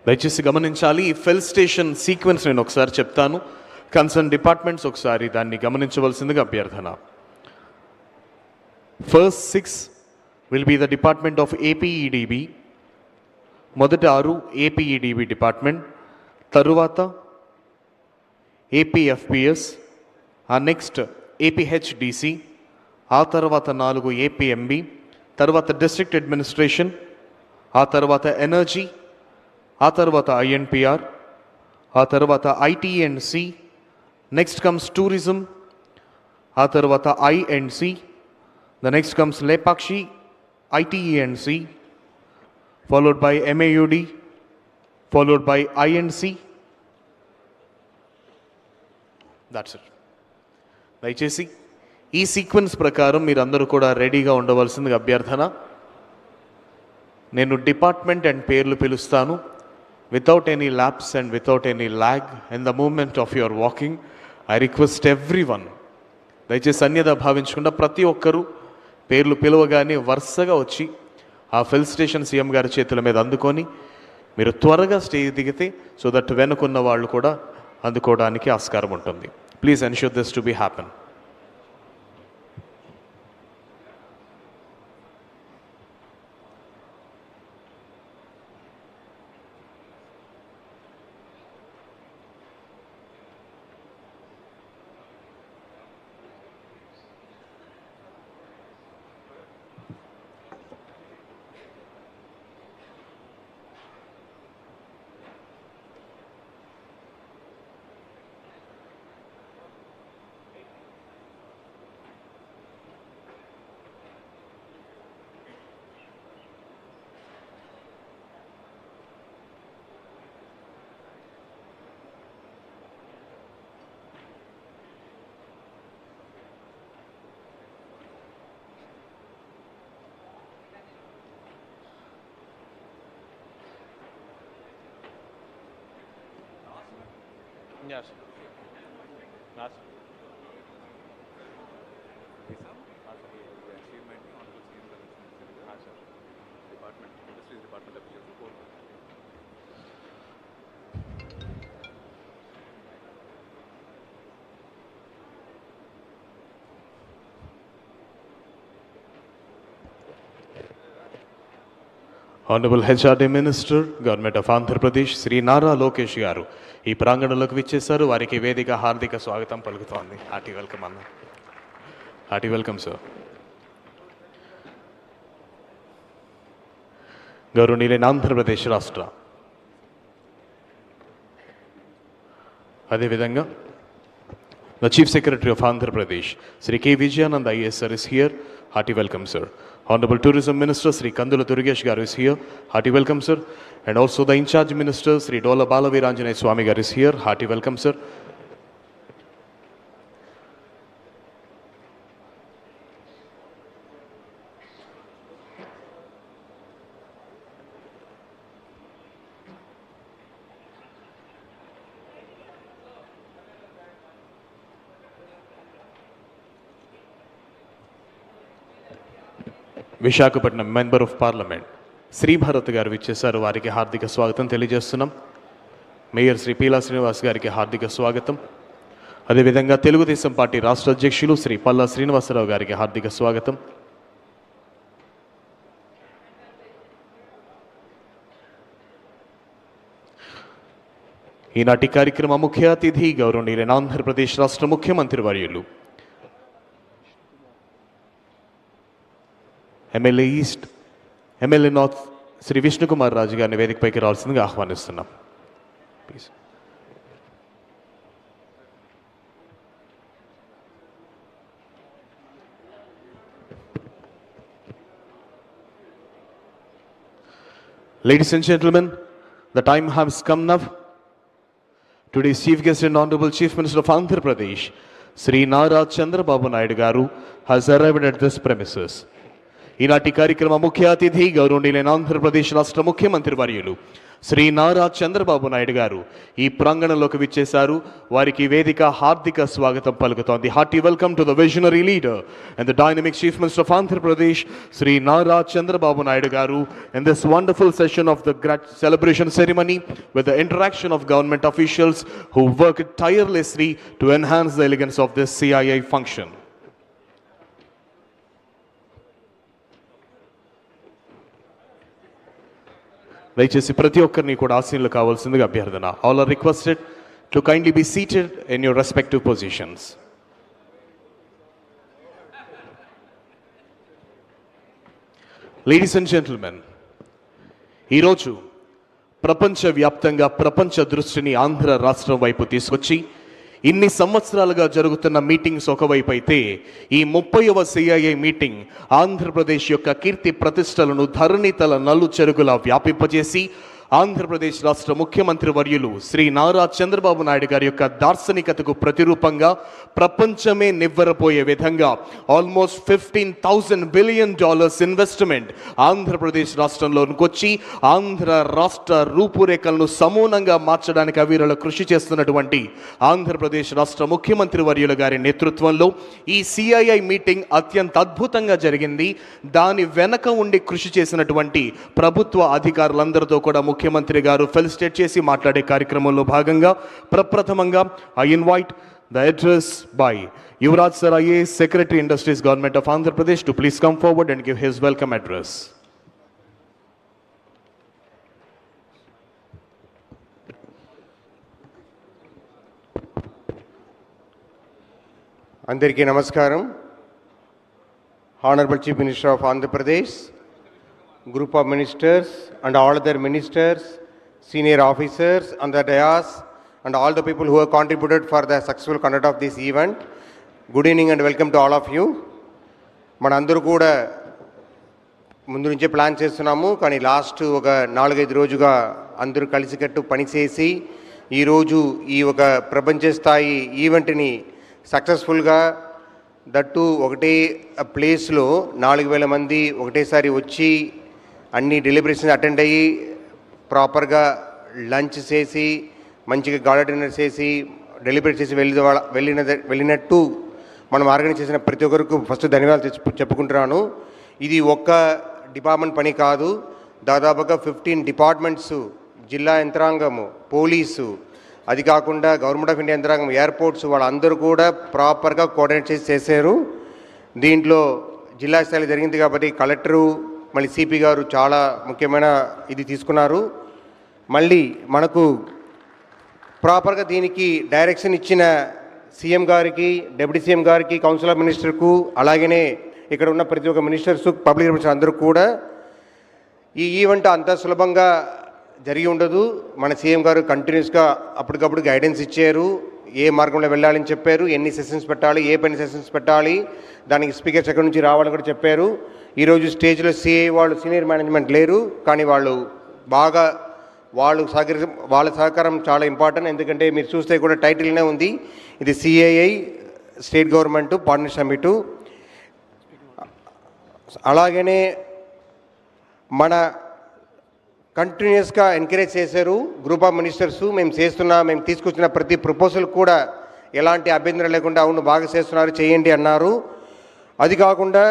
దయచేసి గమనించాలి. ఈ ఫిల్ స్టేషన్ సీక్వెన్స్ నేను ఒకసారి చెప్తాను. కన్సర్న్ డిపార్ట్మెంట్స్ ఒకసారి దాన్ని గమనించవలసిందిగా అభ్యర్థన. First 6 will be the department of APEDB. మొదటి 6 ఏపీఈడిబి డిపార్ట్మెంట్, తరువాత ఏపీఎఫ్పిఎస్, ఆ నెక్స్ట్ ఏపీహెచ్డిసి, ఆ తర్వాత 4 ఏపీఎంబి, తర్వాత డిస్ట్రిక్ట్ అడ్మినిస్ట్రేషన్, ఆ తర్వాత ఎనర్జీ, ఆ తర్వాత ఐఎన్పిఆర్, ఆ తర్వాత ఐటీఎన్సి, నెక్స్ట్ కమ్స్ టూరిజం, ఆ తర్వాత INC, the next comes Lepakshi ITNC, followed by MAUD, followed by INC. That's it. దయచేసి ఈ సీక్వెన్స్ ప్రకారం మీరందరూ కూడా రెడీగా ఉండవలసిందిగా అభ్యర్థన. నేను డిపార్ట్మెంట్ అండ్ పేర్లు పిలుస్తాను. Without any lapse and without any lag in the movement of your walking, I request everyone, దయచేసి అన్యదా భావించకుండా ప్రతి ఒక్కరూ పేర్లు పిలవగానే వరుసగా వచ్చి ఆ ఫిల్ స్టేషన్ సీఎం గారి చేతుల మీద అందుకొని మీరు త్వరగా స్టేజ్ దిగితే సో దట్ వెనుకున్న వాళ్ళు కూడా అందుకోవడానికి ఆస్కారం ఉంటుంది. Please ensure this to be happen. Yes. Yes. Honorable HRD Minister, Government of Andhra Pradesh, Sri Nara Lokesh garu ఈ ప్రాంగణంలోకి విచ్చేశారు. వారికి వేదిక హార్దిక స్వాగతం పలుకుతోంది. హార్టీ వెల్కమ్ అన్న. Hearty welcome sir. గౌరవనీయులైన ఆంధ్రప్రదేశ్ రాష్ట్ర అదేవిధంగా the Chief Secretary of Andhra Pradesh, Sri K. Vijayanand IAS sir is here. Hearty welcome, sir. Honorable Tourism Minister Sri Kandula Durgesh garu is here. Hearty welcome, sir. And also the in charge minister Sri Dola Balaviranjane Swami garu is here. Hearty welcome, sir. Vishakhapatnam Member of Parliament Sribharat గారు విచ్చేశారు. వారికి హార్దిక స్వాగతం తెలియజేస్తున్నాం. Mayor Shri Peela Srinivas గారికి హార్దిక స్వాగతం. అదేవిధంగా Telugu Desam party రాష్ట్ర అధ్యక్షులు శ్రీ పల్లా శ్రీనివాసరావు గారికి హార్దిక స్వాగతం. ఈనాటి కార్యక్రమ ముఖ్య అతిథి గౌరవనీయులైన ఆంధ్రప్రదేశ్ రాష్ట్ర ముఖ్యమంత్రి వర్యులు MLA east, MLA north Shri Vishnukumar Raju గారిని వేదికపైకి రావాల్సిందిగా ఆహ్వానిస్తున్నాం. Please. Ladies and gentlemen, the time has come now. Today's chief guest and honorable chief minister of Andhra Pradesh, Sri Nara Chandrababu Naidu Garu, has arrived at this premises. ఈనాటి కార్యక్రమ ముఖ్య అతిథి గౌరవనీయులైన ఆంధ్రప్రదేశ్ రాష్ట్ర ముఖ్యమంత్రి వర్యులు శ్రీ నారా చంద్రబాబు నాయుడు గారు ఈ ప్రాంగణంలోకి విచ్చేశారు. వారికి వేదిక హార్దిక స్వాగతం పలుకుతోంది. Hearty welcome to the visionary leader and the dynamic chief minister of Andhra Pradesh Shri Nara Chandrababu Naidu garu in this wonderful session of the celebration ceremony with the interaction of government officials who worked tirelessly to enhance the elegance of this CII function. దయచేసి ప్రతి ఒక్కరిని కూడా ఆసీనులు కావాల్సిందిగా అభ్యర్థన. All are requested to kindly be seated in your respective positions. Ladies and gentlemen, ఈరోజు ప్రపంచవ్యాప్తంగా ప్రపంచ దృష్టిని ఆంధ్ర రాష్ట్రం వైపు తీసుకొచ్చి ఇన్ని సంవత్సరాలుగా జరుగుతున్న మీటింగ్స్ ఒకవైపు అయితే ఈ 30వ CII మీటింగ్ ఆంధ్రప్రదేశ్ యొక్క కీర్తి ప్రతిష్టలను ధరణితల నలు చెరుగులా వ్యాపింపజేసి ఆంధ్రప్రదేశ్ రాష్ట్ర ముఖ్యమంత్రి వర్యులు శ్రీ నారా చంద్రబాబు నాయుడు గారి యొక్క దార్శనికతకు ప్రతిరూపంగా ప్రపంచమే నివ్వెరపోయే విధంగా ఆల్మోస్ట్ $15,000 బిలియన్ ఇన్వెస్ట్మెంట్ ఆంధ్రప్రదేశ్ రాష్ట్రంలోనికి వచ్చి ఆంధ్ర రాష్ట్ర రూపురేఖలను సమూలంగా మార్చడానికి అవిరళ కృషి చేస్తున్నటువంటి ఆంధ్రప్రదేశ్ రాష్ట్ర ముఖ్యమంత్రి వర్యుల గారి నేతృత్వంలో ఈ CII మీటింగ్ అత్యంత అద్భుతంగా జరిగింది. దాని వెనక ఉండి కృషి చేసినటువంటి ప్రభుత్వ అధికారులందరితో కూడా ముఖ్యమంత్రి గారు ఫెలిసిటేట్ చేసి మాట్లాడే కార్యక్రమంలో భాగంగా ప్రప్రథమంగా I invite the address by Yuvraj sir IAS, Secretary Industries, Government of Andhra Pradesh, to please come forward and give his welcome address. అందరికీ నమస్కారం. Honorable Chief Minister of Andhra Pradesh, group of ministers and all other ministers, senior officers on the dais and all the people who have contributed for the successful conduct of this event. Good evening and welcome to all of you. మనందరూ కూడా ముందు నుంచే plan చేస్తున్నాము, కానీ last ఒక 4-5 రోజుగా అందరూ కలిసికట్టు పనిచేసి ఈరోజు ఈ ఒక ప్రపంచ స్థాయి ఈవెంట్ని సక్సెస్ఫుల్గా దట్టు ఒకటే ప్లేస్లో 4,000 మంది ఒకటేసారి వచ్చి అన్ని డెలిబరేషన్స్ అటెండ్ అయ్యి ప్రాపర్గా లంచ్ చేసి మంచిగా గార్డెన్ డిన్నర్ చేసి డెలిబరేట్ చేసి వెళ్ళినట్టు మనం ఆర్గనైజ్ చేసిన ప్రతి ఒక్కరికి ఫస్ట్ ధన్యవాదాలు చెప్పుకుంటున్నాను. ఇది ఒక్క డిపార్ట్మెంట్ పని కాదు, దాదాపుగా 15 డిపార్ట్మెంట్స్, జిల్లా యంత్రాంగము, పోలీసు, అది కాకుండా గవర్నమెంట్ ఆఫ్ ఇండియా యంత్రాంగం, ఎయిర్పోర్ట్స్, వాళ్ళందరూ కూడా ప్రాపర్గా కోఆర్డినేట్ చేసి చేశారు. దీంట్లో జిల్లా స్థాయిలో జరిగింది కాబట్టి కలెక్టరు మళ్ళీ సిపి గారు చాలా ముఖ్యమైన ఇది తీసుకున్నారు. మళ్ళీ మనకు ప్రాపర్గా దీనికి డైరెక్షన్ ఇచ్చిన సీఎం గారికి, డిప్యూటీ సీఎం గారికి, కౌన్సిల్ ఆఫ్ మినిస్టర్కు, అలాగనే ఇక్కడ ఉన్న ప్రతి ఒక్క మినిస్టర్స్, పబ్లిక్ మినిస్టర్ అందరూ కూడా ఈ ఈవెంట్ అంత సులభంగా జరిగి ఉండదు. మన సీఎం గారు కంటిన్యూస్గా అప్పటికప్పుడు గైడెన్స్ ఇచ్చారు, ఏ మార్గంలో వెళ్ళాలని చెప్పారు, ఎన్ని సెషన్స్ పెట్టాలి, ఏ పని సెషన్స్ పెట్టాలి, దానికి స్పీకర్స్ ఎక్కడి నుంచి రావాలని కూడా చెప్పారు. ఈరోజు స్టేజ్లో CII వాళ్ళు సీనియర్ మేనేజ్మెంట్ లేరు, కానీ వాళ్ళు బాగా వాళ్ళ సహకారం చాలా ఇంపార్టెంట్. ఎందుకంటే మీరు చూస్తే కూడా టైటిల్నే ఉంది, ఇది CII state government partner summit. అలాగనే మన కంటిన్యూస్గా ఎంకరేజ్ చేశారు గ్రూప్ ఆఫ్ మినిస్టర్స్. మేము తీసుకొచ్చిన ప్రతి ప్రపోజల్ కూడా ఎలాంటి అభ్యంతరం లేకుండా అవును బాగా చేస్తున్నారు, చేయండి అన్నారు. అది కాకుండా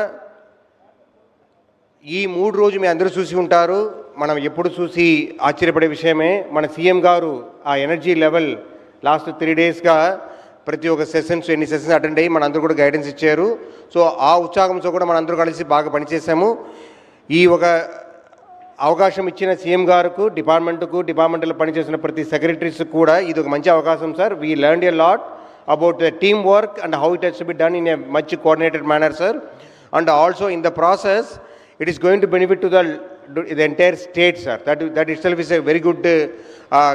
ఈ 3 రోజు మీ అందరూ చూసి ఉంటారు. మనం ఎప్పుడు చూసి ఆశ్చర్యపడే విషయమే, మన సీఎం గారు ఆ ఎనర్జీ లెవెల్ లాస్ట్ 3 డేస్గా ప్రతి ఒక్క సెషన్స్ ఎన్ని సెషన్స్ అటెండ్ అయ్యి మనందరూ కూడా గైడెన్స్ ఇచ్చారు. సో ఆ ఉత్సాహంతో కూడా మనందరూ కలిసి బాగా పనిచేసాము. ఈ ఒక అవకాశం ఇచ్చిన సీఎం గారికి, డిపార్ట్మెంట్లో పనిచేసిన ప్రతి సెక్రటరీస్ కూడా ఇది ఒక మంచి అవకాశం sir. We learned a lot about the team work and how it has to be done in a much coordinated manner sir. And also in the process it is going to benefit to the entire state, sir. That itself is a very good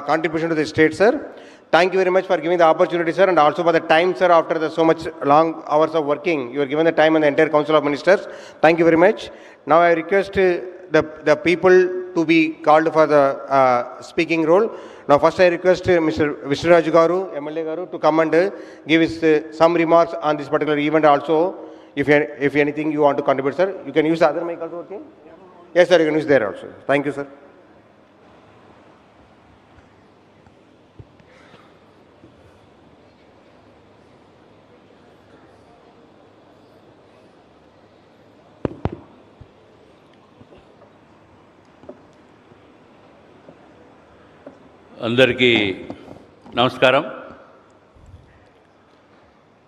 contribution to the state, sir. Thank you very much for giving the opportunity, sir, and also for the time, sir, after so much long hours of working. You are given the time and the entire Council of Ministers. Thank you very much. Now I request the people to be called for the speaking role. Now first I request Mr. Vishraju Garu, MLA Garu, to come and give his some remarks on this particular event also. If anything you want to contribute, sir, you can use the other mic also, okay? Yes, sir, you can use there also. Thank you, sir. అందరికీ నమస్కారం.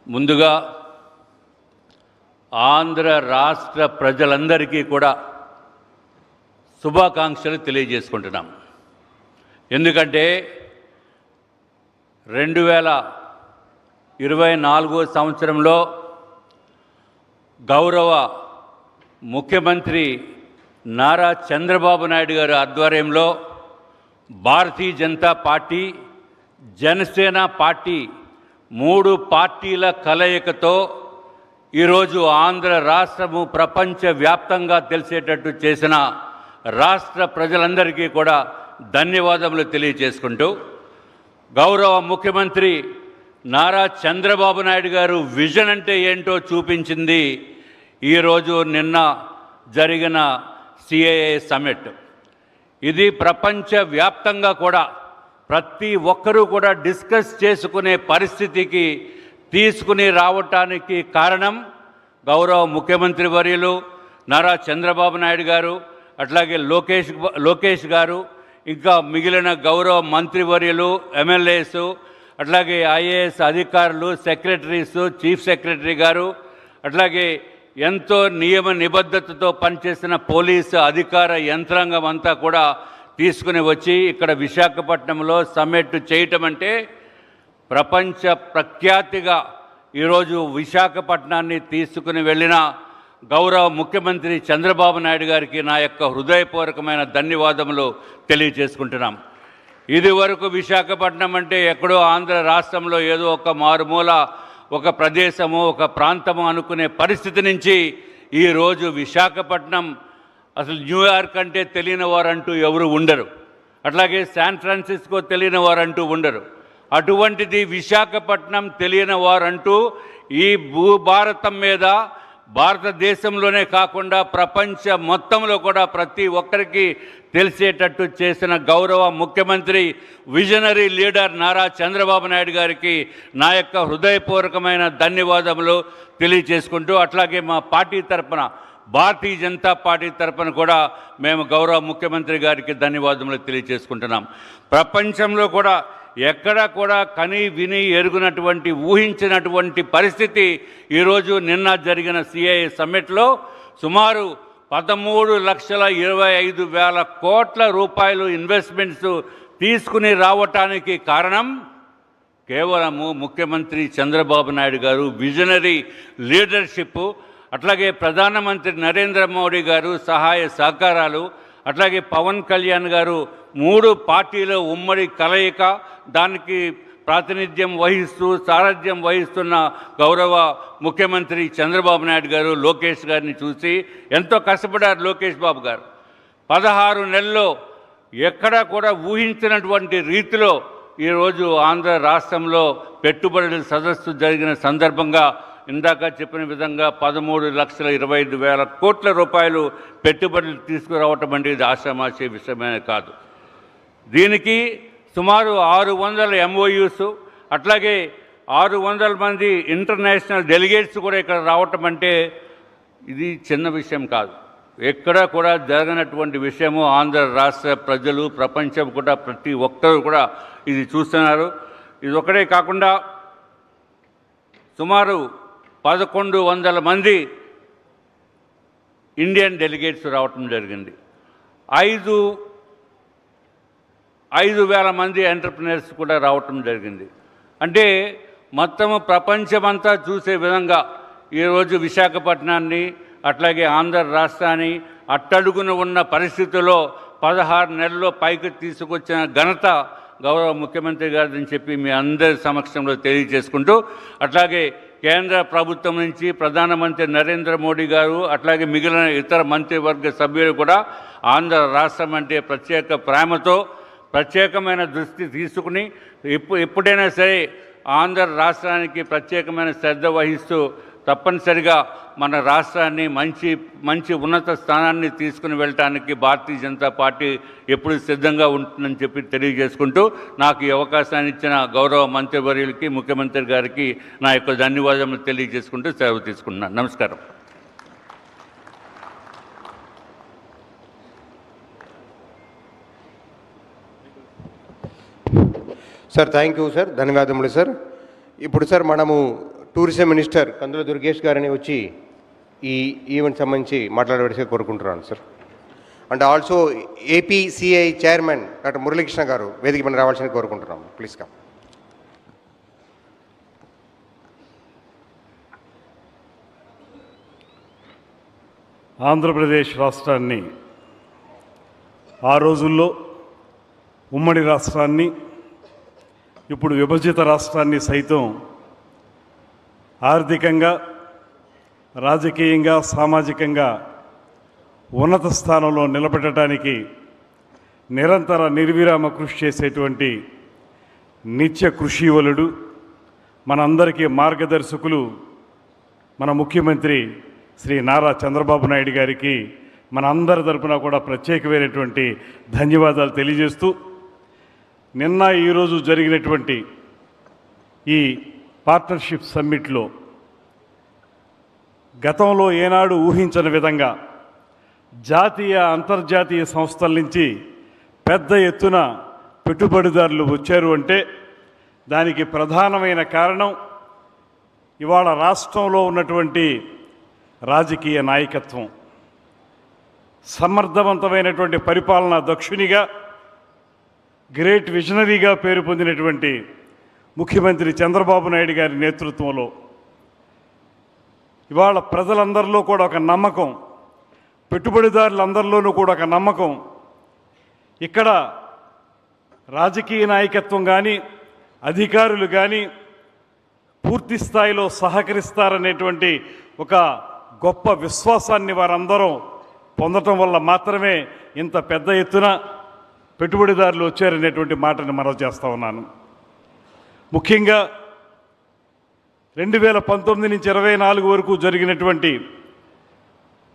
ముందుగా ఆంధ్ర రాష్ట్ర ప్రజలందరికీ కూడా శుభాకాంక్షలు తెలియజేసుకుంటున్నాం. ఎందుకంటే 2024 సంవత్సరంలో గౌరవ ముఖ్యమంత్రి నారా చంద్రబాబు నాయుడు గారి ఆధ్వర్యంలో భారతీయ జనతా పార్టీ, జనసేన పార్టీ 3 పార్టీల కలయికతో ఈరోజు ఆంధ్ర రాష్ట్రము ప్రపంచవ్యాప్తంగా తెలిసేటట్టు చేసిన రాష్ట్ర ప్రజలందరికీ కూడా ధన్యవాదములు తెలియజేసుకుంటూ, గౌరవ ముఖ్యమంత్రి నారా చంద్రబాబు నాయుడు గారు విజన్ అంటే ఏంటో చూపించింది ఈరోజు నిన్న జరిగిన CII సమ్మిట్. ఇది ప్రపంచవ్యాప్తంగా కూడా ప్రతి ఒక్కరూ కూడా డిస్కస్ చేసుకునే పరిస్థితికి తీసుకుని రావటానికి కారణం గౌరవ ముఖ్యమంత్రి వర్యులు నారా చంద్రబాబు నాయుడు గారు, అట్లాగే లోకేష్ గారు, ఇంకా మిగిలిన గౌరవ మంత్రివర్యులు, MLAs, అట్లాగే IAS అధికారులు, సెక్రటరీస్, చీఫ్ సెక్రటరీ గారు, అట్లాగే ఎంతో నియమ నిబద్ధతతో పనిచేసిన పోలీసు అధికార యంత్రాంగం అంతా కూడా తీసుకుని వచ్చి ఇక్కడ విశాఖపట్నంలో సమ్మిట్ చేయటం అంటే ప్రపంచ ప్రఖ్యాతిగా ఈరోజు విశాఖపట్నాన్ని తీసుకుని వెళ్ళిన గౌరవ ముఖ్యమంత్రి చంద్రబాబు నాయుడు గారికి నా యొక్క హృదయపూర్వకమైన ధన్యవాదములు తెలియజేసుకుంటున్నాం. ఇదివరకు విశాఖపట్నం అంటే ఎక్కడో ఆంధ్ర రాష్ట్రంలో ఏదో ఒక మారుమూల ఒక ప్రదేశము, ఒక ప్రాంతము అనుకునే పరిస్థితి నుంచి ఈరోజు విశాఖపట్నం అసలు న్యూయార్క్ అంటే తెలియని వారంటూ ఎవరు ఉండరు, అట్లాగే శాన్ ఫ్రాన్సిస్కో తెలియని వారంటూ ఉండరు. అటువంటిది విశాఖపట్నం తెలియని వారంటూ ఈ భూభారతం మీద, భారతదేశంలోనే కాకుండా ప్రపంచ మొత్తంలో కూడా ప్రతి ఒక్కరికి తెలిసేటట్టు చేసిన గౌరవ ముఖ్యమంత్రి, విజనరీ లీడర్ నారా చంద్రబాబు నాయుడు గారికి నా యొక్క హృదయపూర్వకమైన ధన్యవాదములు తెలియజేసుకుంటూ, అట్లాగే మా పార్టీ తరపున, భారతీయ జనతా పార్టీ తరపున కూడా మేము గౌరవ ముఖ్యమంత్రి గారికి ధన్యవాదములు తెలియజేసుకుంటున్నాం. ప్రపంచంలో కూడా ఎక్కడా కూడా కని విని ఎరుగునటువంటి, ఊహించినటువంటి పరిస్థితి ఈరోజు నిన్న జరిగిన CII సమ్మిట్లో సుమారు 13,25,000 కోట్ల రూపాయలు ఇన్వెస్ట్మెంట్స్ తీసుకుని రావటానికి కారణం కేవలము ముఖ్యమంత్రి చంద్రబాబు నాయుడు గారు విజనరీ లీడర్షిప్, అట్లాగే ప్రధానమంత్రి నరేంద్ర మోడీ గారు సహాయ సహకారాలు, అట్లాగే పవన్ కళ్యాణ్ గారు 3 పార్టీల ఉమ్మడి కలయిక, దానికి ప్రాతినిధ్యం వహిస్తూ సారథ్యం వహిస్తున్న గౌరవ ముఖ్యమంత్రి చంద్రబాబు నాయుడు గారు లోకేష్ గారిని చూసి ఎంతో కష్టపడ్డారు. లోకేష్ బాబు గారు 16 నెలల్లో ఎక్కడా కూడా ఊహించినటువంటి రీతిలో ఈరోజు ఆంధ్ర రాష్ట్రంలో పెట్టుబడుల సదస్సు జరిగిన సందర్భంగా ఇందాక చెప్పిన విధంగా 13,25,000 కోట్ల రూపాయలు పెట్టుబడులు తీసుకురావటం అంటే ఇది ఆషామాషి విషయమే కాదు. దీనికి సుమారు 600 MOUs, అట్లాగే 600 మంది ఇంటర్నేషనల్ డెలిగేట్స్ కూడా ఇక్కడ రావటం అంటే ఇది చిన్న విషయం కాదు. ఎక్కడ కూడా జరగనటువంటి విషయము. ఆంధ్ర రాష్ట్ర ప్రజలు, ప్రపంచం కూడా, ప్రతి ఒక్కరూ కూడా ఇది చూస్తున్నారు. ఇది ఒకటే కాకుండా సుమారు 1100 మంది ఇండియన్ డెలిగేట్స్ రావటం జరిగింది. 5,000 మంది ఎంటర్ప్రినర్స్ కూడా రావటం జరిగింది. అంటే మొత్తము ప్రపంచమంతా చూసే విధంగా ఈరోజు విశాఖపట్నాన్ని, అట్లాగే ఆంధ్ర రాష్ట్రాన్ని అట్టడుగున ఉన్న పరిస్థితుల్లో 16 నెలల్లో పైకి తీసుకొచ్చిన ఘనత గౌరవ ముఖ్యమంత్రి గారిని చెప్పి మీ అందరి సమక్షంలో తెలియజేసుకుంటూ, అట్లాగే కేంద్ర ప్రభుత్వం నుంచి ప్రధానమంత్రి నరేంద్ర మోడీ గారు, అట్లాగే మిగిలిన ఇతర మంత్రివర్గ సభ్యులు కూడా ఆంధ్ర రాష్ట్రం అంటే ప్రత్యేక ప్రేమతో, ప్రత్యేకమైన దృష్టి తీసుకుని ఎప్పుడైనా సరే ఆంధ్ర రాష్ట్రానికి ప్రత్యేకమైన శ్రద్ధ వహిస్తూ తప్పనిసరిగా మన రాష్ట్రాన్ని మంచి ఉన్నత స్థానాన్ని తీసుకుని వెళ్ళటానికి భారతీయ జనతా పార్టీ ఎప్పుడు సిద్ధంగా ఉంటుందని చెప్పి తెలియజేసుకుంటూ, నాకు ఈ అవకాశాన్ని ఇచ్చిన గౌరవ మంత్రివర్యులకి, ముఖ్యమంత్రి గారికి నా యొక్క ధన్యవాదాలు తెలియజేసుకుంటూ సెలవు తీసుకుంటున్నాను. నమస్కారం. సార్ థ్యాంక్ యూ సార్, ధన్యవాదములు సార్. ఇప్పుడు సార్ మనము టూరిజం మినిస్టర్ కందుల దుర్గేష్ గారిని వచ్చి ఈ ఈవెంట్ సంబంధించి మాట్లాడవలసి కోరుకుంటున్నాను sir. And also AP CII chairman doctor Muralikrishna గారు వేదిక మీద రావాల్సింది కోరుకుంటున్నాము. Please come. ఆంధ్రప్రదేశ్ రాష్ట్రాన్ని ఆ రోజుల్లో ఉమ్మడి రాష్ట్రాన్ని, ఇప్పుడు విభజిత రాష్ట్రాన్ని సైతం ఆర్థికంగా, రాజకీయంగా, సామాజికంగా ఉన్నత స్థానంలో నిలబెట్టడానికి నిరంతర నిర్విరామ కృషి చేసేటువంటి నిత్య కృషివలుడు, మనందరికీ మార్గదర్శకులు మన ముఖ్యమంత్రి శ్రీ నారా చంద్రబాబు నాయుడు గారికి మన అందరి తరపున కూడా ప్రత్యేకమైనటువంటి ధన్యవాదాలు తెలియజేస్తూ, నిన్న ఈరోజు జరిగినటువంటి ఈ పార్ట్నర్షిప్ సమ్మిట్లో గతంలో ఏనాడు ఊహించని విధంగా జాతీయ, అంతర్జాతీయ సంస్థల నుంచి పెద్ద ఎత్తున పెట్టుబడిదారులు వచ్చారు అంటే దానికి ప్రధానమైన కారణం ఇవాళ రాష్ట్రంలో ఉన్నటువంటి రాజకీయ నాయకత్వం. సమర్థవంతమైనటువంటి పరిపాలనా దక్షునిగా, గ్రేట్ విజనరీగా పేరు పొందినటువంటి ముఖ్యమంత్రి చంద్రబాబు నాయుడు గారి నేతృత్వంలో ఇవాళ ప్రజలందరిలో కూడా ఒక నమ్మకం, పెట్టుబడిదారులందరిలోనూ కూడా ఒక నమ్మకం, ఇక్కడ రాజకీయ నాయకత్వం కానీ, అధికారులు కానీ పూర్తి స్థాయిలో సహకరిస్తారనేటువంటి ఒక గొప్ప విశ్వాసాన్ని వారందరూ పొందటం వల్ల మాత్రమే ఇంత పెద్ద ఎత్తున పెట్టుబడిదారులు వచ్చారనేటువంటి మాటని మనవి చేస్తూ ఉన్నాను. ముఖ్యంగా 2019 నుంచి 24 వరకు జరిగినటువంటి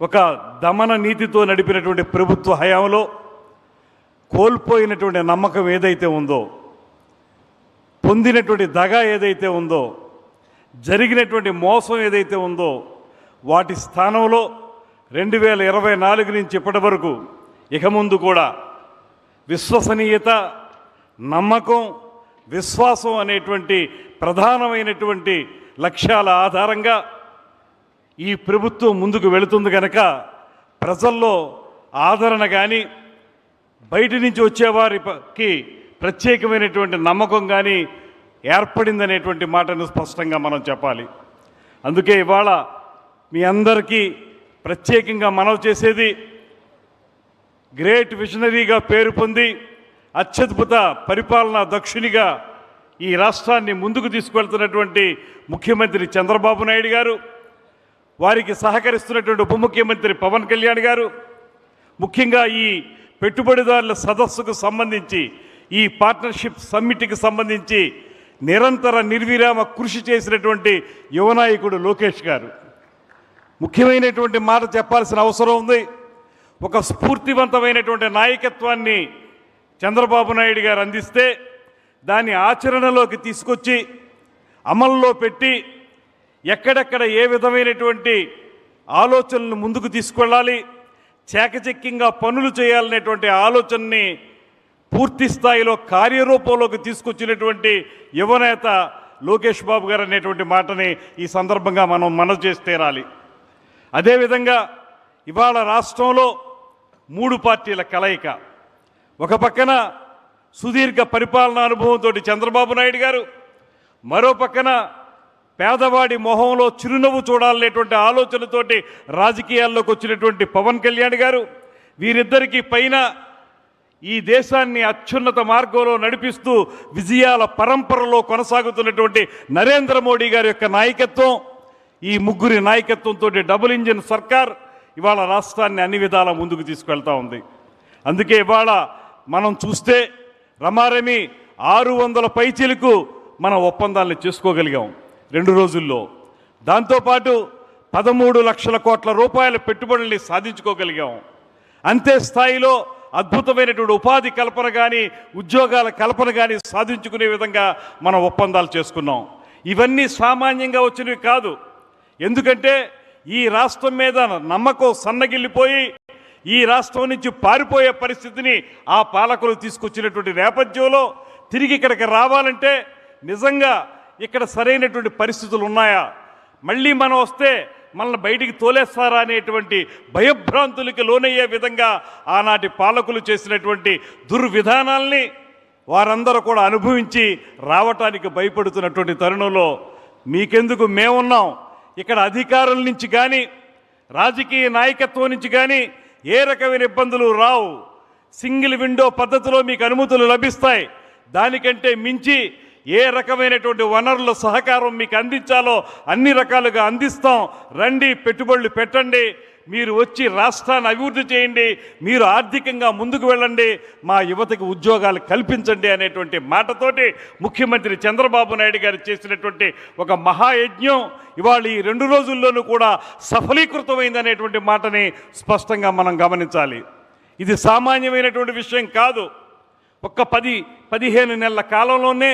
ఒక దమన నీతితో నడిపినటువంటి ప్రభుత్వ హయాంలో కోల్పోయినటువంటి నమ్మకం ఏదైతే ఉందో, పొందినటువంటి దగా ఏదైతే ఉందో, జరిగినటువంటి మోసం ఏదైతే ఉందో, వాటి స్థానంలో 2024 నుంచి ఇప్పటి వరకు ఇక ముందు కూడా విశ్వసనీయత, నమ్మకం, విశ్వాసం అనేటువంటి ప్రధానమైనటువంటి లక్ష్యాల ఆధారంగా ఈ ప్రభుత్వం ముందుకు వెళుతుంది కనుక ప్రజల్లో ఆదరణ కానీ, బయట నుంచి వచ్చేవారికి ప్రత్యేకమైనటువంటి నమ్మకం కానీ ఏర్పడిందనేటువంటి మాటను స్పష్టంగా మనం చెప్పాలి. అందుకే ఇవాళ మీ అందరికీ ప్రత్యేకంగా మనవి చేసేది, గ్రేట్ విజనరీగా పేరు పొంది అత్యద్భుత పరిపాలనా దక్షునిగా ఈ రాష్ట్రాన్ని ముందుకు తీసుకువెళ్తున్నటువంటి ముఖ్యమంత్రి చంద్రబాబు నాయుడు గారు, వారికి సహకరిస్తున్నటువంటి ఉప ముఖ్యమంత్రి పవన్ కళ్యాణ్ గారు, ముఖ్యంగా ఈ పెట్టుబడిదారుల సదస్సుకు సంబంధించి, ఈ పార్ట్నర్షిప్ సమ్మిట్కి సంబంధించి నిరంతర నిర్విరామ కృషి చేసినటువంటి యువ నాయకుడు లోకేష్ గారు. ముఖ్యమైనటువంటి మాట చెప్పాల్సిన అవసరం ఉంది. ఒక స్ఫూర్తివంతమైనటువంటి నాయకత్వాన్ని చంద్రబాబు నాయుడు గారు అందిస్తే దాన్ని ఆచరణలోకి తీసుకొచ్చి అమల్లో పెట్టి ఎక్కడెక్కడ ఏ విధమైనటువంటి ఆలోచనలను ముందుకు తీసుకెళ్ళాలి, చాకచక్యంగా పనులు చేయాలనేటువంటి ఆలోచనని పూర్తి స్థాయిలో కార్యరూపంలోకి తీసుకొచ్చినటువంటి యువనేత లోకేష్ బాబు గారు అనేటువంటి మాటని ఈ సందర్భంగా మనం మనవి చేసి తీరాలి. అదేవిధంగా ఇవాళ రాష్ట్రంలో 3 పార్టీల కలయిక. ఒక పక్కన సుదీర్ఘ పరిపాలనా అనుభవంతో చంద్రబాబు నాయుడు గారు, మరో పక్కన పేదవాడి మొహంలో చిరునవ్వు చూడాలనేటువంటి ఆలోచనతోటి రాజకీయాల్లోకి వచ్చినటువంటి పవన్ కళ్యాణ్ గారు, వీరిద్దరికీ పైన ఈ దేశాన్ని అత్యున్నత మార్గంలో నడిపిస్తూ విజయాల పరంపరలో కొనసాగుతున్నటువంటి నరేంద్ర మోడీ గారి యొక్క నాయకత్వం, ఈ ముగ్గురి నాయకత్వంతో డబుల్ ఇంజిన్ సర్కార్ ఇవాళ రాష్ట్రాన్ని అన్ని విధాలా ముందుకు తీసుకెళ్తా ఉంది. అందుకే ఇవాళ మనం చూస్తే రమారమి 600 పైచీలకు మనం ఒప్పందాలను చేసుకోగలిగాం 2 రోజుల్లో. దాంతోపాటు 13 లక్షల కోట్ల రూపాయల పెట్టుబడుల్ని సాధించుకోగలిగాం. అంతే స్థాయిలో అద్భుతమైనటువంటి ఉపాధి కల్పన కానీ ఉద్యోగాల కల్పన కానీ సాధించుకునే విధంగా మనం ఒప్పందాలు చేసుకున్నాం. ఇవన్నీ సామాన్యంగా వచ్చినవి కాదు. ఎందుకంటే ఈ రాష్ట్రం మీద నమ్మకం సన్నగిల్లిపోయి ఈ రాష్ట్రం నుంచి పారిపోయే పరిస్థితిని ఆ పాలకులు తీసుకొచ్చినటువంటి నేపథ్యంలో తిరిగి ఇక్కడికి రావాలంటే నిజంగా ఇక్కడ సరైనటువంటి పరిస్థితులు ఉన్నాయా, మళ్ళీ మనం వస్తే మనల్ని బయటికి తోలేస్తారా అనేటువంటి భయభ్రాంతులకి లోనయ్యే విధంగా ఆనాటి పాలకులు చేసినటువంటి దుర్విధానాల్ని వారందరూ కూడా అనుభవించి రావటానికి భయపడుతున్నటువంటి తరుణంలో మీకెందుకు మేమున్నాం. ఇక్కడ అధికారుల నుంచి కానీ రాజకీయ నాయకత్వం నుంచి కానీ ఏ రకమైన ఇబ్బందులు రావు. సింగిల్ విండో పద్ధతిలో మీకు అనుమతులు లభిస్తాయి. దానికంటే మించి ఏ రకమైనటువంటి వనరుల సహకారం మీకు అందించాలో అన్ని రకాలుగా అందిస్తాం. రండి, పెట్టుబడులు పెట్టండి, మీరు వచ్చి రాష్ట్రాన్ని అభివృద్ధి చేయండి, మీరు ఆర్థికంగా ముందుకు వెళ్ళండి, మా యువతకు ఉద్యోగాలు కల్పించండి అనేటువంటి మాటతోటి ముఖ్యమంత్రి చంద్రబాబు నాయుడు గారు చేసినటువంటి ఒక మహాయజ్ఞం ఇవాళ ఈ 2 రోజుల్లోనూ కూడా సఫలీకృతమైందనేటువంటి మాటని స్పష్టంగా మనం గమనించాలి. ఇది సామాన్యమైనటువంటి విషయం కాదు. ఒక్క 10-15 నెలల కాలంలోనే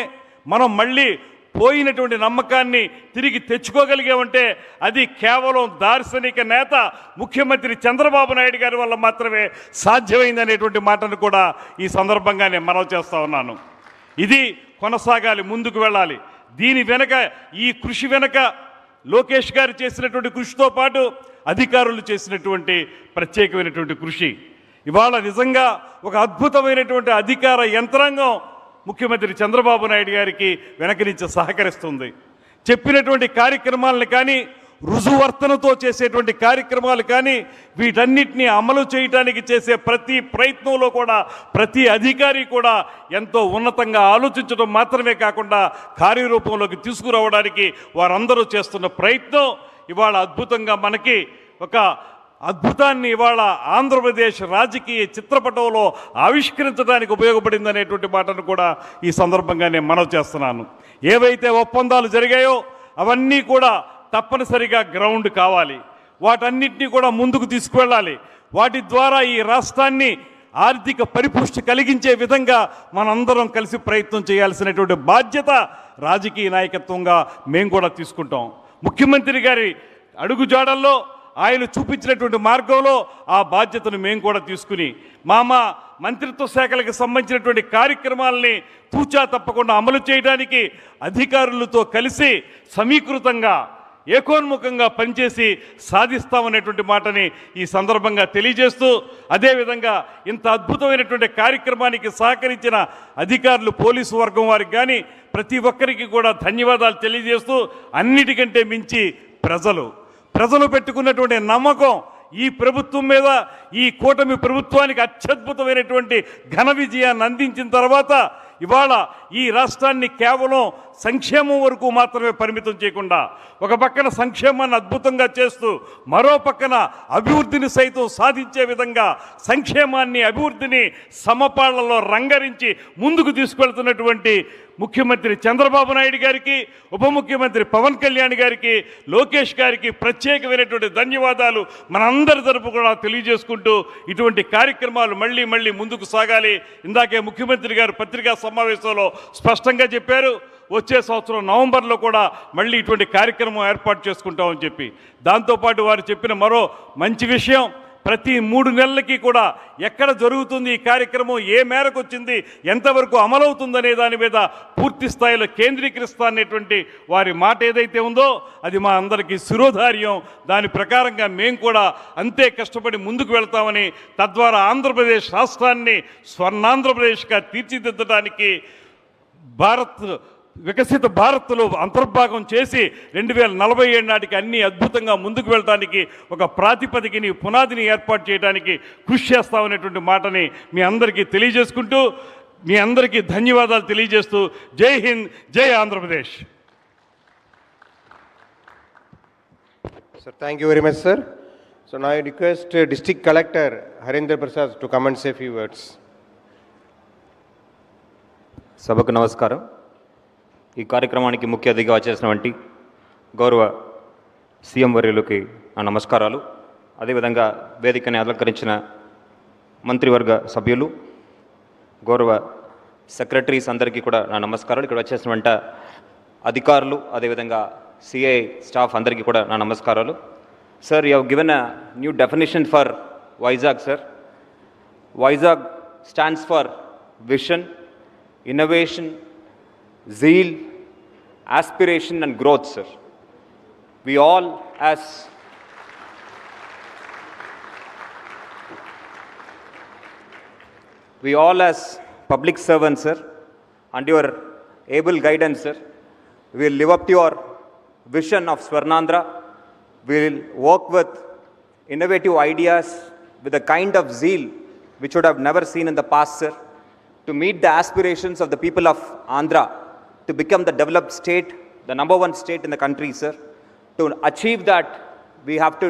మనం మళ్ళీ పోయినటువంటి నమ్మకాన్ని తిరిగి తెచ్చుకోగలిగామంటే అది కేవలం దార్శనిక నేత ముఖ్యమంత్రి చంద్రబాబు నాయుడు గారి వల్ల మాత్రమే సాధ్యమైందనేటువంటి మాటను కూడా ఈ సందర్భంగా నేను మనవి చేస్తా ఉన్నాను. ఇది కొనసాగాలి, ముందుకు వెళ్ళాలి. దీని వెనక, ఈ కృషి వెనక లోకేష్ గారు చేసినటువంటి కృషితో పాటు అధికారులు చేసినటువంటి ప్రత్యేకమైనటువంటి కృషి ఇవాళ నిజంగా ఒక అద్భుతమైనటువంటి అధికార యంత్రాంగం ముఖ్యమంత్రి చంద్రబాబు నాయుడు గారికి వెనక నుంచి సహకరిస్తుంది. చెప్పినటువంటి కార్యక్రమాలను కానీ, రుజువర్తనతో చేసేటువంటి కార్యక్రమాలు కానీ, వీటన్నిటినీ అమలు చేయడానికి చేసే ప్రతి ప్రయత్నంలో కూడా ప్రతి అధికారి కూడా ఎంతో ఉన్నతంగా ఆలోచించడం మాత్రమే కాకుండా కార్యరూపంలోకి తీసుకురావడానికి వారందరూ చేస్తున్న ప్రయత్నం ఇవాళ అద్భుతంగా మనకి ఒక అద్భుతాన్ని ఇవాళ ఆంధ్రప్రదేశ్ రాజకీయ చిత్రపటంలో ఆవిష్కరించడానికి ఉపయోగపడిందనేటువంటి మాటను కూడా ఈ సందర్భంగా నేను మనవి చేస్తున్నాను. ఏవైతే ఒప్పందాలు జరిగాయో అవన్నీ కూడా తప్పనిసరిగా గ్రౌండ్ కావాలి. వాటన్నిటినీ కూడా ముందుకు తీసుకువెళ్ళాలి. వాటి ద్వారా ఈ రాష్ట్రాన్ని ఆర్థిక పరిపుష్టి కలిగించే విధంగా మనందరం కలిసి ప్రయత్నం చేయాల్సినటువంటి బాధ్యత రాజకీయ నాయకత్వంగా మేము కూడా తీసుకుంటాం. ముఖ్యమంత్రి గారి అడుగుజాడల్లో ఆయన చూపించినటువంటి మార్గంలో ఆ బాధ్యతను మేము కూడా తీసుకుని మా మంత్రిత్వ శాఖలకు సంబంధించినటువంటి కార్యక్రమాలని తూచా తప్పకుండా అమలు చేయడానికి అధికారులతో కలిసి సమీకృతంగా ఏకోన్ముఖంగా పనిచేసి సాధిస్తామనేటువంటి మాటని ఈ సందర్భంగా తెలియజేస్తూ, అదేవిధంగా ఇంత అద్భుతమైనటువంటి కార్యక్రమానికి సహకరించిన అధికారులు, పోలీసు వర్గం వారికి కానీ ప్రతి ఒక్కరికి కూడా ధన్యవాదాలు తెలియజేస్తూ, అన్నిటికంటే మించి ప్రజలు పెట్టుకున్నటువంటి నమ్మకం ఈ ప్రభుత్వం మీద, ఈ కూటమి ప్రభుత్వానికి అత్యద్భుతమైనటువంటి ఘన విజయాన్ని అందించిన తర్వాత ఇవాళ ఈ రాష్ట్రాన్ని కేవలం సంక్షేమం వరకు మాత్రమే పరిమితం చేయకుండా ఒక పక్కన సంక్షేమాన్ని అద్భుతంగా చేస్తూ మరో పక్కన అభివృద్ధిని సైతం సాధించే విధంగా సంక్షేమాన్ని, అభివృద్ధిని సమపాళ్లలో రంగరించి ముందుకు తీసుకెళ్తున్నటువంటి ముఖ్యమంత్రి చంద్రబాబు నాయుడు గారికి, ఉప ముఖ్యమంత్రి పవన్ కళ్యాణ్ గారికి, లోకేష్ గారికి ప్రత్యేకమైనటువంటి ధన్యవాదాలు మనందరి తరపు కూడా తెలియజేసుకుంటూ ఇటువంటి కార్యక్రమాలు మళ్ళీ ముందుకు సాగాలి. ఇందాకే ముఖ్యమంత్రి గారు పత్రికా సమావేశంలో స్పష్టంగా చెప్పారు, వచ్చే సంవత్సరం నవంబర్లో కూడా మళ్ళీ ఇటువంటి కార్యక్రమం ఏర్పాటు చేసుకుంటామని చెప్పి. దాంతోపాటు వారు చెప్పిన మరో మంచి విషయం, ప్రతి 3 నెలలకి కూడా ఎక్కడ జరుగుతుంది ఈ కార్యక్రమం, ఏ మేరకు వచ్చింది, ఎంతవరకు అమలవుతుందనే దాని మీద పూర్తి స్థాయిలో కేంద్రీకరిస్తా అనేటువంటి వారి మాట ఏదైతే ఉందో అది మా అందరికీ శిరోధార్యం. దాని ప్రకారంగా మేము కూడా అంతే కష్టపడి ముందుకు వెళ్తామని, తద్వారా ఆంధ్రప్రదేశ్ రాష్ట్రాన్ని స్వర్ణాంధ్రప్రదేశ్గా తీర్చిదిద్దడానికి వికసిత భారత్లో అంతర్భాగం చేసి 2047 నాటికి అన్ని అద్భుతంగా ముందుకు వెళ్ళడానికి ఒక ప్రాతిపదికని, పునాదిని ఏర్పాటు చేయడానికి కృషి చేస్తామనేటువంటి మాటని మీ అందరికీ తెలియజేసుకుంటూ, మీ అందరికీ ధన్యవాదాలు తెలియజేస్తూ, జై హింద్, జై Andhra Pradesh. Sir, thank you very much, sir. So now I request District Collector Harendra Prasad to come and say a few words. సభకు నమస్కారం. ఈ కార్యక్రమానికి ముఖ్య అతిథిగా వచ్చేసినటువంటి గౌరవ సీఎం వర్యులకి నా నమస్కారాలు. అదేవిధంగా వేదికని అలంకరించిన మంత్రివర్గ సభ్యులు, గౌరవ సెక్రటరీస్ అందరికీ కూడా నా నమస్కారాలు. ఇక్కడ వచ్చేసినటువంటి అధికారులు, అదేవిధంగా CII స్టాఫ్ అందరికీ కూడా నా నమస్కారాలు. Sir, you have given a new definition for Vizag. Sir, Vizag stands for vision, innovation, zeal, aspiration and growth, sir. We all as public servants, sir, and your able guidance, sir, we will live up to your vision of Swarnandhra. We will work with innovative ideas with a kind of zeal which would have never seen in the past, sir, to meet the aspirations of the people of Andhra to become the developed state, the number 1 state in the country, sir. To achieve that, we have to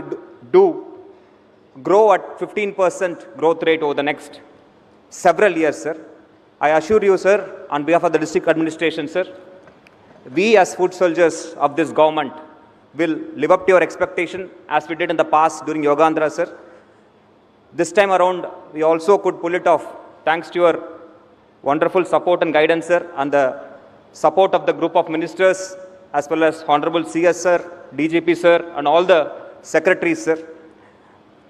grow at 15% growth rate over the next several years, sir. I assure you, sir, on behalf of the district administration, sir, we as foot soldiers of this government will live up to your expectation as we did in the past during Yogandhra, sir. This time around, we also could pull it off thanks to your wonderful support and guidance, sir, and the support of the group of ministers as well as Honorable CS, sir, DGP, sir, and all the secretaries, sir.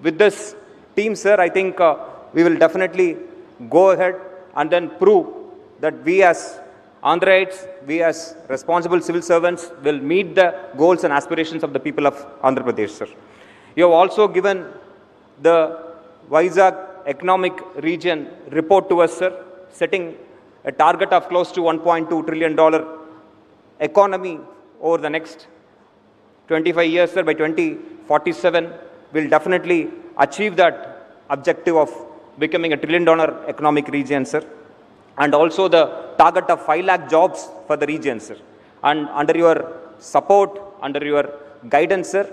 With this team, sir, I think we will definitely go ahead and then prove that we as Andhrites, we as responsible civil servants will meet the goals and aspirations of the people of Andhra Pradesh, sir. You have also given the Vizag economic region report to us, sir, setting a target of close to $1.2 trillion economy over the next 25 years, sir. By 2047, we'll definitely achieve that objective of becoming a $1 trillion economic region, sir. And also the target of 5 lakh jobs for the region, sir. And under your support, under your guidance, sir,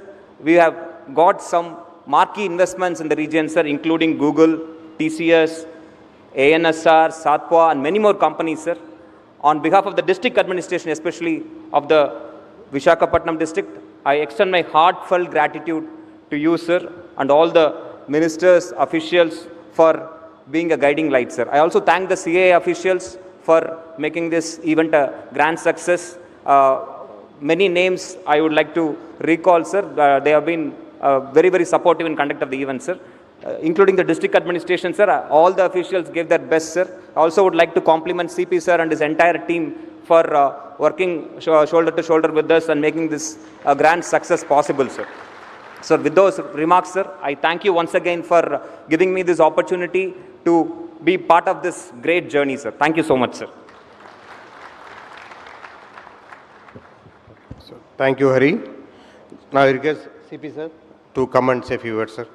we have got some marquee investments in the region, sir, including Google, TCS, ANSR, Satwa, and many more companies, sir. On behalf of the district administration, especially of the Visakhapatnam district, I extend my heartfelt gratitude to you, sir, and all the ministers, officials for being a guiding light, sir. I also thank the CII officials for making this event a grand success. Many names I would like to recall, sir. They have been very, very supportive in conduct of the event, sir. Including the district administration, sir. All the officials gave their best, sir. I also would like to compliment CP, sir, and his entire team for working shoulder to shoulder with us and making this a grand success possible, sir. So with those remarks, sir, I thank you once again for giving me this opportunity to be part of this great journey, sir. Thank you so much, sir. So, thank you, Hari. Now I request CP, sir, to come and say a few words, sir.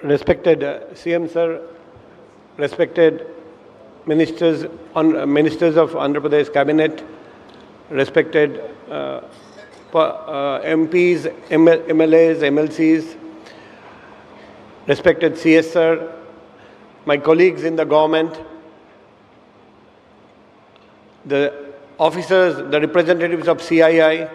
Respected CM, sir, respected ministers of Andhra Pradesh cabinet, respected MPs, MLAs, MLCs, respected CS, sir, my colleagues in the government, the officers, the representatives of CII,